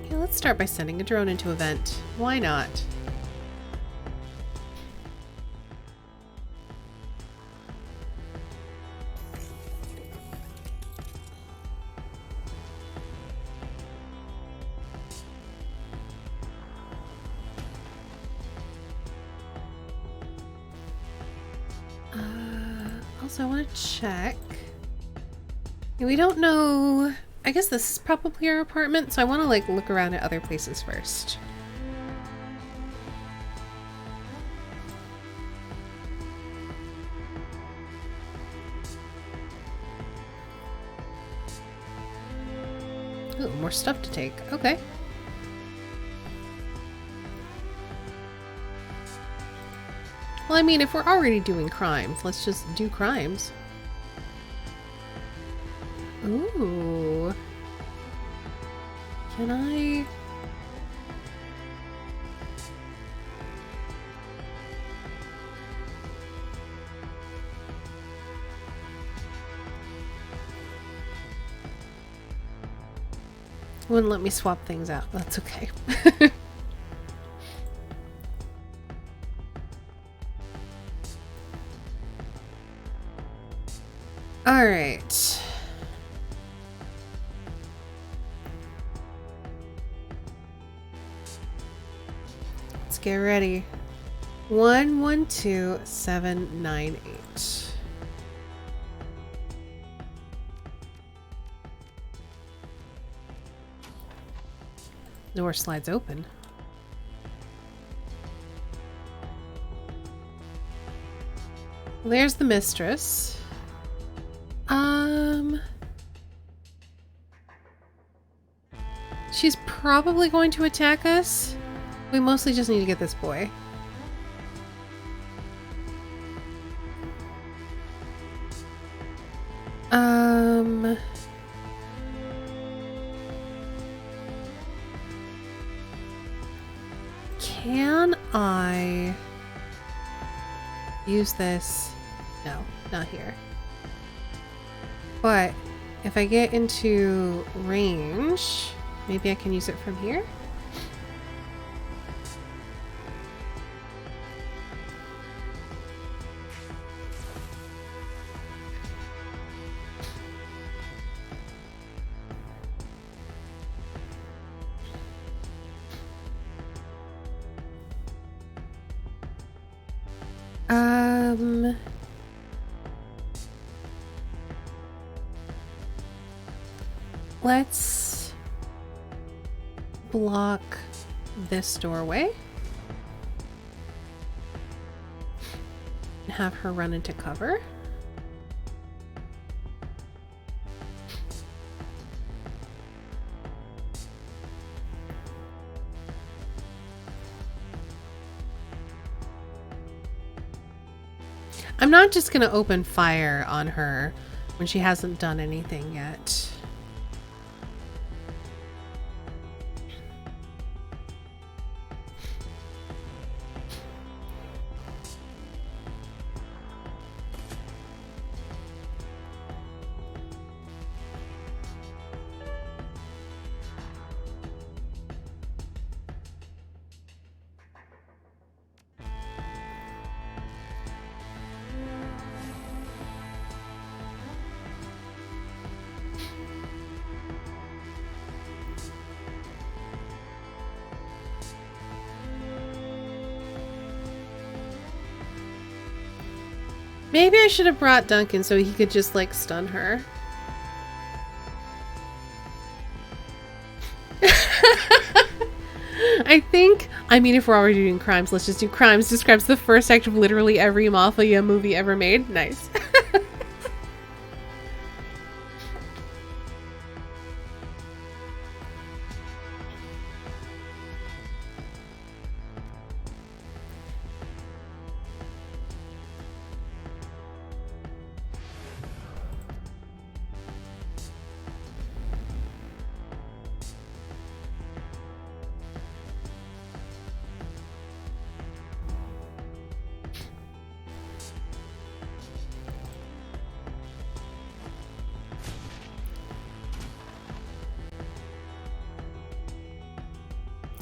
Okay, let's start by sending a drone into event. Why not? So I want to check. And we don't know. I guess this is probably our apartment, so I want to like look around at other places first. Ooh, more stuff to take. Okay. Well, I mean, if we're already doing crimes, let's just do crimes. Ooh. Can I... Wouldn't let me swap things out. That's okay. All right. Let's get ready. 112798. Door slides open. Well, there's the mistress. She's probably going to attack us. We mostly just need to get this boy. Can I use this? No, not here. But if I get into range, maybe I can use it from here? Let's block this doorway and have her run into cover. I'm not just going to open fire on her when she hasn't done anything yet. Maybe I should have brought Duncan so he could just, like, stun her. I mean, if we're already doing crimes, let's just do crimes. Describes the first act of literally every Mafia movie ever made. Nice.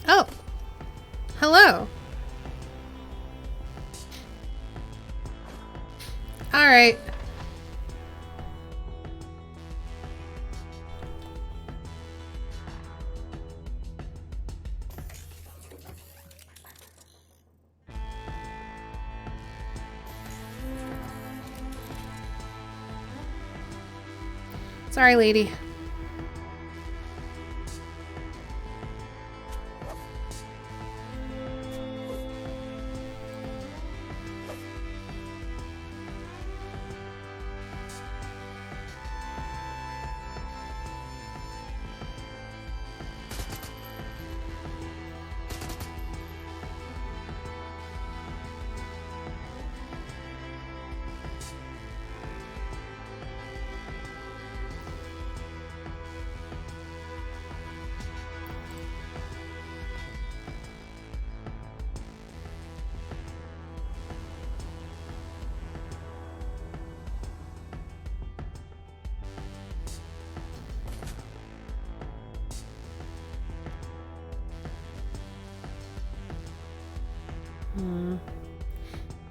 Oh, hello. All right. Sorry, lady.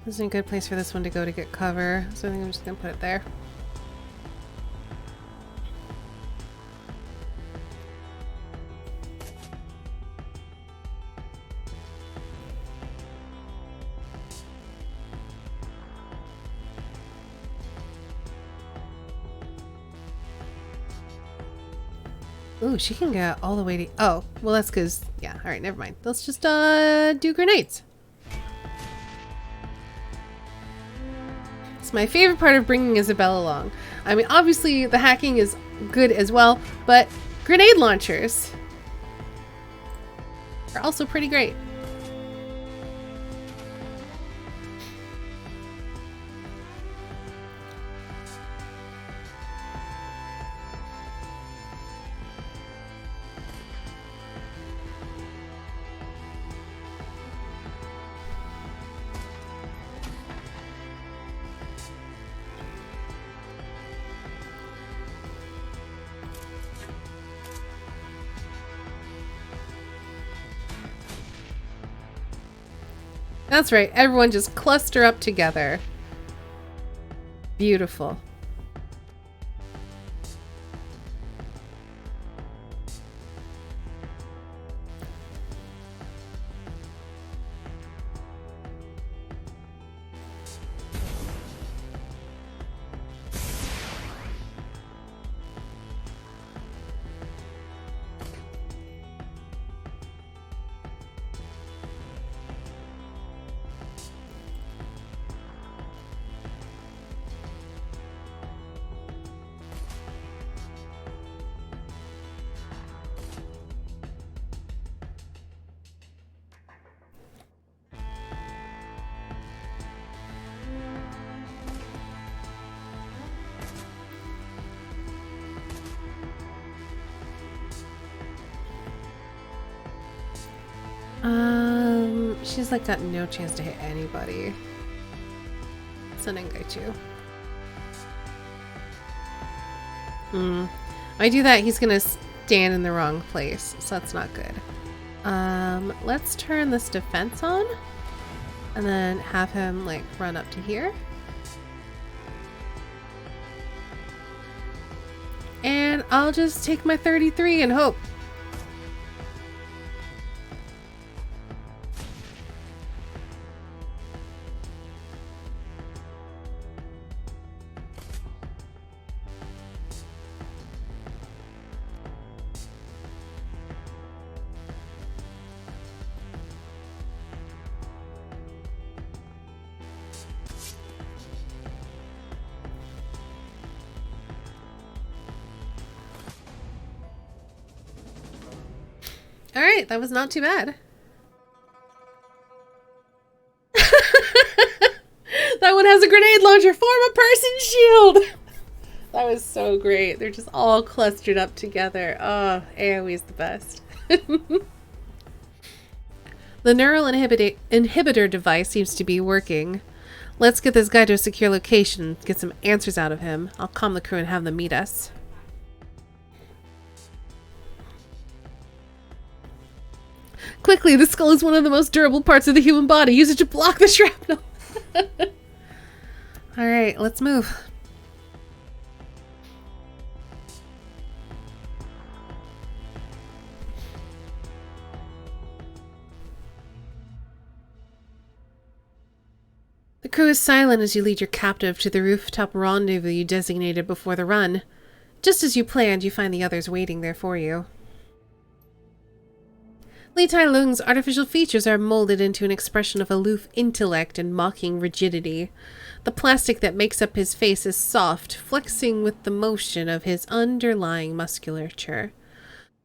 This is a good place for this one to go to get cover, so I think I'm just gonna put it there. Ooh, she can get all the way to... Oh, well that's because... Yeah, alright, never mind. Let's just do grenades. It's my favorite part of bringing Isabelle along. I mean, obviously the hacking is good as well, but grenade launchers are also pretty great. That's right, everyone just cluster up together. Beautiful. She's like got no chance to hit anybody. Senengaichu. I do that, he's gonna stand in the wrong place, so that's not good. Let's turn this defense on and then have him like run up to here. And I'll just take my 33 and hope. Alright, that was not too bad. That one has a grenade launcher. Form a person shield! That was so great. They're just all clustered up together. Oh, AoE is the best. The neural inhibitor device seems to be working. Let's get this guy to a secure location, get some answers out of him. I'll calm the crew and have them meet us. Quickly, the skull is one of the most durable parts of the human body. Use it to block the shrapnel. Alright, let's move. The crew is silent as you lead your captive to the rooftop rendezvous you designated before the run. Just as you planned, you find the others waiting there for you. Li Tai Lung's artificial features are molded into an expression of aloof intellect and mocking rigidity. The plastic that makes up his face is soft, flexing with the motion of his underlying musculature.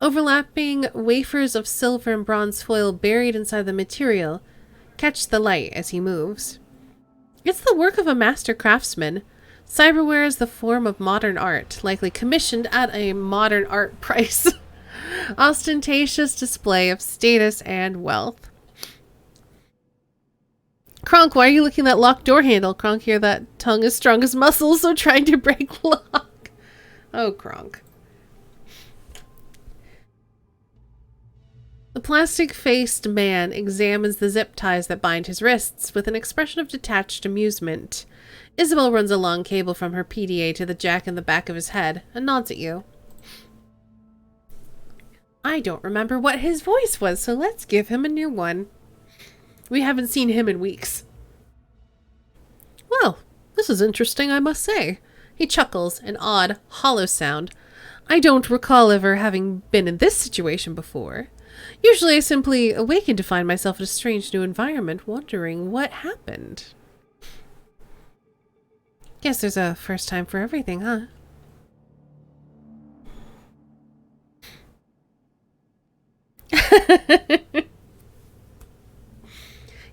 Overlapping wafers of silver and bronze foil buried inside the material catch the light as he moves. It's the work of a master craftsman. Cyberware is the form of modern art, likely commissioned at a modern art price. Ostentatious display of status and wealth. Kronk, why are you licking that locked door handle? Kronk, here that tongue is strong as muscles, so trying to break lock. Oh, Kronk. The plastic-faced man examines the zip ties that bind his wrists with an expression of detached amusement. Isabel runs a long cable from her PDA to the jack in the back of his head and nods at you. I don't remember what his voice was, so let's give him a new one. We haven't seen him in weeks. Well, this is interesting, I must say. He chuckles, an odd, hollow sound. I don't recall ever having been in this situation before. Usually I simply awaken to find myself in a strange new environment, wondering what happened. Guess there's a first time for everything, huh?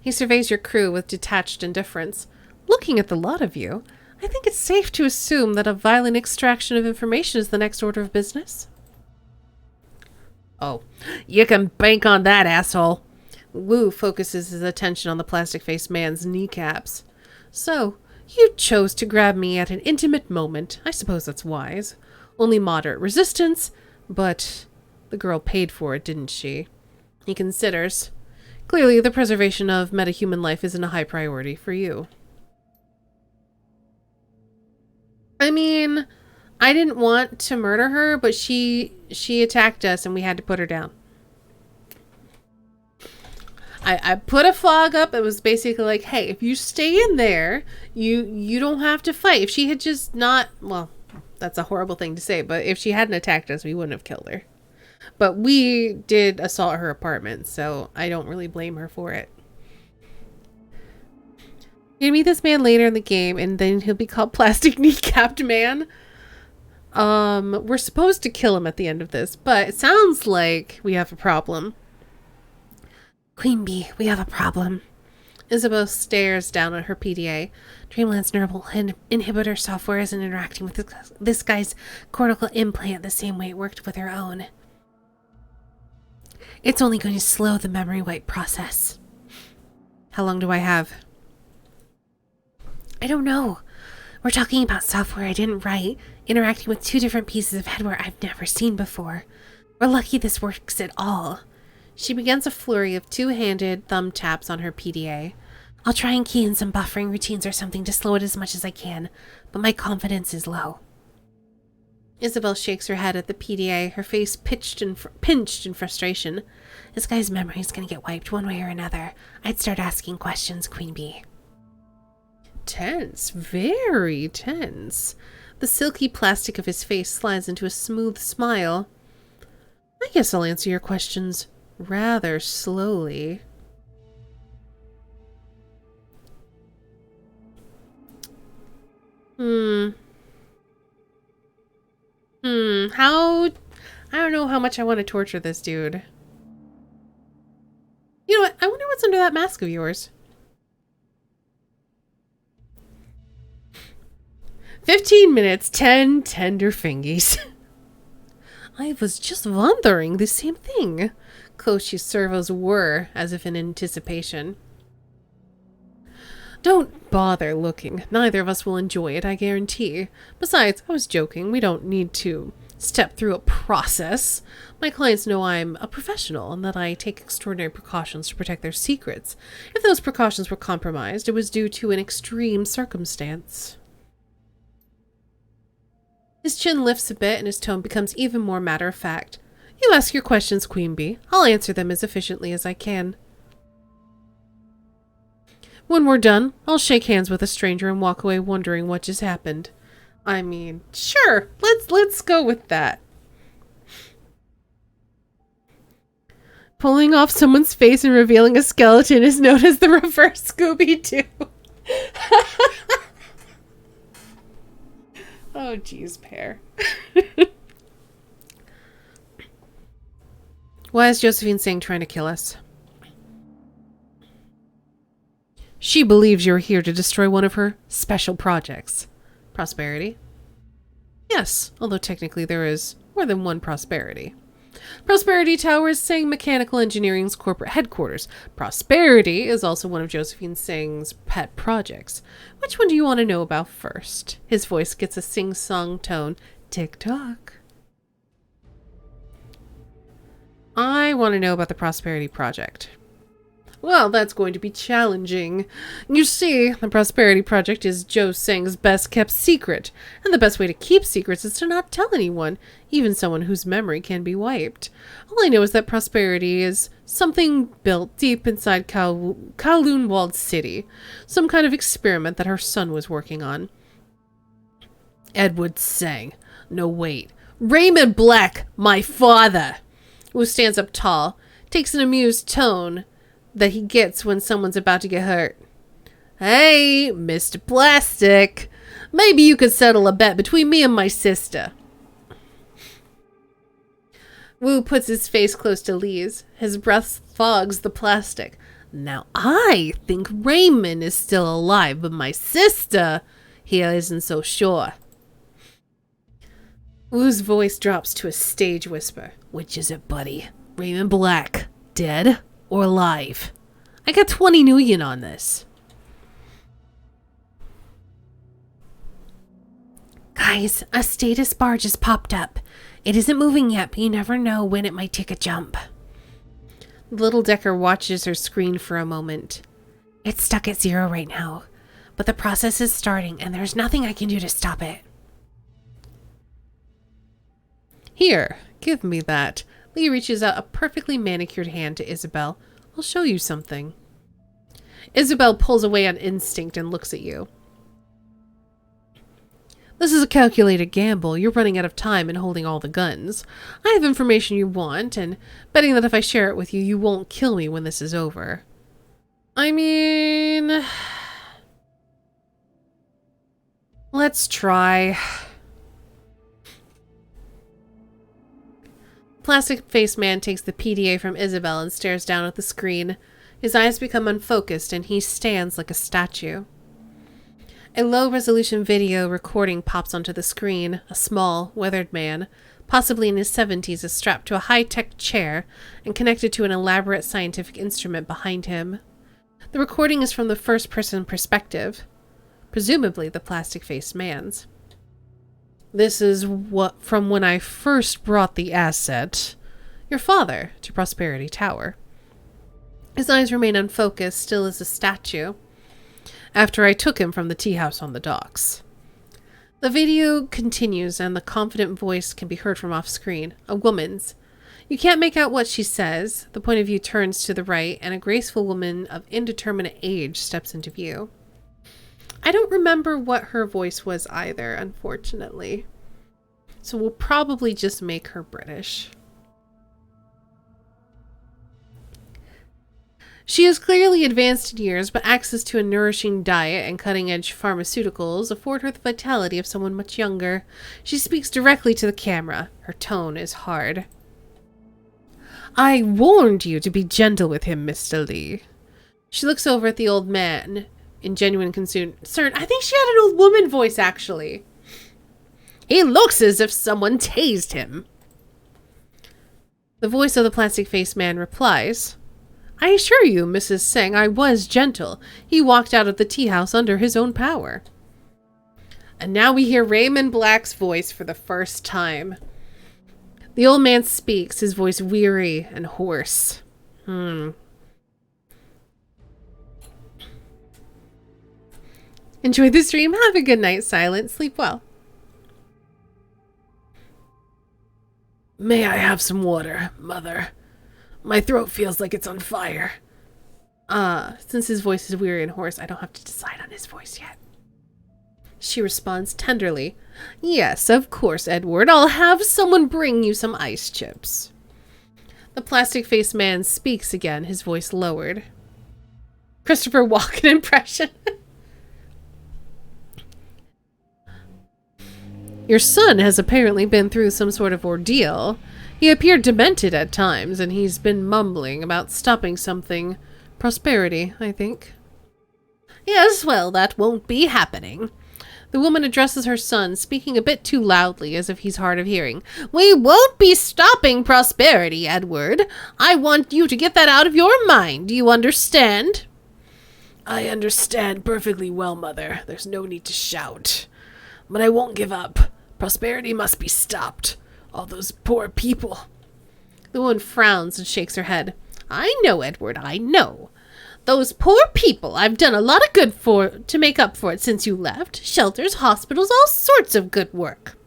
He surveys your crew with detached indifference. Looking at the lot of you, I think it's safe to assume that a violent extraction of information is the next order of business. Oh, you can bank on that, asshole. Wu focuses his attention on the plastic-faced man's kneecaps. So, you chose to grab me at an intimate moment. I suppose that's wise. Only moderate resistance, but the girl paid for it, didn't she? He considers. Clearly, the preservation of metahuman life isn't a high priority for you. I mean, I didn't want to murder her, but she attacked us and we had to put her down. I put a fog up. It was basically like, hey, if you stay in there, you don't have to fight. If she had just not, well, that's a horrible thing to say, but if she hadn't attacked us, we wouldn't have killed her. But we did assault her apartment, so I don't really blame her for it. You're gonna meet this man later in the game, and then he'll be called Plastic Kneecapped Man. We're supposed to kill him at the end of this, but it sounds like we have a problem. Queen Bee, we have a problem. Isabel stares down at her PDA. Dreamland's neural inhibitor software isn't interacting with this guy's cortical implant the same way it worked with her own. It's only going to slow the memory wipe process. How long do I have? I don't know. We're talking about software I didn't write, interacting with two different pieces of hardware I've never seen before. We're lucky this works at all. She begins a flurry of two-handed thumb taps on her PDA. I'll try and key in some buffering routines or something to slow it as much as I can, but my confidence is low. Isabel shakes her head at the PDA, her face pinched in frustration. This guy's memory is going to get wiped one way or another. I'd start asking questions, Queen Bee. Tense. Very tense. The silky plastic of his face slides into a smooth smile. I guess I'll answer your questions rather slowly. I don't know how much I want to torture this dude. You know what? I wonder what's under that mask of yours. 15 minutes, 10 tender fingies. I was just wondering the same thing. Koshi's servos whir as if in anticipation. Don't bother looking. Neither of us will enjoy it, I guarantee. Besides, I was joking. We don't need to step through a process. My clients know I'm a professional and that I take extraordinary precautions to protect their secrets. If those precautions were compromised, it was due to an extreme circumstance. His chin lifts a bit and his tone becomes even more matter-of-fact. You ask your questions, Queen Bee. I'll answer them as efficiently as I can. When we're done, I'll shake hands with a stranger and walk away wondering what just happened. I mean, sure. Let's go with that. Pulling off someone's face and revealing a skeleton is known as the reverse Scooby-Doo. Oh, geez, Pear. Why is Josephine Singh trying to kill us? She believes you're here to destroy one of her special projects. Prosperity? Yes, although technically there is more than one Prosperity. Prosperity Tower is Singh Mechanical Engineering's corporate headquarters. Prosperity is also one of Josephine Singh's pet projects. Which one do you want to know about first? His voice gets a sing-song tone. Tick-tock. I want to know about the Prosperity Project. Well, that's going to be challenging. You see, the Prosperity Project is Joe Singh's best kept secret, and the best way to keep secrets is to not tell anyone, even someone whose memory can be wiped. All I know is that Prosperity is something built deep inside Kowloon Walled City, some kind of experiment that her son was working on. Edward sang. No, wait. Raymond Black, my father! Who stands up tall, takes an amused tone that he gets when someone's about to get hurt. Hey, Mr. Plastic. Maybe you could settle a bet between me and my sister. Wu puts his face close to Lee's. His breath fogs the plastic. Now I think Raymond is still alive, but my sister here isn't so sure. Wu's voice drops to a stage whisper. Which is it, buddy? Raymond Black, dead or alive? I got 20 million on this. Guys, a status bar just popped up. It isn't moving yet, but you never know when it might take a jump. Little Decker watches her screen for a moment. It's stuck at 0 right now, but the process is starting and there's nothing I can do to stop it. Here, give me that. Lee reaches out a perfectly manicured hand to Isabel. I'll show you something. Isabel pulls away on instinct and looks at you. This is a calculated gamble. You're running out of time and holding all the guns. I have information you want, and betting that if I share it with you, you won't kill me when this is over. I mean... let's try. Plastic-faced man takes the PDA from Isabel and stares down at the screen. His eyes become unfocused and he stands like a statue. A low-resolution video recording pops onto the screen. A small, weathered man, possibly in his 70s, is strapped to a high-tech chair and connected to an elaborate scientific instrument behind him. The recording is from the first-person perspective, presumably the plastic-faced man's. This is what from when I first brought the asset, your father, to Prosperity Tower. His eyes remain unfocused, still as a statue, after I took him from the tea house on the docks. The video continues and the confident voice can be heard from off-screen, a woman's. You can't make out what she says. The point of view turns to the right and a graceful woman of indeterminate age steps into view. I don't remember what her voice was either, unfortunately. So we'll probably just make her British. She is clearly advanced in years, but access to a nourishing diet and cutting-edge pharmaceuticals afford her the vitality of someone much younger. She speaks directly to the camera. Her tone is hard. I warned you to be gentle with him, Mr. Lee. She looks over at the old man in genuine concern. I think she had an old woman voice, actually. He looks as if someone tased him. The voice of the plastic-faced man replies, I assure you, Mrs. Singh, I was gentle. He walked out of the tea house under his own power. And now we hear Raymond Black's voice for the first time. The old man speaks, his voice weary and hoarse. Enjoy the stream. Have a good night, Silent. Sleep well. May I have some water, Mother? My throat feels like it's on fire. Since his voice is weary and hoarse, I don't have to decide on his voice yet. She responds tenderly. Yes, of course, Edward. I'll have someone bring you some ice chips. The plastic-faced man speaks again, his voice lowered. Christopher Walken impression. Your son has apparently been through some sort of ordeal. He appeared demented at times, and he's been mumbling about stopping something. Prosperity, I think. Yes, well, that won't be happening. The woman addresses her son, speaking a bit too loudly, as if he's hard of hearing. We won't be stopping prosperity, Edward. I want you to get that out of your mind. Do you understand? I understand perfectly well, Mother. There's no need to shout. But I won't give up. Prosperity must be stopped. All those poor people. The woman frowns and shakes her head. I know, Edward, I know. Those poor people I've done a lot of good for to make up for it since you left. Shelters, hospitals, all sorts of good work.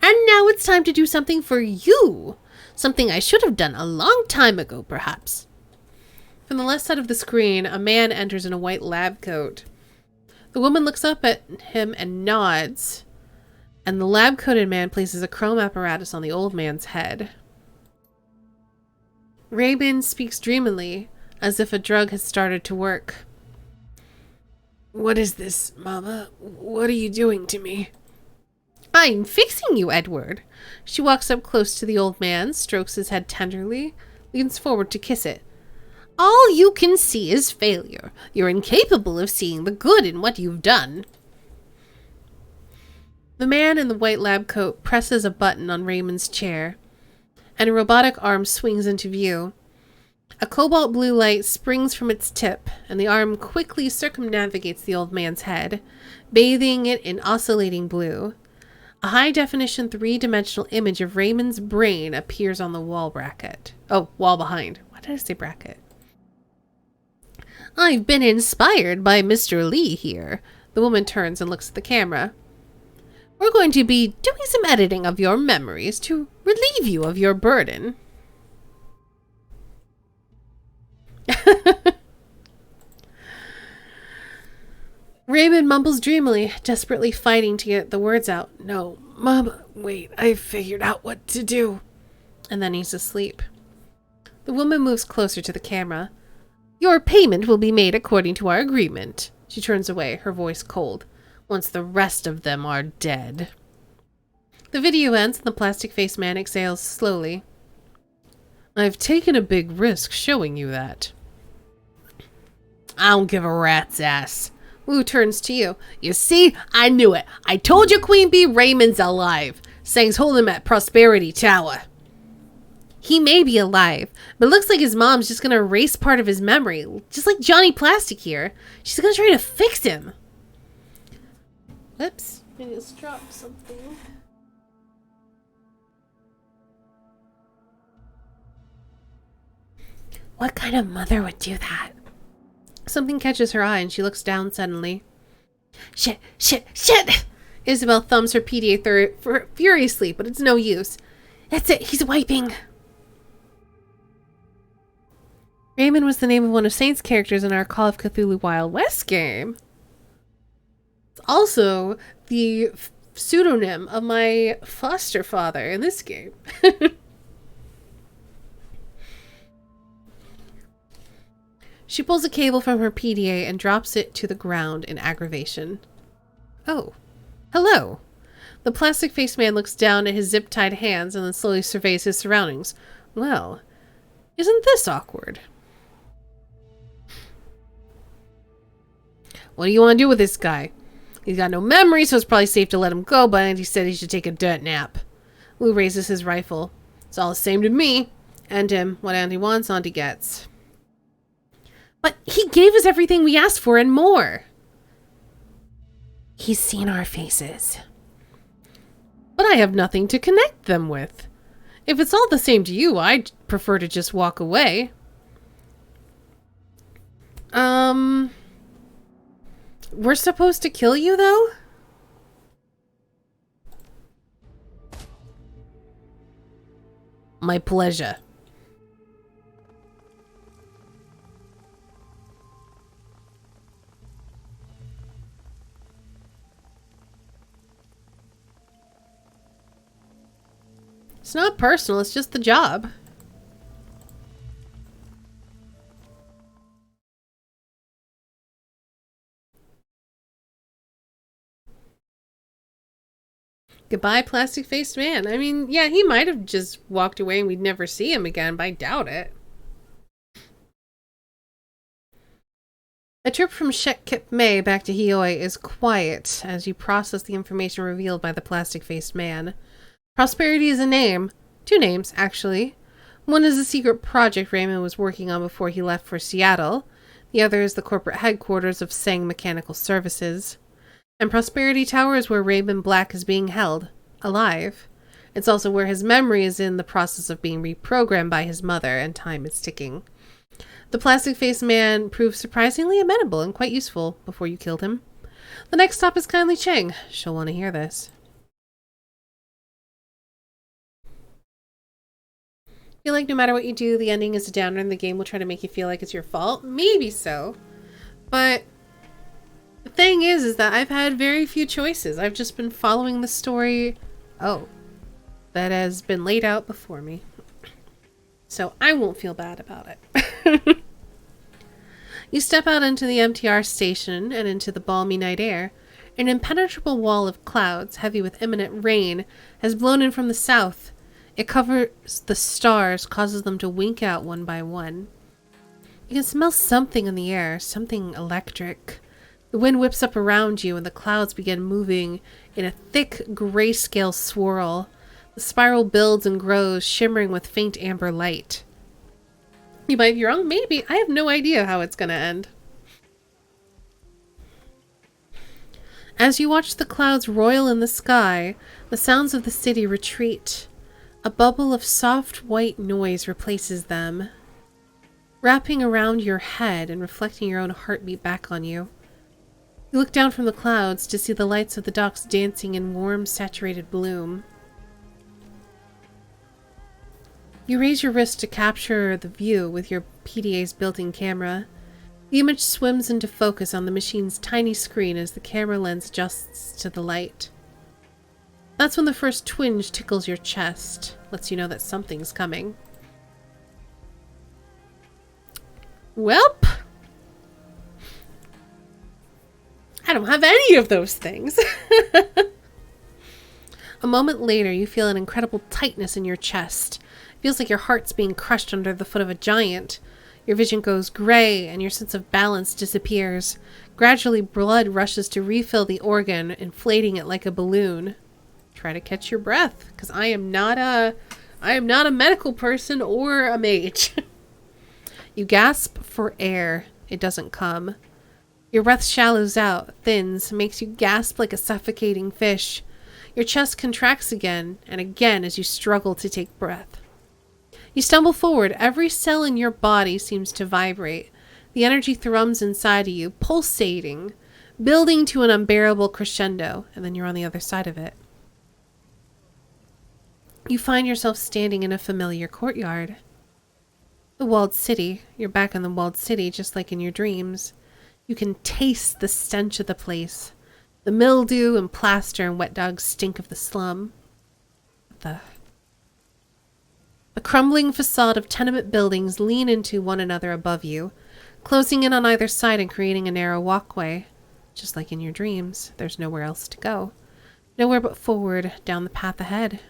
And now it's time to do something for you. Something I should have done a long time ago, perhaps. From the left side of the screen, a man enters in a white lab coat. The woman looks up at him and nods, and the lab-coated man places a chrome apparatus on the old man's head. Raymond speaks dreamily, as if a drug has started to work. What is this, Mama? What are you doing to me? I'm fixing you, Edward. She walks up close to the old man, strokes his head tenderly, leans forward to kiss it. All you can see is failure. You're incapable of seeing the good in what you've done. The man in the white lab coat presses a button on Raymond's chair, and a robotic arm swings into view. A cobalt blue light springs from its tip, and the arm quickly circumnavigates the old man's head, bathing it in oscillating blue. A high-definition three-dimensional image of Raymond's brain appears on the wall bracket. Oh, wall behind. Why did I say bracket? I've been inspired by Mr. Lee here. The woman turns and looks at the camera. We're going to be doing some editing of your memories to relieve you of your burden. Raymond mumbles dreamily, desperately fighting to get the words out. No, Mama, wait, I figured out what to do. And then he's asleep. The woman moves closer to the camera. Your payment will be made according to our agreement. She turns away, her voice cold. Once the rest of them are dead. The video ends and the plastic-faced man exhales slowly. I've taken a big risk showing you that. I don't give a rat's ass. Wu turns to you. You see? I knew it. I told you Queen Bee Raymond's alive. Saying's holding him at Prosperity Tower. He may be alive, but it looks like his mom's just gonna erase part of his memory. Just like Johnny Plastic here. She's gonna try to fix him. Whoops. I just dropped something. What kind of mother would do that? Something catches her eye and she looks down suddenly. Shit, shit, shit! Isabel thumbs her PDA furiously, but it's no use. That's it, he's wiping. Raymond was the name of one of Saint's characters in our Call of Cthulhu Wild West game. It's also the pseudonym of my foster father in this game. She pulls a cable from her PDA and drops it to the ground in aggravation. Oh, hello. The plastic-faced man looks down at his zip-tied hands and then slowly surveys his surroundings. Well, isn't this awkward? What do you want to do with this guy? He's got no memory, so it's probably safe to let him go, but he said he should take a dirt nap. Lou raises his rifle. It's all the same to me. And him. What Andy wants, Auntie gets. But he gave us everything we asked for and more. He's seen our faces. But I have nothing to connect them with. If it's all the same to you, I'd prefer to just walk away. We're supposed to kill you, though? My pleasure. It's not personal, it's just the job. Goodbye, plastic-faced man. I mean, yeah, he might have just walked away and we'd never see him again, but I doubt it. A trip from Shetkip May back to Hioi is quiet as you process the information revealed by the plastic-faced man. Prosperity is a name. 2 names, actually. One is a secret project Raymond was working on before he left for Seattle. The other is the corporate headquarters of Sang Mechanical Services. And Prosperity Tower is where Raymond Black is being held, alive. It's also where his memory is in the process of being reprogrammed by his mother, and time is ticking. The plastic-faced man proved surprisingly amenable and quite useful before you killed him. The next stop is Kindly Cheng. She'll want to hear this. I feel like no matter what you do, the ending is a downer and the game will try to make you feel like it's your fault. Maybe so. But the thing is that I've had very few choices. I've just been following the story, that has been laid out before me. So I won't feel bad about it. You step out into the MTR station and into the balmy night air. An impenetrable wall of clouds, heavy with imminent rain, has blown in from the south. It covers the stars, causes them to wink out one by one. You can smell something in the air, something electric. The wind whips up around you and the clouds begin moving in a thick grayscale swirl. The spiral builds and grows, shimmering with faint amber light. You might be wrong, maybe. I have no idea how it's going to end. As you watch the clouds roil in the sky, the sounds of the city retreat. A bubble of soft white noise replaces them, wrapping around your head and reflecting your own heartbeat back on you. You look down from the clouds to see the lights of the docks dancing in warm, saturated bloom. You raise your wrist to capture the view with your PDA's built-in camera. The image swims into focus on the machine's tiny screen as the camera lens adjusts to the light. That's when the first twinge tickles your chest, lets you know that something's coming. Welp! I don't have any of those things. A moment later, you feel an incredible tightness in your chest. It feels like your heart's being crushed under the foot of a giant. Your vision goes gray, and your sense of balance disappears. Gradually, blood rushes to refill the organ, inflating it like a balloon. Try to catch your breath, because I am not a medical person or a mage. You gasp for air. It doesn't come. Your breath shallows out, thins, makes you gasp like a suffocating fish. Your chest contracts again and again as you struggle to take breath. You stumble forward. Every cell in your body seems to vibrate. The energy thrums inside of you, pulsating, building to an unbearable crescendo, and then you're on the other side of it. You find yourself standing in a familiar courtyard. The walled city. You're back in the walled city just like in your dreams. You can taste the stench of the place. The mildew and plaster and wet dog stink of the slum. The crumbling facade of tenement buildings lean into one another above you, closing in on either side and creating a narrow walkway. Just like in your dreams, there's nowhere else to go. Nowhere but forward, down the path ahead.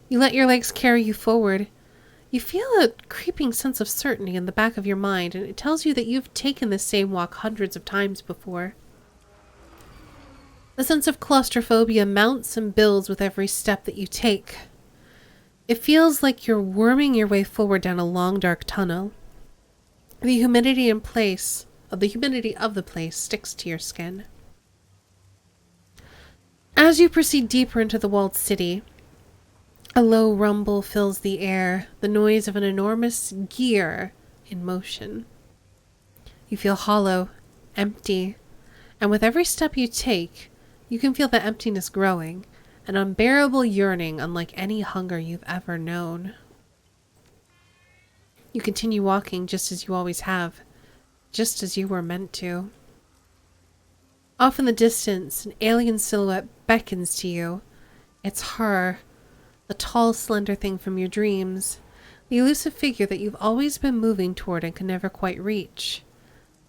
You let your legs carry you forward. You feel a creeping sense of certainty in the back of your mind, and it tells you that you've taken this same walk hundreds of times before. The sense of claustrophobia mounts and builds with every step that you take. It feels like you're worming your way forward down a long, dark tunnel. The humidity of the place sticks to your skin. As you proceed deeper into the walled city, a low rumble fills the air, the noise of an enormous gear in motion. You feel hollow, empty, and with every step you take, you can feel the emptiness growing, an unbearable yearning unlike any hunger you've ever known. You continue walking just as you always have, just as you were meant to. Off in the distance, an alien silhouette beckons to you. It's her, the tall, slender thing from your dreams, the elusive figure that you've always been moving toward and can never quite reach.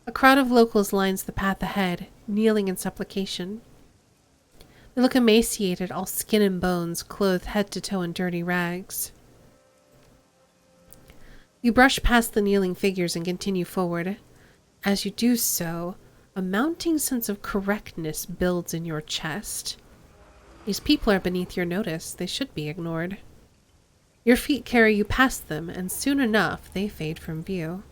A crowd of locals lines the path ahead, kneeling in supplication. They look emaciated, all skin and bones, clothed head to toe in dirty rags. You brush past the kneeling figures and continue forward. As you do so, a mounting sense of correctness builds in your chest. These people are beneath your notice. They should be ignored. Your feet carry you past them, and soon enough, they fade from view.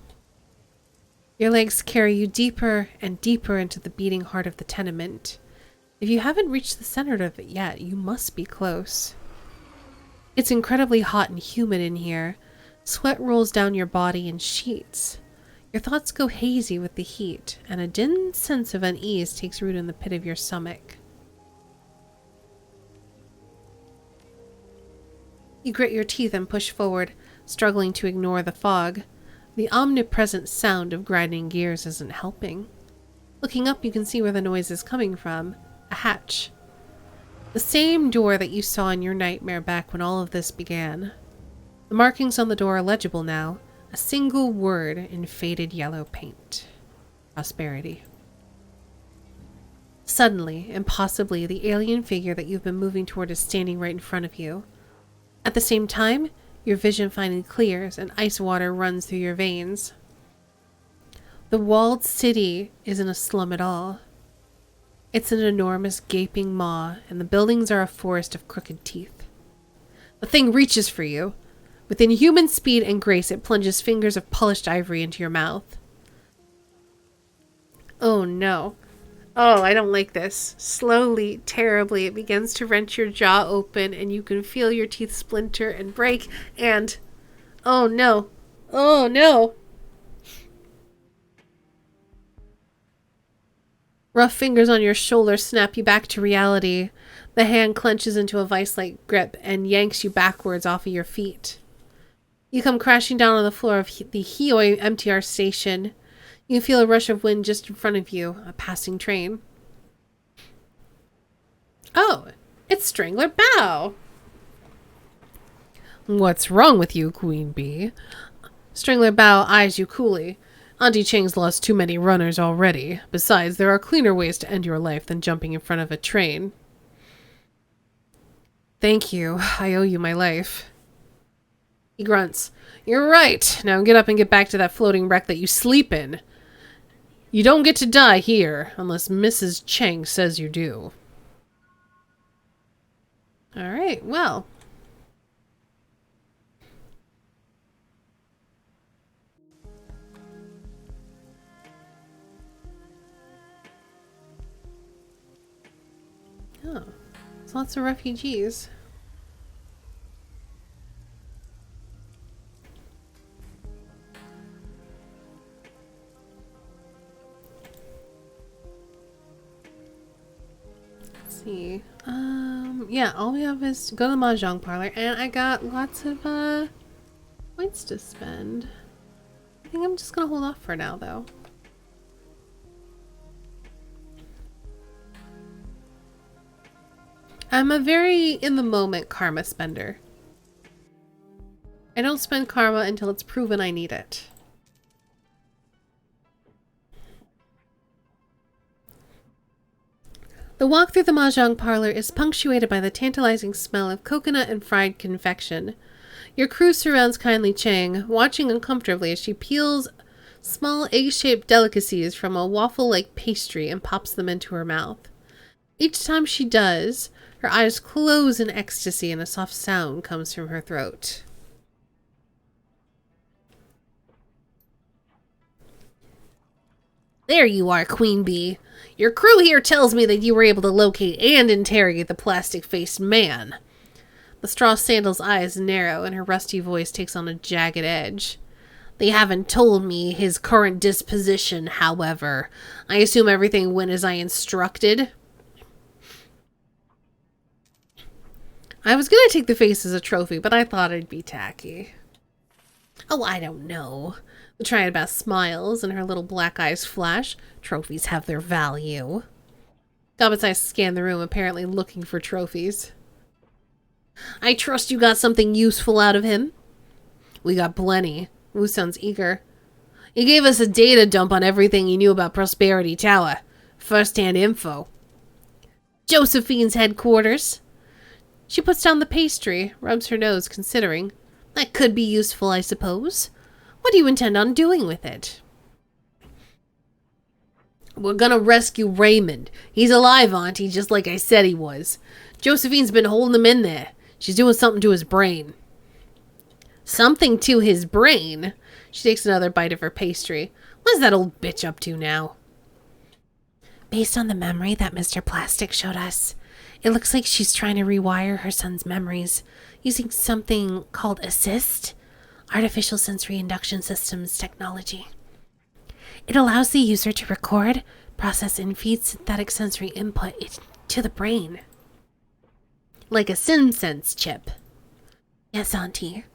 Your legs carry you deeper and deeper into the beating heart of the tenement. If you haven't reached the center of it yet, you must be close. It's incredibly hot and humid in here. Sweat rolls down your body in sheets. Your thoughts go hazy with the heat, and a dim sense of unease takes root in the pit of your stomach. You grit your teeth and push forward, struggling to ignore the fog. The omnipresent sound of grinding gears isn't helping. Looking up, you can see where the noise is coming from. A hatch. The same door that you saw in your nightmare back when all of this began. The markings on the door are legible now. A single word in faded yellow paint. Prosperity. Suddenly, impossibly, the alien figure that you've been moving toward is standing right in front of you. At the same time, your vision finally clears and ice water runs through your veins. The walled city isn't a slum at all. It's an enormous gaping maw, and the buildings are a forest of crooked teeth. The thing reaches for you. With inhuman speed and grace, it plunges fingers of polished ivory into your mouth. Oh no. Oh, I don't like this. Slowly, terribly, it begins to wrench your jaw open, and you can feel your teeth splinter and break, and... oh no. Oh no. Rough fingers on your shoulder snap you back to reality. The hand clenches into a vice-like grip and yanks you backwards off of your feet. You come crashing down on the floor of the Hioi MTR station. You feel a rush of wind just in front of you, a passing train. Oh, it's Strangler Bao! What's wrong with you, Queen Bee? Strangler Bao eyes you coolly. Auntie Chang's lost too many runners already. Besides, there are cleaner ways to end your life than jumping in front of a train. Thank you. I owe you my life. He grunts. You're right. Now get up and get back to that floating wreck that you sleep in. You don't get to die here, unless Mrs. Chang says you do. Alright, well... oh, there's lots of refugees. Let's see. Yeah, all we have is to go to the Mahjong parlor, and I got lots of points to spend. I think I'm just gonna hold off for now, though. I'm a very in-the-moment karma spender. I don't spend karma until it's proven I need it. The walk through the Mahjong parlor is punctuated by the tantalizing smell of coconut and fried confection. Your crew surrounds kindly Chang, watching uncomfortably as she peels small egg-shaped delicacies from a waffle-like pastry and pops them into her mouth. Each time she does, her eyes close in ecstasy and a soft sound comes from her throat. There you are, Queen Bee. Your crew here tells me that you were able to locate and interrogate the plastic-faced man. The straw sandal's eyes narrow and her rusty voice takes on a jagged edge. They haven't told me his current disposition, however. I assume everything went as I instructed. I was gonna take the face as a trophy, but I thought it'd be tacky. Oh, I don't know. The Triad Bass smiles and her little black eyes flash. Trophies have their value. Gobbet's eyes scan the room, apparently looking for trophies. I trust you got something useful out of him? We got plenty. Wu sounds eager. He gave us a data dump on everything he knew about Prosperity Tower. First-hand info. Josephine's headquarters. She puts down the pastry, rubs her nose, considering. That could be useful, I suppose. What do you intend on doing with it? We're gonna rescue Raymond. He's alive, Auntie, just like I said he was. Josephine's been holding him in there. She's doing something to his brain. Something to his brain? She takes another bite of her pastry. What is that old bitch up to now? Based on the memory that Mr. Plastic showed us, it looks like she's trying to rewire her son's memories using something called ASSIST, Artificial Sensory Induction Systems technology. It allows the user to record, process, and feed synthetic sensory input to the brain. Like a SimSense chip. Yes, Auntie.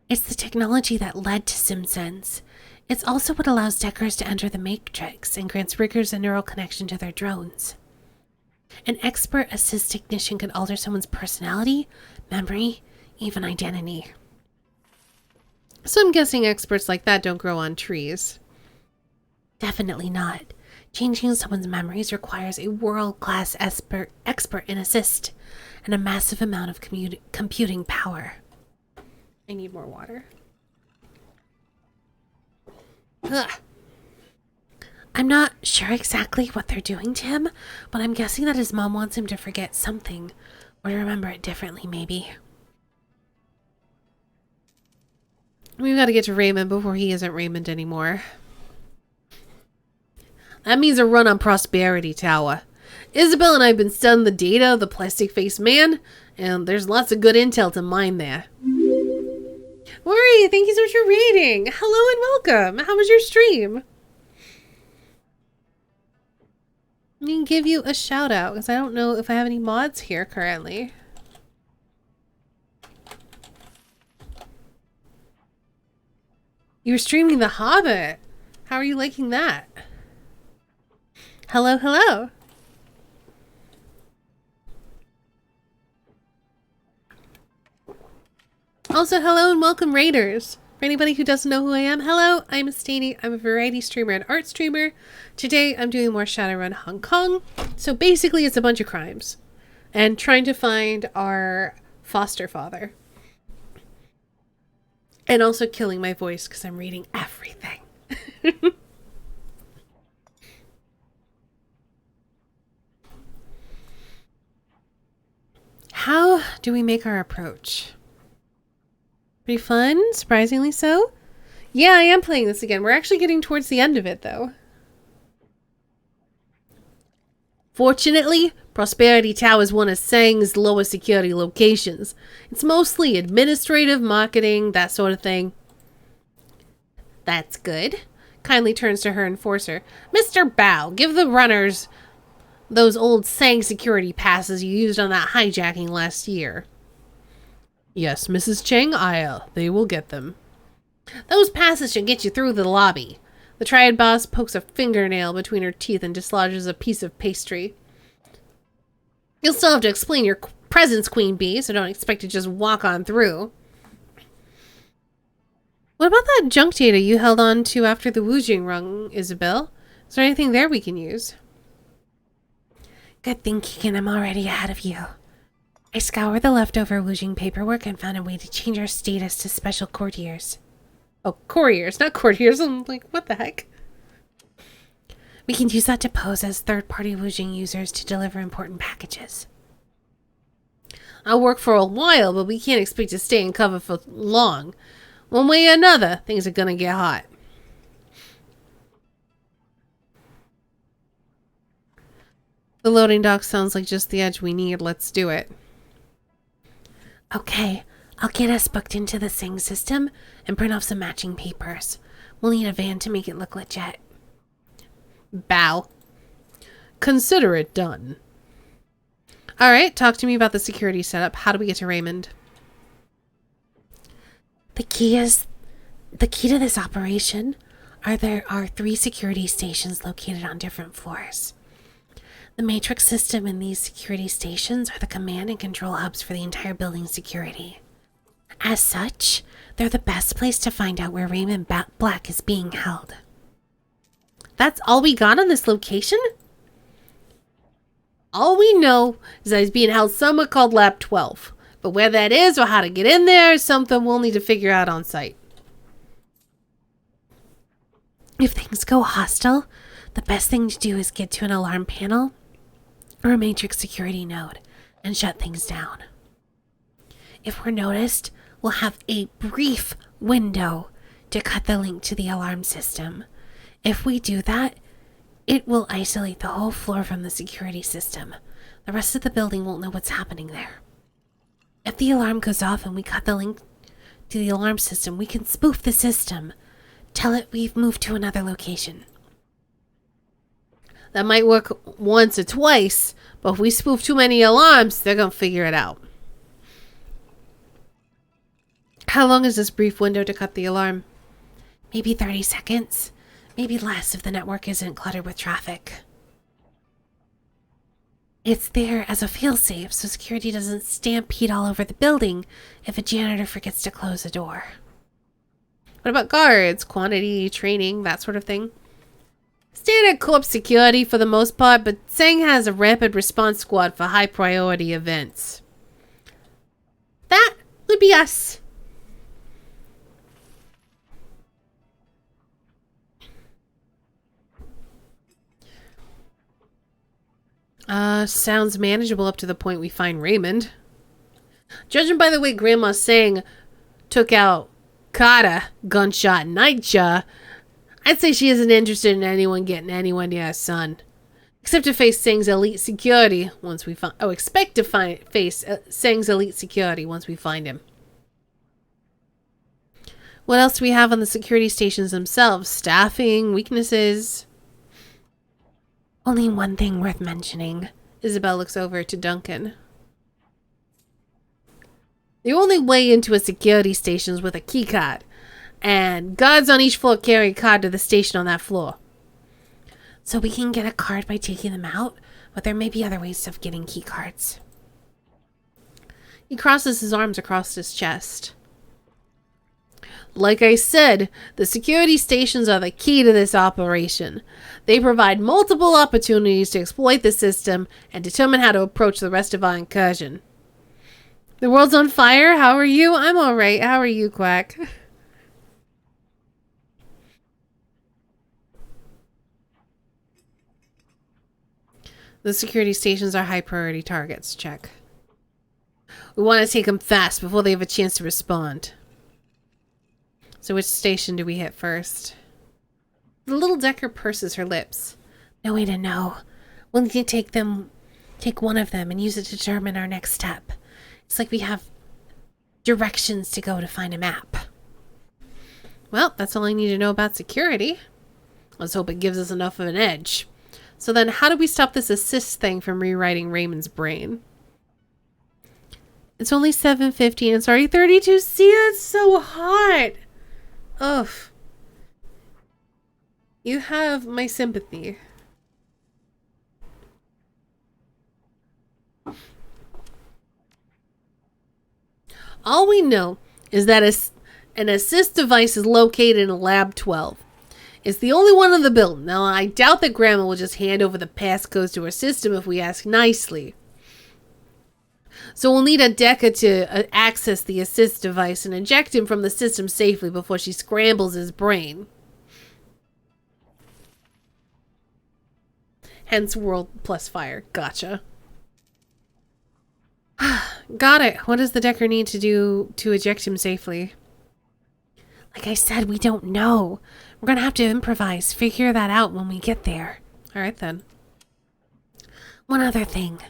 It's the technology that led to SimSense. It's also what allows Deckers to enter the Matrix and grants riggers a neural connection to their drones. An expert assist technician can alter someone's personality, memory, even identity. So I'm guessing experts like that don't grow on trees. Definitely not. Changing someone's memories requires a world-class expert in assist and a massive amount of computing power. I need more water. Ugh. I'm not sure exactly what they're doing to him, but I'm guessing that his mom wants him to forget something, or to remember it differently, maybe. We've got to get to Raymond before he isn't Raymond anymore. That means a run on Prosperity Tower. Isabel and I have been studying the data of the plastic-faced man, and there's lots of good intel to mine there. Worry, thank you so much for reading. Hello and welcome. How was your stream? I can give you a shout out because I don't know if I have any mods here currently. You're streaming The Hobbit. How are you liking that? Hello, hello. Also, hello and welcome Raiders. For anybody who doesn't know who I am, hello, I'm Stani. I'm a variety streamer and art streamer. Today, I'm doing more Shadowrun Hong Kong. So basically, it's a bunch of crimes. And trying to find our foster father. And also killing my voice because I'm reading everything. How do we make our approach? Pretty fun, surprisingly so. Yeah, I am playing this again. We're actually getting towards the end of it, though. Fortunately, Prosperity Tower is one of Sang's lowest security locations. It's mostly administrative, marketing, that sort of thing. That's good. Kindly turns to her enforcer. Mr. Bao, give the runners those old Sang security passes you used on that hijacking last year. Yes, Mrs. Cheng, they will get them. Those passes should get you through the lobby. The Triad boss pokes a fingernail between her teeth and dislodges a piece of pastry. You'll still have to explain your presence, Queen Bee, so don't expect to just walk on through. What about that junk data you held on to after the Wujing rung, Isabel? Is there anything there we can use? Good thinking, I'm already ahead of you. I scoured the leftover Wujing paperwork and found a way to change our status to special courtiers. Oh, couriers, not courtiers. I'm like, what the heck? We can use that to pose as third-party Wujing users to deliver important packages. I'll work for a while, but we can't expect to stay in cover for long. One way or another, things are gonna get hot. The loading dock sounds like just the edge we need. Let's do it. Okay, I'll get us booked into the Sing system and print off some matching papers. We'll need a van to make it look legit. Bow. Consider it done. Alright, talk to me about the security setup. How do we get to Raymond? The key to this operation there are 3 security stations located on different floors. The matrix system in these security stations are the command and control hubs for the entire building's security. As such, they're the best place to find out where Raymond Black is being held. That's all we got on this location? All we know is that he's being held somewhere called Lab 12. But where that is or how to get in there is something we'll need to figure out on site. If things go hostile, the best thing to do is get to an alarm panel or a matrix security node and shut things down. If we're noticed, we'll have a brief window to cut the link to the alarm system. If we do that, it will isolate the whole floor from the security system. The rest of the building won't know what's happening there. If the alarm goes off and we cut the link to the alarm system, we can spoof the system. Tell it we've moved to another location. That might work once or twice, but if we spoof too many alarms, they're going to figure it out. How long is this brief window to cut the alarm? Maybe 30 seconds. Maybe less if the network isn't cluttered with traffic. It's there as a failsafe so security doesn't stampede all over the building if a janitor forgets to close a door. What about guards, quantity, training, that sort of thing? Standard corp security for the most part, but Tseng has a rapid response squad for high priority events. That would be us. Sounds manageable up to the point we find Raymond. Judging by the way Grandma Tseng took out Kata, gunshot nightja, I'd say she isn't interested in anyone getting anyone near her son. Except to face Tseng's elite security once we find... Oh, expect to face Tseng's elite security once we find him. What else do we have on the security stations themselves? Staffing, weaknesses... Only one thing worth mentioning. Isabel looks over to Duncan. The only way into a security station is with a key card. And guards on each floor carry a card to the station on that floor. So we can get a card by taking them out, but there may be other ways of getting key cards. He crosses his arms across his chest. Like I said, the security stations are the key to this operation. They provide multiple opportunities to exploit the system and determine how to approach the rest of our incursion. The world's on fire? How are you? I'm alright. How are you, Quack? The security stations are high priority targets. Check. We want to take them fast before they have a chance to respond. So which station do we hit first? The little Decker purses her lips. No way to know. We'll need to take one of them and use it to determine our next step. It's like we have directions to go to find a map. Well, that's all I need to know about security. Let's hope it gives us enough of an edge. So then how do we stop this assist thing from rewriting Raymond's brain? It's only 7:50 and it's already 32 C. It's so hot. Ugh. You have my sympathy. All we know is that an assist device is located in Lab 12. It's the only one in the building. Now, I doubt that Grandma will just hand over the passcodes to her system if we ask nicely. So we'll need a Deca to access the assist device and eject him from the system safely before she scrambles his brain. Hence world plus fire. Gotcha. Got it. What does the Decker need to do to eject him safely? Like I said, we don't know. We're going to have to improvise. Figure that out when we get there. All right, then. One other thing.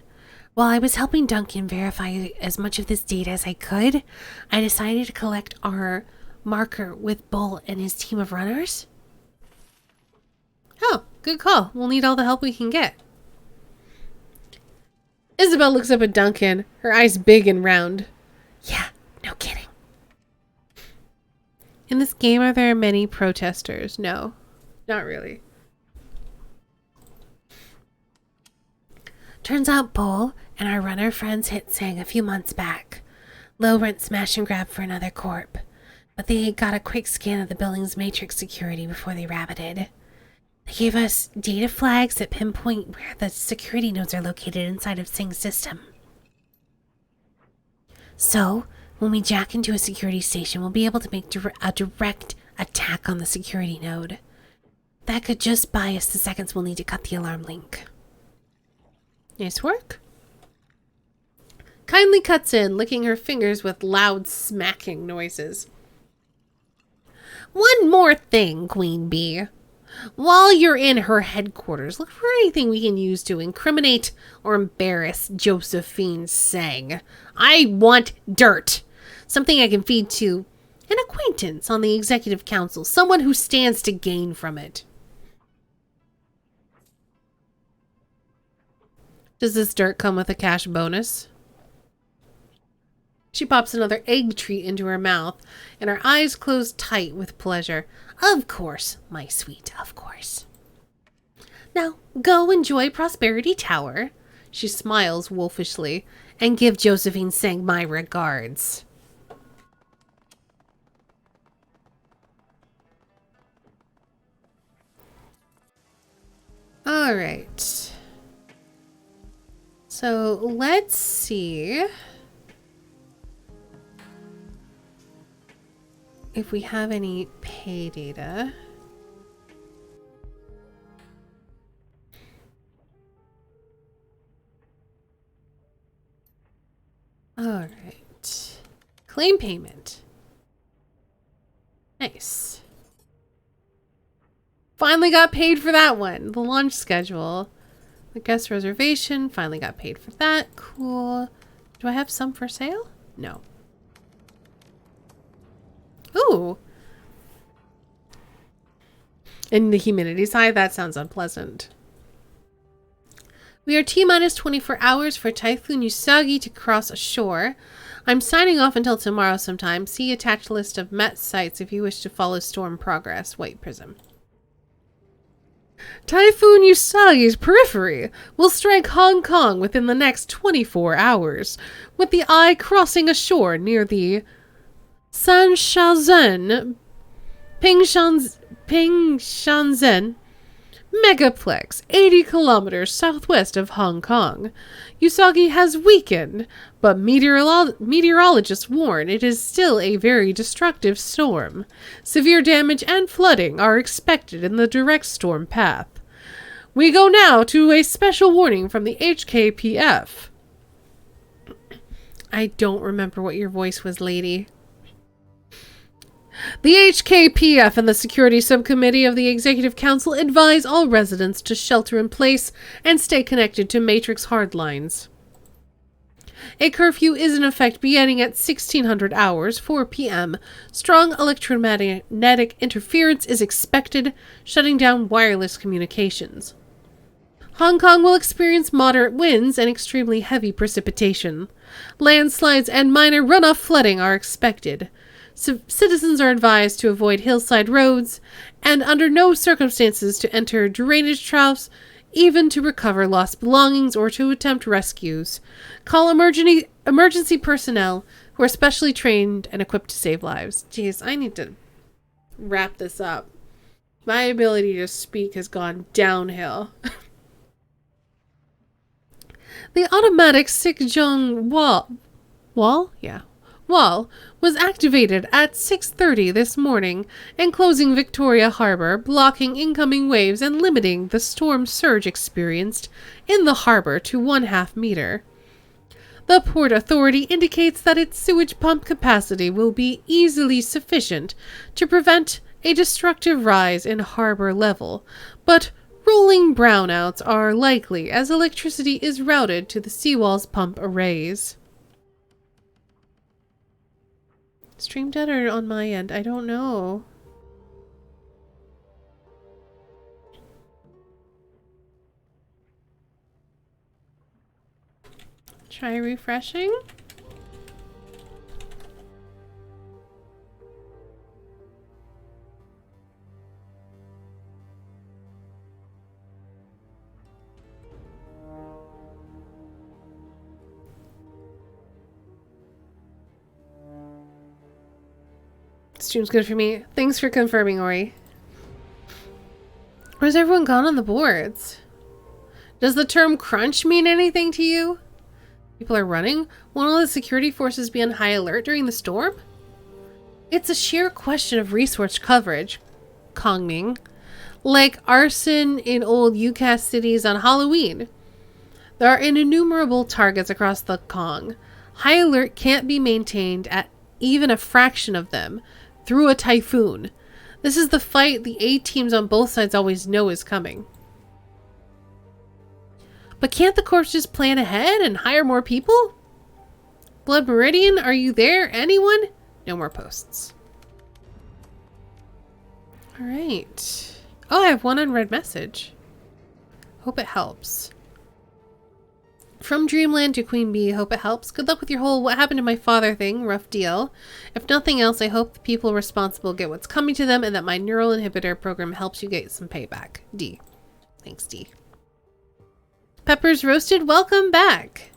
While I was helping Duncan verify as much of this data as I could, I decided to collect our marker with Bull and his team of runners. Oh, good call. We'll need all the help we can get. Isabel looks up at Duncan, her eyes big and round. Yeah, no kidding. In this game, are there many protesters? No, not really. Turns out Bull and our runner friends hit Sang a few months back. Low rent smash and grab for another corp, but they got a quick scan of the building's matrix security before they rabbited. They gave us data flags that pinpoint where the security nodes are located inside of Sing's system. So, when we jack into a security station, we'll be able to make a direct attack on the security node. That could just buy us the seconds we'll need to cut the alarm link. Nice work. Kindly cuts in, licking her fingers with loud smacking noises. One more thing, Queen Bee. While you're in her headquarters, look for anything we can use to incriminate or embarrass Josephine Sang. I want dirt. Something I can feed to an acquaintance on the executive council. Someone who stands to gain from it. Does this dirt come with a cash bonus? She pops another egg treat into her mouth, and her eyes close tight with pleasure. Of course, my sweet, of course. Now, go enjoy Prosperity Tower. She smiles wolfishly, and give Josephine Sang my regards. All right. So let's see if we have any pay data. All right. Claim payment. Nice. Finally got paid for that one. The launch schedule. The guest reservation. Finally got paid for that. Cool. Do I have some for sale? No. Ooh. And the humidity side, that sounds unpleasant. We are T-minus 24 hours for Typhoon Usagi to cross ashore. I'm signing off until tomorrow sometime. See attached list of Met sites if you wish to follow storm progress. White Prism. Typhoon Usagi's periphery will strike Hong Kong within the next 24 hours, with the eye crossing ashore near the Sanshazen Pingshanzen Megaplex, 80 kilometers southwest of Hong Kong. Usagi has weakened, but meteorologists warn it is still a very destructive storm. Severe damage and flooding are expected in the direct storm path. We go now to a special warning from the HKPF. I don't remember what your voice was, lady. The HKPF and the Security Subcommittee of the Executive Council advise all residents to shelter in place and stay connected to Matrix hardlines. A curfew is in effect beginning at 1600 hours, 4 p.m. Strong electromagnetic interference is expected, shutting down wireless communications. Hong Kong will experience moderate winds and extremely heavy precipitation. Landslides and minor runoff flooding are expected. Citizens are advised to avoid hillside roads and under no circumstances to enter drainage troughs, even to recover lost belongings or to attempt rescues. Call emergency personnel who are specially trained and equipped to save lives. Jeez, I need to wrap this up. My ability to speak has gone downhill. The automatic Sikjong wall was activated at 6:30 this morning, enclosing Victoria Harbor, blocking incoming waves and limiting the storm surge experienced in the harbor to 1/2 meter. The Port Authority indicates that its sewage pump capacity will be easily sufficient to prevent a destructive rise in harbor level, but rolling brownouts are likely as electricity is routed to the seawall's pump arrays. Stream dead or on my end? I don't know. Try refreshing. Stream's good for me. Thanks for confirming, Ori. Where's everyone gone on the boards? Does the term crunch mean anything to you? People are running? Won't all the security forces be on high alert during the storm? It's a sheer question of resource coverage, Kongming. Like arson in old UCAS cities on Halloween. There are innumerable targets across the Kong. High alert can't be maintained at even a fraction of them through a typhoon. This is the fight the A-teams on both sides always know is coming. But can't the Corps just plan ahead and hire more people? Blood Meridian, are you there? Anyone? No more posts. Alright. Oh, I have one unread message. Hope it helps. From Dreamland to Queen Bee, hope it helps. Good luck with your whole what happened to my father thing. Rough deal. If nothing else, I hope the people responsible get what's coming to them and that my neural inhibitor program helps you get some payback. D. Thanks, D. Peppers Roasted, welcome back.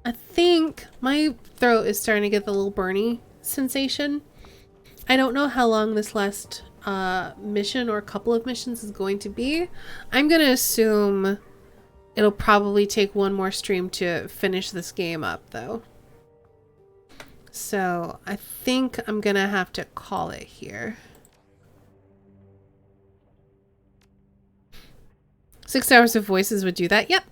I think my throat is starting to get the little burny sensation. I don't know how long this last mission or couple of missions is going to be. I'm going to assume it'll probably take one more stream to finish this game up, though. So I think I'm going to have to call it here. 6 hours of voices would do that. Yep.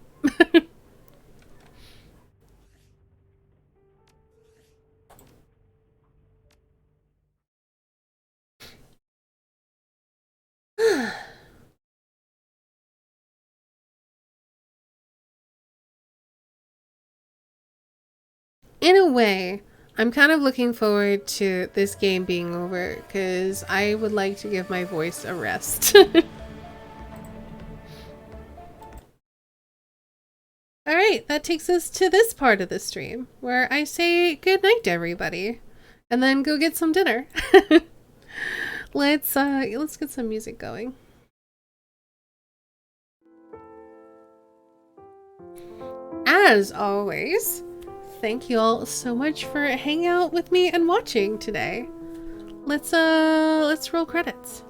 In a way, I'm kind of looking forward to this game being over because I would like to give my voice a rest. Alright, that takes us to this part of the stream where I say good night to everybody and then go get some dinner. Let's get some music going. As always, thank you all so much for hanging out with me and watching today. Let's roll credits.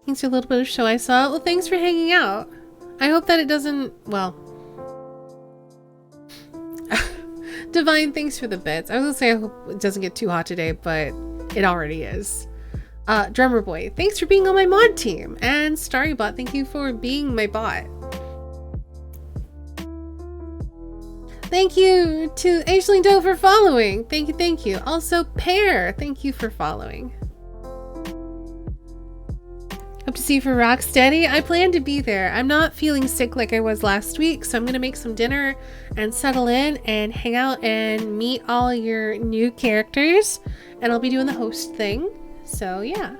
Thanks for a little bit of show I saw. Well, thanks for hanging out. I hope that it doesn't, well... Divine, thanks for the bits. I was gonna say I hope it doesn't get too hot today, but it already is. Drummer Boy, thanks for being on my mod team. And Starrybot, thank you for being my bot. Thank you to Aisling Doe for following. Thank you, thank you. Also, Pear, thank you for following. Hope to see you for Rocksteady. I plan to be there. I'm not feeling sick like I was last week, so I'm gonna make some dinner and settle in and hang out and meet all your new characters. And I'll be doing the host thing. So yeah.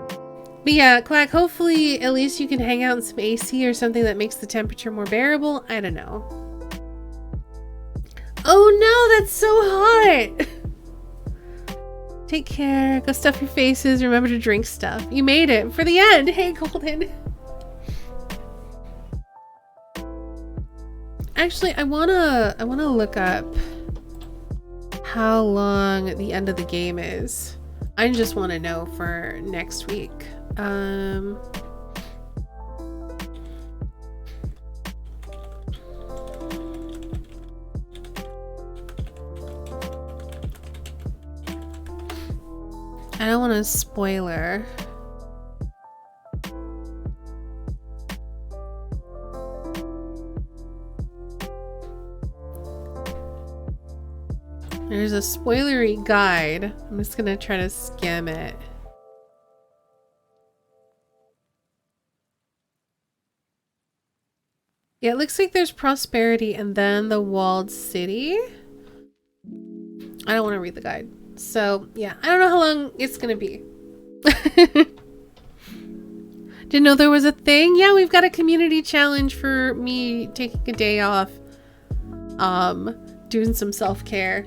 But yeah, Quack, hopefully at least you can hang out in some AC or something that makes the temperature more bearable. I don't know. Oh no, that's so hot! Take care, go stuff your faces, remember to drink stuff. You made it for the end! Hey, Golden! Actually, I wanna look up how long the end of the game is. I just wanna know for next week. I don't want a spoiler. There's a spoilery guide. I'm just gonna try to skim it. Yeah, it looks like there's prosperity and then the walled city. I don't want to read the guide. So, yeah, I don't know how long it's gonna be. Didn't know there was a thing. Yeah, we've got a community challenge for me taking a day off. Doing some self-care.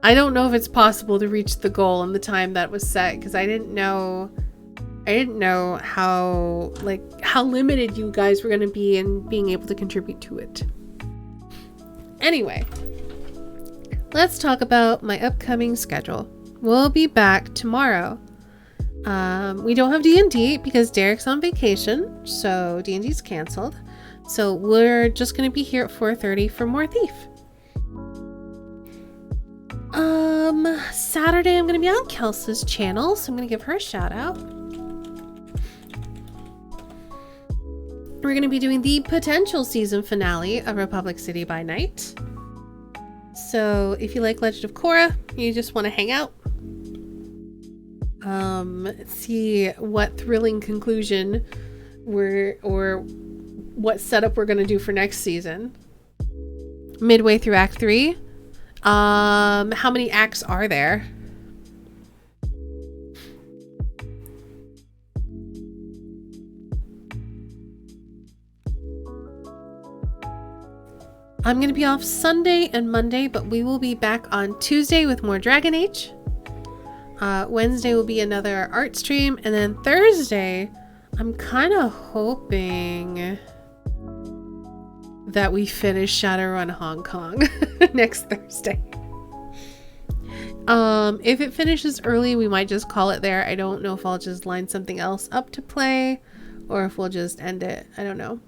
I don't know if it's possible to reach the goal in the time that was set because I didn't know how limited you guys were gonna be in being able to contribute to it. Anyway, let's talk about my upcoming schedule. We'll be back tomorrow. We don't have D&D because Derek's on vacation, so D&D's canceled. So we're just going to be here at 4:30 for more Thief. Saturday I'm going to be on Kelsa's channel, so I'm going to give her a shout out. We're going to be doing the potential season finale of Republic City by Night. So if you like Legend of Korra, you just want to hang out, see what thrilling conclusion or what setup we're going to do for next season. Midway through Act 3. How many acts are there? I'm going to be off Sunday and Monday, but we will be back on Tuesday with more Dragon Age. Wednesday will be another art stream, and then Thursday, I'm kind of hoping that we finish Shadowrun Hong Kong next Thursday. If it finishes early, we might just call it there. I don't know if I'll just line something else up to play, or if we'll just end it. I don't know.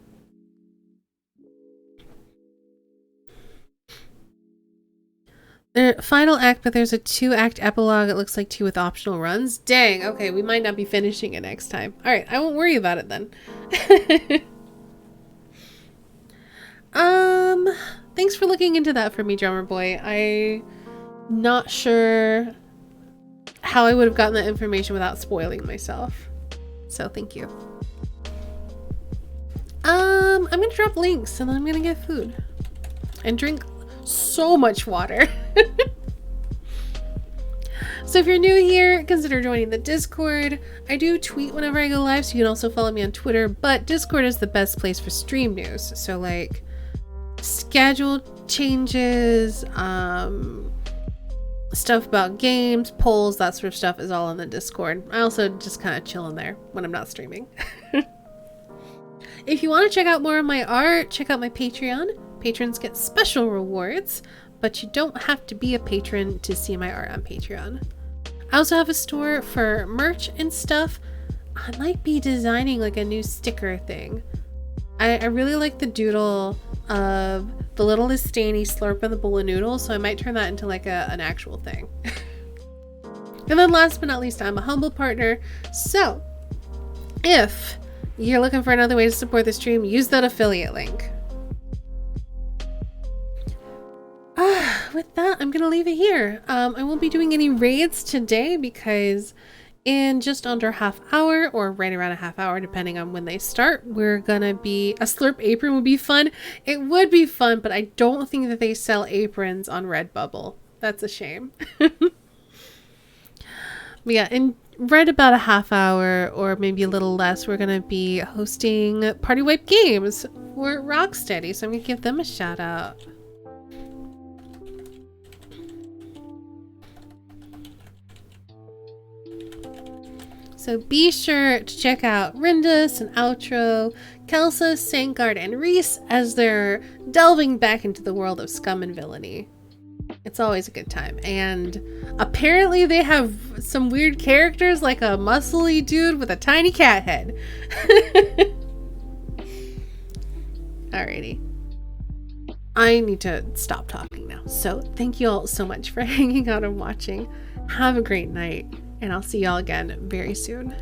Final act, but there's a 2-act epilogue. It looks like 2 with optional runs. Dang, okay, we might not be finishing it next time. Alright, I won't worry about it then. Thanks for looking into that for me, Drummer Boy. I'm not sure how I would have gotten that information without spoiling myself. So thank you. I'm gonna drop links and then I'm gonna get food. And drink so much water. So if you're new here, consider joining the Discord. I do tweet whenever I go live, so you can also follow me on Twitter, but Discord is the best place for stream news. So like schedule changes, stuff about games, polls, that sort of stuff is all on the Discord. I also just kind of chill in there when I'm not streaming. If you want to check out more of my art, check out my Patreon. Patrons get special rewards, but you don't have to be a patron to see my art on Patreon. I also have a store for merch and stuff. I might be designing like a new sticker thing. I really like the doodle of the little Listani slurping the bowl of noodles, so I might turn that into like an actual thing. And then last but not least, I'm a humble partner. So if you're looking for another way to support the stream, use that affiliate link. With that, I'm gonna leave it here. I won't be doing any raids today because in just under half hour, or right around a half hour depending on when they start, we're gonna be a slurp apron. Would be fun. It would be fun, but I don't think that they sell aprons on Redbubble. That's a shame. But yeah, in right about a half hour or maybe a little less, we're gonna be hosting Party Wipe Games for Rocksteady, so I'm gonna give them a shout out. So be sure to check out Rindus and Outro, Kelsa, Sankard, and Reese as they're delving back into the world of scum and villainy. It's always a good time. And apparently they have some weird characters like a muscly dude with a tiny cat head. Alrighty. I need to stop talking now. So thank you all so much for hanging out and watching. Have a great night. And I'll see y'all again very soon.